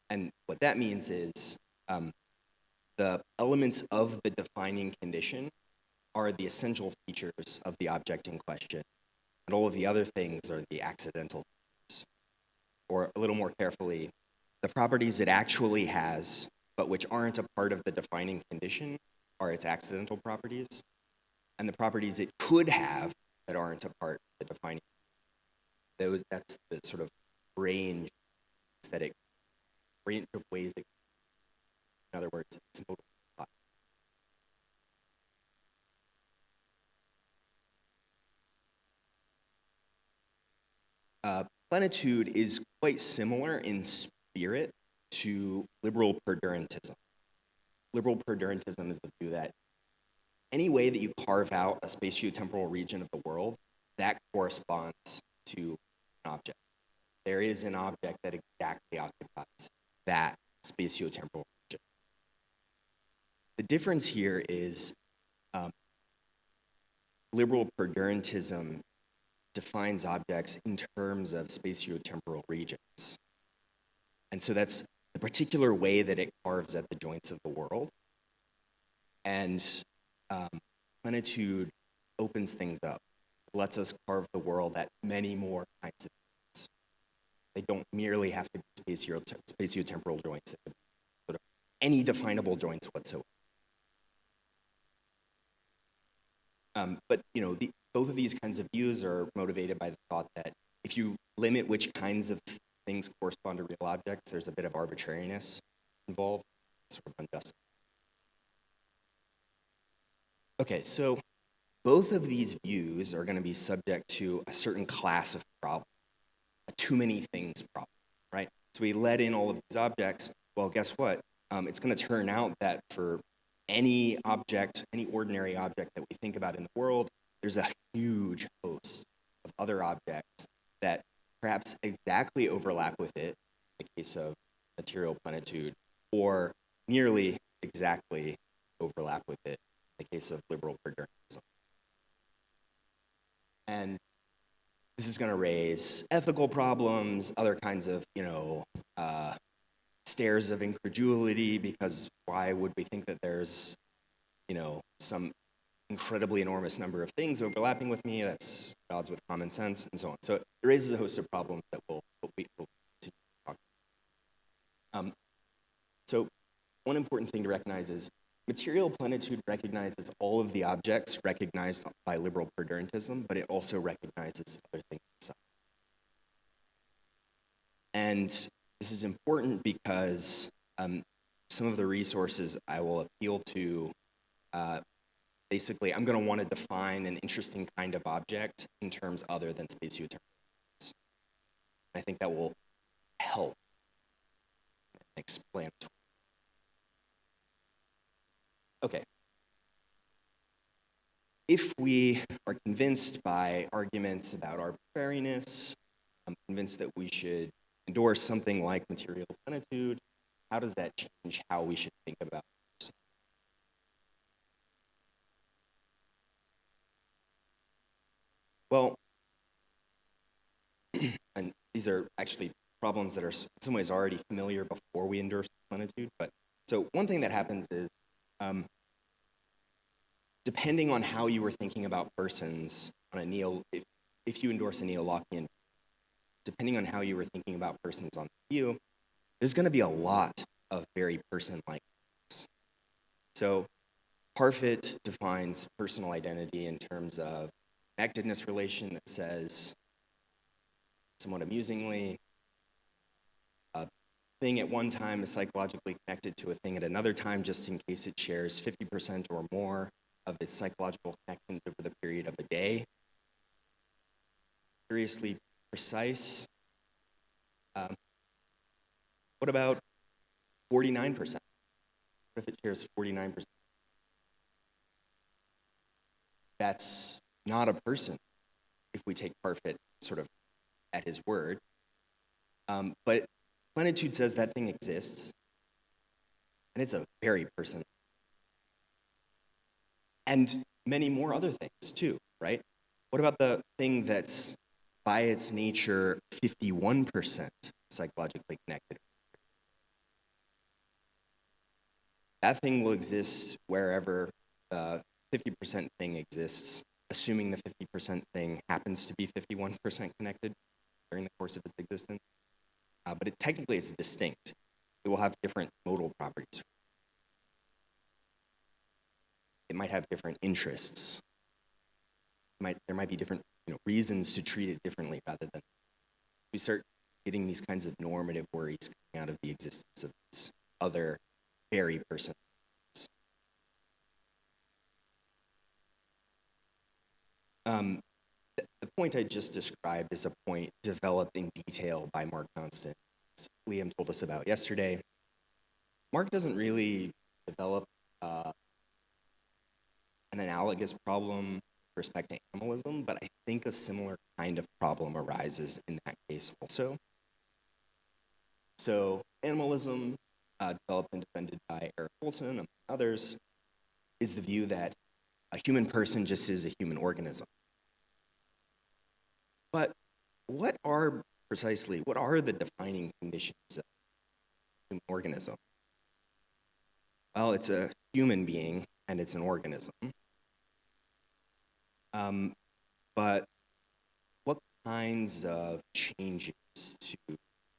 And what that means is the elements of the defining condition are the essential features of the object in question, and all of the other things are the accidental features. Or a little more carefully, the properties it actually has, but which aren't a part of the defining condition, are its accidental properties, and the properties it could have that aren't a part of the defining condition. That's the sort of range of ways that, in other words, simple. Plenitude is quite similar in spirit to liberal perdurantism. Liberal perdurantism is the view that any way that you carve out a spatiotemporal region of the world, that corresponds to an object. There is an object that exactly occupies that spatiotemporal region. The difference here is liberal perdurantism defines objects in terms of spatiotemporal regions. And so that's the particular way that it carves at the joints of the world. And plenitude opens things up, lets us carve the world at many more kinds of joints. They don't merely have to be spatiotemporal joints, but any definable joints whatsoever. But both of these kinds of views are motivated by the thought that if you limit which kinds of things correspond to real objects, there's a bit of arbitrariness involved, sort of unjust. Okay, so both of these views are going to be subject to a certain class of problem, a too many things problem, right? So we let in all of these objects. Well, guess what? It's going to turn out that for any object, any ordinary object that we think about in the world, there's a huge host of other objects that perhaps exactly overlap with it, in the case of material plenitude, or nearly exactly overlap with it, in the case of liberal perdurantism. And this is going to raise ethical problems, other kinds of, stares of incredulity, because why would we think that there's, some incredibly enormous number of things overlapping with me? That's odds with common sense, and so on. So it raises a host of problems that we'll continue to talk about. So one important thing to recognize is material plenitude recognizes all of the objects recognized by liberal perdurantism, but it also recognizes other things besides. And this is important because some of the resources I will appeal to, basically, I'm going to want to define an interesting kind of object in terms other than spatiotemporal. I think that will help explain. Okay. If we are convinced by arguments about arbitrariness, I'm convinced that we should endorse something like material plenitude, how does that change how we should think about it? Well, and these are actually problems that are in some ways already familiar before we endorse plenitude. But so one thing that happens is, depending on how you were thinking about persons on a if you endorse a neo-Lockean, depending on how you were thinking about persons on the view, there's going to be a lot of very person-like things. So Parfit defines personal identity in terms of connectedness relation that says, somewhat amusingly, a thing at one time is psychologically connected to a thing at another time just in case it shares 50% or more of its psychological connections over the period of a day. Curiously precise. What about 49%? What if it shares 49%? That's not a person if we take Parfit sort of at his word. But plenitude says that thing exists, and it's a very person. And many more other things too, right? What about the thing that's by its nature 51% psychologically connected? That thing will exist wherever the 50% thing exists, assuming the 50% thing happens to be 51% connected during the course of its existence. But technically it's distinct. It will have different modal properties. It might have different interests. There might be different reasons to treat it differently rather than we start getting these kinds of normative worries coming out of the existence of this other very person. The point I just described is a point developed in detail by Mark Johnston, as Liam told us about yesterday. Mark doesn't really develop an analogous problem with respect to animalism, but I think a similar kind of problem arises in that case also. So animalism, developed and defended by Eric Olson, among others, is the view that a human person just is a human organism. But what are the defining conditions of human organism? Well, it's a human being and it's an organism. But what kinds of changes to an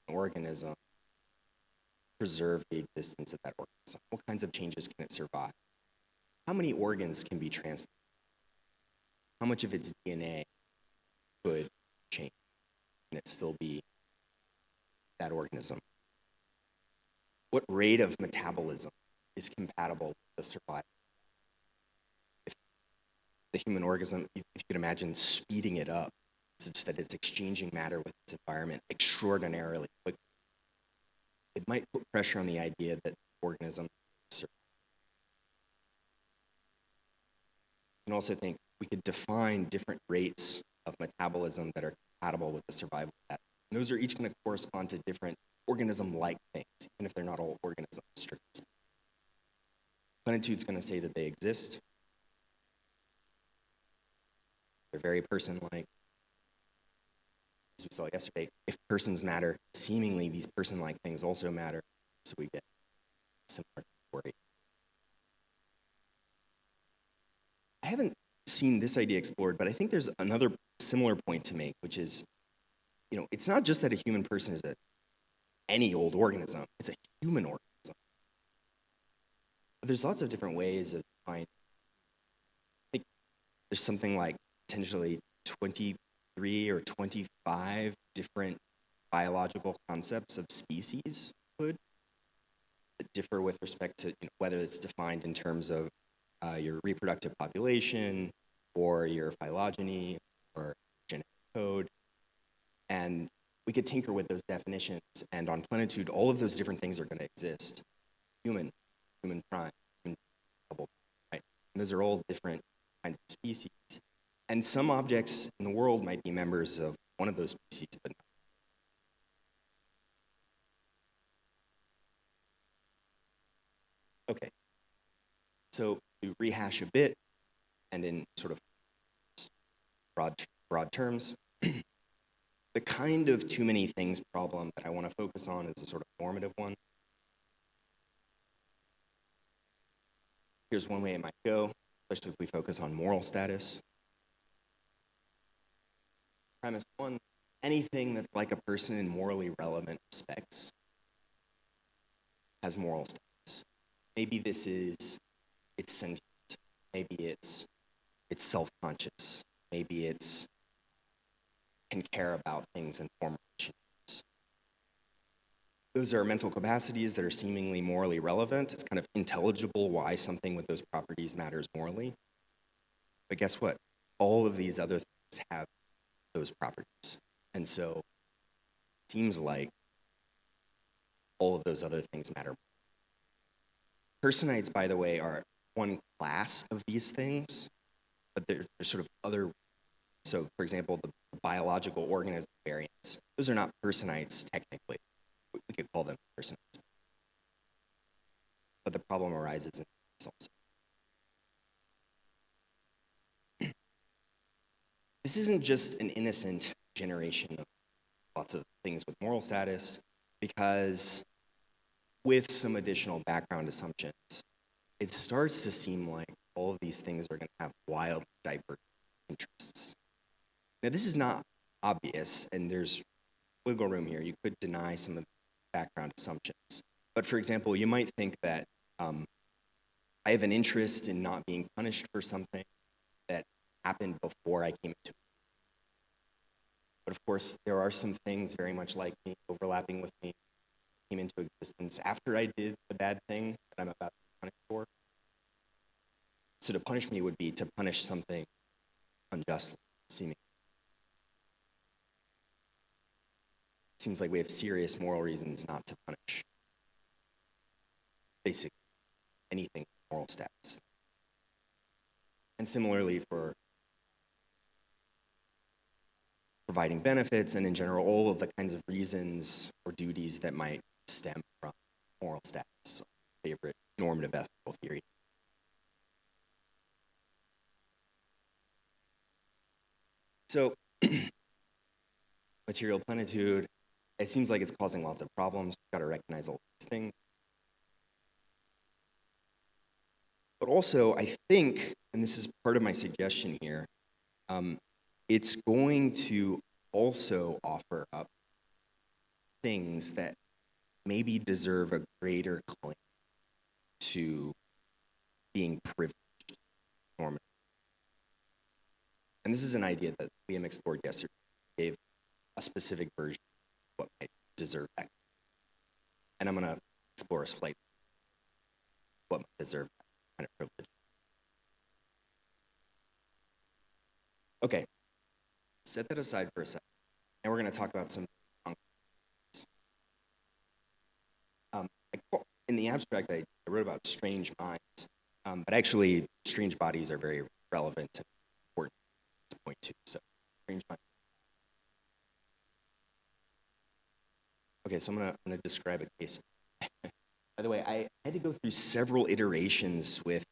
organism preserve the existence of that organism? What kinds of changes can it survive? How many organs can be transplanted? How much of its DNA could change? Can it still be that organism? What rate of metabolism is compatible with the survival? If the human organism, if you could imagine speeding it up such that it's exchanging matter with its environment extraordinarily quickly, it might put pressure on the idea that the organism survives. You can also think we could define different rates of metabolism that are compatible with the survival of that. And those are each going to correspond to different organism-like things, even if they're not all organisms, strictly speaking. Plenitude's going to say that they exist. They're very person-like. As we saw yesterday, if persons matter, seemingly these person-like things also matter, so we get a similar story. I haven't seen this idea explored, but I think there's another similar point to make, which is, it's not just that a human person is any old organism, it's a human organism. But there's lots of different ways of defining. I think there's something like potentially 23 or 25 different biological concepts of species that differ with respect to whether it's defined in terms of your reproductive population or your phylogeny or genetic code. And we could tinker with those definitions, and on plenitude, all of those different things are going to exist. Human prime, human double And those are all different kinds of species. And some objects in the world might be members of one of those species, but not. Okay, so to rehash a bit, and in sort of broad terms, the kind of too many things problem that I want to focus on is a sort of normative one. Here's one way it might go, especially if we focus on moral status. Premise one, anything that's like a person in morally relevant respects has moral status. Maybe it's sentient, maybe it's self-conscious, maybe it's can care about things and form relationships. Those are mental capacities that are seemingly morally relevant. It's kind of intelligible why something with those properties matters morally. But guess what? All of these other things have those properties. And so it seems like all of those other things matter. Personites, by the way, are one class of these things, but they're sort of other. So, for example, the biological organism variants, those are not personites technically. We could call them personites. But the problem arises in this also. This isn't just an innocent generation of lots of things with moral status, because with some additional background assumptions, it starts to seem like all of these things are going to have wildly divergent interests. Now, this is not obvious, and there's wiggle room here. You could deny some of the background assumptions. But for example, you might think that I have an interest in not being punished for something that happened before I came into it. But of course, there are some things very much like me, overlapping with me, came into existence after I did the bad thing that I'm about to be punished for. So to punish me would be to punish something unjustly, seemingly. It seems like we have serious moral reasons not to punish basically anything with moral status. And similarly for providing benefits and in general all of the kinds of reasons or duties that might stem from moral status, so favorite normative ethical theory. So material plenitude, it seems like it's causing lots of problems. We've got to recognize all these things. But also, I think, and this is part of my suggestion here, it's going to also offer up things that maybe deserve a greater claim to being privileged normatively. And this is an idea that Liam explored yesterday, gave a specific version of what might deserve that. And I'm going to explore slightly what might deserve that kind of privilege. Okay, set that aside for a second. Now we're going to talk about some in the abstract, I wrote about strange minds, but actually strange bodies are very relevant and important to point to, so strange minds. Okay, so I'm gonna describe a case. By the way, I had to go through several iterations with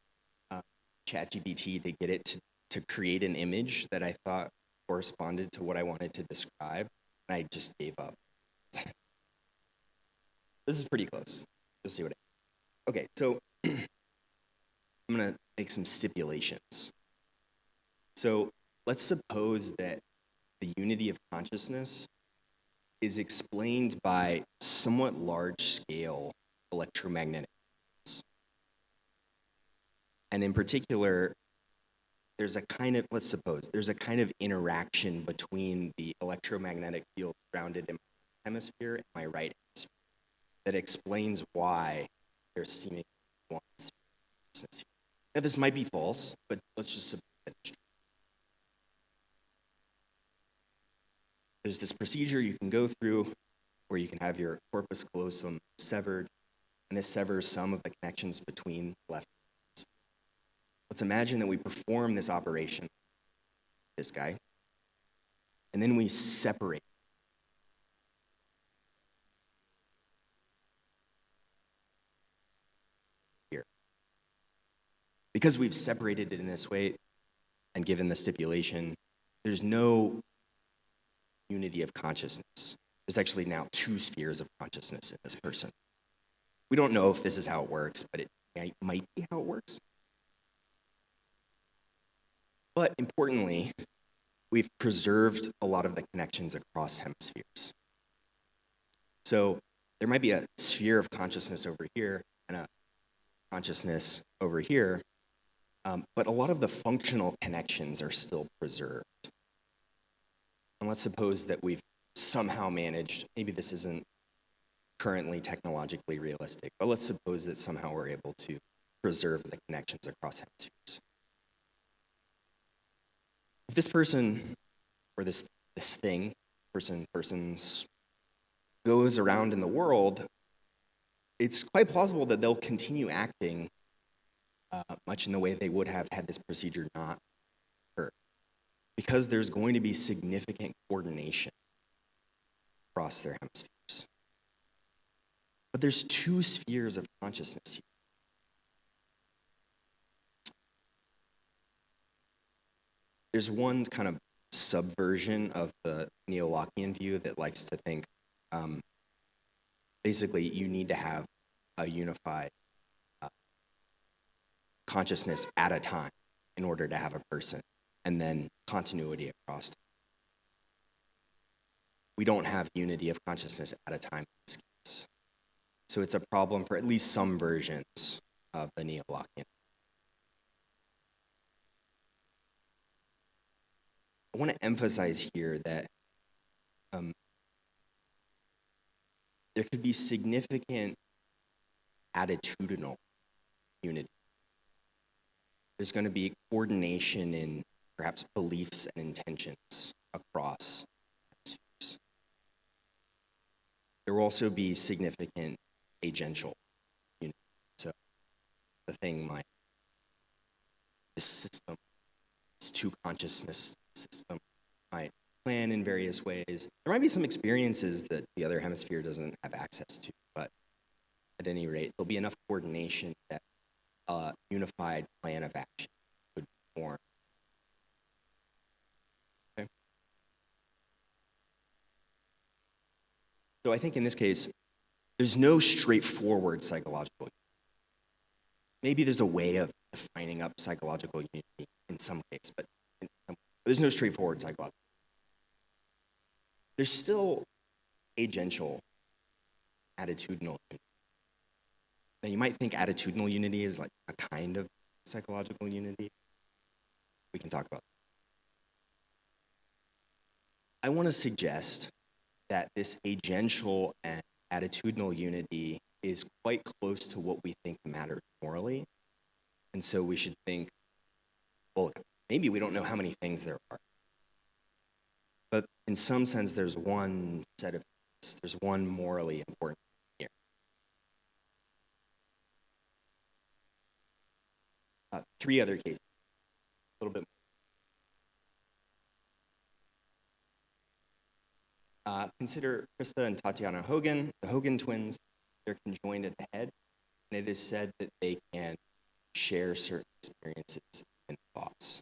ChatGPT to get it to create an image that I thought corresponded to what I wanted to describe, and I just gave up. This is pretty close. You'll see what I mean. Okay, so I'm gonna make some stipulations. So let's suppose that the unity of consciousness is explained by somewhat large-scale electromagnetic fields. And in particular, there's a kind of, let's suppose, there's a kind of interaction between the electromagnetic field grounded in my hemisphere and my right hemisphere that explains why there's seemingly one consciousness here. Now, this might be false, but let's just suppose that it's true. There's this procedure you can go through where you can have your corpus callosum severed, and this severs some of the connections between left and right. Let's imagine that we perform this operation, this guy, and then we separate. Here. Because we've separated it in this way and given the stipulation, there's no unity of consciousness. There's actually now two spheres of consciousness in this person. We don't know if this is how it works, but it might be how it works. But importantly, we've preserved a lot of the connections across hemispheres. So there might be a sphere of consciousness over here and a consciousness over here, but a lot of the functional connections are still preserved. And let's suppose that we've somehow managed, maybe this isn't currently technologically realistic, but let's suppose that somehow we're able to preserve the connections across hemispheres. If this person, or this thing, persons, goes around in the world, it's quite plausible that they'll continue acting much in the way they would have had this procedure not occurred, because there's going to be significant coordination across their hemispheres. But there's two spheres of consciousness here. There's one kind of subversion of the neo-Lockean view that likes to think, basically, you need to have a unified consciousness at a time in order to have a person, and then continuity across time. We don't have unity of consciousness at a time in this case. So it's a problem for at least some versions of the neo-Lockean. I want to emphasize here that there could be significant attitudinal unity. There's going to be coordination in perhaps beliefs and intentions across hemispheres. There will also be significant agential unity. So the thing might, this system, this two consciousness system might plan in various ways. There might be some experiences that the other hemisphere doesn't have access to, but at any rate, there'll be enough coordination that a unified plan of action could be formed. Okay. So I think in this case, there's no straightforward psychological unity. Maybe there's a way of defining up psychological unity in some case, but there's no straightforward psychological. There's still agential, attitudinal unity. Now, you might think attitudinal unity is like a kind of psychological unity. We can talk about that. I want to suggest that this agential and attitudinal unity is quite close to what we think matters morally. And so we should think, well, maybe we don't know how many things there are. But in some sense, there's one set of things. There's one morally important here. Three other cases, a little bit more. Consider Krista and Tatiana Hogan, the Hogan twins. They're conjoined at the head, and it is said that they can share certain experiences and thoughts.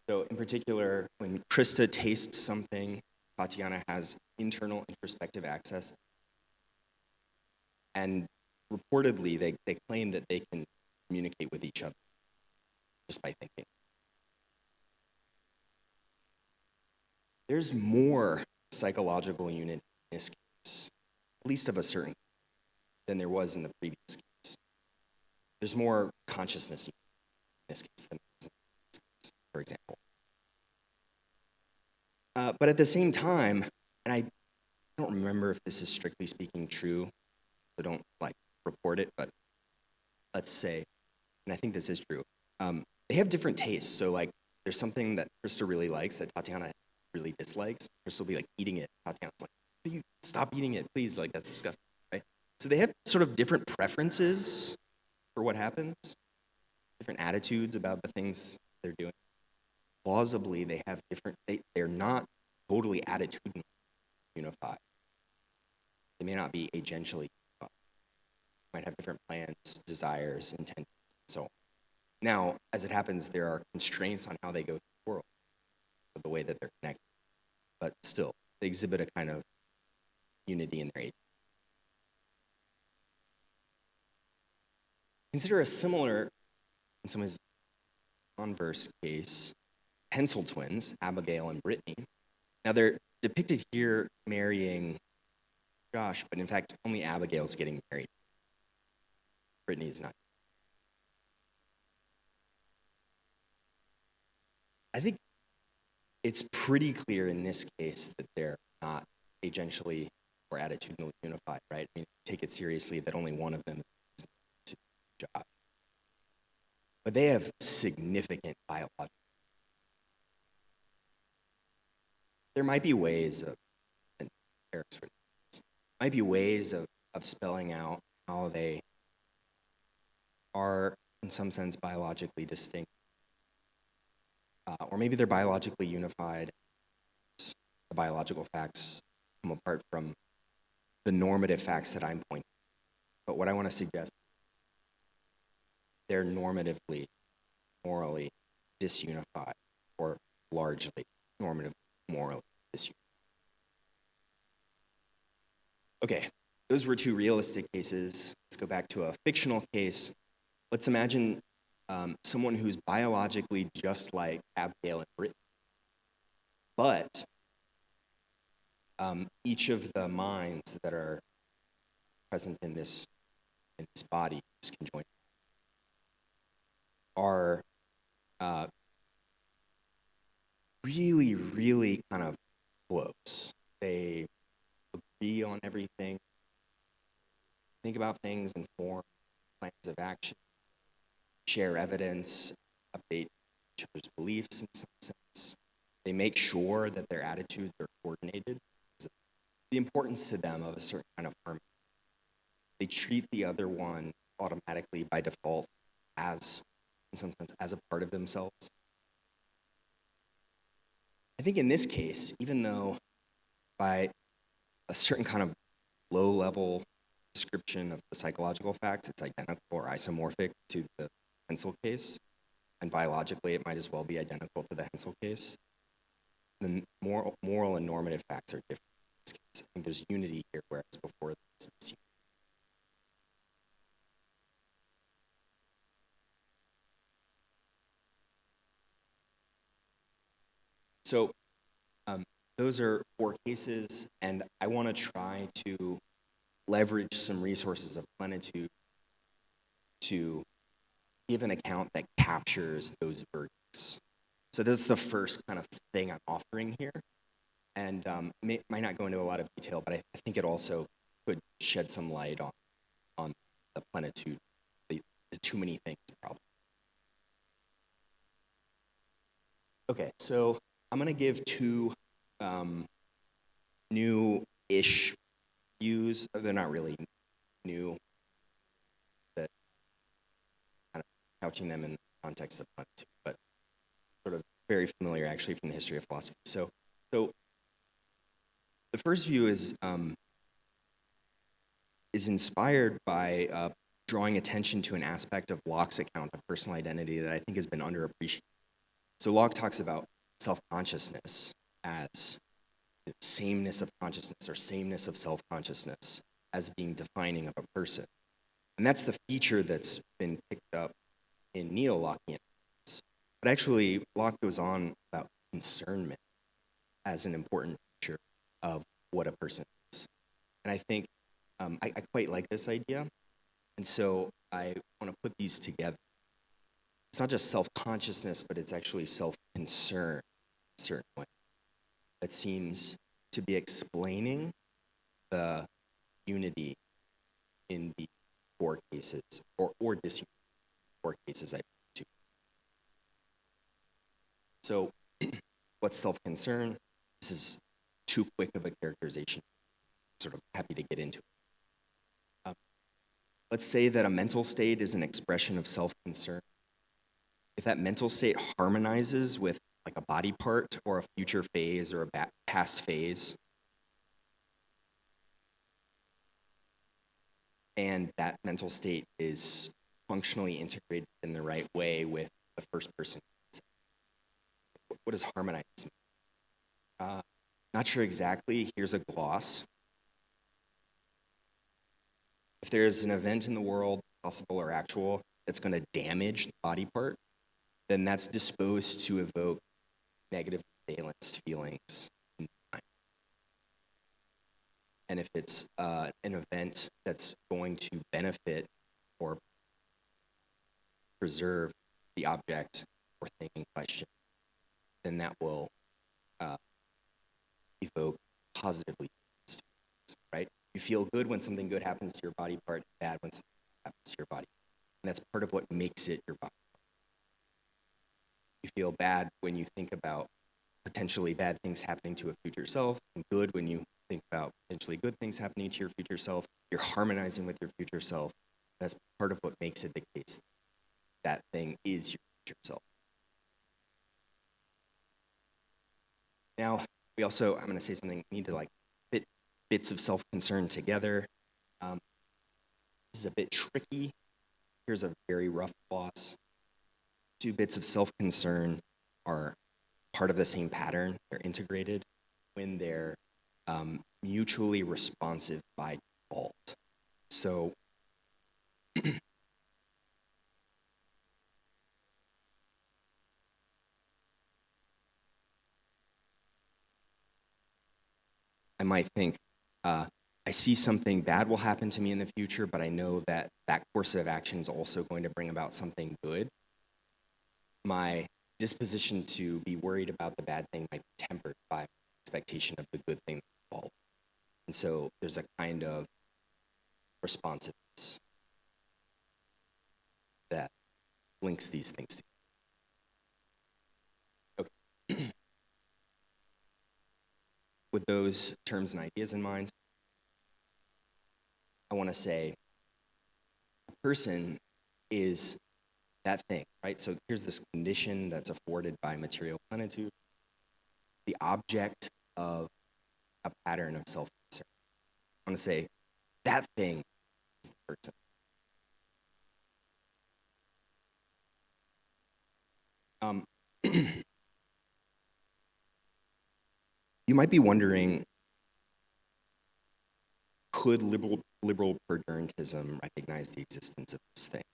So in particular, when Krista tastes something, Tatiana has internal introspective access. And reportedly, they claim that they can communicate with each other just by thinking. There's more psychological unity in this case, at least of a certain, than there was in the previous case. There's more consciousness in this case than there was in the previous case, for example. But at the same time, and I don't remember if this is strictly speaking true, so don't report it, but let's say, and I think this is true, they have different tastes. So there's something that Krista really likes that Tatiana really dislikes. Krista will be eating it. Tatiana's like, "Will you stop eating it, please? That's disgusting," right? So they have sort of different preferences for what happens. different attitudes about the things they're doing. Plausibly, they have different, they're not totally attitudinally unified. They may not be agentially unified. They might have different plans, desires, intentions, and so on. Now, as it happens, there are constraints on how they go through the world, the way that they're connected. But still, they exhibit a kind of unity in their agency. Consider a similar, in some ways, converse case, pencil twins, Abigail and Brittany. Now, they're depicted here marrying Josh, but in fact, only Abigail's getting married. Brittany is not. I think it's pretty clear in this case that they're not agentially or attitudinally unified, right? I mean, take it seriously that only one of them is to Josh. But they have significant biological. There might be ways of, and Eric's might be ways of spelling out how they are, in some sense, biologically distinct. Or maybe they're biologically unified. The biological facts come apart from the normative facts that I'm pointing. But what I want to suggest, they're normatively, morally disunified, or largely normatively, morally disunified. Okay, those were two realistic cases. Let's go back to a fictional case. Let's imagine someone who's biologically just like Abigail and Brittany, but each of the minds that are present in this body, this conjoined, are really, really kind of close. They agree on everything, think about things and form plans of action, share evidence, update each other's beliefs in some sense. They make sure that their attitudes are coordinated. The importance to them of a certain kind of harmony. They treat the other one automatically by default as, in some sense, as a part of themselves. I think in this case, even though by a certain kind of low-level description of the psychological facts, it's identical or isomorphic to the Hensel case, and biologically it might as well be identical to the Hensel case, the moral and normative facts are different in this case. I think there's unity here, whereas before there's disunity. So those are 4 cases, and I want to try to leverage some resources of plenitude to give an account that captures those verdicts. So this is the first kind of thing I'm offering here, and might not go into a lot of detail, but I think it also could shed some light on the plenitude, the too many things problem. Okay, so I'm going to give 2 new-ish views. They're not really new, that kind of couching them in the context of plenitude, but sort of very familiar actually from the history of philosophy. So the first view is inspired by drawing attention to an aspect of Locke's account of personal identity that I think has been underappreciated. So Locke talks about self-consciousness as sameness of consciousness or sameness of self-consciousness as being defining of a person. And that's the feature that's been picked up in neo-Lockean. But actually, Locke goes on about concernment as an important feature of what a person is. And I think I quite like this idea. And so I want to put these together. It's not just self-consciousness, but it's actually self-concern in a certain way that seems to be explaining the unity in the 4 cases, or disunity, 4 cases I put to. So what's self-concern? This is too quick of a characterization. I'm sort of happy to get into it. Let's say that a mental state is an expression of self-concern. if that mental state harmonizes with like a body part or a future phase or a past phase, and that mental state is functionally integrated in the right way with the first person. What does harmonize mean? Not sure exactly. Here's a gloss. If there's an event in the world, possible or actual, that's going to damage the body part, then that's disposed to evoke negative valence feelings in the mind. And if it's an event that's going to benefit or preserve the object or thing in question, then that will evoke positively, right? You feel good when something good happens to your body part, bad when something happens to your body. And that's part of what makes it your body. You feel bad when you think about potentially bad things happening to a future self, and good when you think about potentially good things happening to your future self. You're harmonizing with your future self. That's part of what makes it the case that thing is your future self. Now, we also, I'm going to say something, we need to like fit bits of self-concern together. This is a bit tricky. Here's a very rough gloss. Two bits of self-concern are part of the same pattern. They're integrated when they're mutually responsive by default. So I might think, I see something bad will happen to me in the future, but I know that that course of action is also going to bring about something good. My disposition to be worried about the bad thing might be tempered by expectation of the good thing that will follow. And so there's a kind of responsiveness that links these things together. Okay. With those terms and ideas in mind, I want to say a person is that thing, right? So here's this condition that's afforded by material plenitude, the object of a pattern of self-concern. I want to say that thing is the person. You might be wondering, could liberal perdurantism recognize the existence of this thing?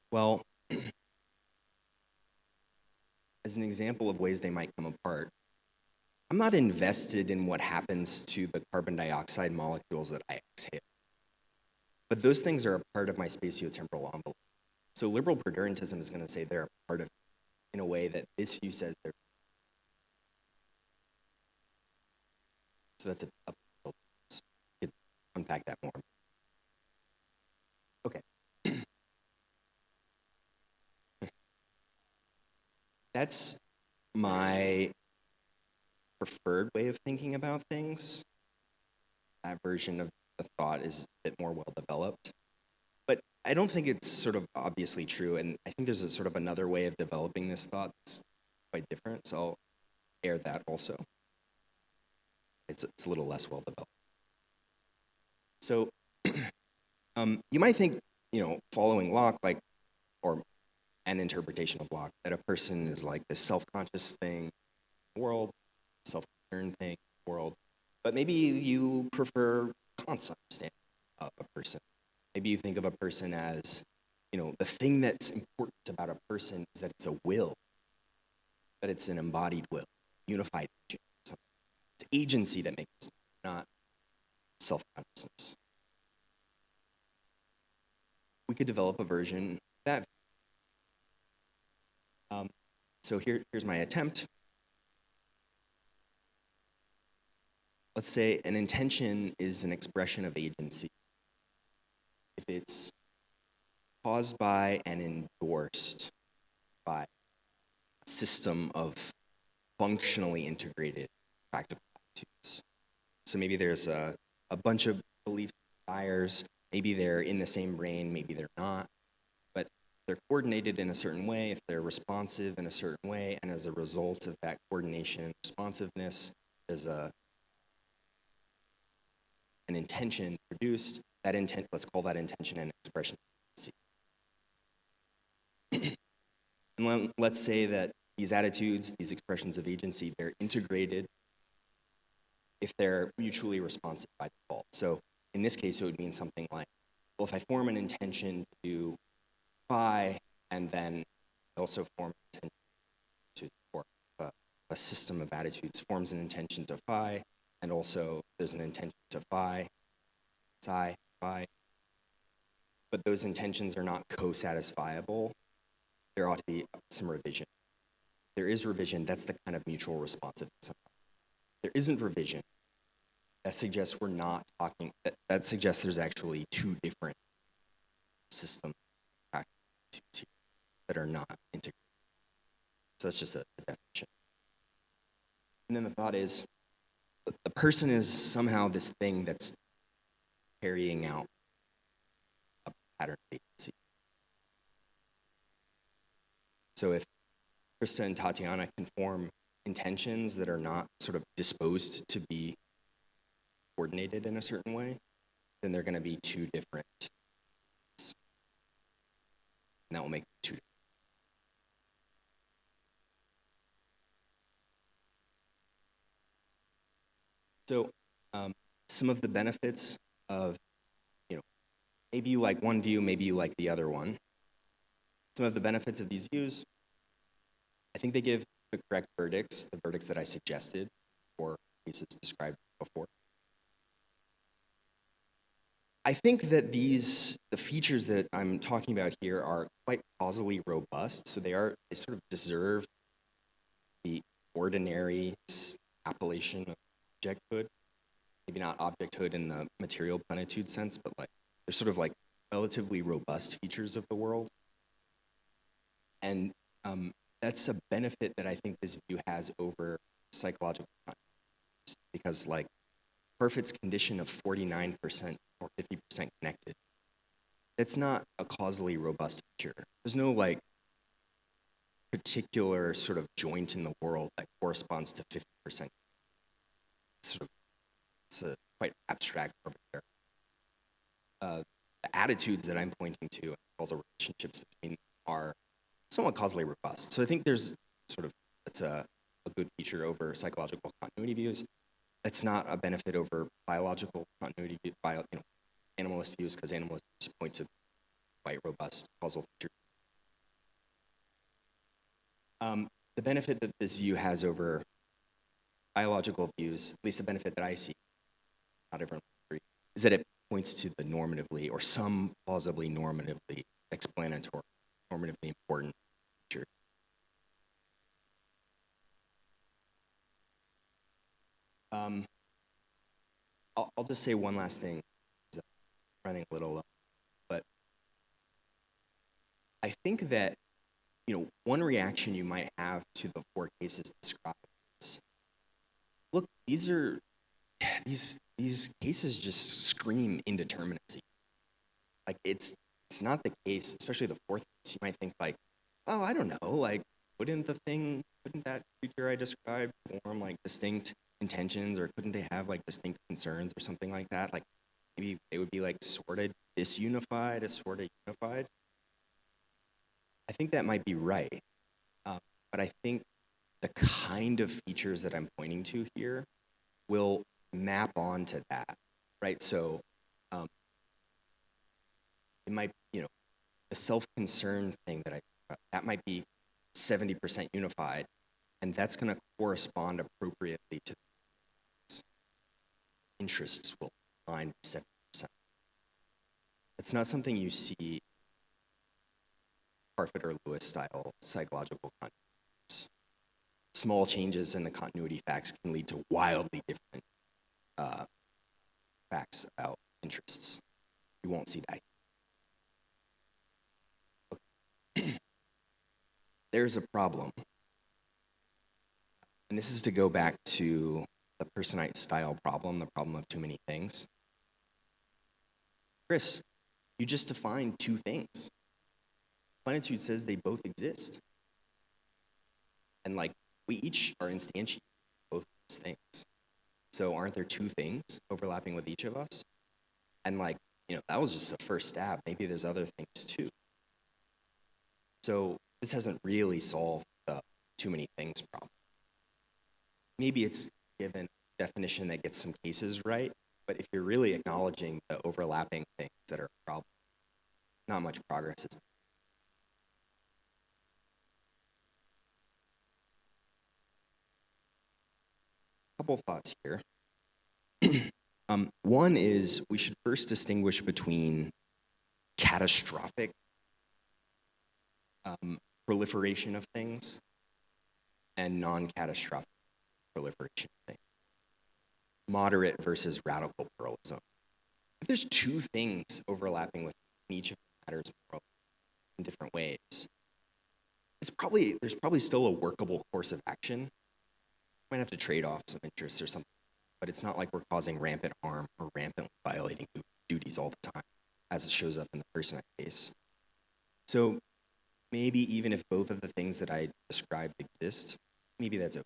Well, as an example of ways they might come apart, I'm not invested in what happens to the carbon dioxide molecules that I exhale. But those things are a part of my spatiotemporal envelope. So liberal perdurantism is going to say they're a part of it in a way that this view says they're. So that's a could unpack that more. Okay. That's my preferred way of thinking about things. That version of the thought is a bit more well developed. But I don't think it's sort of obviously true, and I think there's a sort of another way of developing this thought that's quite different, so I'll air that also. It's a little less well developed. So you might think, following Locke, or an interpretation of Locke, that a person is like this self-conscious thing in the world, self-concerned thing in the world, but maybe you prefer Kant's understanding of a person. Maybe you think of a person as, the thing that's important about a person is that it's a will, that it's an embodied will, unified agency. It's agency that makes us, not self-consciousness. We could develop a version of that. So here's my attempt. Let's say an intention is an expression of agency. If it's caused by and endorsed by a system of functionally integrated practical attitudes. So maybe there's a bunch of beliefs, desires, maybe they're in the same brain, maybe they're not, but they're coordinated in a certain way, if they're responsive in a certain way, and as a result of that coordination and responsiveness, there's an intention produced. That intent, let's call that intention an expression. And let's say that these attitudes, these expressions of agency, they're integrated if they're mutually responsive by default. So in this case, it would mean something like, well, if I form an intention to do phi, and then also form an intention to, or a system of attitudes forms an intention to phi, and also there's an intention to phi, psi, phi, but those intentions are not co-satisfiable, there ought to be some revision. There is revision, that's the kind of mutual responsiveness. There isn't revision, that suggests we're not talking, that suggests there's actually two different systems that are not integrated. So that's just a definition. And then the thought is, the person is somehow this thing that's carrying out a pattern of agency. So if Krista and Tatiana can form intentions that are not sort of disposed to be coordinated in a certain way, then they're going to be two different. And that will make two different. So some of the benefits of, maybe you like one view, maybe you like the other one. Some of the benefits of these views, I think they give the correct verdicts, the verdicts that I suggested for cases described before. I think that the features that I'm talking about here are quite causally robust, so they sort of deserve the ordinary appellation of objecthood. Maybe not objecthood in the material plenitude sense, but they're sort of like relatively robust features of the world. And that's a benefit that I think this view has over psychological continuity, because Parfit's condition of 49% or 50% connected, that's not a causally robust feature. There's no particular sort of joint in the world that corresponds to 50%. It's a quite abstract arbitrary. The attitudes that I'm pointing to, and causal relationships between them, are somewhat causally robust. So I think there's that's a good feature over psychological continuity views. It's not a benefit over biological continuity, animalist views, because animalist views point to quite robust causal features. The benefit that this view has over biological views, at least the benefit that I see, not everyone agree, is that it points to the normatively, or some plausibly normatively explanatory, normatively important feature. I'll just say one last thing. I'm running a little low, but I think that one reaction you might have to the four cases described is, look, these cases just scream indeterminacy. It's not the case, especially the fourth case. You might think oh, I don't know, wouldn't that creature I described form distinct intentions, or couldn't they have distinct concerns or something like that? Maybe they would be sort of disunified as sort of unified. I think that might be right, but I think the kind of features that I'm pointing to here will map onto that, right? So it might, the self-concern thing that might be 70% unified, and that's going to correspond appropriately to interests will align 70%. It's not something you see Parfit or Lewis style psychological continuities. Small changes in the continuity facts can lead to wildly different facts about interests. You won't see that. Okay. There's a problem. And this is to go back to the personite style problem, the problem of too many things. Chris, you just defined two things. plenitude says they both exist. And like, we each are instantiating both those things. So aren't there two things overlapping with each of us? And like, that was just the first stab. Maybe there's other things too. So this hasn't really solved the too many things problem. Maybe it's given a definition that gets some cases right, but if you're really acknowledging the overlapping things that are a problem, not much progress is made. Couple of thoughts here. One is we should first distinguish between catastrophic proliferation of things and non-catastrophic proliferation of things. Moderate versus radical pluralism. If there's two things overlapping with each of the matters in different ways, there's probably still a workable course of action. Might have to trade off some interests or something, but it's not like we're causing rampant harm or rampantly violating duties all the time, as it shows up in the FirstNet case. So maybe even if both of the things that I described exist, maybe that's okay.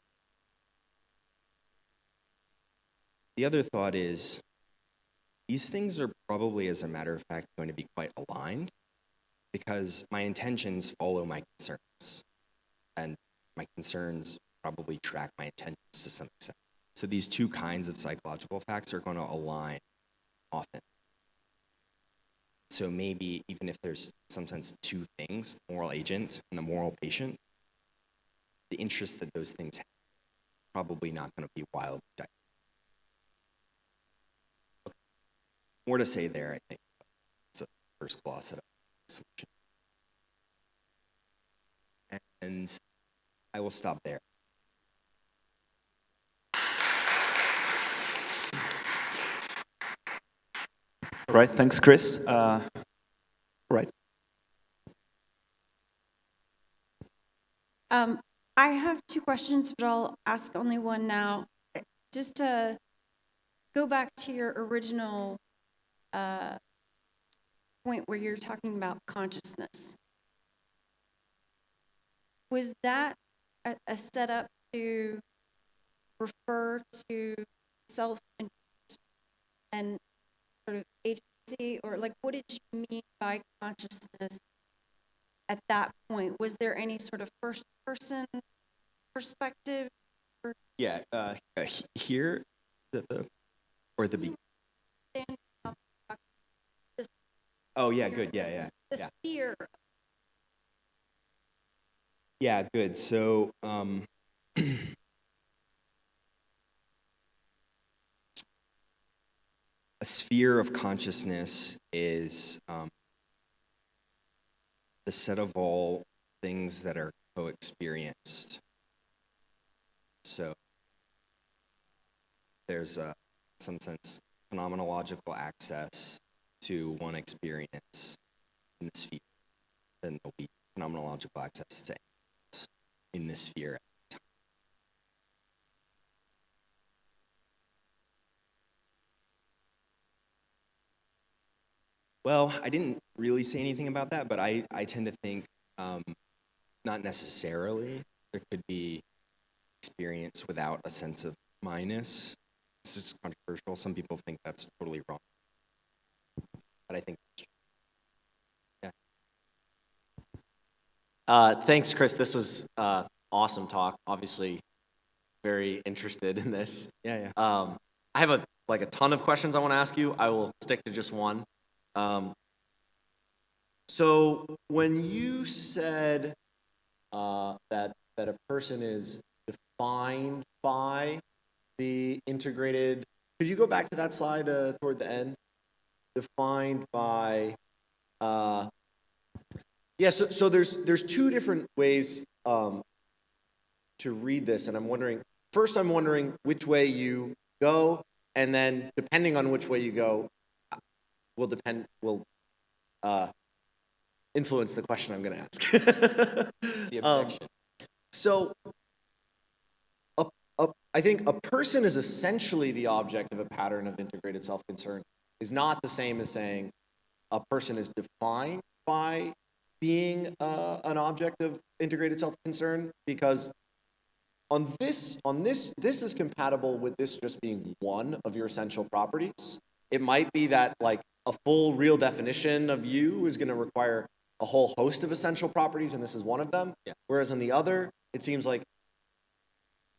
The other thought is, these things are probably, as a matter of fact, going to be quite aligned because my intentions follow my concerns, and my concerns probably track my intentions to some extent. So these two kinds of psychological facts are going to align often. So maybe even if there's, in some sense, two things, the moral agent and the moral patient, the interest that those things have probably not going to be wildly divergent. Okay. More to say there, I think. It's a first gloss at a solution. And I will stop there. All right, thanks, Chris. Right. I have two questions, but I'll ask only one now. Just to go back to your original point where you're talking about consciousness. Was that a setup to refer to self-interest and sort of agency, or like what did you mean by consciousness at that point? Was there any sort of first-person perspective? Yeah, here, or the beginning. Oh yeah, good. Yeah. The sphere. Yeah, good. So, a sphere of consciousness is the set of all things that are co-experienced. So there's, in some sense, phenomenological access to one experience in the sphere. Then there'll be phenomenological access to in this sphere at the time. Well, I didn't really say anything about that, but I tend to think not necessarily. There could be experience without a sense of minus. This is controversial. Some people think that's totally wrong. But I think that's true. Yeah. Thanks, Chris. This was awesome talk. Obviously, very interested in this. Yeah. I have a ton of questions I want to ask you. I will stick to just one. So when you said that a person is defined by the integrated, could you go back to that slide toward the end? Defined by, yeah. So there's two different ways to read this, and I'm wondering which way you go, and then depending on which way you go, will influence the question I'm going to ask. The objection. So, I think a person is essentially the object of a pattern of integrated self-concern is not the same as saying a person is defined by being an object of integrated self-concern? Because this is compatible with this just being one of your essential properties. It might be that like a full real definition of you is going to require a whole host of essential properties, and this is one of them. Yeah. Whereas on the other, it seems like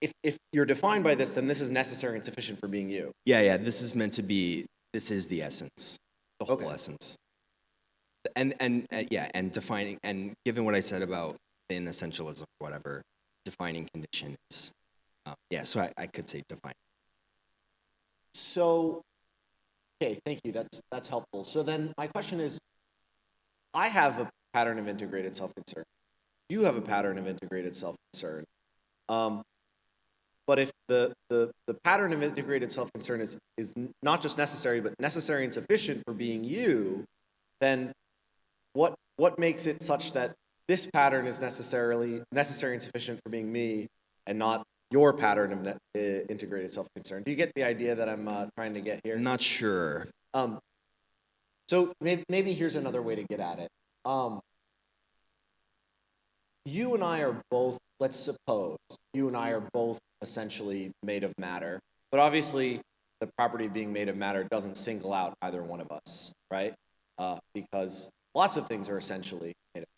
if you're defined by this, then this is necessary and sufficient for being you. Yeah, this is meant to be, this is the essence, the whole essence. And defining, and given what I said about thin essentialism, whatever, defining condition is, so I could say define. So, okay, thank you, that's helpful. So then my question is, I have a pattern of integrated self-concern. You have a pattern of integrated self-concern. But if the pattern of integrated self-concern is not just necessary, but necessary and sufficient for being you, then what makes it such that this pattern is necessary and sufficient for being me, and not your pattern of integrated self-concern? Do you get the idea that I'm trying to get here? Not sure. So maybe here's another way to get at it. You and I are both, let's suppose, you and I are both essentially made of matter, but obviously the property of being made of matter doesn't single out either one of us, right? Because lots of things are essentially made of matter.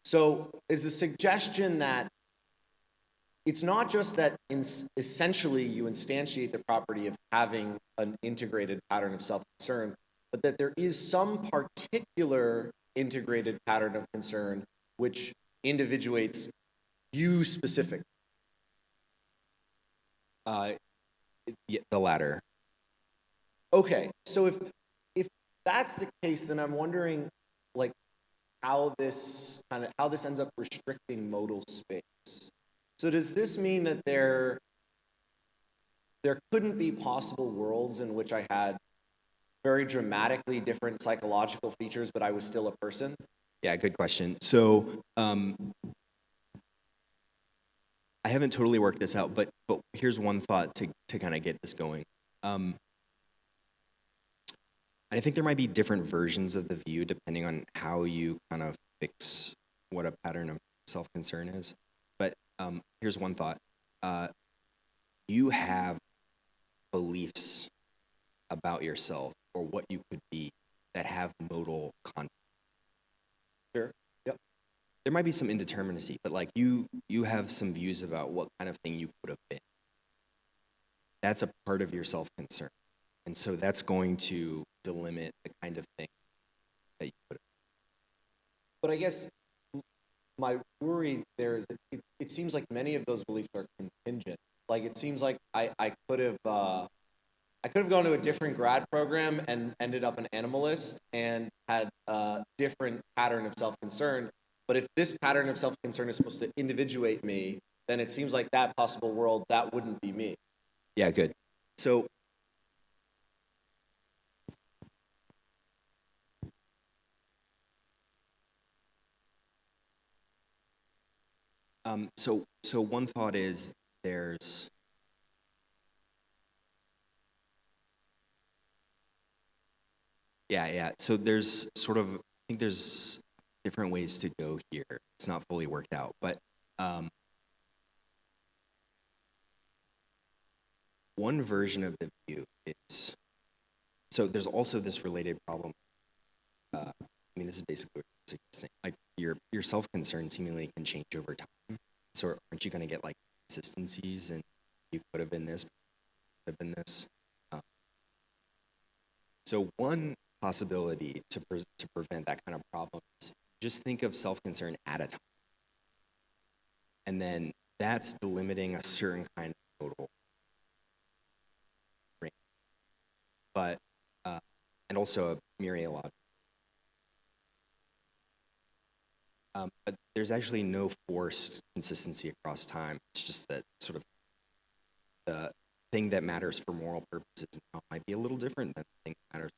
So is the suggestion that it's not just that essentially you instantiate the property of having an integrated pattern of self-concern, but that there is some particular integrated pattern of concern which individuates you specifically? The latter. Okay, so if that's the case, then I'm wondering, like, how this ends up restricting modal space. So does this mean that there couldn't be possible worlds in which I had very dramatically different psychological features, but I was still a person? Yeah, good question. So I haven't totally worked this out, but here's one thought to kind of get this going. I think there might be different versions of the view depending on how you kind of fix what a pattern of self-concern is. But here's one thought. You have beliefs about yourself or what you could be that have modal content. Sure. Yep. There might be some indeterminacy, but like you have some views about what kind of thing you could have been. That's a part of your self-concern. And so that's going to delimit the kind of thing that you could have. But I guess my worry there is that it seems like many of those beliefs are contingent. Like it seems like I could have gone to a different grad program and ended up an animalist and had a different pattern of self-concern. But if this pattern of self-concern is supposed to individuate me, then it seems like that possible world, that wouldn't be me. Yeah, good. So so one thought is there's so there's sort of, I think there's different ways to go here. It's not fully worked out, but one version of the view is, so there's also this related problem. I mean, this is basically what I'm suggesting. Like your self-concern seemingly can change over time. So aren't you going to get like consistencies and you could have been this, could have been this? So one possibility to prevent that kind of problem is just think of self-concern at a time. And then that's delimiting a certain kind of modal range. But, and also a mereological. But there's actually no forced consistency across time. It's just that sort of the thing that matters for moral purposes now might be a little different than the thing that matters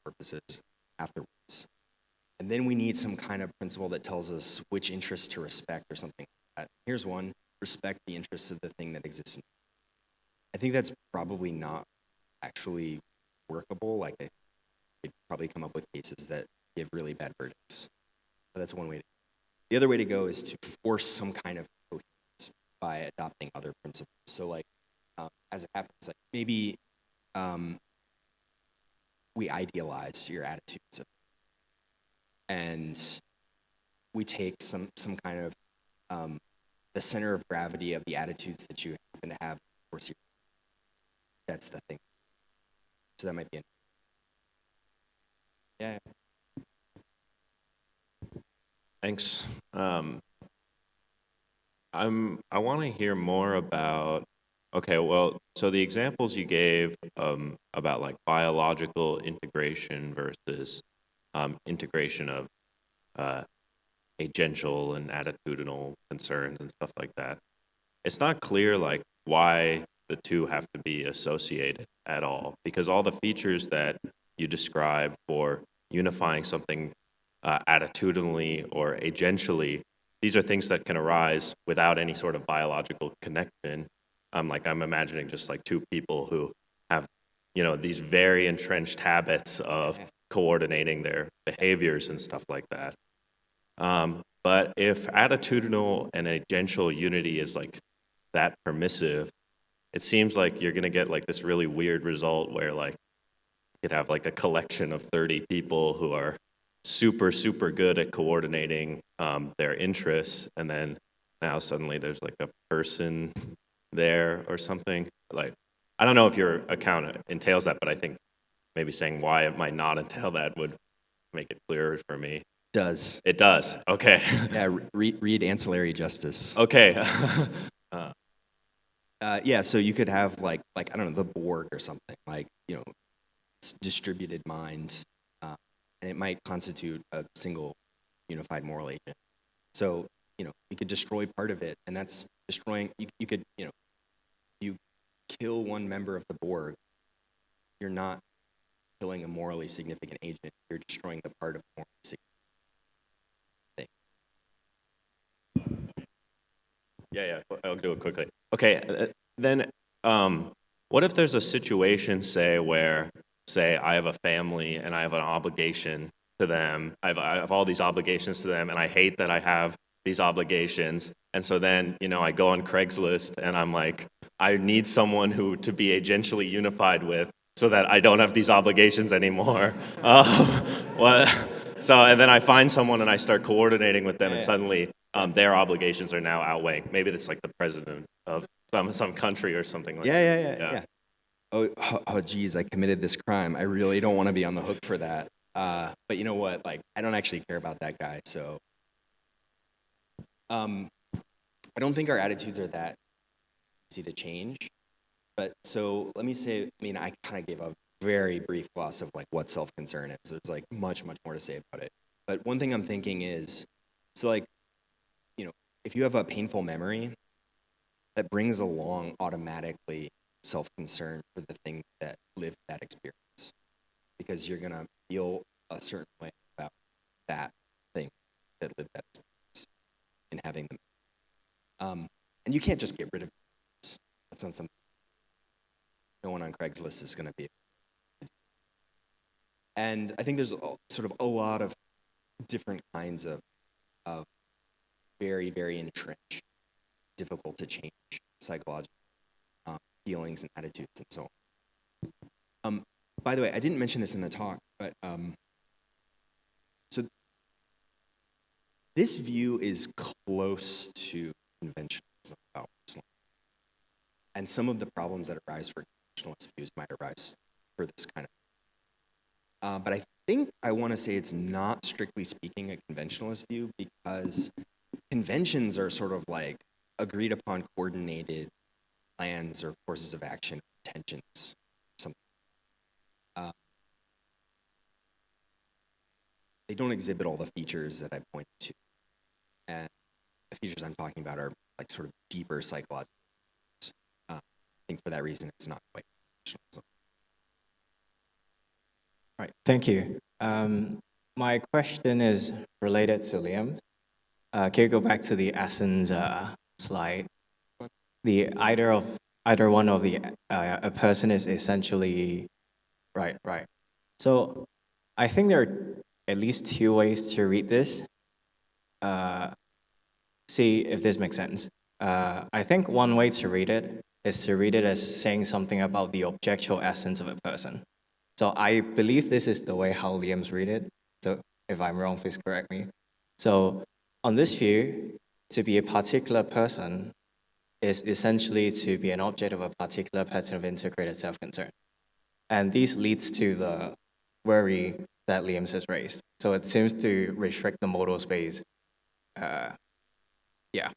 for purposes afterwards. And then we need some kind of principle that tells us which interests to respect or something like that. Here's one: respect the interests of the thing that exists. I think that's probably not actually workable. Like, they'd probably come up with cases that give really bad verdicts. That's one way. The other way to go is to force some kind of coherence by adopting other principles. So like, as it happens, like maybe we idealize your attitudes, and we take some kind of the center of gravity of the attitudes that you happen to have. Of course, that's the thing. So that might be. Yeah. Thanks. I want to hear more about, okay, well, so the examples you gave about like biological integration versus integration of agential and attitudinal concerns and stuff like that. It's not clear like why the two have to be associated at all, because all the features that you describe for unifying something attitudinally or agentially, these are things that can arise without any sort of biological connection. Like I'm imagining just like two people who have, you know, these very entrenched habits of coordinating their behaviors and stuff like that. But if attitudinal and agential unity is like that permissive, it seems like you're gonna get like this really weird result where like you could have like a collection of 30 people who are super good at coordinating their interests, and then now suddenly there's like a person there or something. Like, I don't know if your account entails that, but I think maybe saying why it might not entail that would make it clearer for me. Does. It does. Okay. Yeah, read Ancillary Justice. Okay. Yeah, so you could have like I don't know, the Borg or something, like, you know, it's distributed mind, and it might constitute a single unified moral agent. So, you know, you could destroy part of it, and that's destroying. You could, you know, you kill one member of the Borg, you're not killing a morally significant agent. You're destroying the part of morally significant thing. Yeah, I'll do it quickly. Okay, then what if there's a situation, say, where, say, I have a family and I have an obligation to them, I have all these obligations to them, and I hate that I have these obligations, and so then, you know, I go on Craigslist and I'm like, I need someone to be agentially unified with so that I don't have these obligations anymore. So, and then I find someone and I start coordinating with them, and suddenly their obligations are now outweighing. Maybe it's like the president of some country or something like that. Yeah. Oh, geez, I committed this crime. I really don't want to be on the hook for that. But you know what? Like, I don't actually care about that guy. So, I don't think our attitudes are that easy to change. But so let me say, I mean, I kind of gave a very brief gloss of like what self-concern is. There's like much more to say about it. But one thing I'm thinking is, so like, you know, if you have a painful memory, that brings along automatically self-concern for the thing that lived that experience, because you're gonna feel a certain way about that thing that lived that experience and having them. And you can't just get rid of it. That's not something no one on Craigslist is gonna be. And I think there's sort of a lot of different kinds of very entrenched, difficult to change psychological feelings and attitudes and so on. By the way, I didn't mention this in the talk, but so this view is close to conventionalism about personal, and some of the problems that arise for conventionalist views might arise for this kind of. But I think I want to say it's not strictly speaking a conventionalist view, because conventions are sort of like agreed upon coordinated plans or courses of action, intentions, something. They don't exhibit all the features that I pointed to. And the features I'm talking about are like sort of deeper psychological. I think for that reason, it's not quite conventionalism. Right, thank you. My question is related to Liam. Can you go back to the essence slide? The either one of the a person is essentially right. So I think there are at least two ways to read this. see if this makes sense. I think one way to read it is to read it as saying something about the objectual essence of a person. So I believe this is the way how Liam's read it. So if I'm wrong, please correct me. So on this view, to be a particular person is essentially to be an object of a particular pattern of integrated self-concern. And this leads to the worry that Liam's has raised. So it seems to restrict the modal space. Yeah.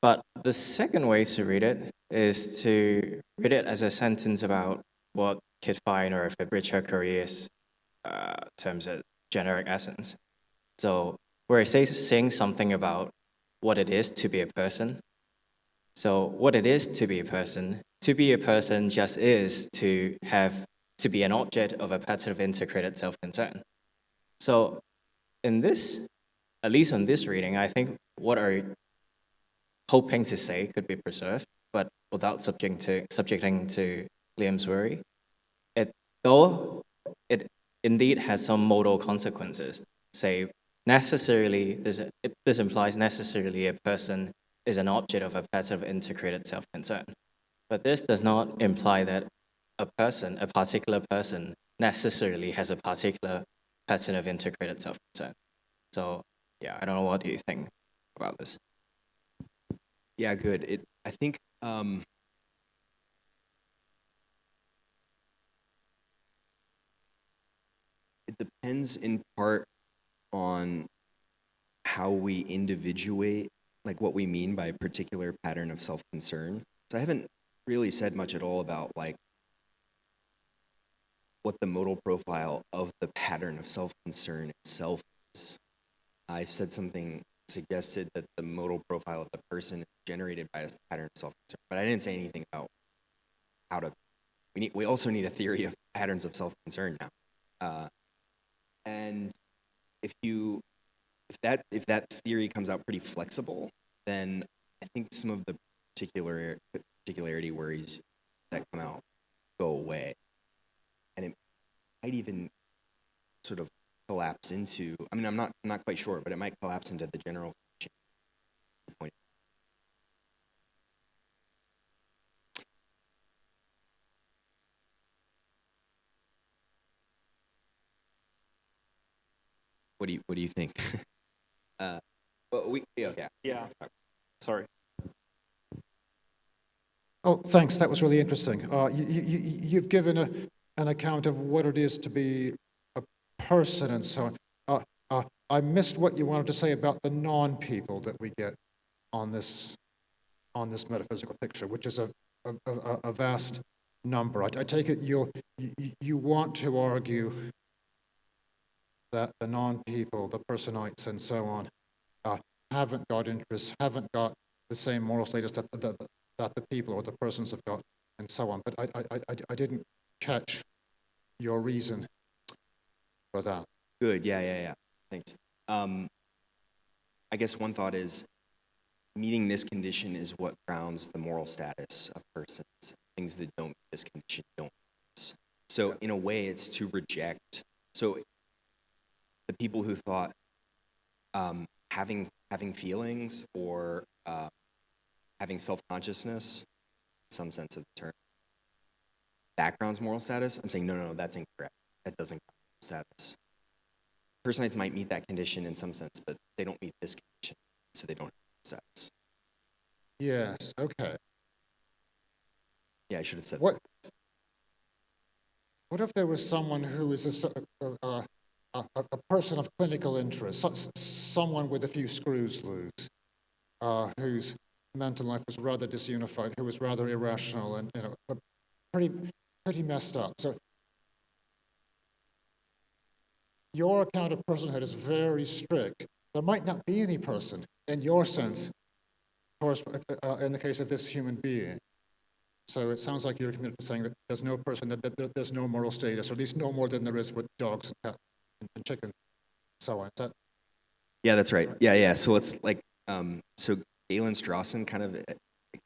But the second way to read it is to read it as a sentence about what Kit Fine or Fabricio Currier's terms of generic essence. So where it says saying something about what it is to be a person. So what it is to be a person just is to be an object of a pattern of integrated self-concern. So in this, at least on this reading, I think what are hoping to say could be preserved, but without subjecting to Liam's worry. Though it indeed has some modal consequences, say necessarily, this implies necessarily a person is an object of a pattern of integrated self-concern. But this does not imply that a particular person, necessarily has a particular pattern of integrated self-concern. So yeah, I don't know, what do you think about this? Yeah, good. I think it depends in part on how we individuate, like what we mean by a particular pattern of self-concern. So I haven't really said much at all about like what the modal profile of the pattern of self-concern itself is. I said something suggested that the modal profile of the person is generated by a pattern of self-concern, but I didn't say anything about how to. We also need a theory of patterns of self-concern now, and if that theory comes out pretty flexible, then I think some of the particularity worries that come out go away, and it might even sort of collapse into. I mean, I'm not quite sure, but it might collapse into the general point. What do you think? Yeah. Sorry. Oh, thanks. That was really interesting. You've given an account of what it is to be a person and so on. I missed what you wanted to say about the non-people that we get on this metaphysical picture, which is a vast number. I take it you want to argue that the non-people, the personites and so on, haven't got interests, haven't got the same moral status that the people or the persons have got, and so on. But I didn't catch your reason for that. Good. Yeah. Thanks. I guess one thought is meeting this condition is what grounds the moral status of persons. Things that don't meet this condition don't. So in a way, it's to reject. So the people who thought having feelings or having self-consciousness, in some sense of the term, backgrounds moral status, I'm saying no, that's incorrect. That doesn't ground moral status. Personites might meet that condition in some sense, but they don't meet this condition, so they don't have moral status. Yes, okay. Yeah, I should have said What if there was someone who is a person of clinical interest, someone with a few screws loose, whose mental life was rather disunified, who was rather irrational and pretty messed up. So your account of personhood is very strict. There might not be any person, in your sense, of course, in the case of this human being. So it sounds like you're committed to saying that there's no person, that there's no moral status, or at least no more than there is with dogs and cats and chickens, and so on. Yeah, that's right. Yeah. So it's like, so Galen Strawson kind of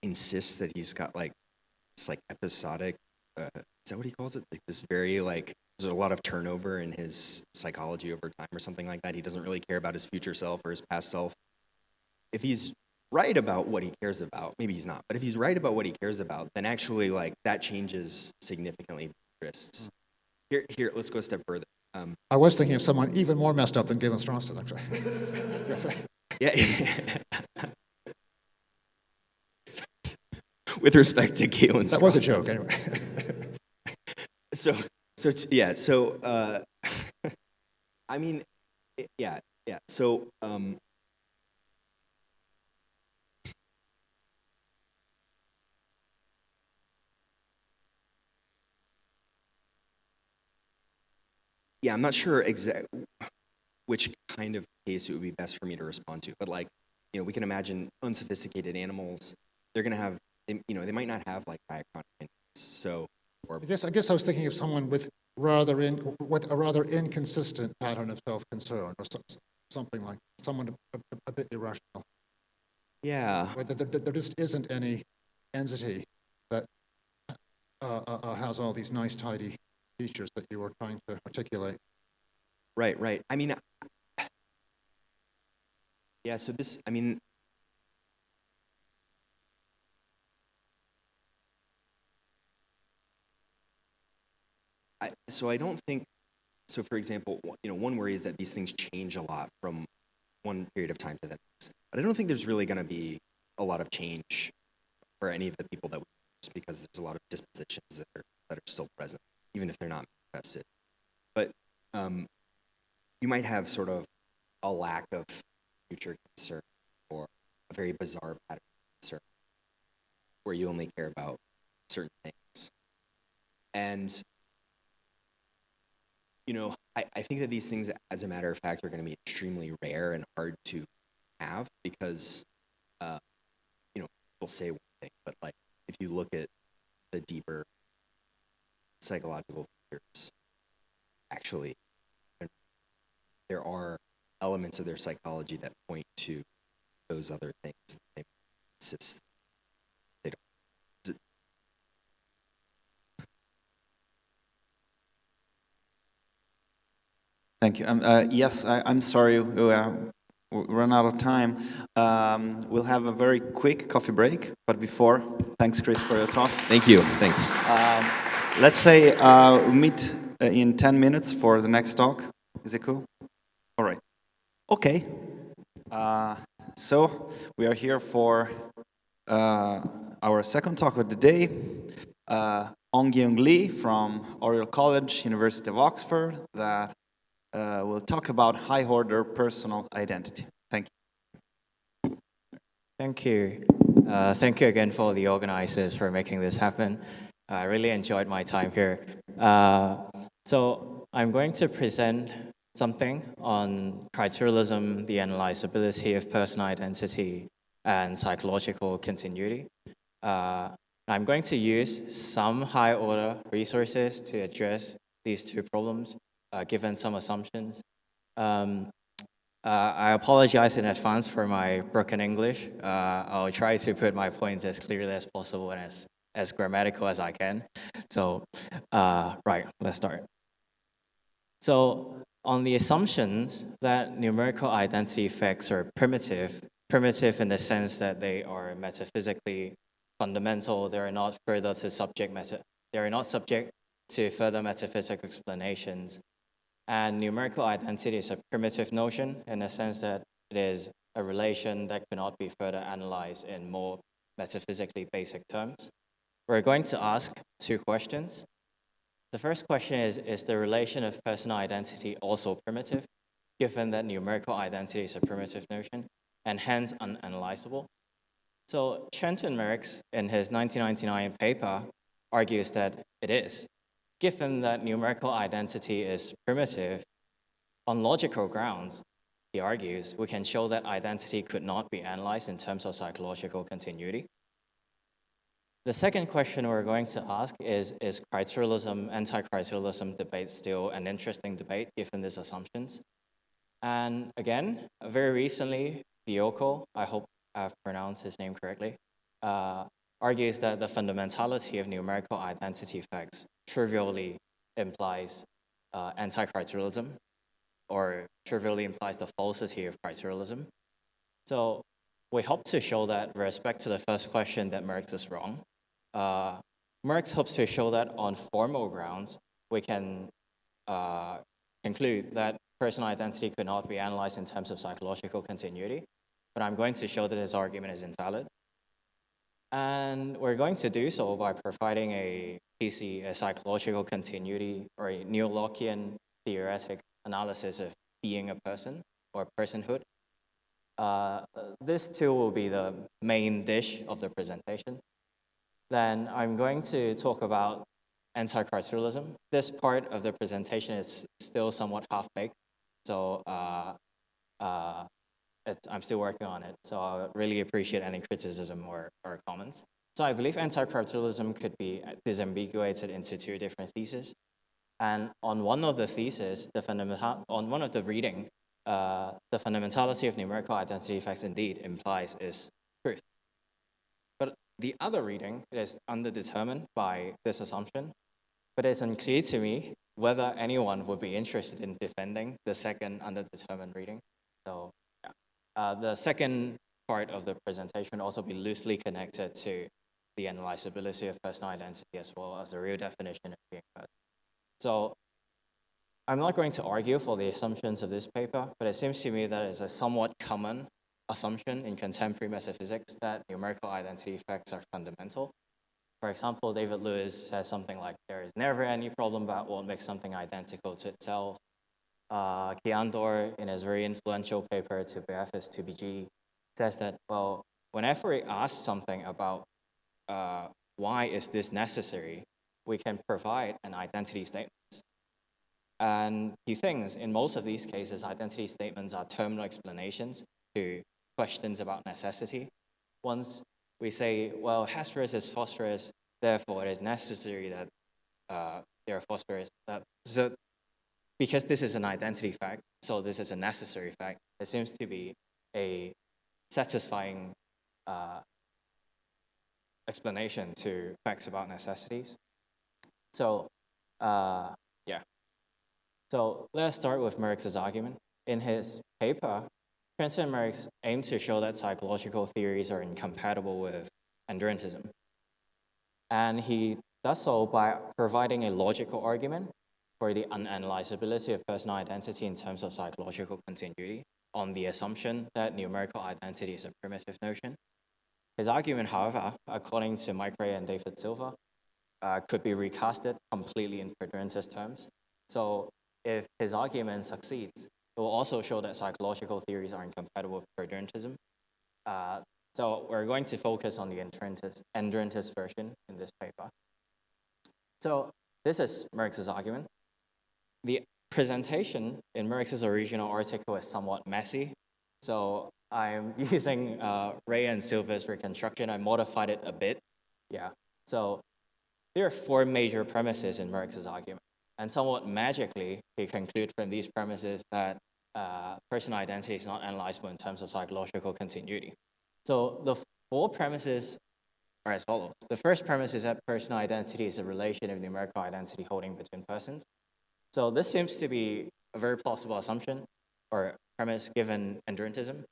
insists that he's got like this like episodic, is that what he calls it? Like this very like there's a lot of turnover in his psychology over time or something like that. He doesn't really care about his future self or his past self. If he's right about what he cares about, maybe he's not, but if he's right about what he cares about, then actually like that changes significantly the interests. Here, let's go a step further. I was thinking of someone even more messed up than Galen Strawson, actually. Yes, Yeah. With respect to Galen that was a Strawson. joke, anyway. I mean, yeah. So, yeah, I'm not sure exactly which kind of case it would be best for me to respond to, but like, we can imagine unsophisticated animals. They're gonna have, they might not have like diachronic interests. So, or I guess I was thinking of someone with a rather inconsistent pattern of self-concern, or something like someone a bit irrational. yeah, Where there just isn't any entity that has all these nice, tidy features that you were trying to articulate. right. I mean, yeah. So this, I mean. So I don't think, so for example, one worry is that these things change a lot from one period of time to the next. But I don't think there's really going to be a lot of change for any of the people that we just because there's a lot of dispositions that are still present, even if they're not manifested. But you might have sort of a lack of future concern or a very bizarre pattern of concern where you only care about certain things. And I think that these things, as a matter of fact, are going to be extremely rare and hard to have because, people say one thing, but like if you look at the deeper psychological features, actually, there are elements of their psychology that point to those other things that they insist they don't. Thank you. Yes, I'm sorry we run out of time. We'll have a very quick coffee break, but before, thanks, Chris, for your talk. Thank you. Thanks. Let's say we'll meet in 10 minutes for the next talk. Is it cool? All right. Okay. So we are here for our second talk of the day. Ong-Gyung Lee from Oriel College, University of Oxford, that will talk about high-order personal identity. Thank you. Thank you. Thank you again for the organizers for making this happen. I really enjoyed my time here. So I'm going to present something on criterialism, the analyzability of personal identity, and psychological continuity. I'm going to use some high-order resources to address these two problems, given some assumptions. I apologize in advance for my broken English. I'll try to put my points as clearly as possible and as grammatical as I can. So, right, let's start. So, on the assumptions that numerical identity effects are primitive in the sense that they are metaphysically fundamental, they are not subject to further metaphysical explanations. And numerical identity is a primitive notion in the sense that it is a relation that cannot be further analyzed in more metaphysically basic terms. We're going to ask two questions. The first question is the relation of personal identity also primitive, given that numerical identity is a primitive notion and hence unanalyzable? So Trenton Merckx, in his 1999 paper, argues that it is. Given that numerical identity is primitive, on logical grounds, he argues, we can show that identity could not be analyzed in terms of psychological continuity. The second question we're going to ask is criterialism, anti-criterialism debate still an interesting debate given these assumptions? And again, very recently, Biocco, I hope I've pronounced his name correctly, argues that the fundamentality of numerical identity effects trivially implies anti-criterialism, or trivially implies the falsity of criterialism. So we hope to show that with respect to the first question that Merckx is wrong. Merckx hopes to show that on formal grounds, we can conclude that personal identity could not be analyzed in terms of psychological continuity, but I'm going to show that his argument is invalid. And we're going to do so by providing a PC, a psychological continuity, or a neo-Lockean theoretic analysis of being a person or personhood. This too will be the main dish of the presentation. Then I'm going to talk about anti-criterialism. This part of the presentation is still somewhat half-baked, so I'm still working on it, so I would really appreciate any criticism or comments. So I believe anti-criterialism could be disambiguated into two different theses. And on one of the theses, on one of the reading, the fundamentality of numerical identity effects indeed implies is truth. But the other reading is underdetermined by this assumption, but it's unclear to me whether anyone would be interested in defending the second underdetermined reading. So yeah. The second part of the presentation also be loosely connected to the analyzability of personal identity as well as the real definition of being a person. So I'm not going to argue for the assumptions of this paper, but it seems to me that it's a somewhat common assumption in contemporary metaphysics that numerical identity effects are fundamental. For example, David Lewis says something like, there is never any problem about what makes something identical to itself. Kiandor, in his very influential paper to BFS to BG, says that, well, whenever we ask something about why is this necessary, we can provide an identity statement. And he thinks in most of these cases, identity statements are terminal explanations to questions about necessity. Once we say, well, phosphorus is phosphorus, therefore it is necessary that there are phosphorus. So because this is an identity fact, so this is a necessary fact, it seems to be a satisfying explanation to facts about necessities. So, yeah. So let's start with Merckx's argument. In his paper, Centro and Merckx aim to show that psychological theories are incompatible with endurantism. And he does so by providing a logical argument for the unanalyzability of personal identity in terms of psychological continuity on the assumption that numerical identity is a primitive notion. His argument, however, according to Mike Ray and David Silva, could be recasted completely in predurantist terms. So if his argument succeeds, it will also show that psychological theories are incompatible with predurantism. So we're going to focus on the endurantist version in this paper. So this is Merckx's argument. The presentation in Merckx's original article is somewhat messy. So I'm using Ray and Silva's reconstruction. I modified it a bit. Yeah. So there are four major premises in Merckx's argument. And somewhat magically, he concludes from these premises that personal identity is not analyzable in terms of psychological continuity. So the four premises are as follows. The first premise is that personal identity is a relation of numerical identity holding between persons. So this seems to be a very plausible assumption or premise given endurantism,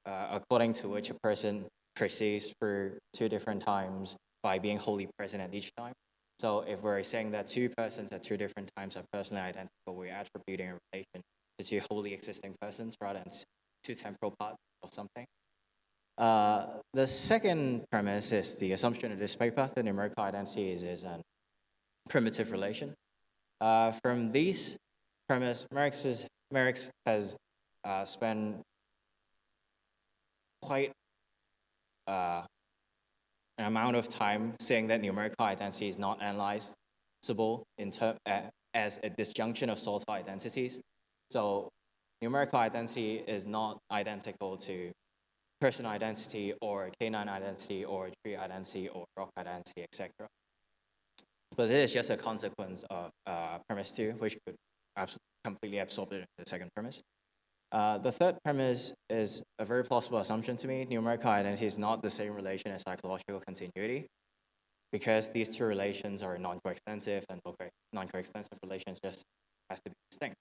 according to which a person perceives for two different times by being wholly present at each time. So if we're saying that two persons at two different times are personally identical, we're attributing a relation to two wholly existing persons rather than two temporal parts of something. The second premise is the assumption of this paper that numerical identity is a primitive relation. From these premise, Merckx has spent quite an amount of time saying that numerical identity is not analyzable as a disjunction of sortal identities. So numerical identity is not identical to person identity or canine identity or tree identity or rock identity, etc. But it is just a consequence of premise 2, which could completely absorb it into the second premise. The third premise is a very plausible assumption to me. Numerical identity is not the same relation as psychological continuity because these two relations are non-coextensive, and non-coextensive relations just has to be distinct.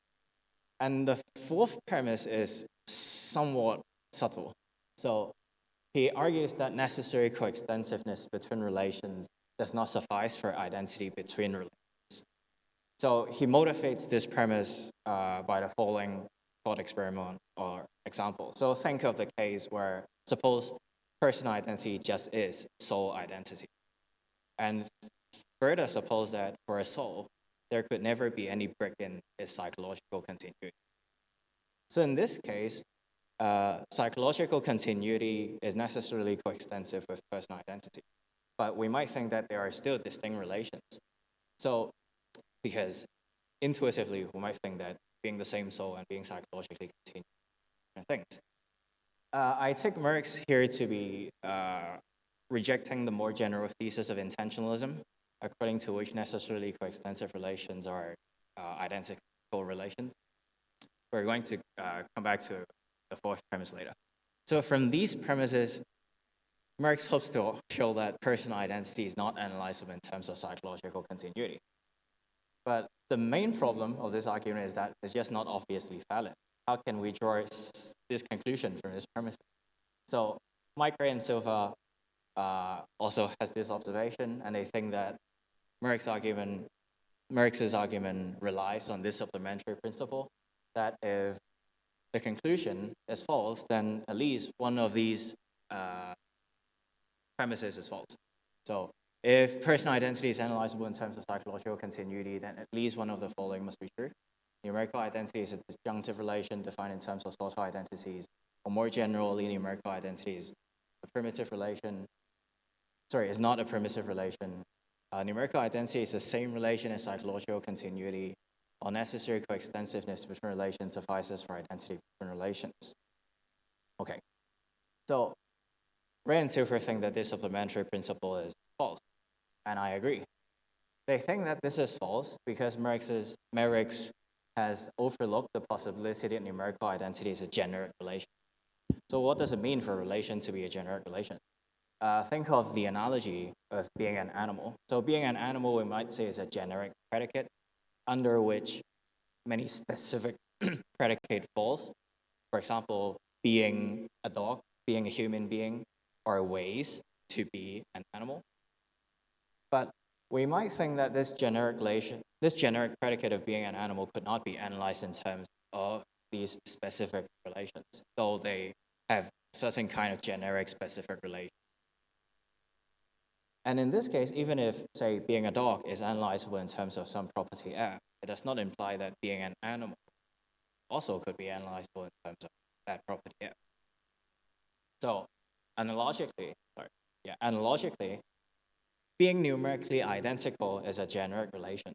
And the fourth premise is somewhat subtle. So he argues that necessary coextensiveness between relations does not suffice for identity between relations. So he motivates this premise by the following thought experiment or example. So think of the case where, suppose person identity just is soul identity. And further suppose that for a soul, there could never be any break in its psychological continuity. So in this case, psychological continuity is necessarily coextensive with person identity. But we might think that there are still distinct relations. So, because intuitively, we might think that being the same soul and being psychologically continued are things. I take Merckx here to be rejecting the more general thesis of intentionalism, according to which necessarily coextensive relations are identical relations. We're going to come back to the fourth premise later. So from these premises, Merckx hopes to show that personal identity is not analyzable in terms of psychological continuity. But the main problem of this argument is that it's just not obviously valid. How can we draw this conclusion from this premise? So Mike, Ray, and Silva also has this observation, and they think that Merckx's argument relies on this supplementary principle, that if the conclusion is false, then at least one of these premises is false. So if personal identity is analyzable in terms of psychological continuity, then at least one of the following must be true. Numerical identity is a disjunctive relation defined in terms of sortal identities, or more generally, numerical identity is a primitive relation. Sorry, it's not a primitive relation. Numerical identity is the same relation as psychological continuity, or necessary coextensiveness between relations suffices for identity between relations. Okay, so Ray and Silver think that this supplementary principle is false, and I agree. They think that this is false because Merckx has overlooked the possibility that numerical identity is a generic relation. So what does it mean for a relation to be a generic relation? Think of the analogy of being an animal. So being an animal, we might say, is a generic predicate under which many specific predicate falls. For example, being a dog, being a human being, are ways to be an animal. But we might think that this generic predicate of being an animal could not be analyzed in terms of these specific relations, though they have certain kind of generic specific relation. And in this case, even if, say, being a dog is analyzable in terms of some property F, it does not imply that being an animal also could be analyzable in terms of that property F. So, analogically, being numerically identical is a generic relation.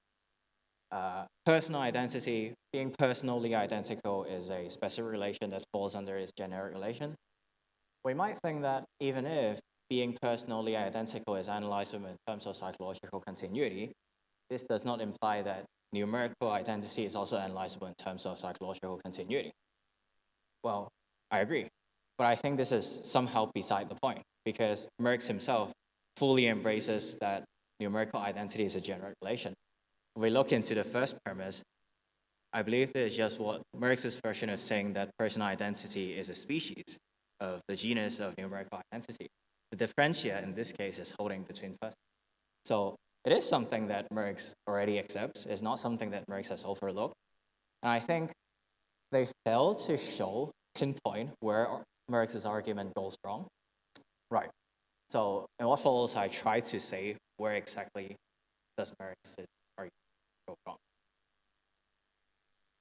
Personal identity, being personally identical, is a specific relation that falls under this generic relation. We might think that even if being personally identical is analyzable in terms of psychological continuity, this does not imply that numerical identity is also analyzable in terms of psychological continuity. Well, I agree, but I think this is somehow beside the point, because Merckx himself fully embraces that numerical identity is a generic relation. If we look into the first premise, I believe this is just what Merckx's version of saying that personal identity is a species of the genus of numerical identity. The differentia in this case is holding between persons. So it is something that Merckx already accepts. It's not something that Merckx has overlooked. And I think they fail to pinpoint where Merckx's argument goes wrong. Right. So in what follows, I try to say where exactly does Merckx's argument go wrong.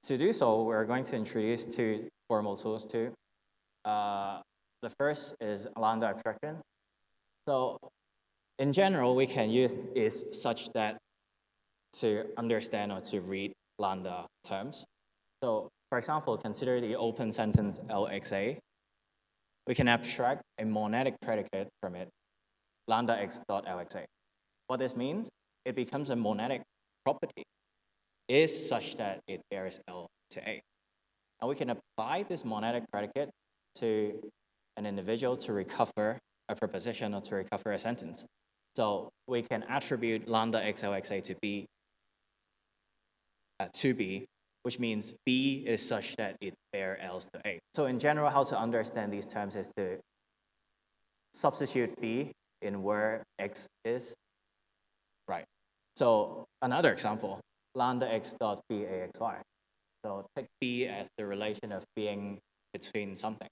To do so, we're going to introduce two formal tools too. The first is lambda abstraction. So in general, we can use is such that to understand or to read lambda terms. So for example, consider the open sentence LXA. We can abstract a monadic predicate from it, lambda x dot LXA. What this means, it becomes a monadic property, is such that it bears L to A. And we can apply this monadic predicate to an individual to recover a preposition or to recover a sentence. So we can attribute lambda x LXA to B which means B is such that it bear else to A. So in general, how to understand these terms is to substitute B in where X is. Right. So another example, lambda X dot B A X Y. So take B as the relation of being between something.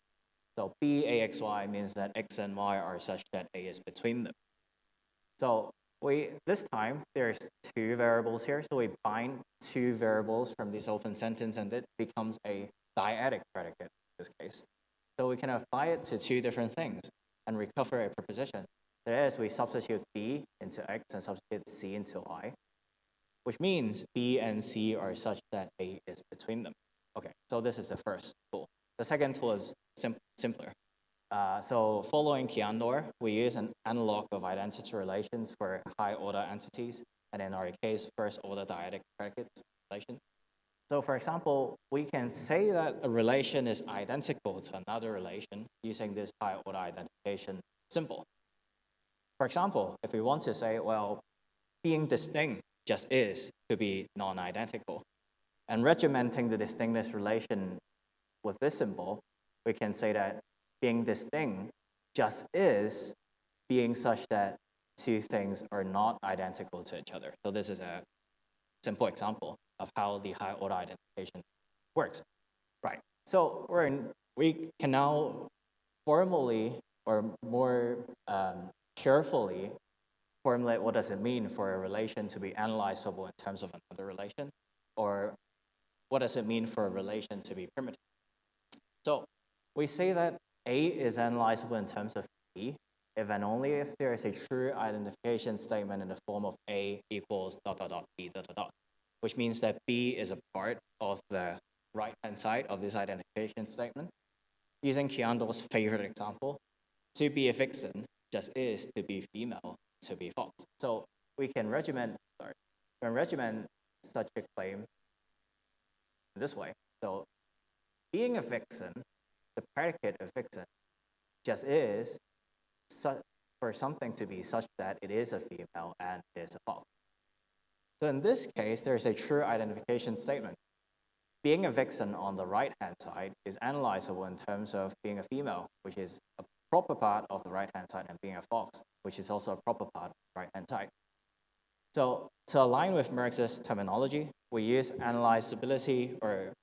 So B A X Y means that X and Y are such that A is between them. So this time there's two variables here. So we bind two variables from this open sentence and it becomes a dyadic predicate in this case. So we can apply it to two different things and recover a proposition. That is, we substitute B into X and substitute C into Y, which means B and C are such that A is between them. Okay, so this is the first tool. The second tool is simpler. So following Kiandor, we use an analog of identity relations for high order entities, and in our case, first order dyadic predicate relation. So for example, we can say that a relation is identical to another relation using this high order identification symbol. For example, if we want to say, well, being distinct just is to be non-identical, and regimenting the distinctness relation with this symbol, we can say that being distinct just is being such that two things are not identical to each other. So this is a simple example of how the high order identification works. Right. So we can now formally or more carefully formulate what does it mean for a relation to be analyzable in terms of another relation, or what does it mean for a relation to be primitive. So we say that A is analyzable in terms of B if and only if there is a true identification statement in the form of A equals ... B ... which means that B is a part of the right-hand side of this identification statement. Using Kiandor's favorite example, to be a vixen just is to be female, to be fox. So we can regiment such a claim this way. So being a vixen, the predicate of vixen, just is for something to be such that it is a female and is a fox. So in this case, there's a true identification statement. Being a vixen on the right-hand side is analyzable in terms of being a female, which is a proper part of the right-hand side, and being a fox, which is also a proper part of the right-hand side. So to align with Marx's terminology, we use analyzability, or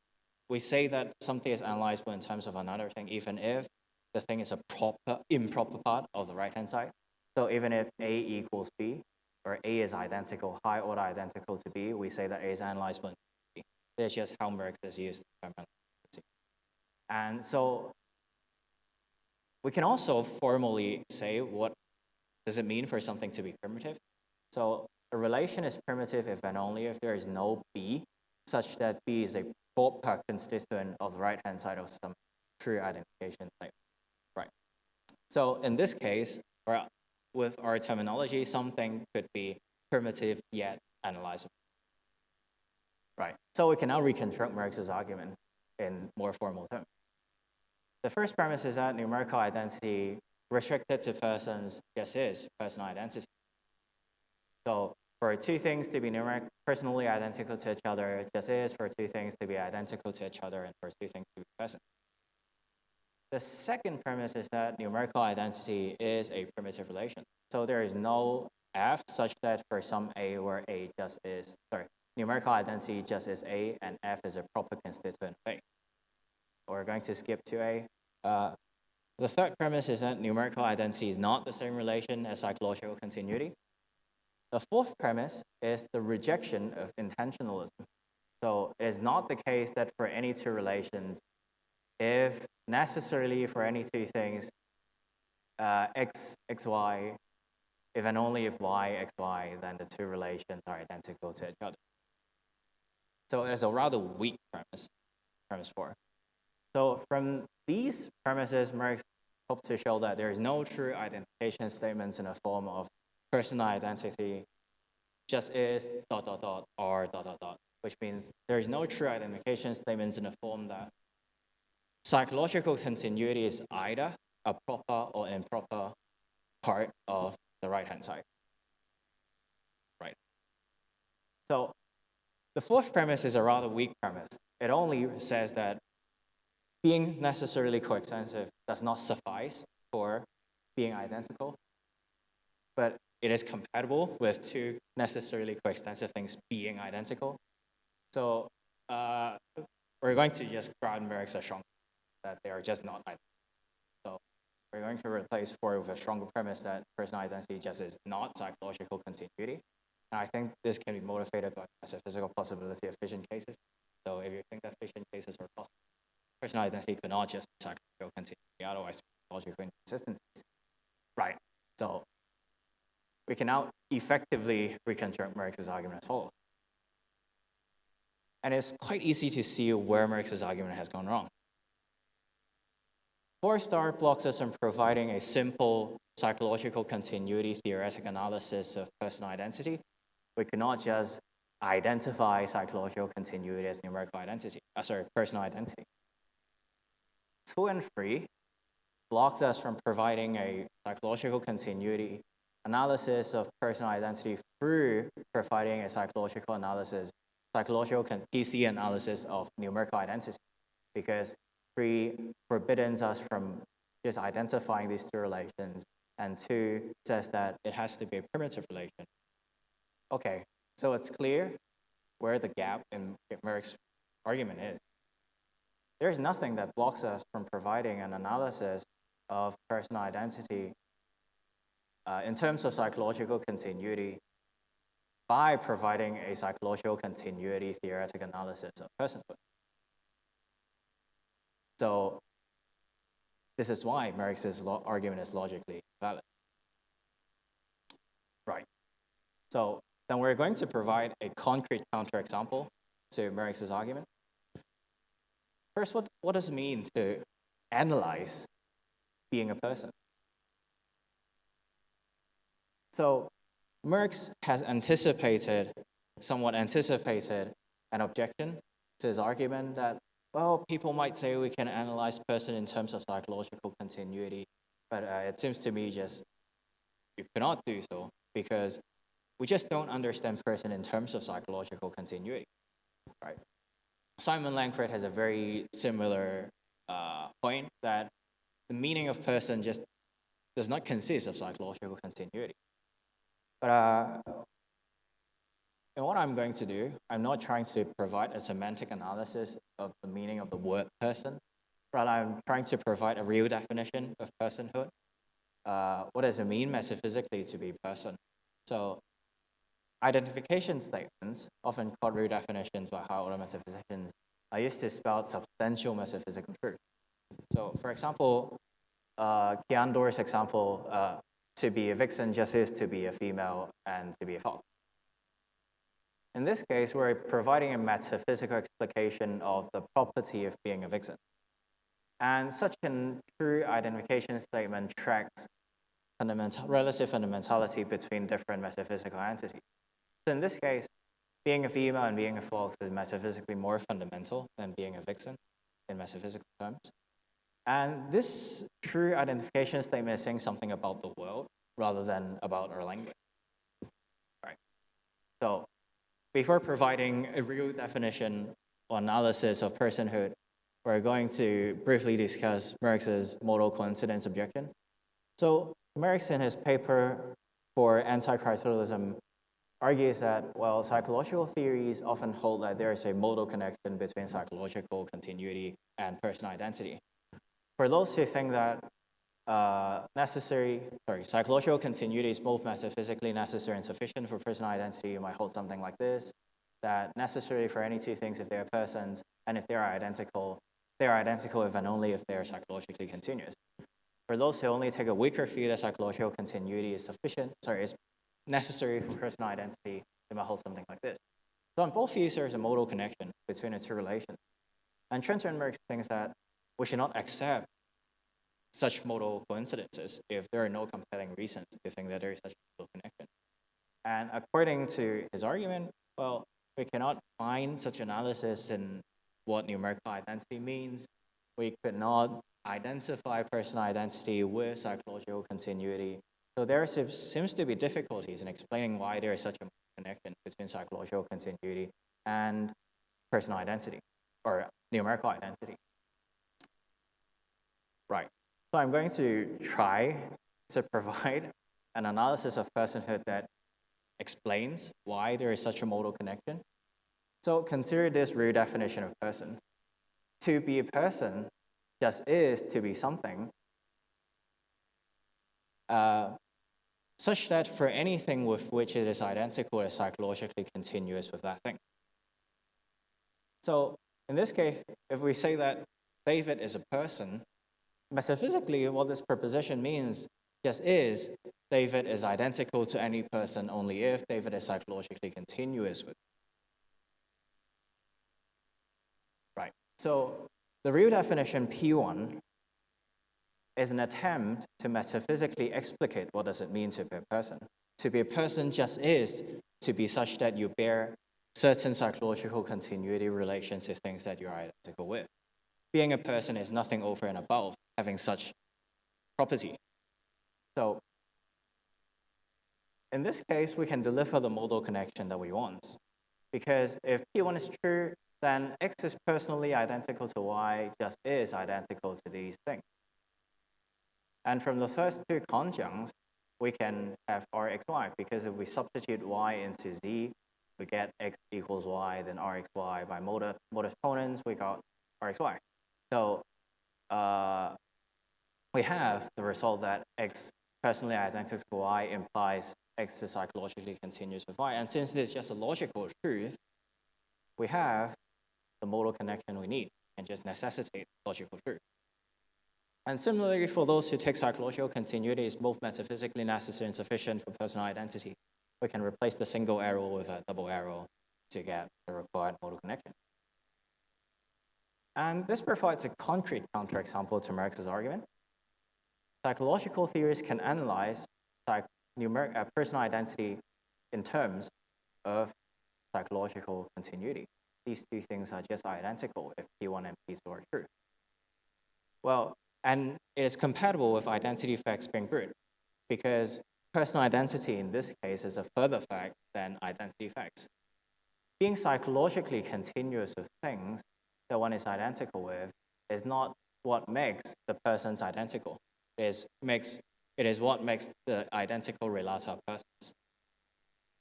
we say that something is analyzable in terms of another thing, even if the thing is a improper part of the right-hand side. So even if A equals B, or A is identical, high order identical to B, we say that A is analyzable in B. That's just how Marx has used terminology. And so we can also formally say what does it mean for something to be primitive. So a relation is primitive if and only if there is no B, such that B is a proper constituent of the right-hand side of some true identification type. Right. So in this case, with our terminology, something could be primitive yet analyzable. Right. So we can now reconstruct Marx's argument in more formal terms. The first premise is that numerical identity restricted to persons just is personal identity. So for two things to be personally identical to each other, just is for two things to be identical to each other, and for two things to be person. The second premise is that numerical identity is a primitive relation. So there is no F such that for some A where A just is, numerical identity just is A and F is a proper constituent of A. We're going to skip to A. The third premise is that numerical identity is not the same relation as psychological continuity. The fourth premise is the rejection of intentionalism. So it is not the case that for any two relations, if necessarily for any two things, X, XY, if and only if Y, XY, then the two relations are identical to each other. So it's a rather weak premise 4. So from these premises, Marx hopes to show that there is no true identification statements in the form of personal identity just is ... or ... which means there is no true identification statements in the form that psychological continuity is either a proper or improper part of the right-hand side. Right. So The fourth premise is a rather weak premise. It only says that being necessarily coextensive does not suffice for being identical, but it is compatible with two necessarily coextensive things being identical. So we're going to just grant Merck's a strong that they are just not identical. So we're going to replace 4 with a stronger premise that personal identity just is not psychological continuity. And I think this can be motivated by metaphysical possibility of fission cases. So if you think that fission cases are possible, personal identity could not just be psychological continuity, otherwise logical inconsistencies. Right. So we can now effectively reconstruct Merck's argument as follows. And it's quite easy to see where Merck's argument has gone wrong. Four-star blocks us from providing a simple psychological continuity theoretic analysis of personal identity. We cannot just identify psychological continuity as numerical identity, personal identity. 2 and 3 blocks us from providing a psychological continuity analysis of personal identity through providing a psychological PC analysis of numerical identity, because 3 forbids us from just identifying these 2 relations, and 2 says that it has to be a primitive relation. Okay, so it's clear where the gap in Merck's argument is. There's nothing that blocks us from providing an analysis of personal identity in terms of psychological continuity by providing a psychological continuity theoretic analysis of personhood. So this is why Merck's argument is logically valid. Right. So then we're going to provide a concrete counterexample to Merck's argument. First, what does it mean to analyze being a person? So Merckx has somewhat anticipated an objection to his argument that, well, people might say we can analyze person in terms of psychological continuity, but it seems to me just you cannot do so because we just don't understand person in terms of psychological continuity, right? Simon Langford has a very similar point that the meaning of person just does not consist of psychological continuity. But and what I'm going to do, I'm not trying to provide a semantic analysis of the meaning of the word person, but I'm trying to provide a real definition of personhood. What does it mean metaphysically to be person? So identification statements, often called real definitions by higher order metaphysicians, are used to spell out substantial metaphysical truth. So for example, Kiandor's example, to be a vixen just is to be a female and to be a fox. In this case, we're providing a metaphysical explication of the property of being a vixen. And such a true identification statement tracks relative fundamentality between different metaphysical entities. So in this case, being a female and being a fox is metaphysically more fundamental than being a vixen in metaphysical terms. And this true identification statement is saying something about the world rather than about our language. Right. So before providing a real definition or analysis of personhood, we're going to briefly discuss Merckx's modal coincidence objection. So Merckx, in his paper for anti-Christologism, argues that, well, psychological theories often hold that there is a modal connection between psychological continuity and personal identity. For those who think that psychological continuity is both metaphysically necessary and sufficient for personal identity, you might hold something like this, that necessary for any 2 things if they are persons, and if they are identical if and only if they are psychologically continuous. For those who only take a weaker view that psychological continuity is is necessary for personal identity, they might hold something like this. So on both views, there is a modal connection between the 2 relations. And Centro and Merckx thinks that we should not accept such modal coincidences if there are no compelling reasons to think that there is such a modal connection. And according to his argument, well, we cannot find such analysis in what numerical identity means. We could not identify personal identity with psychological continuity. So there seems to be difficulties in explaining why there is such a connection between psychological continuity and personal identity, or numerical identity. Right. So I'm going to try to provide an analysis of personhood that explains why there is such a modal connection. So consider this real definition of person. To be a person just is to be something, such that for anything with which it is identical, it is psychologically continuous with that thing. So in this case, if we say that David is a person, metaphysically, what this proposition means just is David is identical to any person only if David is psychologically continuous with. Right. So the real definition P1 is an attempt to metaphysically explicate what does it mean to be a person. To be a person just is to be such that you bear certain psychological continuity relations to things that you're identical with. Being a person is nothing over and above having such property. So in this case, we can deliver the modal connection that we want. Because if P1 is true, then X is personally identical to Y, just is identical to these things. And from the first two conjuncts, we can have Rxy, because if we substitute Y into Z, we get X equals Y, then Rxy. By mode exponents, we got Rxy. So we have the result that X personally identical to Y implies X is psychologically continuous with Y. And since this is just a logical truth, we have the modal connection we need and just necessitate logical truth. And similarly, for those who take psychological continuity is both metaphysically necessary and sufficient for personal identity, we can replace the single arrow with a double arrow to get the required modal connection. And this provides a concrete counterexample to Marx's argument. Psychological theories can analyze personal identity in terms of psychological continuity. These two things are just identical if P1 and P2 are true. Well, and it is compatible with identity facts being brute, because personal identity in this case is a further fact than identity facts. Being psychologically continuous with things that one is identical with is not what makes the persons identical. It is what makes the identical relata persons.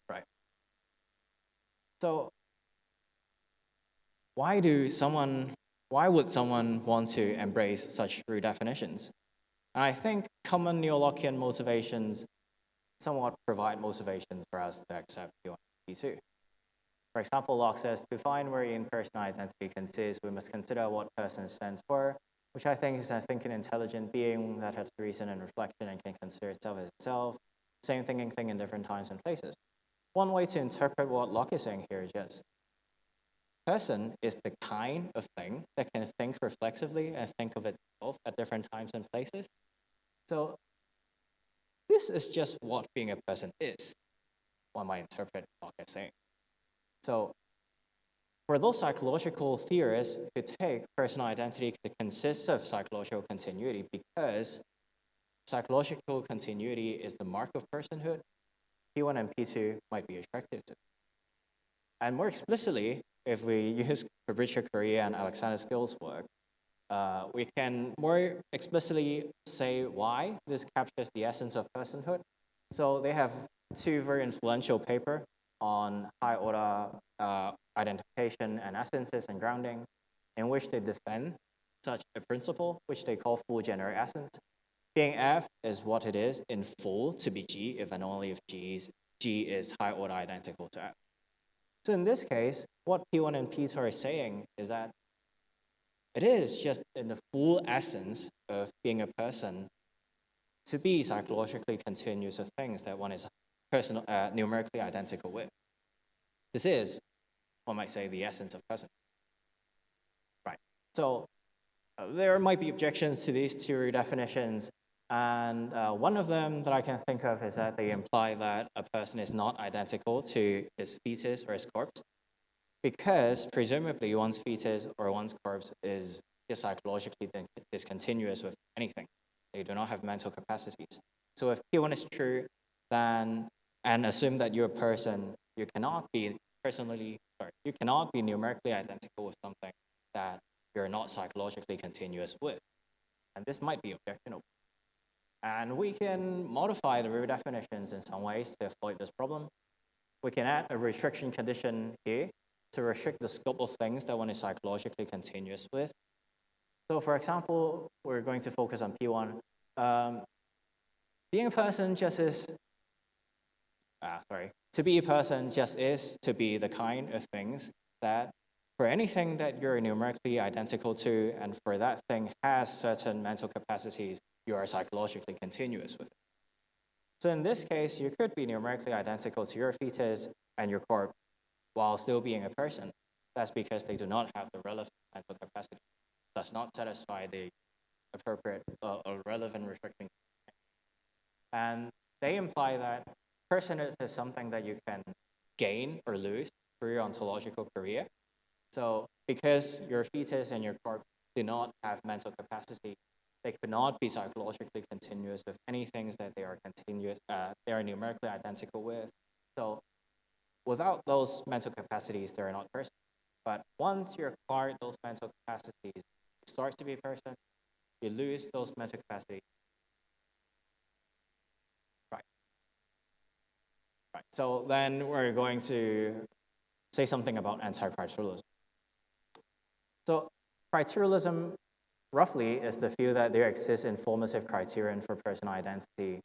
Right. So why would someone want to embrace such redefinitions? And I think common neo-Lockean motivations somewhat provide motivations for us to accept P1 and P2. For example, Locke says, to find wherein personal identity consists, we must consider what person stands for, which I think is a thinking intelligent being that has reason and reflection and can consider itself as itself, same thinking thing in different times and places. One way to interpret what Locke is saying here is just, person is the kind of thing that can think reflexively and think of itself at different times and places. So this is just what being a person is, one might interpret Locke as saying. So for those psychological theorists who take personal identity to consist of psychological continuity because psychological continuity is the mark of personhood, P1 and P2 might be attractive to. And more explicitly, if we use Fabrizio Correa and Alexander Skill's work, we can more explicitly say why this captures the essence of personhood. So they have two very influential papers on high-order identification and essences and grounding, in which they defend such a principle, which they call full generic essence. Being F is what it is in full to be G, if and only if G is high-order identical to F. So in this case, what P1 and P2 are saying is that it is just in the full essence of being a person to be psychologically continuous with things that one is numerically identical with. This is, one might say, the essence of person. Right. So there might be objections to these two definitions, and one of them that I can think of is that they imply that a person is not identical to his fetus or his corpse, because presumably one's fetus or one's corpse is just psychologically discontinuous with anything. They do not have mental capacities. So if P1 is true, then, and assume that you're a person, you cannot be you cannot be numerically identical with something that you're not psychologically continuous with. And this might be objectionable. And we can modify the root definitions in some ways to avoid this problem. We can add a restriction condition here to restrict the scope of things that one is psychologically continuous with. So for example, we're going to focus on P1. Being a person just is, to be a person just is to be the kind of things that for anything that you're numerically identical to and for that thing has certain mental capacities, you are psychologically continuous with it. So in this case, you could be numerically identical to your fetus and your corpse while still being a person. That's because they do not have the relevant mental capacity, does not satisfy the appropriate or relevant restriction. And they imply that personhood is something that you can gain or lose through your ontological career. So because your fetus and your corpse do not have mental capacity, they could not be psychologically continuous with any things that they are they are numerically identical with. So without those mental capacities, they're not person. But once you acquire those mental capacities, you start to be a person, you lose those mental capacities. Right. So then we're going to say something about anti-criterialism. So criterialism, roughly, is the view that there exists informative criterion for personal identity,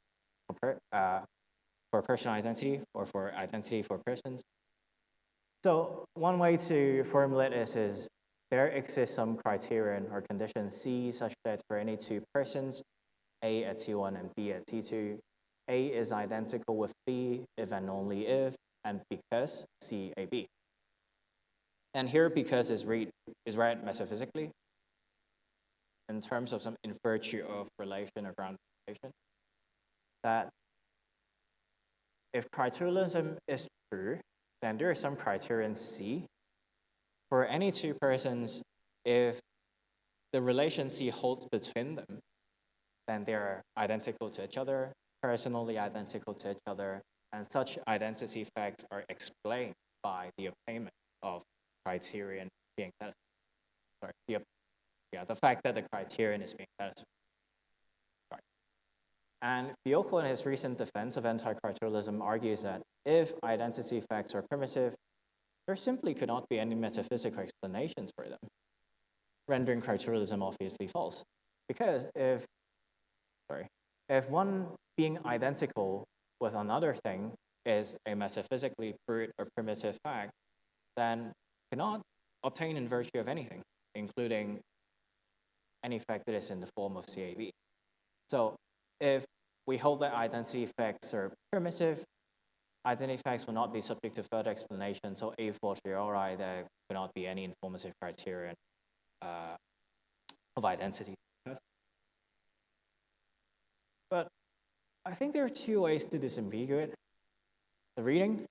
for personal identity, or for identity for persons. So one way to formulate this is there exists some criterion or condition C such that for any two persons, A at T1 and B at T2, A is identical with B if and only if, and because C A B. And here because is read metaphysically in terms of some in virtue of relation or ground relation, that if criterialism is true, then there is some criterion C for any two persons. If the relation C holds between them, then they're identical to each other, personally identical to each other, and such identity facts are explained by the obtainment of criterion being satisfied. The fact that the criterion is being satisfied. Right. And Fiocco, in his recent defense of anti-criterialism, argues that if identity facts are primitive, there simply could not be any metaphysical explanations for them, rendering criterialism obviously false. Because if one being identical with another thing is a metaphysically brute or primitive fact, then cannot obtain in virtue of anything, including any fact that is in the form of CAB. So if we hold that identity facts are primitive, identity facts will not be subject to further explanation, so a fortiori there cannot be any informative criterion of identity. But I think there are two ways to disambiguate the reading,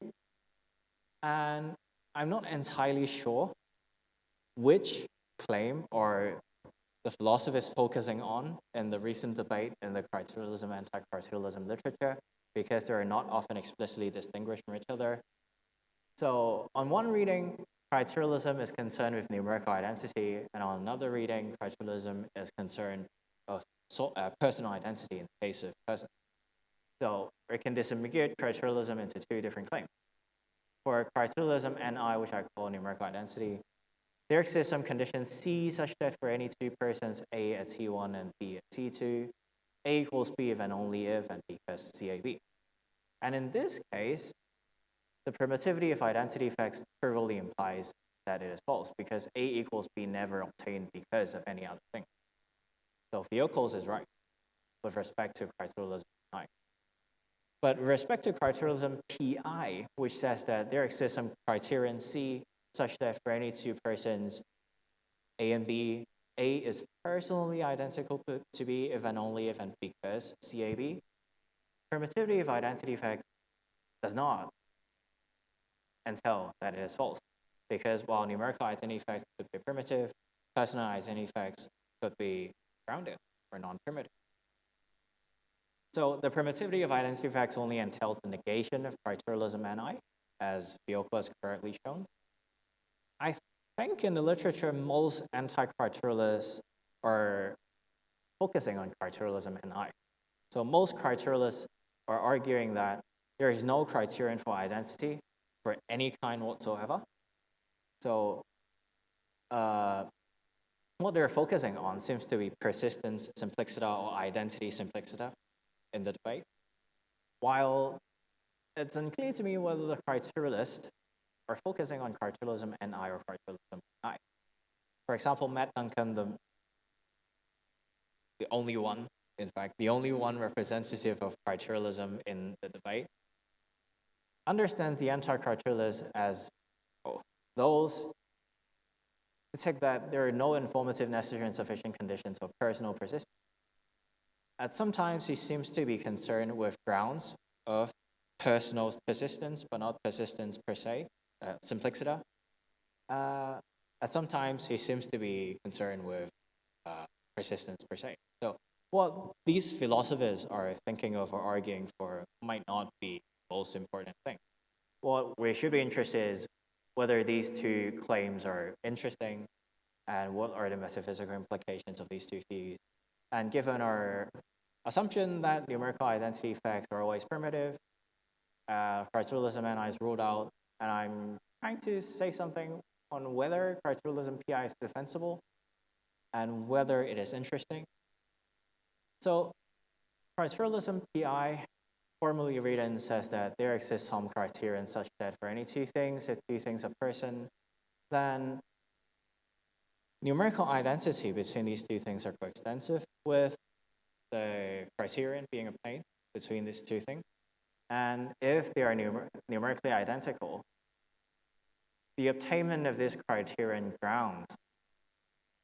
and I'm not entirely sure which claim or the philosopher is focusing on in the recent debate in the criterialism, anti-criterialism literature, because they are not often explicitly distinguished from each other. So on one reading, criterialism is concerned with numerical identity, and on another reading, criterialism is concerned with personal identity in the case of person. So we can disambiguate criterialism into two different claims. For criterialism NI, which I call numerical identity, there exists some condition C such that for any two persons, A at T1 and B at T2, A equals B if and only if and because CAB. And in this case, the primitivity of identity facts trivially implies that it is false because A equals B never obtained because of any other thing. So Fiocco's is right with respect to criterialism I. But with respect to criterialism PI, which says that there exists some criterion C such that for any two persons, A and B, A is personally identical to B if and only if and because CAB, primitivity of identity fact does not entail that it is false. Because while numerical identity facts could be primitive, personal identity facts could be grounded or non-primitive. So the primitivity of identity facts only entails the negation of criterialism NI, as Fiocco has currently shown. I think in the literature, most anti-criterialists are focusing on criterialism and I. So most criterialists are arguing that there is no criterion for identity for any kind whatsoever. So what they're focusing on seems to be persistence simpliciter or identity simpliciter in the debate, while it's unclear to me whether the criterialists are focusing on criterialism and I or criterialism and I. For example, Matt Duncan, the only one, in fact, the only one representative of criterialism in the debate, understands the anti-criterialists as those who take that there are no informative, necessary, and sufficient conditions of personal persistence. At sometimes he seems to be concerned with grounds of personal persistence, but not persistence per se, simpliciter. At sometimes he seems to be concerned with persistence per se. So what these philosophers are thinking of or arguing for might not be the most important thing. What we should be interested in is whether these two claims are interesting and what are the metaphysical implications of these two views. And given our assumption that numerical identity facts are always primitive, criterialism and I is ruled out, and I'm trying to say something on whether criterialism PI is defensible and whether it is interesting. So criterialism PI, formally written, says that there exists some criterion such that for any two things, if two things are person, then numerical identity between these two things are coextensive with the criterion being obtained between these two things. And if they are numerically identical, the obtainment of this criterion grounds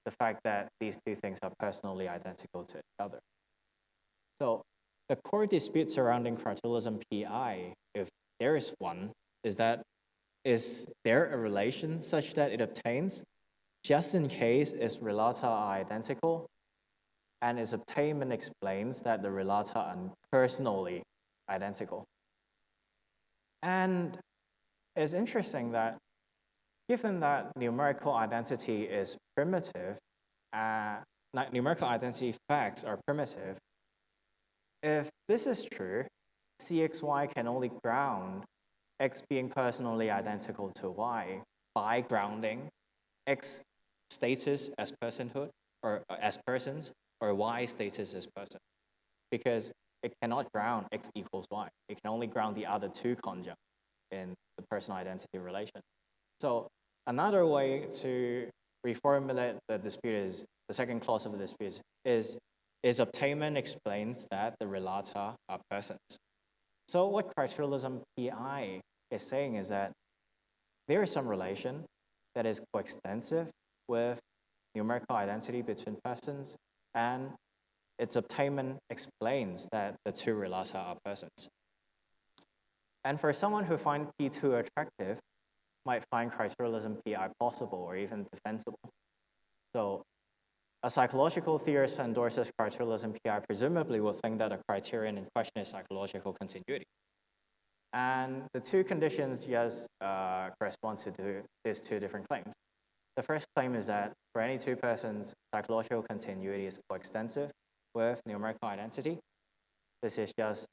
the fact that these two things are personally identical to each other. So the core dispute surrounding criterialism PI, if there is one, is there a relation such that it obtains just in case its relata are identical, and its obtainment explains that the relata are personally identical. And it's interesting that given that numerical identity is primitive, numerical identity facts are primitive, if this is true, CXY can only ground X being personally identical to Y by grounding X status as personhood or as persons or Y status as person, because it cannot ground X equals Y. It can only ground the other two conjunct in the personal identity relation. So another way to reformulate the dispute is, the second clause of the dispute is obtainment explains that the relata are persons. So what criterialism PI is saying is that there is some relation that is coextensive with numerical identity between persons, and its obtainment explains that the two relata are persons. And for someone who finds P2 attractive, might find criterialism PI possible or even defensible. So a psychological theorist who endorses criterialism PI presumably will think that a criterion in question is psychological continuity. And the two conditions just correspond to these two different claims. The first claim is that for any two persons, psychological continuity is coextensive with numerical identity. This is just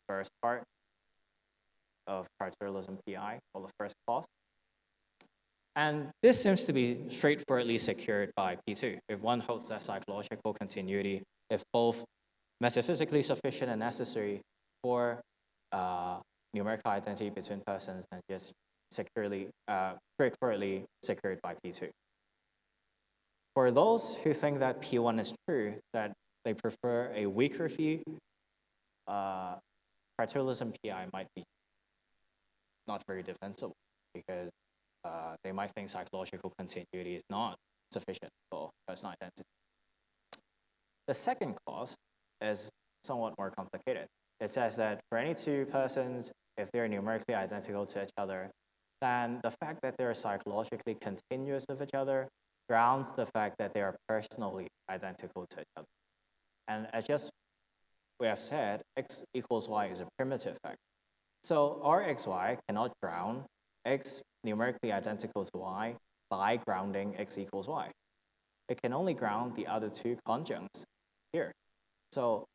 the first part of criterialism PI, or the first clause. And this seems to be straightforwardly secured by P2. If one holds that psychological continuity, if both metaphysically sufficient and necessary for numerical identity between persons, then just straightforwardly secured by P2. For those who think that P1 is true, that they prefer a weaker view, criterialism PI might be not very defensible, because they might think psychological continuity is not sufficient for personal identity. The second clause is somewhat more complicated. It says that for any two persons, if they're numerically identical to each other, then the fact that they're psychologically continuous with each other grounds the fact that they are personally identical to each other. And as just we have said, X equals Y is a primitive fact. So our XY cannot ground X numerically identical to y by grounding x equals y. It can only ground the other two conjuncts here. So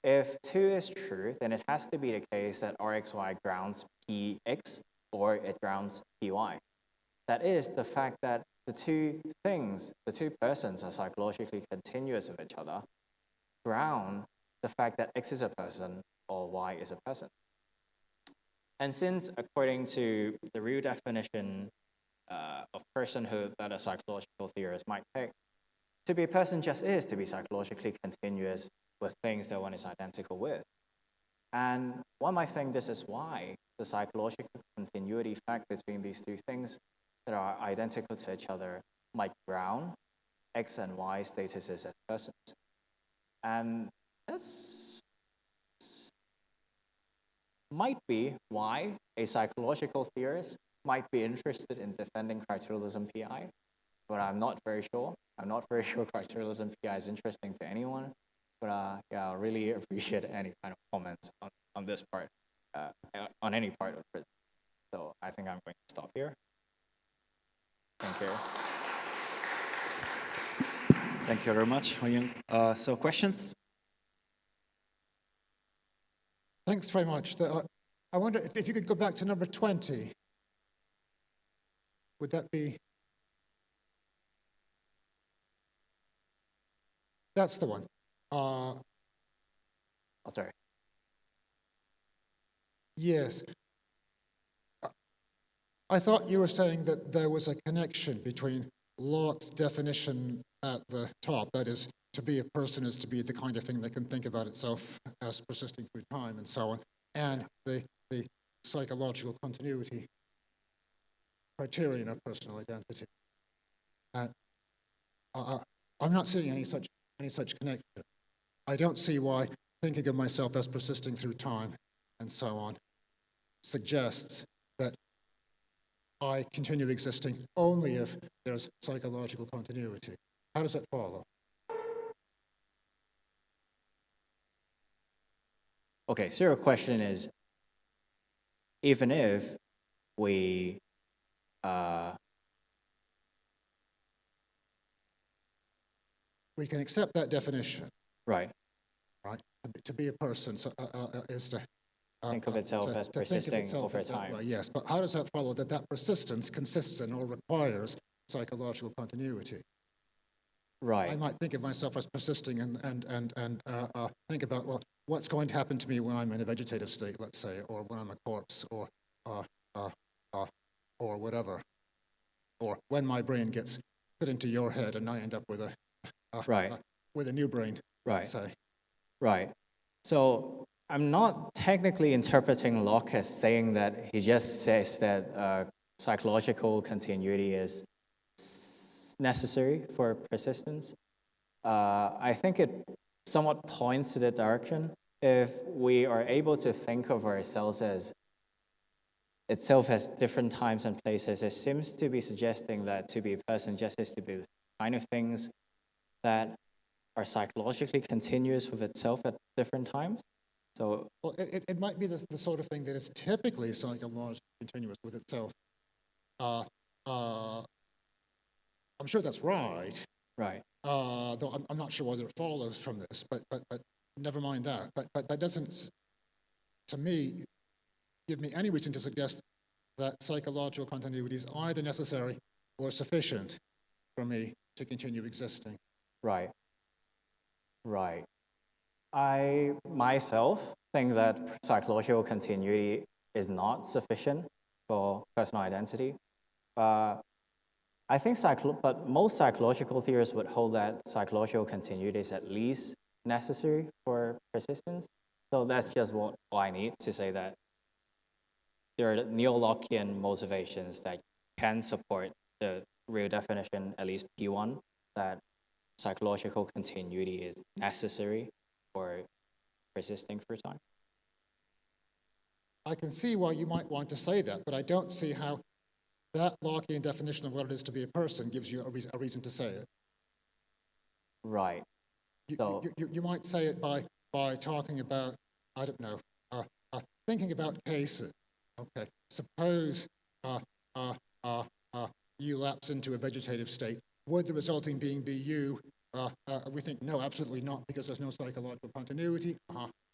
if 2 is true, then it has to be the case that Rxy grounds Px or it grounds Py. That is the fact that the two things, the two persons are psychologically continuous with each other, ground the fact that X is a person or Y is a person. And since according to the real definition of personhood that a psychological theorist might take, to be a person just is to be psychologically continuous with things that one is identical with. And one might think this is why the psychological continuity fact between these two things that are identical to each other might ground X and Y statuses as persons. And that's might be why a psychological theorist might be interested in defending criterialism PI, but I'm not very sure. I'm not very sure criterialism PI is interesting to anyone, but yeah, I really appreciate any kind of comments on this part, on any part of it. So I think I'm going to stop here. Thank you. Thank you very much, Huyung. So questions? Thanks very much. I wonder if you could go back to number 20. Would that be? That's the one. Oh, sorry. Yes. I thought you were saying that there was a connection between Locke's definition at the top, that is, to be a person is to be the kind of thing that can think about itself as persisting through time and so on, and the psychological continuity criterion of personal identity. I'm not seeing any such connection. I don't see why thinking of myself as persisting through time and so on suggests that I continue existing only if there's psychological continuity. How does that follow? Okay, so your question is, even if we we can accept that definition. Right. Right. To be a person is to think of itself as persisting over time. Yes, but how does that follow that persistence consists in or requires psychological continuity? Right. I might think of myself as persisting and think about, well, what's going to happen to me when I'm in a vegetative state, let's say, or when I'm a corpse, or whatever, or when my brain gets put into your head and I end up with a new brain, let's say. Right. So I'm not technically interpreting Locke as saying that he just says that psychological continuity is necessary for persistence. I think it somewhat points to the direction. If we are able to think of ourselves as itself as different times and places, it seems to be suggesting that to be a person just has to be the kind of things that are psychologically continuous with itself at different times. So, well, it might be the sort of thing that is typically psychologically continuous with itself. I'm sure that's right. Right. Though I'm not sure whether it follows from this, but never mind that. But that doesn't, to me, give me any reason to suggest that psychological continuity is either necessary or sufficient for me to continue existing. Right. Right. I myself think that psychological continuity is not sufficient for personal identity. I think but most psychological theorists would hold that psychological continuity is at least necessary for persistence. So that's just what I need to say that there are neo-Lockean motivations that can support the real definition, at least P1, that psychological continuity is necessary for persisting through time. I can see why you might want to say that, but I don't see how that Lockean definition of what it is to be a person gives you a reason to say it. Right. You might say it by talking about, I don't know, thinking about cases. Okay, suppose you lapse into a vegetative state. Would the resulting being be you? We think no, absolutely not, because there's no psychological continuity.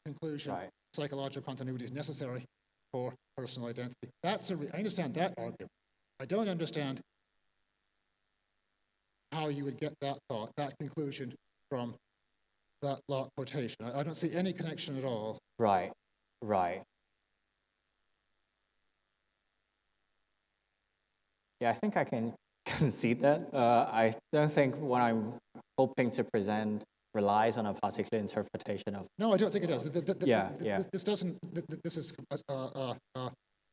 Conclusion: Right. psychological continuity is necessary for personal identity. I understand that argument. I don't understand how you would get that thought, that conclusion from that Locke quotation. I don't see any connection at all. Right, right. Yeah, I think I can concede that. I don't think what I'm hoping to present relies on a particular interpretation of. No, I don't think it does. Yeah, yeah. This doesn't. This is.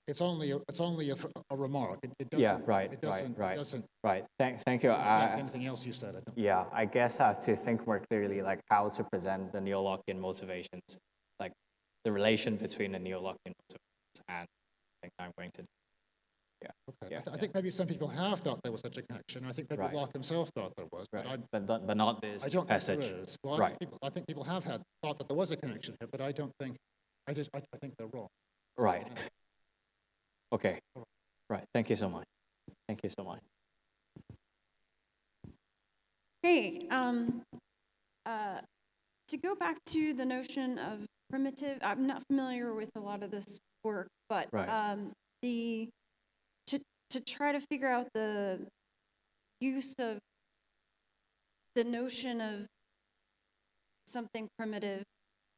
It's only a remark. It doesn't. Yeah, right, It doesn't. right, It doesn't. right. Thank you. reflect anything else you said. I don't. Yeah, I guess I have to think more clearly, like how to present the neo-Lockean motivations, like the relation between the neo-Lockean motivations and I think I'm going to. Yeah. Okay. Yeah, I think maybe some people have thought there was such a connection. I think maybe Right. Locke himself thought there was, Right. but But not this I don't passage. think there is. Well, Right. I think people have thought that there was a connection here, but I don't think. I think they're wrong. Right. Okay. Right. Thank you so much. Thank you so much. Hey, to go back to the notion of primitive, I'm not familiar with a lot of this work, but Right. to try to figure out the use of the notion of something primitive,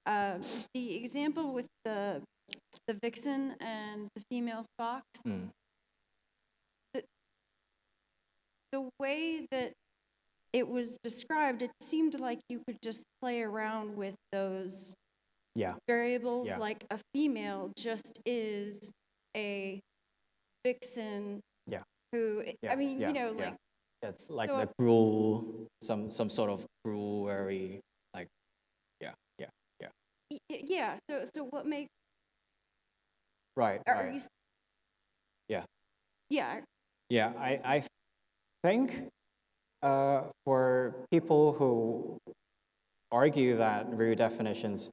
the example with the vixen and the female fox, the way that it was described, it seemed like you could just play around with those variables. Yeah. Like a female just is a vixen who, I mean, you know, like. It's like so the cruel, some sort of cruelry, like, yeah. Yeah, so what makes. Right, Are right. you, Yeah. yeah, Yeah, I think for people who argue that real definitions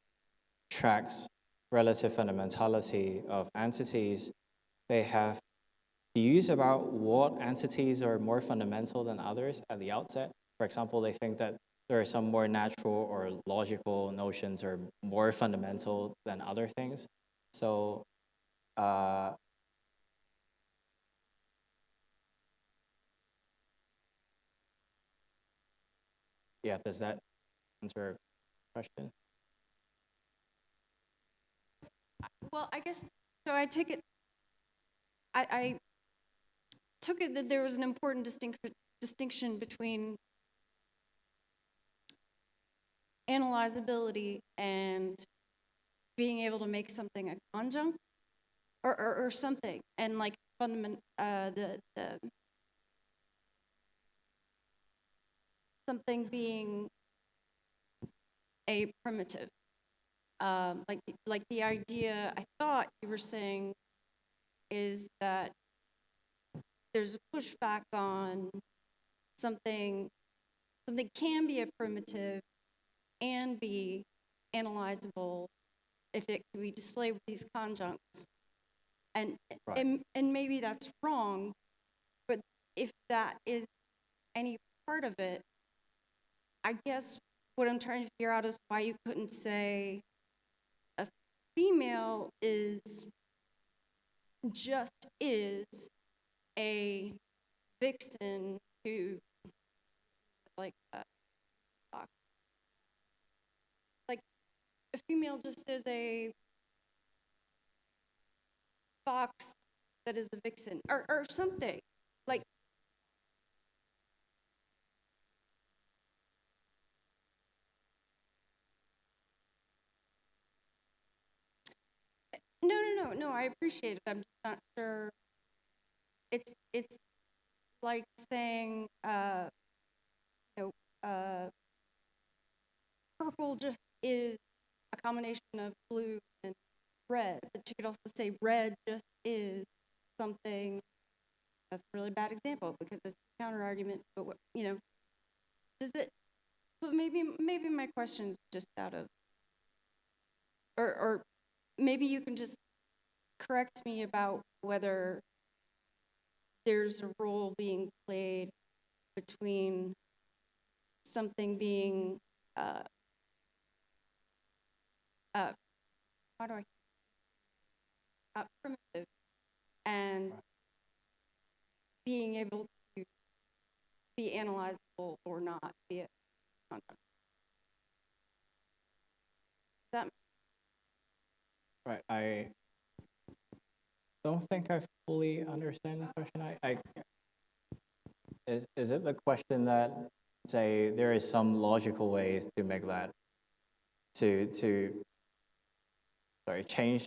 tracks relative fundamentality of entities, they have views about what entities are more fundamental than others at the outset. For example, they think that there are some more natural or logical notions are more fundamental than other things. So yeah, does that answer your question? well, I guess, so I take it, I took it that there was an important distinction between analyzability and being able to make something a conjunct or something, and like the something being a primitive. Like the idea I thought you were saying is that there's a pushback on something can be a primitive and be analyzable if it can be displayed with these conjuncts. And maybe that's wrong, but if that is any part of it, I guess what I'm trying to figure out is why you couldn't say a female just is a vixen who, like a female just is a fox that is a vixen, or something. Like, no, I appreciate it. I'm just not sure. It's like saying, purple just is a combination of blue and red, but you could also say red just is something. That's a really bad example because it's a counter argument. But does it? But maybe my question's just out of, or maybe you can just correct me about whether there's a role being played between something being, how do primitive and being able to be analyzable or not via content. That Right. I don't think I fully understand the question. Is it the question that, say, there is some logical ways to make that, change,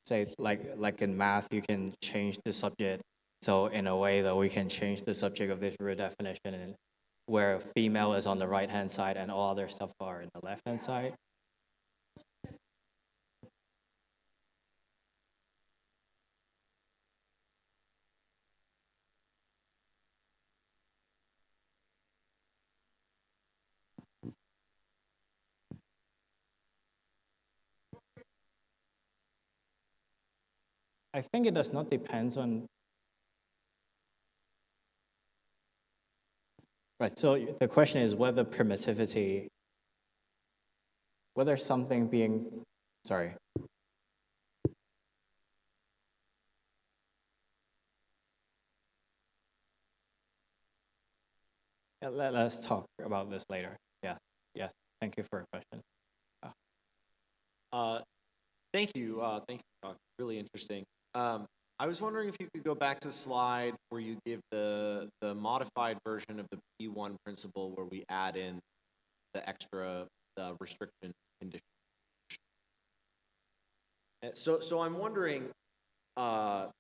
say, like in math, you can change the subject, so in a way that we can change the subject of this root definition, and where female is on the right-hand side and all other stuff are in the left-hand side? I think it does not depend on. Right, so the question is whether something being, sorry. Yeah, let's talk about this later. Yeah, thank you for your question. Thank you. Thank you. Really interesting. I was wondering if you could go back to the slide where you give the modified version of the P1 principle where we add in the extra restriction condition. So I'm wondering, the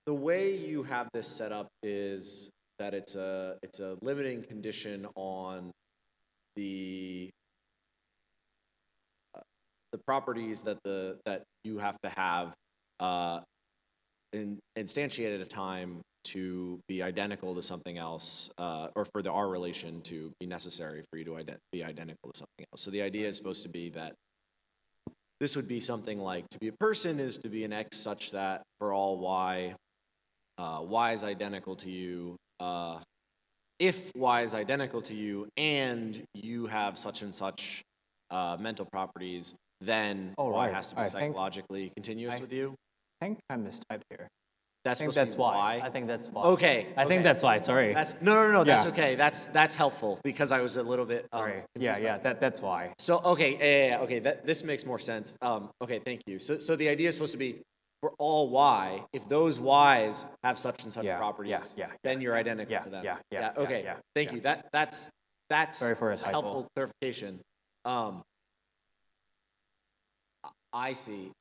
way you have this set up is that it's a limiting condition on the properties that you have to have instantiated at a time to be identical to something else, or for the R relation to be necessary for you to be identical to something else. So the idea is supposed to be that this would be something like, to be a person is to be an X such that for all Y, Y is identical to you. If Y is identical to you and you have such and such mental properties, then Y has to be psychologically continuous with you. I think I mistyped here. That's I think supposed to that's be why. Y? I think that's why. Okay. I think that's why. Sorry. No. That's Yeah. okay. That's helpful because I was a little bit Sorry. confused Yeah. That's why. So okay, okay. This makes more sense. Okay, thank you. So the idea is supposed to be for all Y, if those Y's have such and such properties, then you're identical to them. Yeah. Okay. Thank you. That's Sorry for a typo. helpful clarification. I see.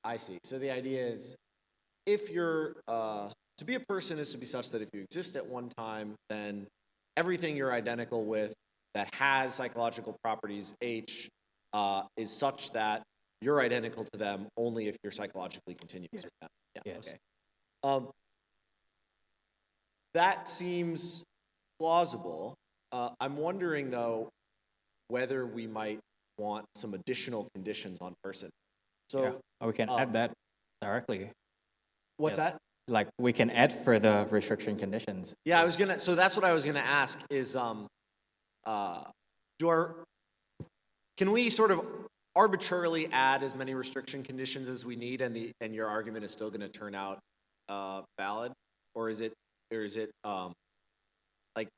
So the idea is, if you're to be a person is to be such that if you exist at one time, then everything you're identical with that has psychological properties H is such that you're identical to them only if you're psychologically continuous with them. Yeah. Yes. Okay. That seems plausible. I'm wondering though whether we might want some additional conditions on person. So we can add that directly. What's that? Like we can add further restriction conditions. Yeah, so that's what I was gonna ask is, can we sort of arbitrarily add as many restriction conditions as we need and your argument is still gonna turn out valid? Or is it like?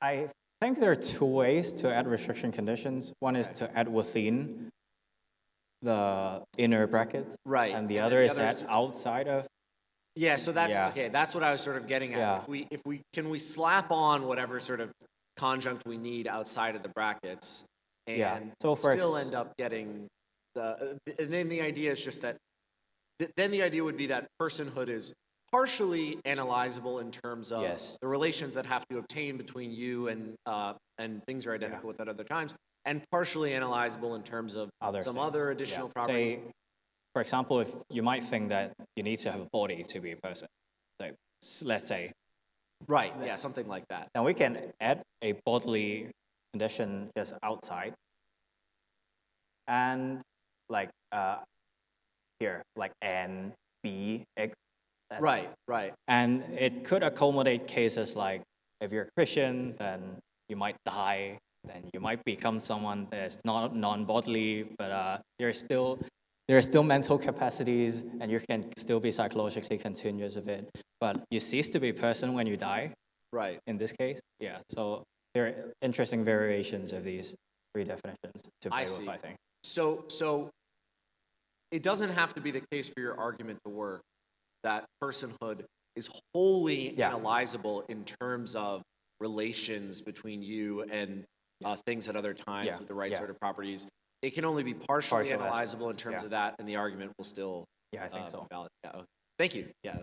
I think there are two ways to add restriction conditions. One is to add within the inner brackets, right? And the other is add outside of. Yeah, so that's okay. That's what I was sort of getting at. If we can we slap on whatever sort of conjunct we need outside of the brackets, and still end up getting and then the idea is just that. Then the idea would be that personhood is partially analyzable in terms of the relations that have to obtain between you and things you're identical with at other times, and partially analyzable in terms of other additional properties. Say, for example, if you might think that you need to have a body to be a person, so let's say. Right. Yeah, something like that. Now we can add a bodily condition just outside, and like here, like N, be X. Right, right. And it could accommodate cases like if you're a Christian, then you might die, then you might become someone that's not non-bodily, but there are still mental capacities, and you can still be psychologically continuous with it. But you cease to be a person when you die. Right. In this case, yeah. So there are interesting variations of these three definitions to play with, I think. So it doesn't have to be the case for your argument to work that personhood is wholly analyzable in terms of relations between you and things at other times with the right sort of properties. It can only be partially analyzable in terms of that, and the argument will still I think so. valid. Yeah, okay. Thank you. Yeah.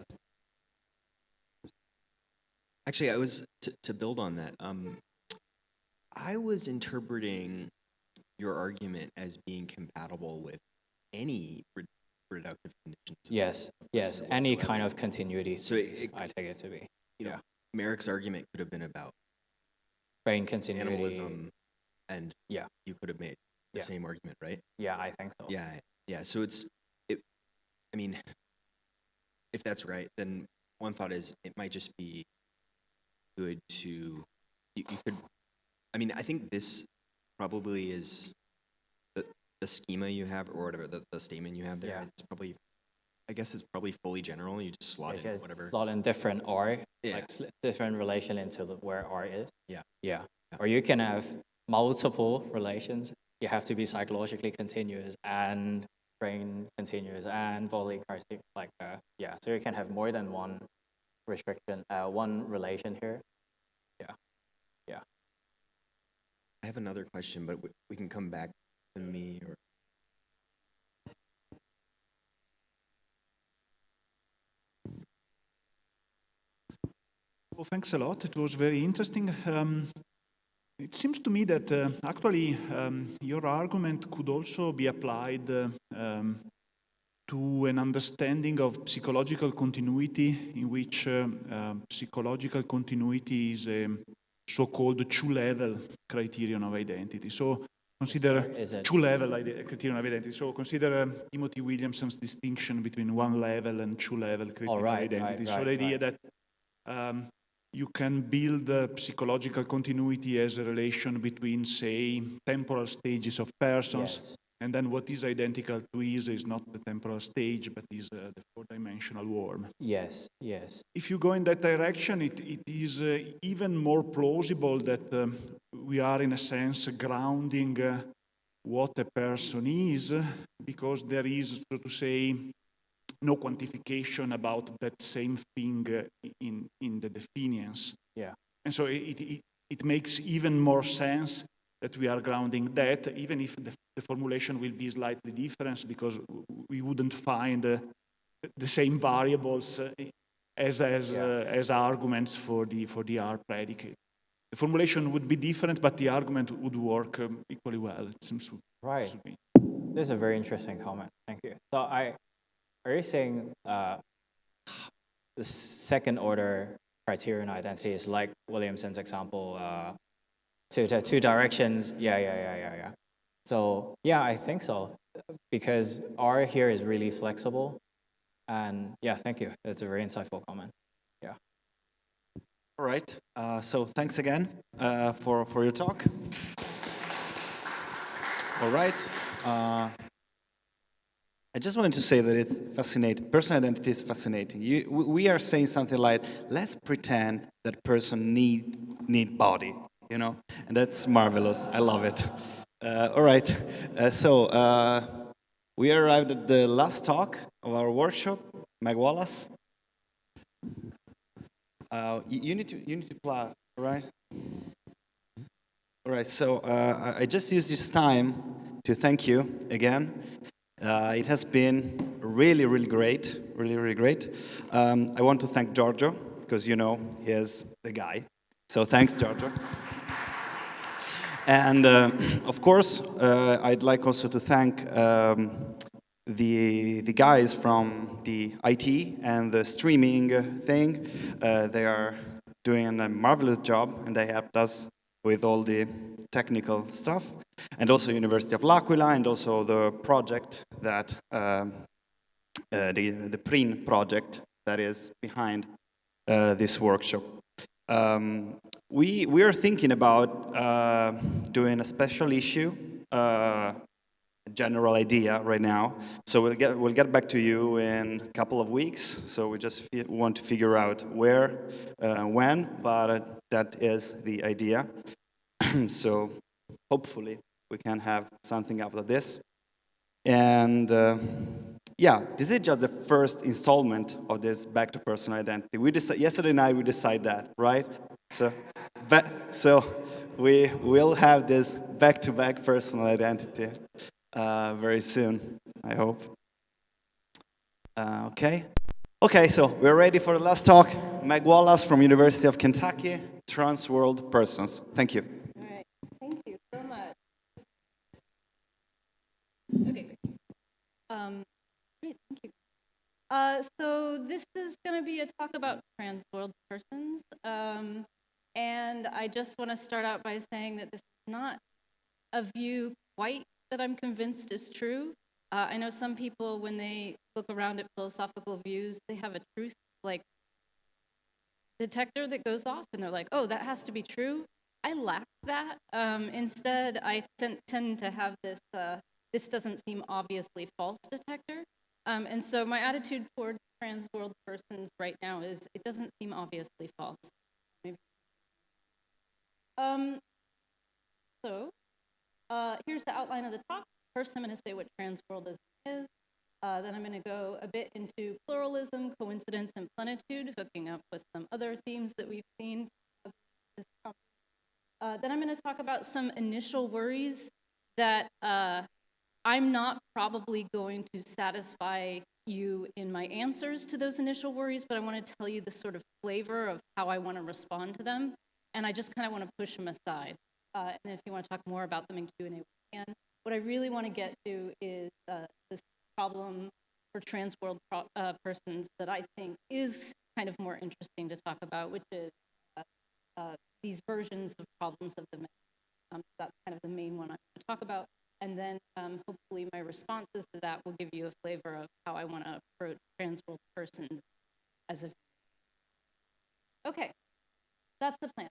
Actually, I was to build on that. I was interpreting your argument as being compatible with any reductive conditions. Yes, any kind of continuity. So I take it to be. You know, Merrick's argument could have been about brain continuity, animalism, and you could have made the same argument, right? Yeah, I think so. Yeah. So I mean, if that's right, then one thought is it might just be good to you could. I mean, I think this probably is the schema you have, or whatever the statement you have there. Yeah. It's probably, I guess it's probably fully general. You just slot in whatever. Slot in different R, like different relation into where R is. Yeah. Or you can have multiple relations. You have to be psychologically continuous and brain continuous and bodily characteristic, So you can have more than one restriction, one relation here. Yeah. I have another question, but we can come back to me or. Well, thanks a lot. It was very interesting. It seems to me that actually your argument could also be applied to an understanding of psychological continuity, in which psychological continuity is a so-called two-level criterion of identity. So consider two-level criterion of identity. So consider Timothy Williamson's distinction between one-level and two-level criterion of identity. So the idea that you can build psychological continuity as a relation between, say, temporal stages of persons, and then what is identical to is not the temporal stage, but is the four-dimensional worm. Yes. If you go in that direction, it is even more plausible that we are, in a sense, grounding what a person is, because there is, so to say, no quantification about that same thing in the definitions. Yeah. And so it makes even more sense that we are grounding that, even if the formulation will be slightly different, because we wouldn't find the same variables as arguments for the R predicate. The formulation would be different, but the argument would work equally well, it seems to me. This is a very interesting comment. Thank you. So are you saying the second order criterion identity is like Williamson's example, two directions? Yeah. So I think so, because R here is really flexible, and thank you. That's a very insightful comment. Yeah. All right. So thanks again for your talk. All right. I just wanted to say that it's fascinating. Personal identity is fascinating. We are saying something like, let's pretend that person need body, and that's marvelous. I love it. All right. So we arrived at the last talk of our workshop. Meg Wallace. You need to plug, right? All right. So I just use this time to thank you again. It has been really, really great, really great. I want to thank Giorgio, because he is the guy. So thanks, Giorgio. And of course, I'd like also to thank the guys from the IT and the streaming thing. They are doing a marvelous job, and they helped us with all the technical stuff. And also University of L'Aquila, and also the project that the PRIN project that is behind this workshop. We are thinking about doing a special issue, general idea right now. So we'll get back to you in a couple of weeks. So we just want to figure out where, when, but that is the idea. So hopefully we can have something out of this. And yeah, this is just the first installment of this back to personal identity. Yesterday night we decided that, right? So we will have this back-to-back personal identity very soon, I hope. Okay, so we're ready for the last talk. Meg Wallace from University of Kentucky, Trans World Persons. Thank you. All right, thank you so much. Okay, great. Great, thank you. So this is going to be a talk about trans world persons. And I just want to start out by saying that this is not a view quite that I'm convinced is true. I know some people, when they look around at philosophical views, they have a truth like detector that goes off, and they're like, oh, that has to be true. I lack that. Instead, I tend to have this, this doesn't seem obviously false detector. And so my attitude toward trans world persons right now is it doesn't seem obviously false. Maybe. Here's the outline of the talk. First, I'm going to say what trans worldism is. Then I'm going to go a bit into pluralism, coincidence, and plenitude, hooking up with some other themes that we've seen. Then I'm going to talk about some initial worries that I'm not probably going to satisfy you in my answers to those initial worries, but I want to tell you the sort of flavor of how I want to respond to them, and I just kind of want to push them aside. And if you want to talk more about them in Q&A, we can. What I really want to get to is this problem for trans world persons that I think is kind of more interesting to talk about, which is these versions of problems of the men. That's kind of the main one I'm going to talk about. And then hopefully my responses to that will give you a flavor of how I want to approach trans world persons as a. Okay, that's the plan.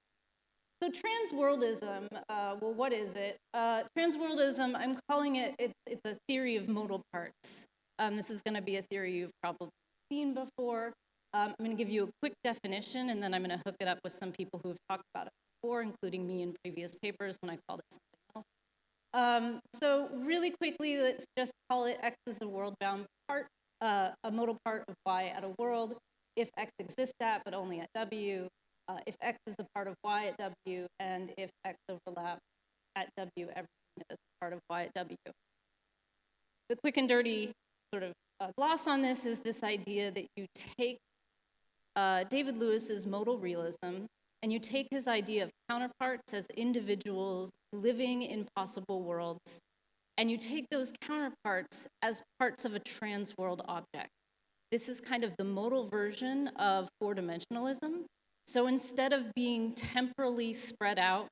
So transworldism, well, what is it? Transworldism, I'm calling it, it's a theory of modal parts. This is going to be a theory you've probably seen before. I'm going to give you a quick definition, and then I'm going to hook it up with some people who have talked about it before, including me in previous papers when I called it something else. So really quickly, let's just call it X is a world-bound part, a modal part of Y at a world, if X exists at, but only at W. If X is a part of Y at W, and if X overlaps at W, everything that is part of Y at W. The quick and dirty sort of gloss on this is this idea that you take David Lewis's modal realism, and you take his idea of counterparts as individuals living in possible worlds, and you take those counterparts as parts of a trans world object. This is kind of the modal version of four-dimensionalism. So instead of being temporally spread out,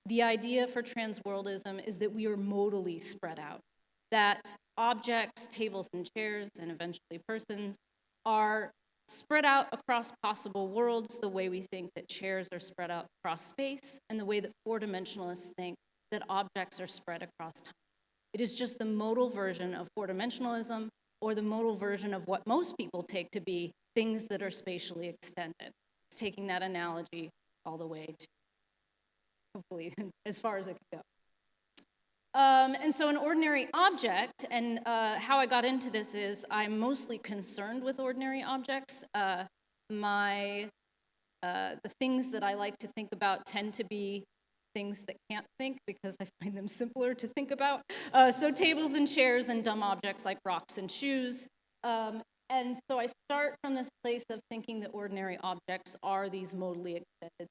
the idea for transworldism is that we are modally spread out, that objects, tables and chairs, and eventually persons are spread out across possible worlds the way we think that chairs are spread out across space, and the way that four-dimensionalists think that objects are spread across time. It is just the modal version of four-dimensionalism, or the modal version of what most people take to be things that are spatially extended. It's taking that analogy all the way to, hopefully, as far as it could go. And so an ordinary object, and how I got into this is I'm mostly concerned with ordinary objects. The things that I like to think about tend to be things that can't think because I find them simpler to think about. So tables and chairs and dumb objects like rocks and shoes. And so I start from this place of thinking that ordinary objects are these modally extended.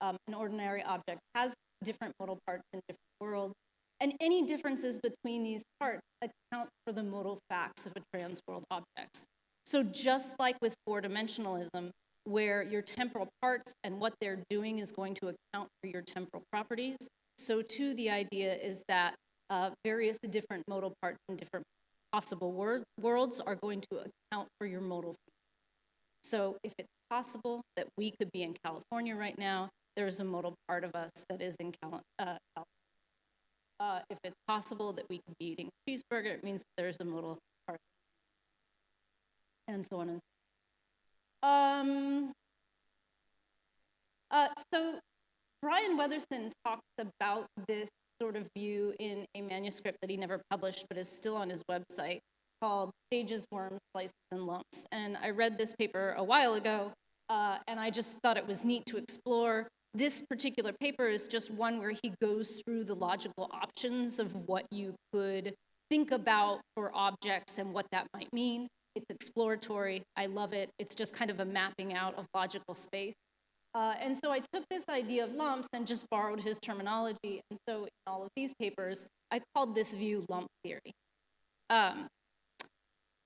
An ordinary object has different modal parts in different worlds, and any differences between these parts account for the modal facts of a trans world objects. So just like with four-dimensionalism, where your temporal parts and what they're doing is going to account for your temporal properties, so too the idea is that various different modal parts in different possible worlds are going to account for your modal field. So if it's possible that we could be in California right now, there's a modal part of us that is in California. If it's possible that we could be eating a cheeseburger, it means that there's a modal part, and so on and so on. So Brian Weatherson talks about this sort of view in a manuscript that he never published, but is still on his website, called Stages, Worms, Slices, and Lumps. And I read this paper a while ago, and I just thought it was neat to explore. This particular paper is just one where he goes through the logical options of what you could think about for objects and what that might mean. It's exploratory. I love it. It's just kind of a mapping out of logical space. And so I took this idea of lumps and just borrowed his terminology. And so in all of these papers, I called this view lump theory.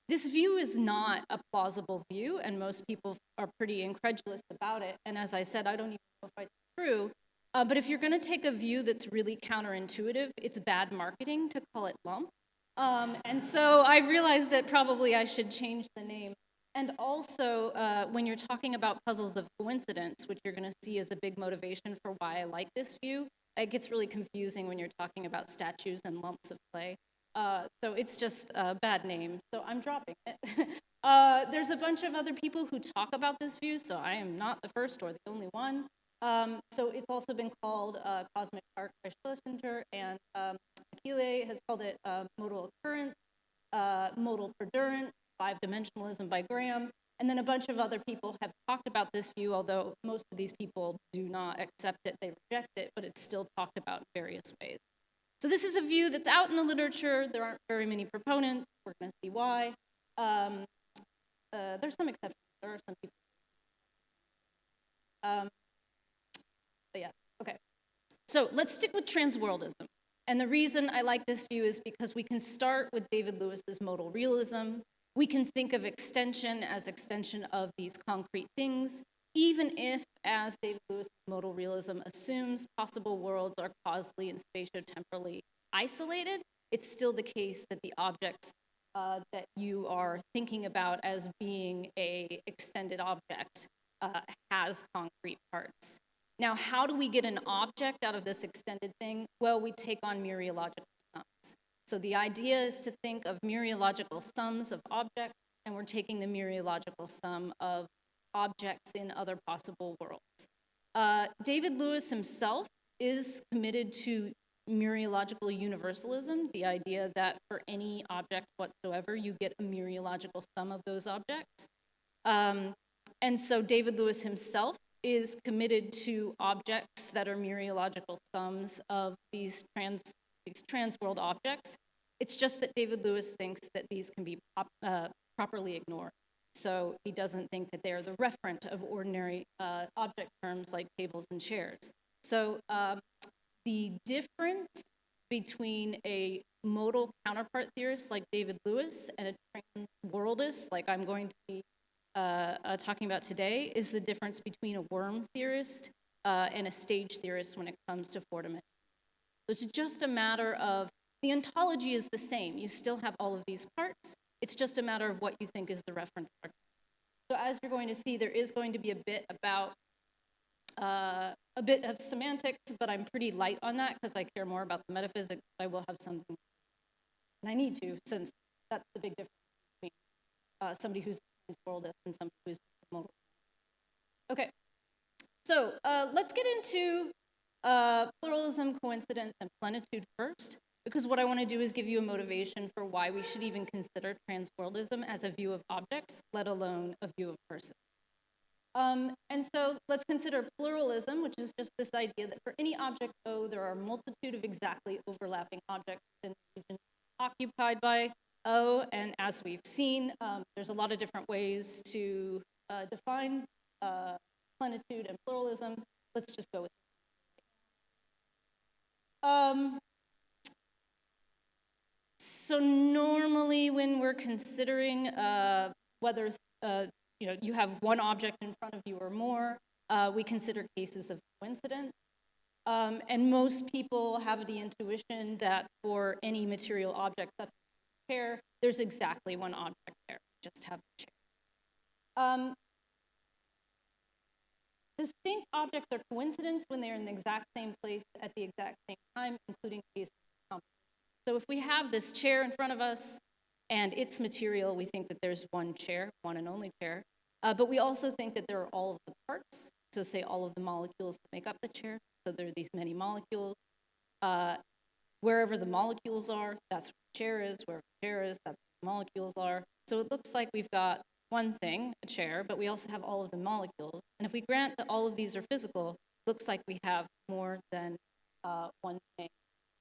This view is not a plausible view, and most people are pretty incredulous about it. And as I said, I don't even know if it's true. But if you're going to take a view that's really counterintuitive, it's bad marketing to call it lump. And so I realized that probably I should change the name. And also, when you're talking about puzzles of coincidence, which you're going to see as a big motivation for why I like this view, it gets really confusing when you're talking about statues and lumps of clay. So it's just a bad name, so I'm dropping it. There's a bunch of other people who talk about this view, so I am not the first or the only one. So it's also been called cosmic arc by Schlesinger, and Aquila has called it modal occurrence, modal perdurance, five-dimensionalism by Graham, and then a bunch of other people have talked about this view, although most of these people do not accept it, they reject it, but it's still talked about in various ways. So this is a view that's out in the literature. There aren't very many proponents. We're going to see why. There's some exceptions. There are some people. But yeah, okay. So let's stick with transworldism. And the reason I like this view is because we can start with David Lewis's modal realism. We can think of extension as extension of these concrete things, even if, as David Lewis's modal realism assumes, possible worlds are causally and spatiotemporally isolated. It's still the case that the objects that you are thinking about as being an extended object has concrete parts. Now, how do we get an object out of this extended thing? Well, we take on mereological sums. So the idea is to think of mereological sums of objects, and we're taking the mereological sum of objects in other possible worlds. David Lewis himself is committed to mereological universalism, the idea that for any object whatsoever, you get a mereological sum of those objects. And so David Lewis himself is committed to objects that are mereological sums of these transworld objects. It's just that David Lewis thinks that these can be properly ignored. So he doesn't think that they're the referent of ordinary object terms like tables and chairs. So the difference between a modal counterpart theorist like David Lewis and a transworldist like I'm going to be talking about today is the difference between a worm theorist and a stage theorist when it comes to four dimensions. So it's just a matter of, the ontology is the same. You still have all of these parts. It's just a matter of what you think is the reference part. So as you're going to see, there is going to be a bit about, a bit of semantics, but I'm pretty light on that because I care more about the metaphysics. I will have something, and I need to, since that's the big difference between somebody who's transworldist and somebody who's modal. Okay, so let's get into pluralism, coincidence, and plenitude first, because what I want to do is give you a motivation for why we should even consider transworldism as a view of objects, let alone a view of persons. And so let's consider pluralism, which is just this idea that for any object O, there are a multitude of exactly overlapping objects in the region occupied by O, and as we've seen, there's a lot of different ways to define plenitude and pluralism. Let's just go with it. So normally when we're considering whether you have one object in front of you or more, we consider cases of coincidence. And most people have the intuition that for any material object, such as a chair, there's exactly one object there. Just have the chair. Distinct objects are coincidence when they're in the exact same place at the exact same time, including cases of composition. So if we have this chair in front of us and its material, we think that there's one chair, one and only chair. But we also think that there are all of the parts, so say all of the molecules that make up the chair. So there are these many molecules. Wherever the molecules are, that's where the chair is. Wherever the chair is, that's where the molecules are. So it looks like we've got one thing, a chair, but we also have all of the molecules. And if we grant that all of these are physical, it looks like we have more than one thing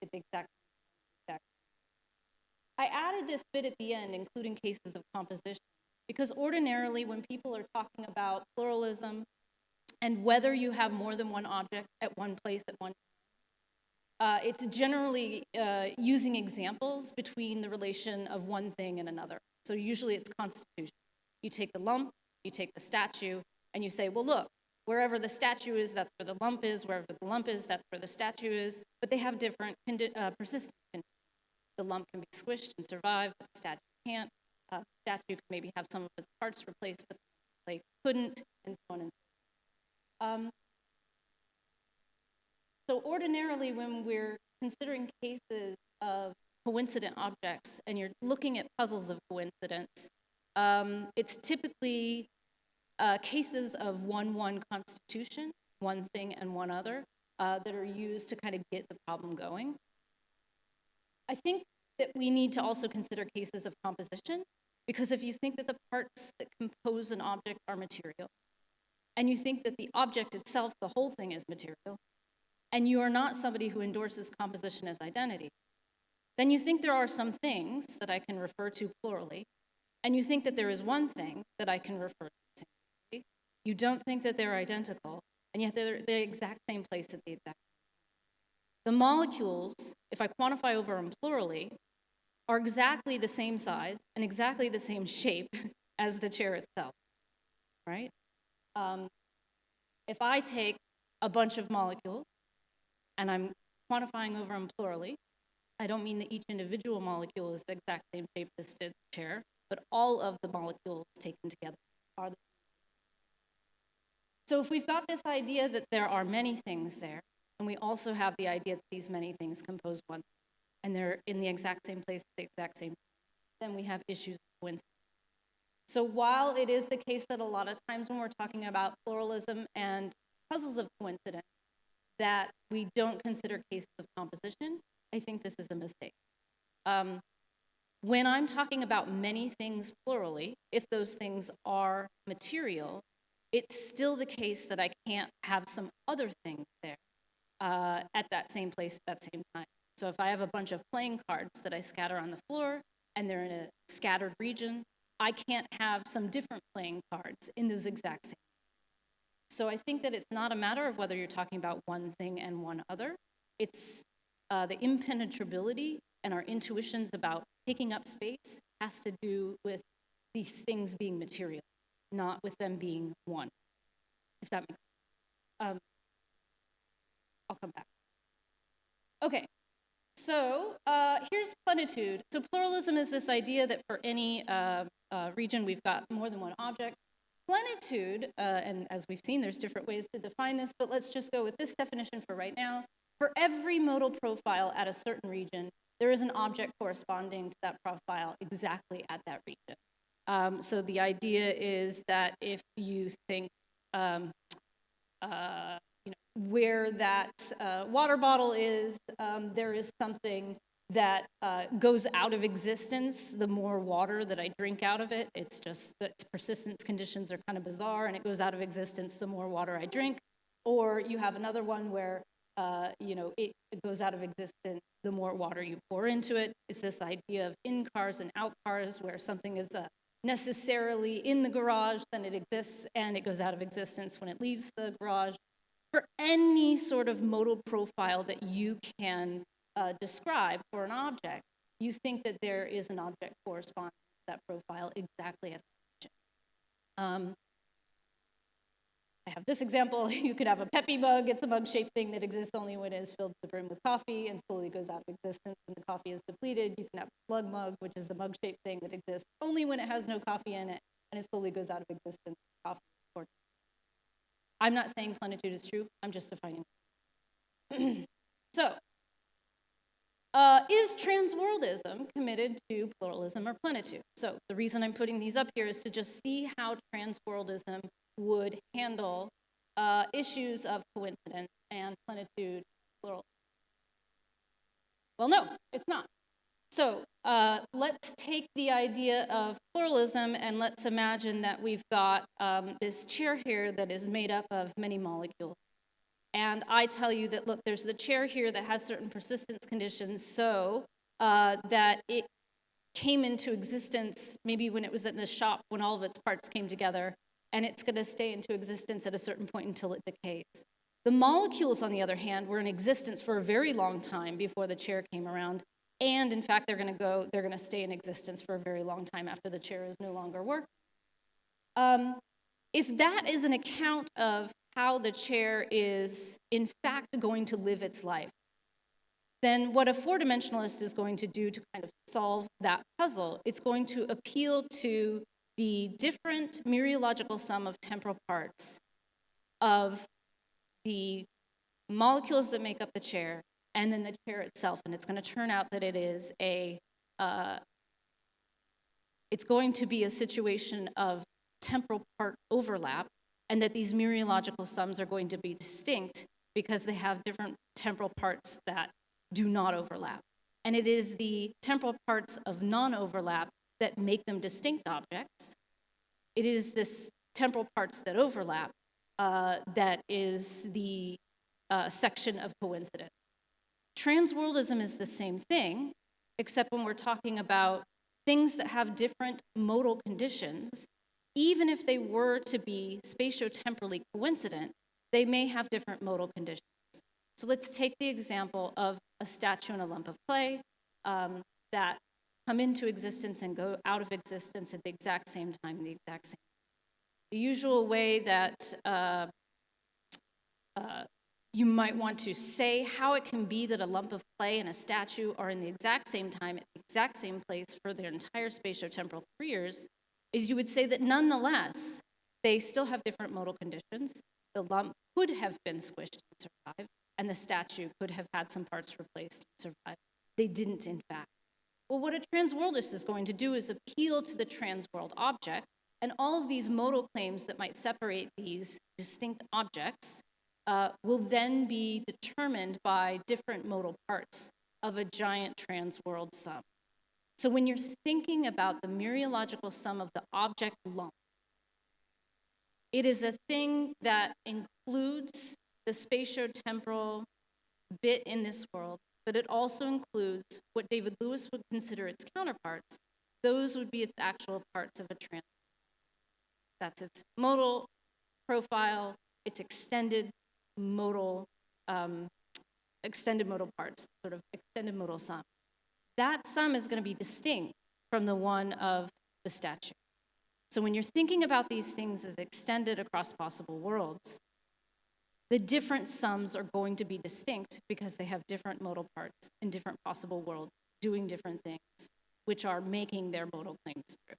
at the exact. I added this bit at the end, including cases of composition, because ordinarily when people are talking about pluralism and whether you have more than one object at one place at one time, it's generally using examples between the relation of one thing and another. So usually it's constitution. You take the lump, you take the statue, and you say, well, look, wherever the statue is, that's where the lump is. Wherever the lump is, that's where the statue is. But they have different persistent conditions. The lump can be squished and survive, but the statue can't. The statue can maybe have some of its parts replaced, but the plate couldn't, and so on and so on. So ordinarily, when we're considering cases of coincident objects, and you're looking at puzzles of coincidence, it's typically cases of one constitution, one thing and one other, that are used to kind of get the problem going. I think that we need to also consider cases of composition, because if you think that the parts that compose an object are material, and you think that the object itself, the whole thing, is material, and you are not somebody who endorses composition as identity, then you think there are some things that I can refer to plurally, and you think that there is one thing that I can refer to singularly. You don't think that they're identical, and yet they're the exact same place at the exact same time. The molecules, if I quantify over them plurally, are exactly the same size and exactly the same shape as the chair itself, right? If I take a bunch of molecules and I'm quantifying over them plurally, I don't mean that each individual molecule is the exact same shape as the chair, but all of the molecules taken together are the same. So if we've got this idea that there are many things there, and we also have the idea that these many things compose one, and they're in the exact same place at the exact same time, then we have issues of coincidence. So while it is the case that a lot of times when we're talking about pluralism and puzzles of coincidence, that we don't consider cases of composition, I think this is a mistake. When I'm talking about many things plurally, if those things are material, it's still the case that I can't have some other thing there at that same place at that same time. So if I have a bunch of playing cards that I scatter on the floor and they're in a scattered region, I can't have some different playing cards in those exact same. So I think that it's not a matter of whether you're talking about one thing and one other. It's the impenetrability and our intuitions about taking up space has to do with these things being material, not with them being one, if that makes sense. I'll come back. Okay, so here's plenitude. So pluralism is this idea that for any region, we've got more than one object. Plenitude, and as we've seen, there's different ways to define this, but let's just go with this definition for right now. For every modal profile at a certain region, there is an object corresponding to that profile exactly at that region. So the idea is that if you think where that water bottle is, there is something that goes out of existence the more water that I drink out of it. It's just that its persistence conditions are kind of bizarre, and it goes out of existence the more water I drink. Or you have another one where it goes out of existence the more water you pour into it. It's this idea of in cars and out cars, where something is necessarily in the garage, then it exists, and it goes out of existence when it leaves the garage. For any sort of modal profile that you can describe for an object, you think that there is an object corresponding to that profile exactly at the region. I have this example. You could have a Peppy mug. It's a mug-shaped thing that exists only when it is filled to the brim with coffee and slowly goes out of existence when the coffee is depleted. You can have a slug mug, which is a mug-shaped thing that exists only when it has no coffee in it and it slowly goes out of existence. Coffee. I'm not saying plenitude is true. I'm just defining it. So, is transworldism committed to pluralism or plenitude? So the reason I'm putting these up here is to just see how transworldism would handle issues of coincidence and plenitude, plural. Well, no, it's not. So let's take the idea of pluralism and let's imagine that we've got this chair here that is made up of many molecules. And I tell you that, look, there's the chair here that has certain persistence conditions so that it came into existence maybe when it was in the shop, when all of its parts came together, and it's going to stay into existence at a certain point until it decays. The molecules, on the other hand, were in existence for a very long time before the chair came around, and in fact, they're going to stay in existence for a very long time after the chair is no longer working. If that is an account of how the chair is in fact going to live its life, then what a four-dimensionalist is going to do to kind of solve that puzzle, it's going to appeal to the different mereological sum of temporal parts of the molecules that make up the chair and then the chair itself. And it's going to turn out that it is it's going to be a situation of temporal part overlap, and that these mereological sums are going to be distinct because they have different temporal parts that do not overlap. And it is the temporal parts of non-overlap that make them distinct objects. It is this temporal parts that overlap that is the section of coincidence. Transworldism is the same thing, except when we're talking about things that have different modal conditions, even if they were to be spatiotemporally coincident, they may have different modal conditions. So let's take the example of a statue and a lump of clay that come into existence and go out of existence at the exact same time, the exact same. The usual way that you might want to say how it can be that a lump of clay and a statue are in the exact same time at the exact same place for their entire spatiotemporal careers is you would say that nonetheless, they still have different modal conditions. The lump could have been squished and survived, and the statue could have had some parts replaced and survived. They didn't, in fact. Well, what a transworldist is going to do is appeal to the transworld object, and all of these modal claims that might separate these distinct objects will then be determined by different modal parts of a giant transworld sum. So when you're thinking about the mereological sum of the object lump, it is a thing that includes the spatiotemporal bit in this world, but it also includes what David Lewis would consider its counterparts. Those would be its actual parts of a transworld. That's its modal profile, its extended modal parts, sort of extended modal sum. That sum is going to be distinct from the one of the statue. So when you're thinking about these things as extended across possible worlds, the different sums are going to be distinct because they have different modal parts in different possible worlds doing different things, which are making their modal claims true.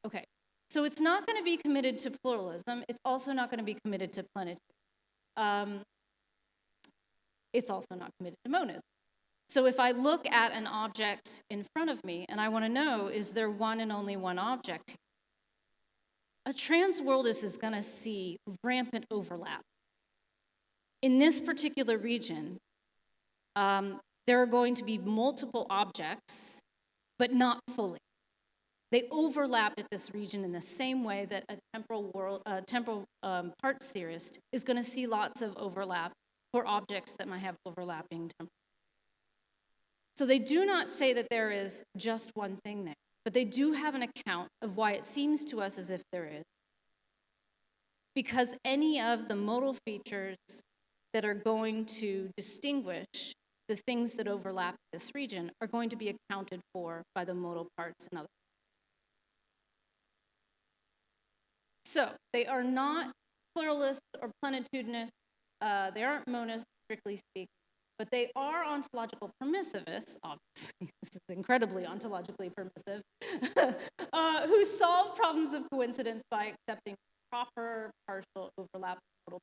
Okay, so it's not going to be committed to pluralism. It's also not going to be committed to plenitude. It's also not committed to monism. So if I look at an object in front of me and I want to know, is there one and only one object here? A transworldist is going to see rampant overlap. In this particular region, there are going to be multiple objects, but not fully. They overlap at this region in the same way that a temporal parts theorist is going to see lots of overlap for objects that might have overlapping temporal. So they do not say that there is just one thing there, but they do have an account of why it seems to us as if there is. Because any of the modal features that are going to distinguish the things that overlap this region are going to be accounted for by the modal parts and others. So they are not pluralist or plenitudinous. They aren't monists, strictly speaking, but they are ontological permissivists, obviously. This is incredibly ontologically permissive, who solve problems of coincidence by accepting proper partial overlap of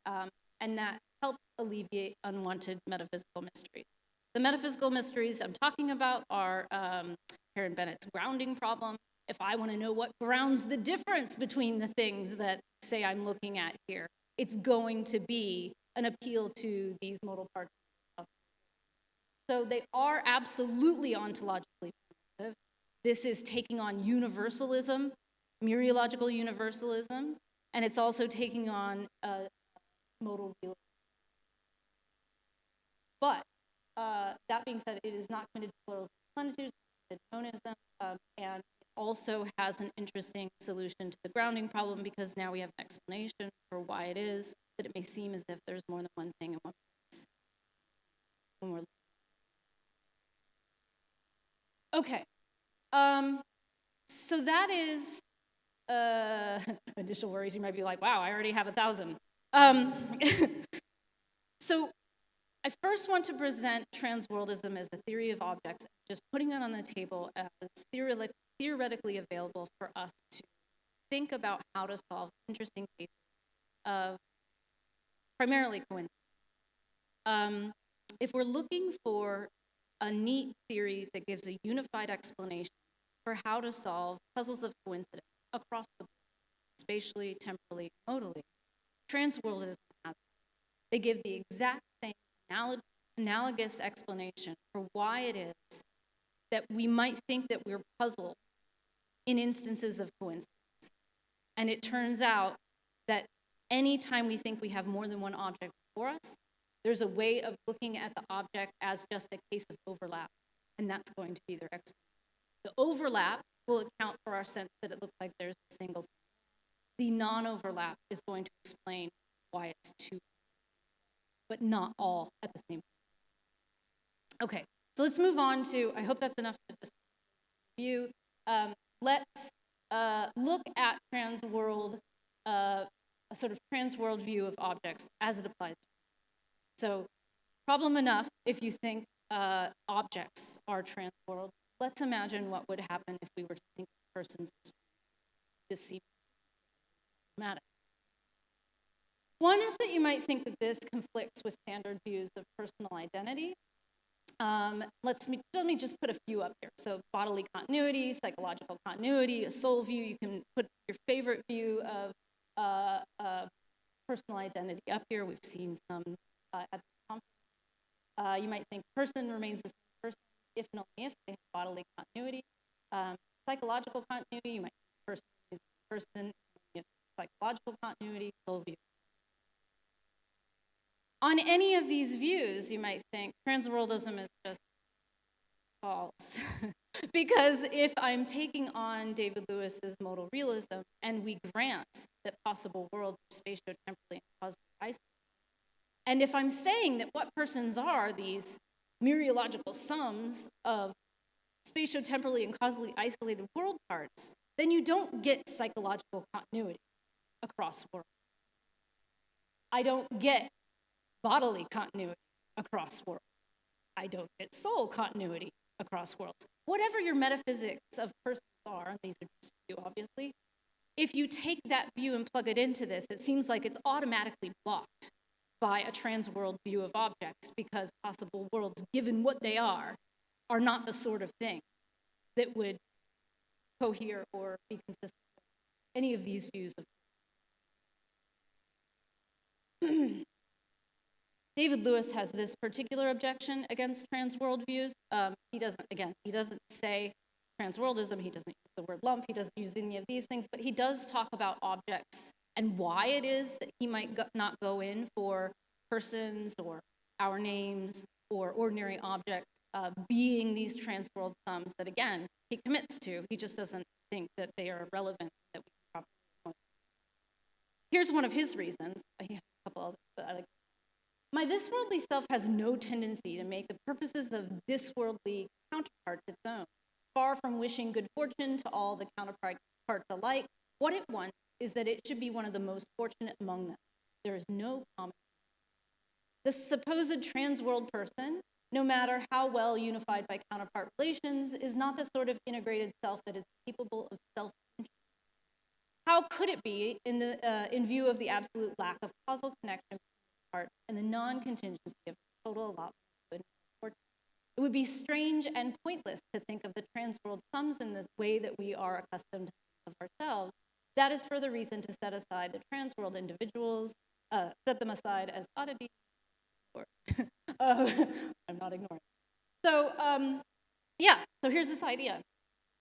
total, and that helps alleviate unwanted metaphysical mysteries. The metaphysical mysteries I'm talking about are Karen Bennett's grounding problem. If I want to know what grounds the difference between the things that, say, I'm looking at here, it's going to be an appeal to these modal parts. So they are absolutely ontologically permissive. This is taking on universalism, mereological universalism, and it's also taking on modal realism. But that being said, it is not committed to pluralism and plenitude, it's committed to monism, and it also has an interesting solution to the grounding problem, because now we have an explanation for why it is that it may seem as if there's more than one thing in one place. When we're okay, so that is initial worries. You might be like, wow, I already have 1,000. So I first want to present transworldism as a theory of objects, just putting it on the table as theoretically available for us to think about how to solve interesting cases of primarily coincidence. If we're looking for a neat theory that gives a unified explanation for how to solve puzzles of coincidence across the board, spatially, temporally, modally, transworldism has it. They give the exact same analogous explanation for why it is that we might think that we're puzzled in instances of coincidence. And it turns out that anytime we think we have more than one object before us, there's a way of looking at the object as just a case of overlap, and that's going to be their explanation. The overlap will account for our sense that it looks like there's a single thing. The non-overlap is going to explain why it's two, but not all at the same time. Okay, so let's move on to, I hope that's enough to just review. Let's look at transworld, a sort of transworld view of objects as it applies to. So, problem enough if you think objects are transworld. Let's imagine what would happen if we were to think of persons as this seems problematic. One is that you might think that this conflicts with standard views of personal identity. Let me just put a few up here. So bodily continuity, psychological continuity, a soul view. You can put your favorite view of personal identity up here. We've seen some at the conference. You might think person remains the same person if and only if they have bodily continuity. Psychological continuity, you might think person remains the person if psychological continuity, soul view. On any of these views, you might think transworldism is just false. Because if I'm taking on David Lewis's modal realism and we grant that possible worlds are spatio-temporally and causally isolated, and if I'm saying that what persons are these mereological sums of spatio-temporally and causally isolated world parts, then you don't get psychological continuity across worlds. I don't get bodily continuity across worlds. I don't get soul continuity across worlds. Whatever your metaphysics of persons are, and these are just a few, obviously, if you take that view and plug it into this, it seems like it's automatically blocked by a transworld view of objects, because possible worlds, given what they are not the sort of thing that would cohere or be consistent with any of these views of David Lewis has this particular objection against transworld views. He doesn't say transworldism, he doesn't use the word lump, he doesn't use any of these things, but he does talk about objects and why it is that he might not go in for persons or our names or ordinary objects being these transworld sums that, again, he commits to. He just doesn't think that they are relevant, that we can properly. Here's one of his reasons. He has a couple others, but I like. My this worldly self has no tendency to make the purposes of this worldly counterparts its own. Far from wishing good fortune to all the counterparts alike, what it wants is that it should be one of the most fortunate among them. There is no common. The supposed trans-world person, no matter how well unified by counterpart relations, is not the sort of integrated self that is capable of self-interest. How could it be in view of the absolute lack of causal connection between parts and the non-contingency of total allotment of good and fortune? It would be strange and pointless to think of the trans-world sums in the way that we are accustomed to think of ourselves. That is further reason to set aside the trans-world individuals, set them aside as oddities. I'm not ignoring. So yeah, so here's this idea.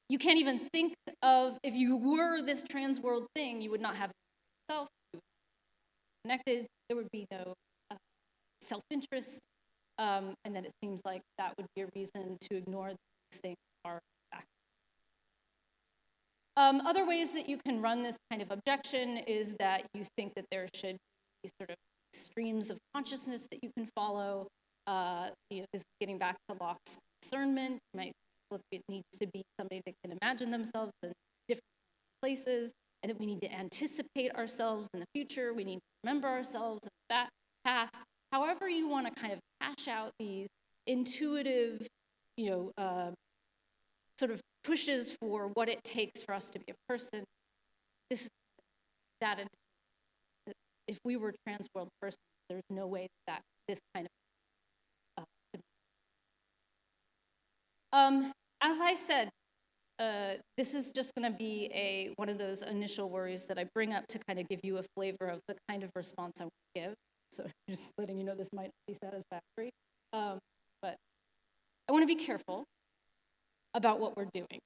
You can't even think of, if you were this trans world thing, you would not have yourself, you would be connected, there would be no self-interest, and then it seems like that would be a reason to ignore these things are facts. Other ways that you can run this kind of objection is that you think that there should be sort of streams of consciousness that you can follow. This is getting back to Locke's discernment. You might look, it needs to be somebody that can imagine themselves in different places, and that we need to anticipate ourselves in the future. We need to remember ourselves in that past. However you want to kind of hash out these intuitive, sort of pushes for what it takes for us to be a person. This is that. If we were trans world persons, there's no way that this kind of. As I said, this is just going to be one of those initial worries that I bring up to kind of give you a flavor of the kind of response I want to give. So just letting you know this might not be satisfactory, but I want to be careful about what we're doing.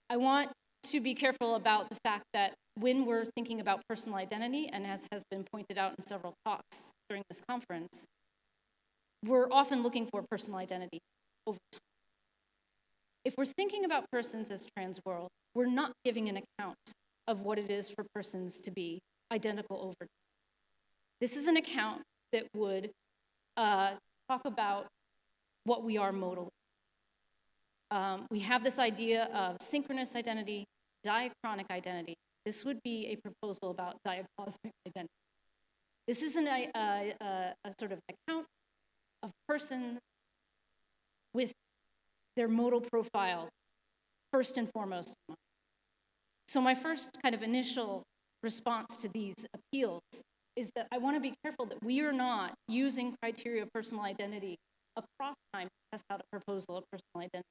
I want to be careful about the fact that when we're thinking about personal identity, and as has been pointed out in several talks during this conference, we're often looking for personal identity over time. If we're thinking about persons as trans world, we're not giving an account of what it is for persons to be identical over time. This is an account that would talk about what we are modally. We have this idea of synchronous identity, diachronic identity. This would be a proposal about diacosmic identity. This is a sort of account of persons with their modal profile first and foremost. So my first kind of initial response to these appeals is that I want to be careful that we are not using criteria of personal identity across time to test out a proposal of personal identity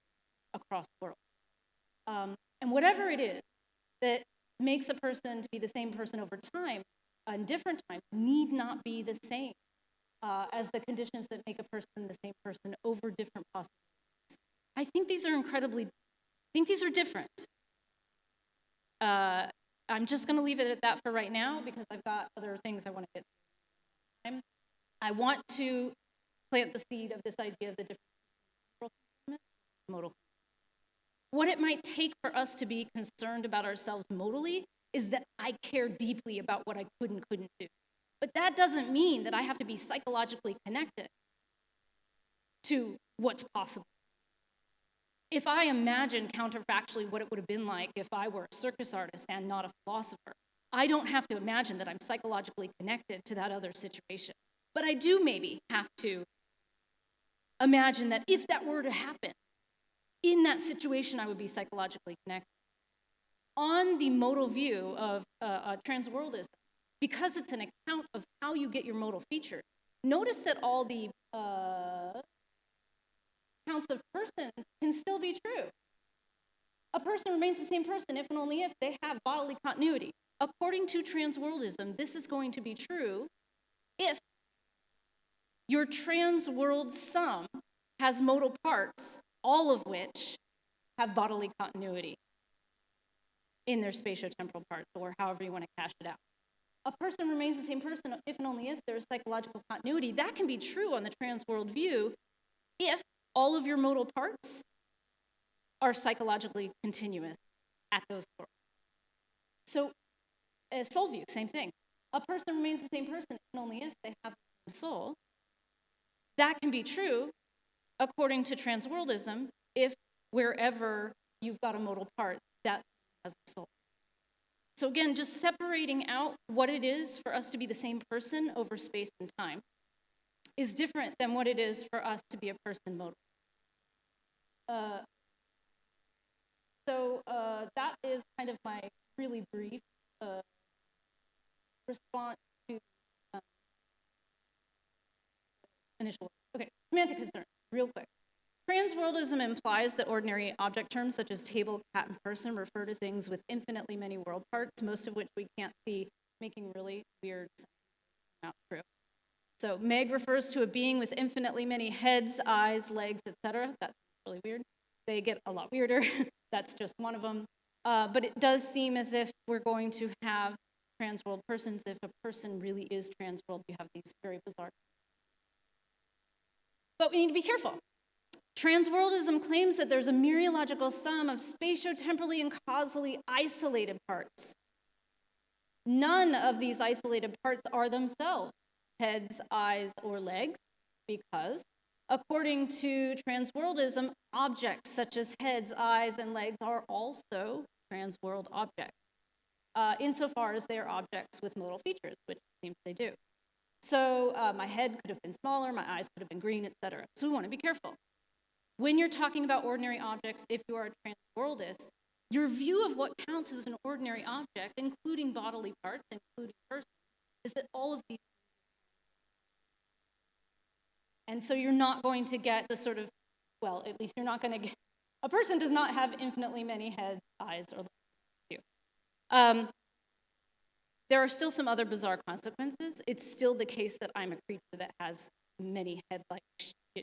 across the world. And whatever it is that makes a person to be the same person over time, in different times, need not be the same as the conditions that make a person the same person over different possibilities. I think these are different. I'm just going to leave it at that for right now because I've got other things I want to get to. I want to plant the seed of this idea of the different modal. What it might take for us to be concerned about ourselves modally is that I care deeply about what I could and couldn't do. But that doesn't mean that I have to be psychologically connected to what's possible. If I imagine counterfactually what it would have been like if I were a circus artist and not a philosopher, I don't have to imagine that I'm psychologically connected to that other situation. But I do maybe have to imagine that if that were to happen, in that situation, I would be psychologically connected. On the modal view of transworldism, because it's an account of how you get your modal features, notice that all the counts of persons can still be true. A person remains the same person if and only if they have bodily continuity. According to transworldism, this is going to be true if your transworld sum has modal parts, all of which have bodily continuity in their spatiotemporal parts, or however you want to cash it out. A person remains the same person if and only if there's psychological continuity. That can be true on the transworld view if all of your modal parts are psychologically continuous at those points. So, soul view, same thing. A person remains the same person if and only if they have the same soul. That can be true, according to transworldism, if wherever you've got a modal part, that has a soul. So again, just separating out what it is for us to be the same person over space and time is different than what it is for us to be a person modally. That is kind of my really brief response to initial. Okay, semantic concern, real quick. Transworldism implies that ordinary object terms such as table, cat, and person refer to things with infinitely many world parts, most of which we can't see, making really weird sentences not true. So Meg refers to a being with infinitely many heads, eyes, legs, etc. That's really weird. They get a lot weirder. That's just one of them. But it does seem as if we're going to have transworld persons. If a person really is transworld, you have these very bizarre. But we need to be careful. Transworldism claims that there's a mereological sum of spatiotemporally and causally isolated parts. None of these isolated parts are themselves heads, eyes, or legs, because according to transworldism, objects such as heads, eyes, and legs are also transworld objects, insofar as they are objects with modal features, which it seems they do. So my head could have been smaller, my eyes could have been green, etc. So we want to be careful. When you're talking about ordinary objects, if you are a transworldist, your view of what counts as an ordinary object, including bodily parts, including persons, is that all of these. And so you're not going to get the sort of, well, at least you're not going to get, a person does not have infinitely many heads, eyes, or legs. There are still some other bizarre consequences. It's still the case that I'm a creature that has many head-like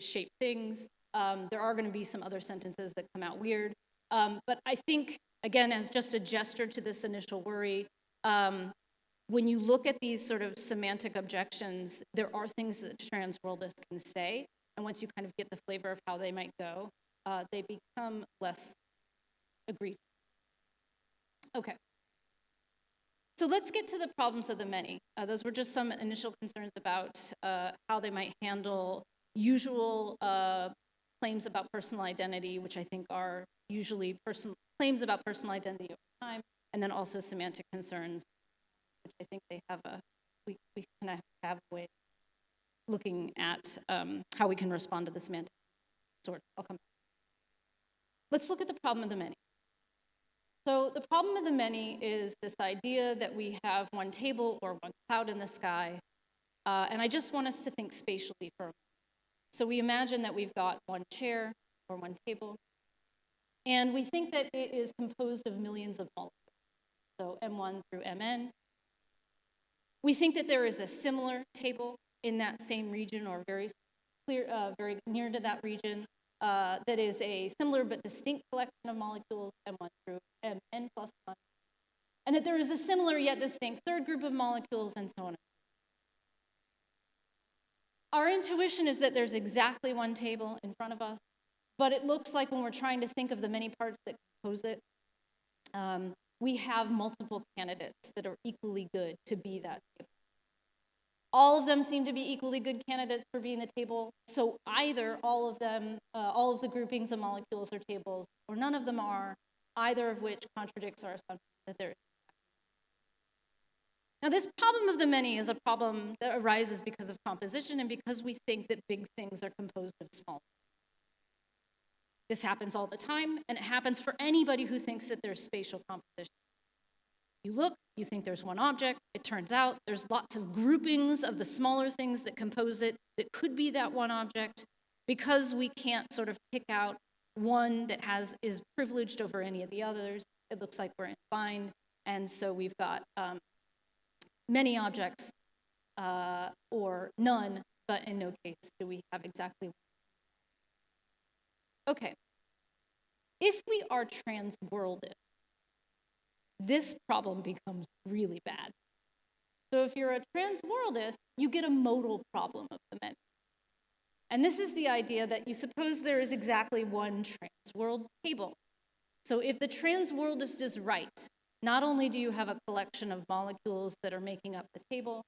shaped things. There are going to be some other sentences that come out weird. But I think, again, as just a gesture to this initial worry, when you look at these sort of semantic objections, there are things that transworldists can say, and once you kind of get the flavor of how they might go, they become less egregious. Okay. So let's get to the problems of the many. Those were just some initial concerns about how they might handle usual claims about personal identity, which I think are usually claims about personal identity over time, and then also semantic concerns, which I think they have we kind of have a way of looking at how we can respond to the semantic sort. I'll come back. Let's look at the problem of the many. So the problem of the many is this idea that we have one table or one cloud in the sky, and I just want us to think spatially for a moment. So we imagine that we've got one chair or one table, and we think that it is composed of millions of molecules, so M1 through Mn. We think that there is a similar table in that same region or very near to that region that is a similar but distinct collection of molecules, M1 through Mn plus 1, and that there is a similar yet distinct third group of molecules, and so on. Our intuition is that there's exactly one table in front of us, but it looks like when we're trying to think of the many parts that compose it, we have multiple candidates that are equally good to be that table. All of them seem to be equally good candidates for being the table, so either all of them, all of the groupings of molecules are tables, or none of them are, either of which contradicts our assumption that there is. Now, this problem of the many is a problem that arises because of composition and because we think that big things are composed of small. This happens all the time, and it happens for anybody who thinks that there's spatial composition. You look, you think there's one object, it turns out there's lots of groupings of the smaller things that compose it that could be that one object. Because we can't sort of pick out one that is privileged over any of the others, it looks like we're in a bind, and so we've got many objects or none, but in no case do we have exactly one. Okay, if we are transworlded, this problem becomes really bad. So if you're a transworldist, you get a modal problem of the many. And this is the idea that you suppose there is exactly one transworld table. So if the transworldist is right, not only do you have a collection of molecules that are making up the table,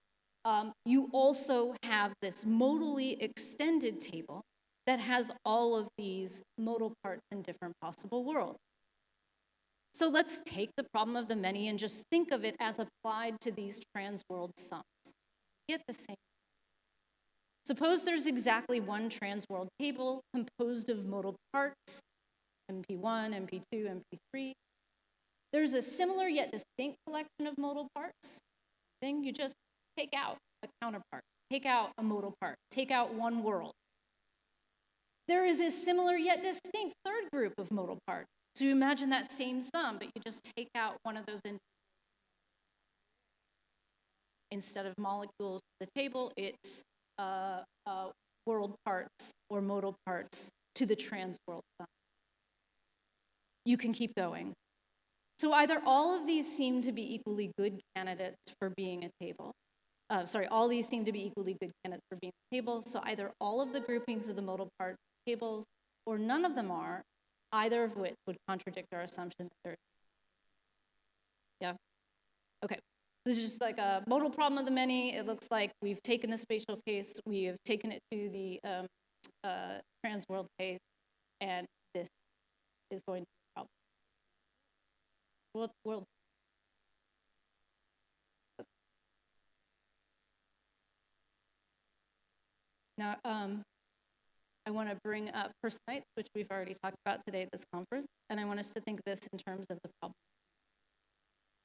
you also have this modally extended table that has all of these modal parts in different possible worlds. So let's take the problem of the many and just think of it as applied to these trans-world sums. Get the same. Suppose there's exactly one trans-world table composed of modal parts, MP1, MP2, MP3. There's a similar yet distinct collection of modal parts. Then you just take out a counterpart, take out a modal part, take out one world. There is a similar yet distinct third group of modal parts. So you imagine that same sum, but you just take out one of those instead of molecules to the table, it's world parts or modal parts to the trans-world sum. You can keep going. So either all of these seem to be equally good candidates for being a table. All these seem to be equally good candidates for being a table. So either all of the groupings of the modal part tables or none of them are, either of which would contradict our assumption that they're. Yeah? Okay. This is just like a modal problem of the many. It looks like we've taken the spatial case, we have taken it to the trans-world case, and this is going to be a problem. World. Now, I want to bring up personites, which we've already talked about today at this conference, and I want us to think this in terms of the problem.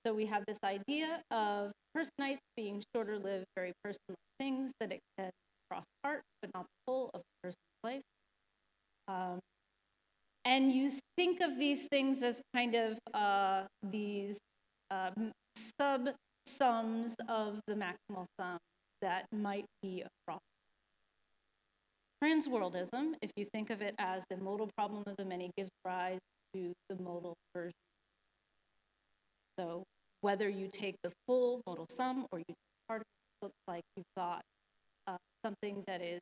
So we have this idea of personites being shorter-lived, very personal things that extend across part, but not the whole of a person's life. And you think of these things as kind of these sub-sums of the maximal sum that might be across. Transworldism, if you think of it as the modal problem of the many, gives rise to the modal version. So whether you take the full modal sum or you take part of it, looks like you've got something that is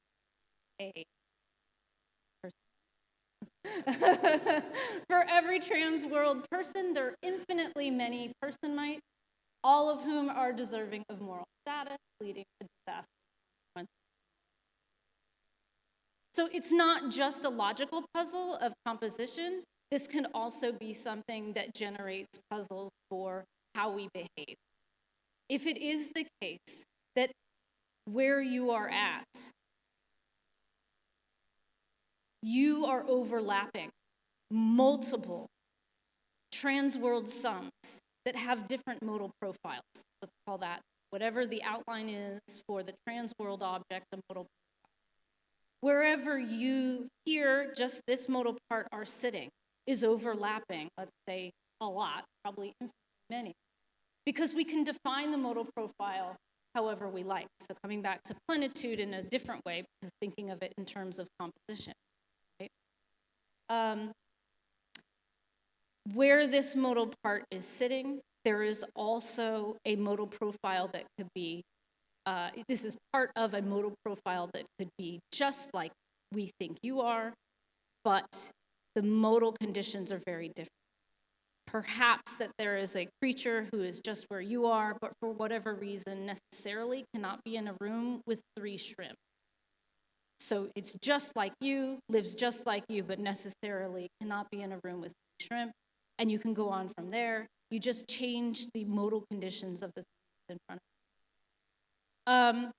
a person. For every trans-world person, there are infinitely many person-mites, all of whom are deserving of moral status, leading to disaster. So it's not just a logical puzzle of composition. This can also be something that generates puzzles for how we behave. If it is the case that where you are at, you are overlapping multiple trans-world sums that have different modal profiles. Let's call that whatever the outline is for the trans-world object, a modal profile. Wherever you here, just this modal part are sitting, is overlapping, let's say a lot, probably many, because we can define the modal profile however we like. So coming back to plenitude in a different way, because thinking of it in terms of composition. Right? Where this modal part is sitting, there is also a modal profile that could be this is part of a modal profile that could be just like we think you are, but the modal conditions are very different. Perhaps that there is a creature who is just where you are, but for whatever reason necessarily cannot be in a room with 3 shrimp. So it's just like you, lives just like you, but necessarily cannot be in a room with 3 shrimp. And you can go on from there. You just change the modal conditions of the things in front of you.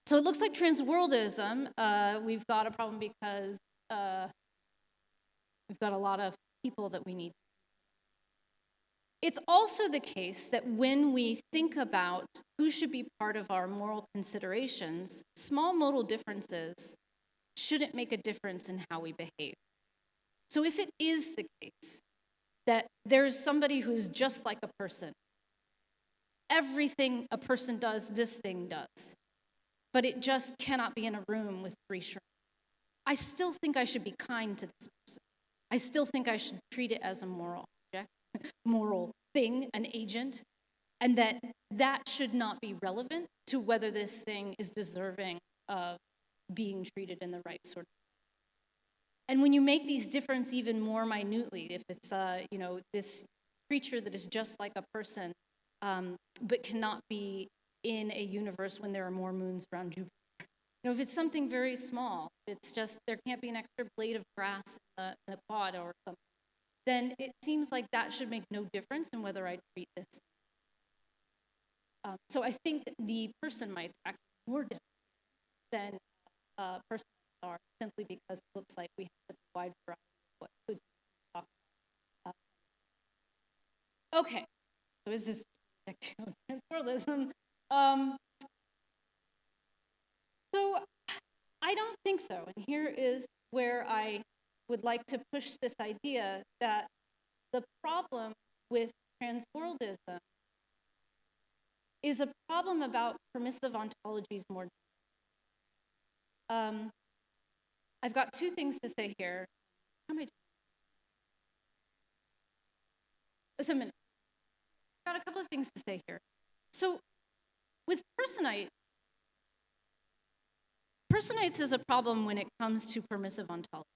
So it looks like transworldism, we've got a problem because we've got a lot of people that we need. It's also the case that when we think about who should be part of our moral considerations, small modal differences shouldn't make a difference in how we behave. So if it is the case that there's somebody who's just like a person, everything a person does, this thing does, but it just cannot be in a room with 3 shrimp. I still think I should be kind to this person. I still think I should treat it as a moral object, moral thing, an agent, and that should not be relevant to whether this thing is deserving of being treated in the right sort of way. And when you make these differences even more minutely, if it's this creature that is just like a person, but cannot be in a universe when there are more moons around Jupiter. If it's something very small, it's just there can't be an extra blade of grass in the quad or something. then it seems like that should make no difference in whether I treat this. So I think that the person mites are actually more different than person mites are, simply because it looks like we have such a wide variety of what could be talked about. Okay, so is this transpluralism? So I don't think so, and here is where I would like to push this idea that the problem with transworldism is a problem about permissive ontologies more. I've got two things to say here. How am I doing? Just a minute. I've got a couple of things to say here. So with personites is a problem when it comes to permissive ontology.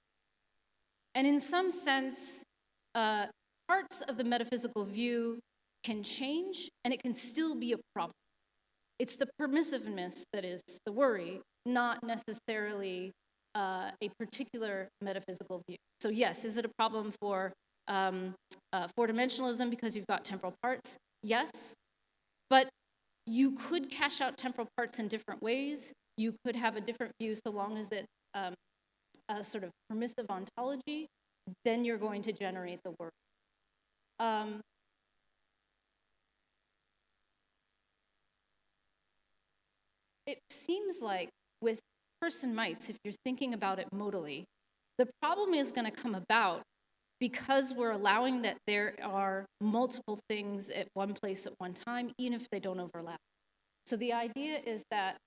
And in some sense, parts of the metaphysical view can change, and it can still be a problem. It's the permissiveness that is the worry, not necessarily a particular metaphysical view. So yes, is it a problem for four-dimensionalism because you've got temporal parts? Yes, but you could cash out temporal parts in different ways. You could have a different view so long as it's a sort of permissive ontology, then you're going to generate the worry. It seems like with person mites, if you're thinking about it modally, the problem is going to come about because we're allowing that there are multiple things at one place at one time, even if they don't overlap. So the idea is that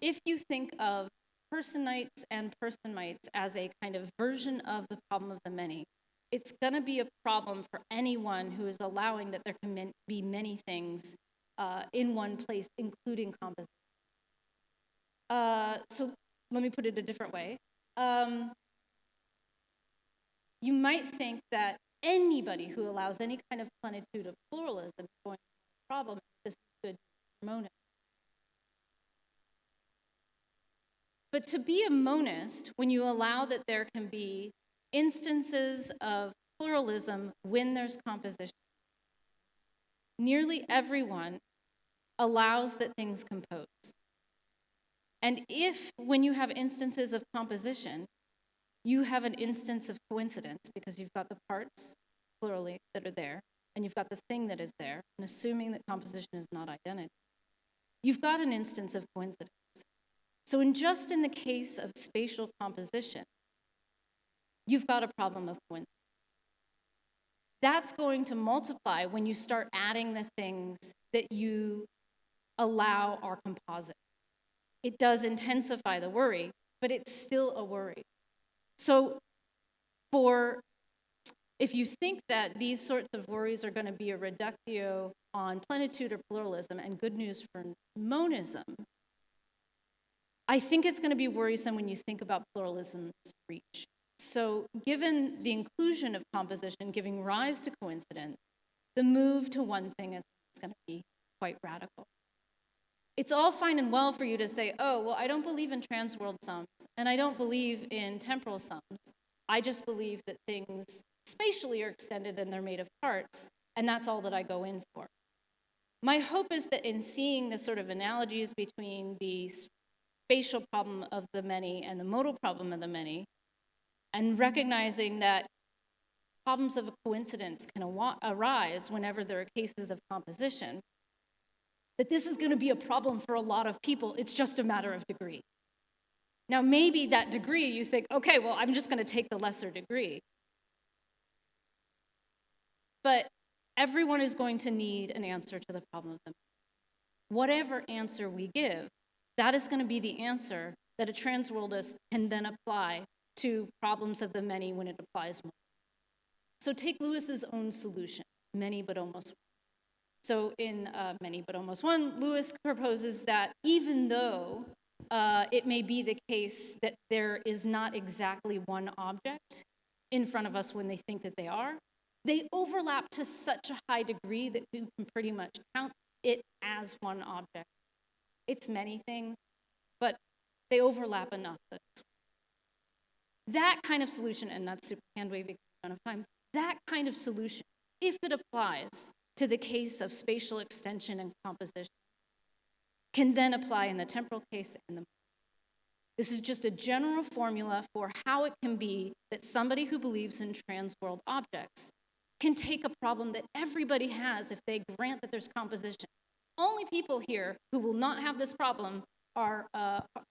if you think of personites and person mites as a kind of version of the problem of the many, it's going to be a problem for anyone who is allowing that there can be many things in one place, including composition. So let me put it a different way. You might think that anybody who allows any kind of plenitude of pluralism is going to have a problem. This is good monist. But to be a monist, when you allow that there can be instances of pluralism when there's composition, nearly everyone allows that things compose. And if, when you have instances of composition, you have an instance of coincidence because you've got the parts, plurally, that are there, and you've got the thing that is there, and assuming that composition is not identity, you've got an instance of coincidence. So in the case of spatial composition, you've got a problem of coincidence. That's going to multiply when you start adding the things that you allow are composite. It does intensify the worry, but it's still a worry. So if you think that these sorts of worries are going to be a reductio on plenitude or pluralism, and good news for monism, I think it's going to be worrisome when you think about pluralism's reach. So given the inclusion of composition giving rise to coincidence, the move to one thing is going to be quite radical. It's all fine and well for you to say, oh, well, I don't believe in transworld sums, and I don't believe in temporal sums. I just believe that things spatially are extended and they're made of parts, and that's all that I go in for. My hope is that in seeing the sort of analogies between the spatial problem of the many and the modal problem of the many, and recognizing that problems of a coincidence can arise whenever there are cases of composition, that this is going to be a problem for a lot of people. It's just a matter of degree. Now, maybe that degree, you think, okay, well, I'm just going to take the lesser degree. But everyone is going to need an answer to the problem of the many. Whatever answer we give, that is going to be the answer that a transworldist can then apply to problems of the many when it applies more. So take Lewis's own solution, many but almost one. So in Many but almost one, Lewis proposes that even though it may be the case that there is not exactly one object in front of us when they think that they overlap to such a high degree that you can pretty much count it as one object. It's many things, but they overlap enough. That kind of solution, and that's super hand-wavy amount of time, that kind of solution, if it applies to the case of spatial extension and composition, can then apply in the temporal case and the. This is just a general formula for how it can be that somebody who believes in trans-world objects can take a problem that everybody has if they grant that there's composition. Only people here who will not have this problem are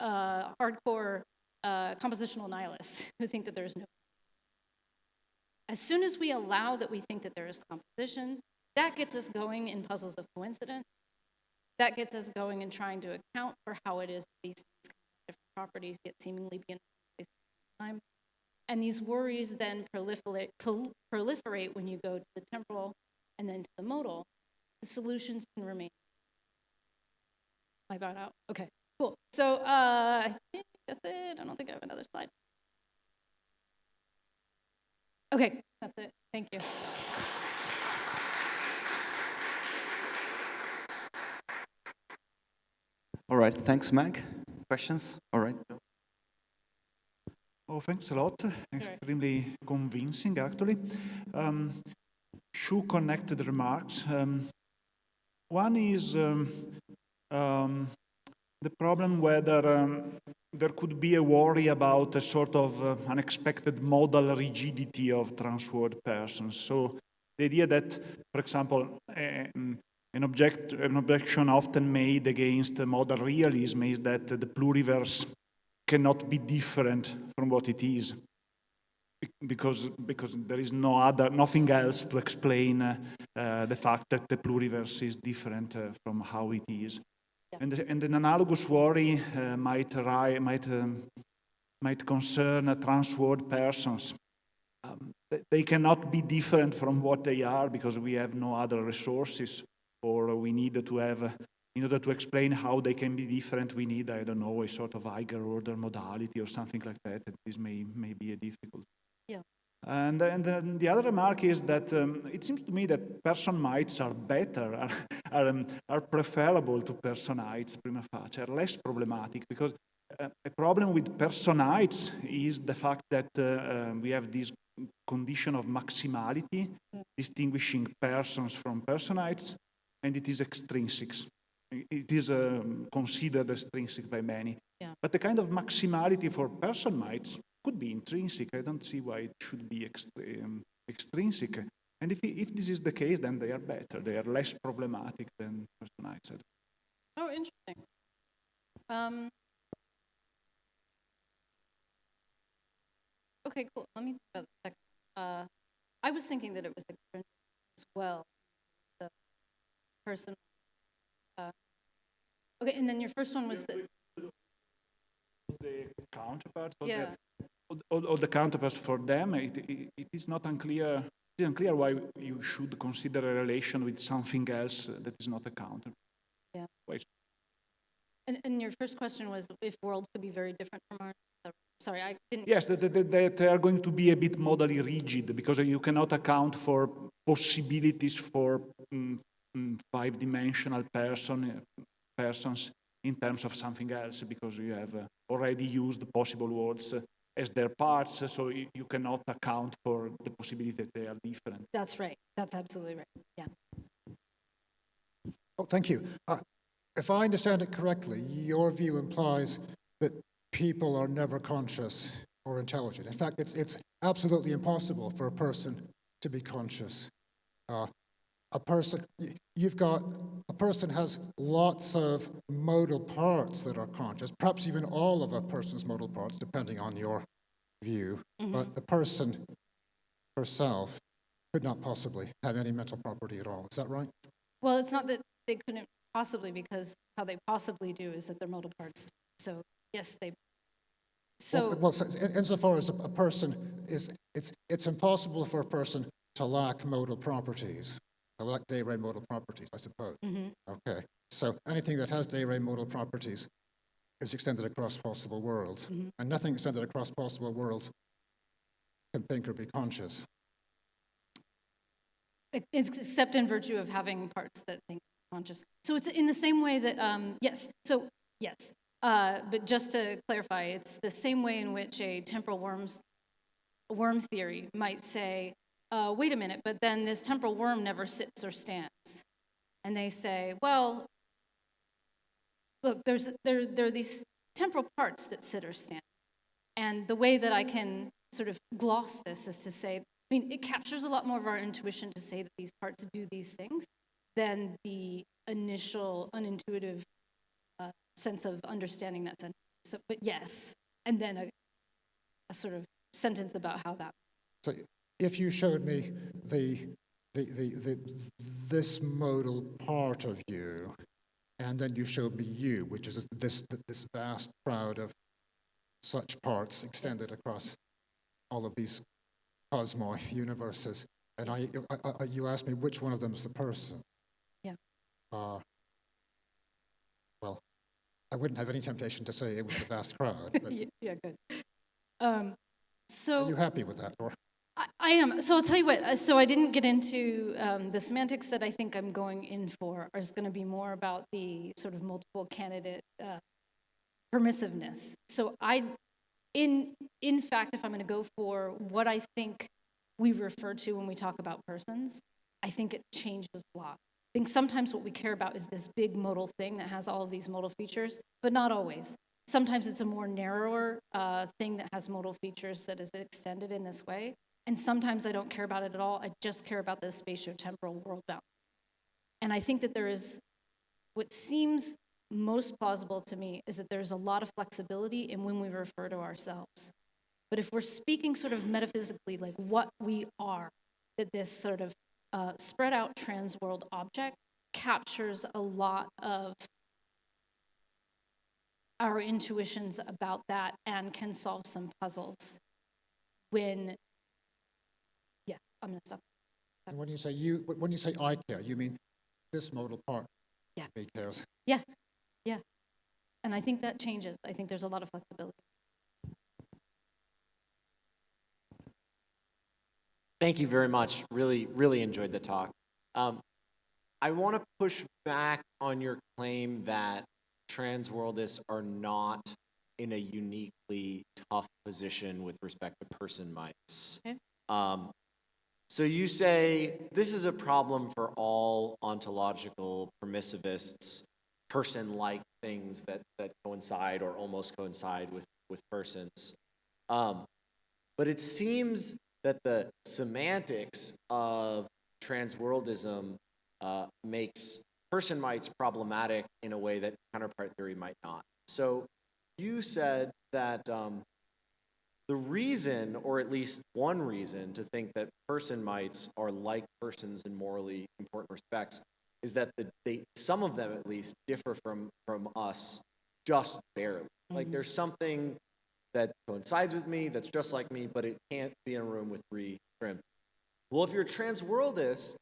hardcore compositional nihilists who think that there is no. As soon as we allow that we think that there is composition, that gets us going in puzzles of coincidence. That gets us going in trying to account for how it is that these different properties yet seemingly be in the same time. And these worries then proliferate when you go to the temporal and then to the modal. The solutions can remain. Am I about out? Okay, cool. So I think that's it. I don't think I have another slide. Okay, that's it. Thank you. All right, thanks, Meg. Questions? All right. Oh, thanks a lot. Extremely convincing, actually. Two connected remarks. One is the problem whether there could be a worry about a sort of unexpected modal rigidity of transworld persons. So the idea that, for example, an objection often made against modal realism is that the pluriverse cannot be different from what it is, because there is nothing else to explain the fact that the pluriverse is different from how it is. Yeah. And an analogous worry might concern transworld persons. They cannot be different from what they are because we have no other resources, or we need to have, in order to explain how they can be different, we need, I don't know, a sort of higher order modality or something like that. This may be a difficult. Yeah. And then the other remark is that it seems to me that person-mites are better, are preferable to personites prima facie, are less problematic, because a problem with personites is the fact that we have this condition of maximality, distinguishing persons from personites, and it is extrinsic. It is considered extrinsic by many. Yeah. But the kind of maximality for person-mites could be intrinsic. I don't see why it should be extrinsic. And if this is the case, then they are better. They are less problematic than personites. Oh, interesting. Okay, cool. Let me think about the second. I was thinking that it was extrinsic as well. The person. Okay, and then your first one was the counterparts. Yeah. All the counterparts for them, it is not unclear. It's unclear why you should consider a relation with something else that is not a counterpart. Yeah. Why? And your first question was if worlds could be very different from ours. Sorry, I didn't. Yes, that they are going to be a bit modally rigid because you cannot account for possibilities for five-dimensional persons in terms of something else, because you have already used possible worlds as their parts, so you cannot account for the possibility that they are different. That's right. That's absolutely right. Yeah. Oh, thank you. If I understand it correctly, your view implies that people are never conscious or intelligent. In fact, it's absolutely impossible for a person to be conscious. A person has lots of modal parts that are conscious, perhaps even all of a person's modal parts, depending on your view. Mm-hmm. But the person herself could not possibly have any mental property at all. Is that right? Well, it's not that they couldn't possibly, because how they possibly do is that they're modal parts. So yes, they. So well, insofar as a person is, it's impossible for a person to lack modal properties. Like de-Ray modal properties, I suppose. Mm-hmm. Okay, so anything that has de-Ray modal properties is extended across possible worlds, mm-hmm. and nothing extended across possible worlds can think or be conscious. Except in virtue of having parts that think conscious. So it's in the same way that, yes, but just to clarify, it's the same way in which a temporal worm's worm theory might say, wait a minute, but then this temporal worm never sits or stands. And they say, well, look, there are these temporal parts that sit or stand. And the way that I can sort of gloss this is to say, I mean, it captures a lot more of our intuition to say that these parts do these things than the initial unintuitive sense of understanding that sentence. So, but yes, and then a sort of sentence about how that. So if you showed me this modal part of you, and then you showed me you, which is this vast crowd of such parts extended across all of these cosmos, universes, and you asked me which one of them is the person. Yeah. Well, I wouldn't have any temptation to say it was the vast crowd. But yeah, good. So are you happy with that, or? I am. So I'll tell you what. So I didn't get into the semantics that I think I'm going in for. Is going to be more about the sort of multiple candidate permissiveness. So in fact, if I'm going to go for what I think we refer to when we talk about persons, I think it changes a lot. I think sometimes what we care about is this big modal thing that has all of these modal features, but not always. Sometimes it's a more narrower thing that has modal features that is extended in this way. And sometimes I don't care about it at all. I just care about the spatio-temporal world bound. And I think that there is, what seems most plausible to me is that there's a lot of flexibility in when we refer to ourselves. But if we're speaking sort of metaphysically, like what we are, that this sort of spread out trans-world object captures a lot of our intuitions about that and can solve some puzzles. I'm gonna stop. And when you say I care, you mean this modal part? Yeah. Me cares. Yeah. And I think that changes. I think there's a lot of flexibility. Thank you very much. Really, really enjoyed the talk. I want to push back on your claim that transworldists are not in a uniquely tough position with respect to person mites. Okay. So you say this is a problem for all ontological permissivists, person-like things that coincide or almost coincide with persons. But it seems that the semantics of transworldism makes person mites problematic in a way that counterpart theory might not. So you said that the reason, or at least one reason, to think that person mites are like persons in morally important respects is that some of them at least differ from us just barely. Mm-hmm. Like there's something that coincides with me that's just like me, but it can't be in a room with three shrimp. Well, if you're a transworldist,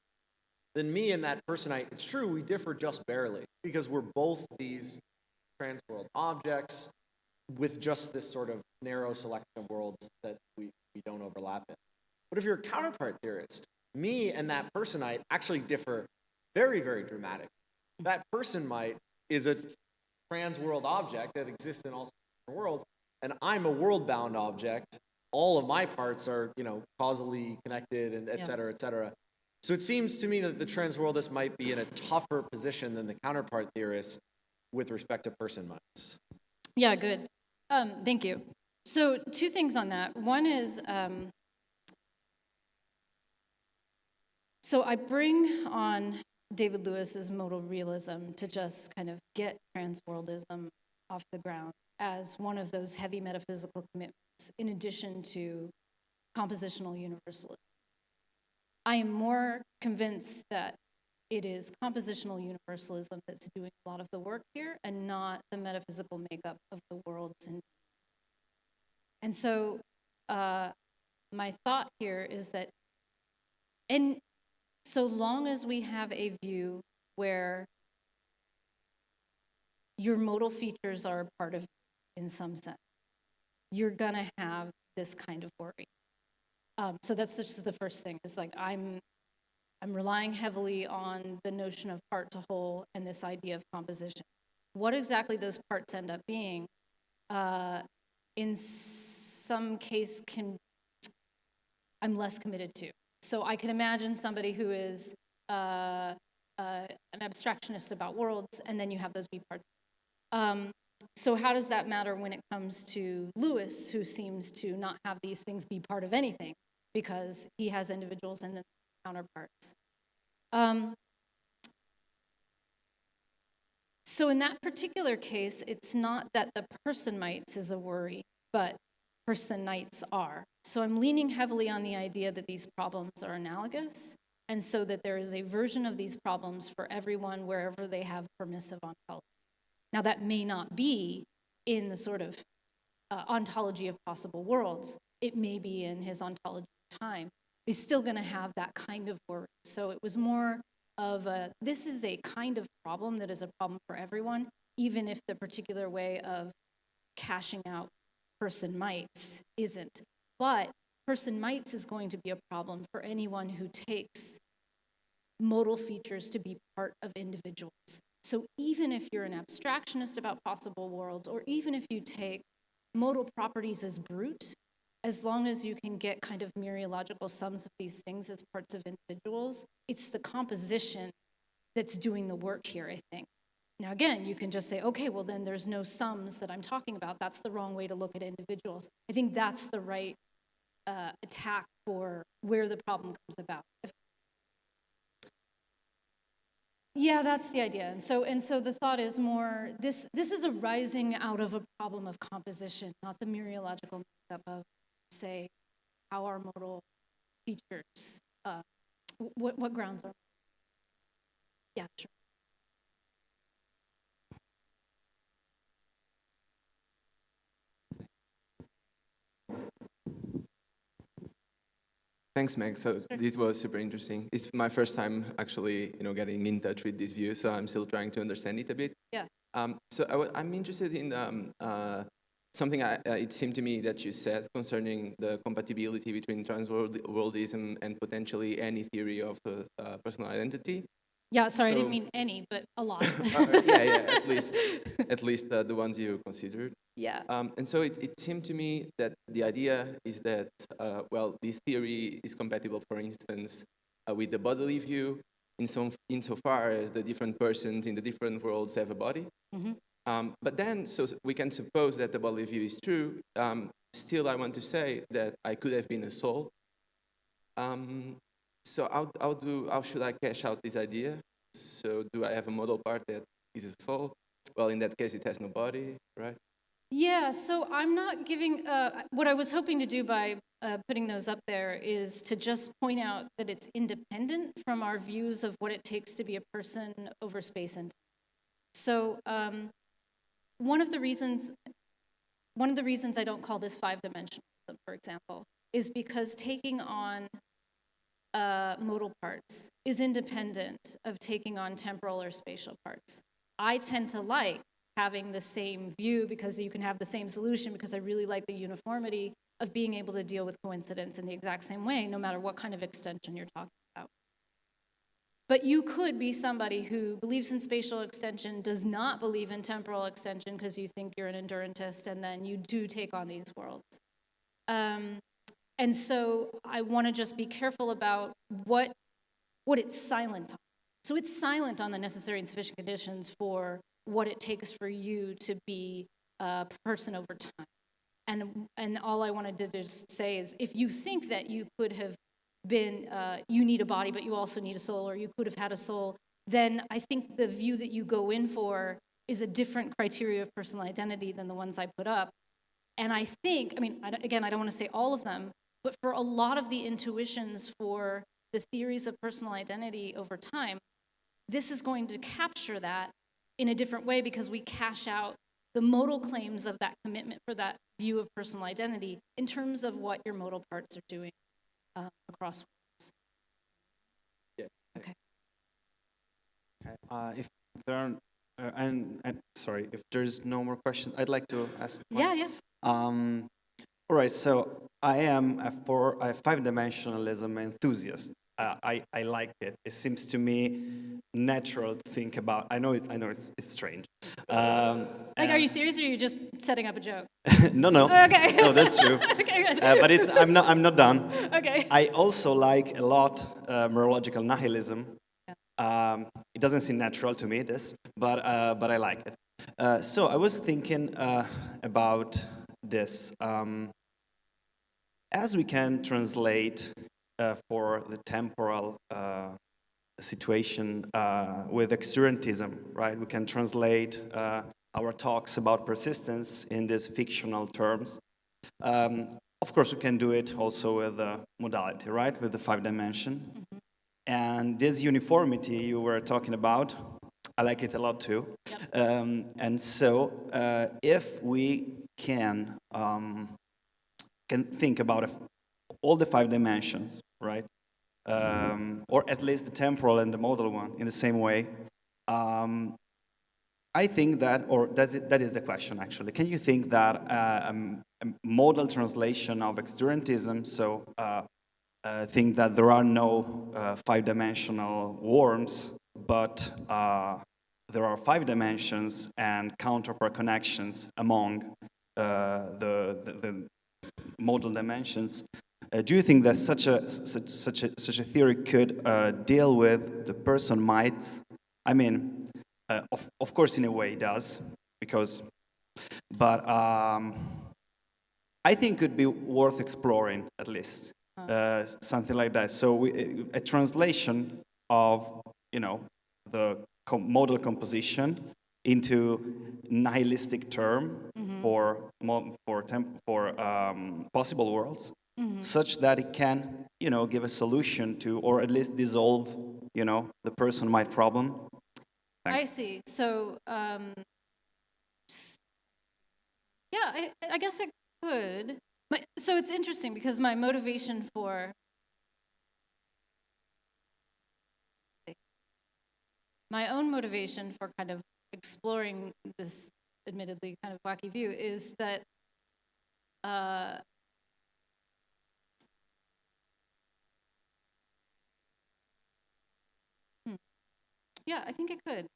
then me and that personite, it's true, we differ just barely because we're both these transworld objects with just this sort of narrow selection of worlds that we don't overlap in. But if you're a counterpart theorist, me and that personite actually differ very, very dramatically. That personite is a transworld object that exists in all sorts of worlds, and I'm a world-bound object. All of my parts are, causally connected, and et cetera, et cetera. So it seems to me that the transworldist might be in a tougher position than the counterpart theorist with respect to person mites. Yeah, good. Thank you. So 2 things on that. One is, so I bring on David Lewis's modal realism to just kind of get transworldism off the ground as one of those heavy metaphysical commitments, in addition to compositional universalism. I am more convinced that it is compositional universalism that's doing a lot of the work here and not the metaphysical makeup of the worlds. And so my thought here is that so long as we have a view where your modal features are a part of you in some sense, you're gonna have this kind of worry. So that's just the first thing, is like I'm relying heavily on the notion of part to whole and this idea of composition. What exactly those parts end up being, in some case I'm less committed to. So I can imagine somebody who is an abstractionist about worlds, and then you have those B parts. So how does that matter when it comes to Lewis, who seems to not have these things be part of anything because he has individuals and then counterparts? So in that particular case, it's not that the person-mites is a worry, but person-nites are. So I'm leaning heavily on the idea that these problems are analogous, and so that there is a version of these problems for everyone wherever they have permissive ontology. Now that may not be in the sort of ontology of possible worlds. It may be in his ontology of time. He's still going to have that kind of worry. So it was more of this is a kind of problem that is a problem for everyone, even if the particular way of cashing out person-mites isn't. But person-mites is going to be a problem for anyone who takes modal features to be part of individuals. So even if you're an abstractionist about possible worlds, or even if you take modal properties as brute, as long as you can get kind of mereological sums of these things as parts of individuals, it's the composition that's doing the work here, I think. Now again, you can just say, okay, well then there's no sums that I'm talking about. That's the wrong way to look at individuals. I think that's the right attack for where the problem comes about. Yeah, that's the idea. And so the thought is more, this is arising out of a problem of composition, not the mereological makeup of, say, how are modal features, what grounds are. Yeah, sure. Thanks, Meg. So this was super interesting. It's my first time actually, getting in touch with this view, so I'm still trying to understand it a bit. Yeah. So I'm interested in something it seemed to me that you said concerning the compatibility between transworldism and potentially any theory of personal identity. Yeah, sorry, I didn't mean any, but a lot. Yeah, at least the ones you considered. Yeah. And so it seemed to me that the idea is that, this theory is compatible, for instance, with the bodily view, insofar as the different persons in the different worlds have a body. Mm-hmm. But then, so we can suppose that the bodily view is true. Still, I want to say that I could have been a soul. So how should I cash out this idea? So do I have a modal part that is a soul? Well, in that case, it has no body, right? Yeah, so I'm not giving, what I was hoping to do by putting those up there is to just point out that it's independent from our views of what it takes to be a person over space and time. So one of the reasons I don't call this five-dimensionalism, for example, is because taking on modal parts is independent of taking on temporal or spatial parts. I tend to like having the same view because you can have the same solution, because I really like the uniformity of being able to deal with coincidence in the exact same way, no matter what kind of extension you're talking about. But you could be somebody who believes in spatial extension, does not believe in temporal extension because you think you're an endurantist, and then you do take on these worlds. And so I want to just be careful about what it's silent on. So it's silent on the necessary and sufficient conditions for what it takes for you to be a person over time. And all I wanted to just say is, if you think that you could have been, you need a body, but you also need a soul, or you could have had a soul, then I think the view that you go in for is a different criteria of personal identity than the ones I put up. And I think, again, I don't want to say all of them, but for a lot of the intuitions for the theories of personal identity over time, this is going to capture that in a different way, because we cash out the modal claims of that commitment for that view of personal identity in terms of what your modal parts are doing across worlds. Yeah. Okay. If there are, sorry, if there's no more questions, I'd like to ask one. Yeah. All right, so I am a five-dimensionalism enthusiast. I like it. It seems to me natural to think about. I know it's strange. Are you serious, or are you just setting up a joke? No. Okay. No, that's true. Okay, good. But I'm not done. Okay. I also like a lot neurological nihilism. It doesn't seem natural to me, this, but I like it. So I was thinking about this. As we can translate for the temporal situation with exuberantism, right? We can translate our talks about persistence in these fictional terms. Of course, we can do it also with the modality, right? With the 5 dimension. Mm-hmm. And this uniformity you were talking about, I like it a lot too. Yep. And so if we can think about all the 5 dimensions, right? Or at least the temporal and the modal one in the same way. I think that, or that is the question actually. Can you think that a modal translation of exuberantism, so think that there are no 5-dimensional worms, but there are 5 dimensions and counterpart connections among the modal dimensions. Do you think that such a theory could deal with the person might? I mean, of course, in a way, it does, but I think it could be worth exploring at least something like that. So a translation of the modal composition into nihilistic term for possible worlds. Mm-hmm. Such that it can, give a solution to, or at least dissolve, the person-mind problem. Thanks. I see. So, yeah, I guess it could. So it's interesting because my motivation for my own motivation for kind of exploring this admittedly kind of wacky view is that yeah, I think it could.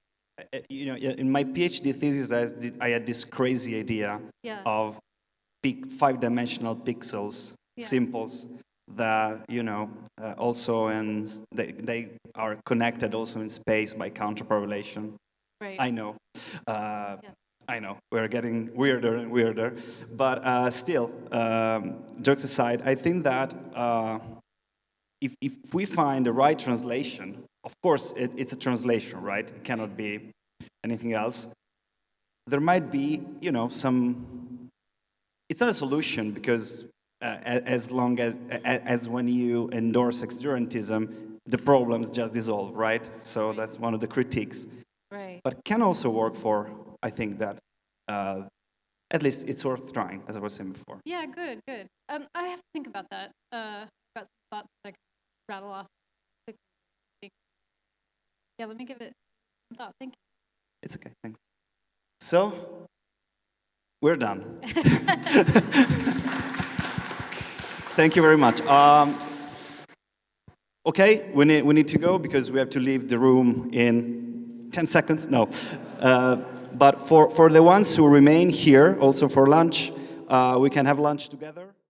In my PhD thesis, I had this crazy idea of 5-dimensional pixels, symbols that also they are connected also in space by counterpolation. Right. I know. I know we're getting weirder and weirder, but still, jokes aside, I think that if we find the right translation. Of course, it's a translation, right? It cannot be anything else. There might be, some. It's not a solution because as long as when you endorse exuberantism, the problems just dissolve, right? So that's one of the critiques. Right. But can also work for, I think that at least it's worth trying, as I was saying before. Yeah, good. I have to think about that. I've got some thoughts that I could rattle off. Yeah, let me give it some thought. Thank you. It's okay, thanks. So, we're done. Thank you very much. Okay, we need to go because we have to leave the room in 10 seconds. No. But for the ones who remain here, also for lunch, we can have lunch together.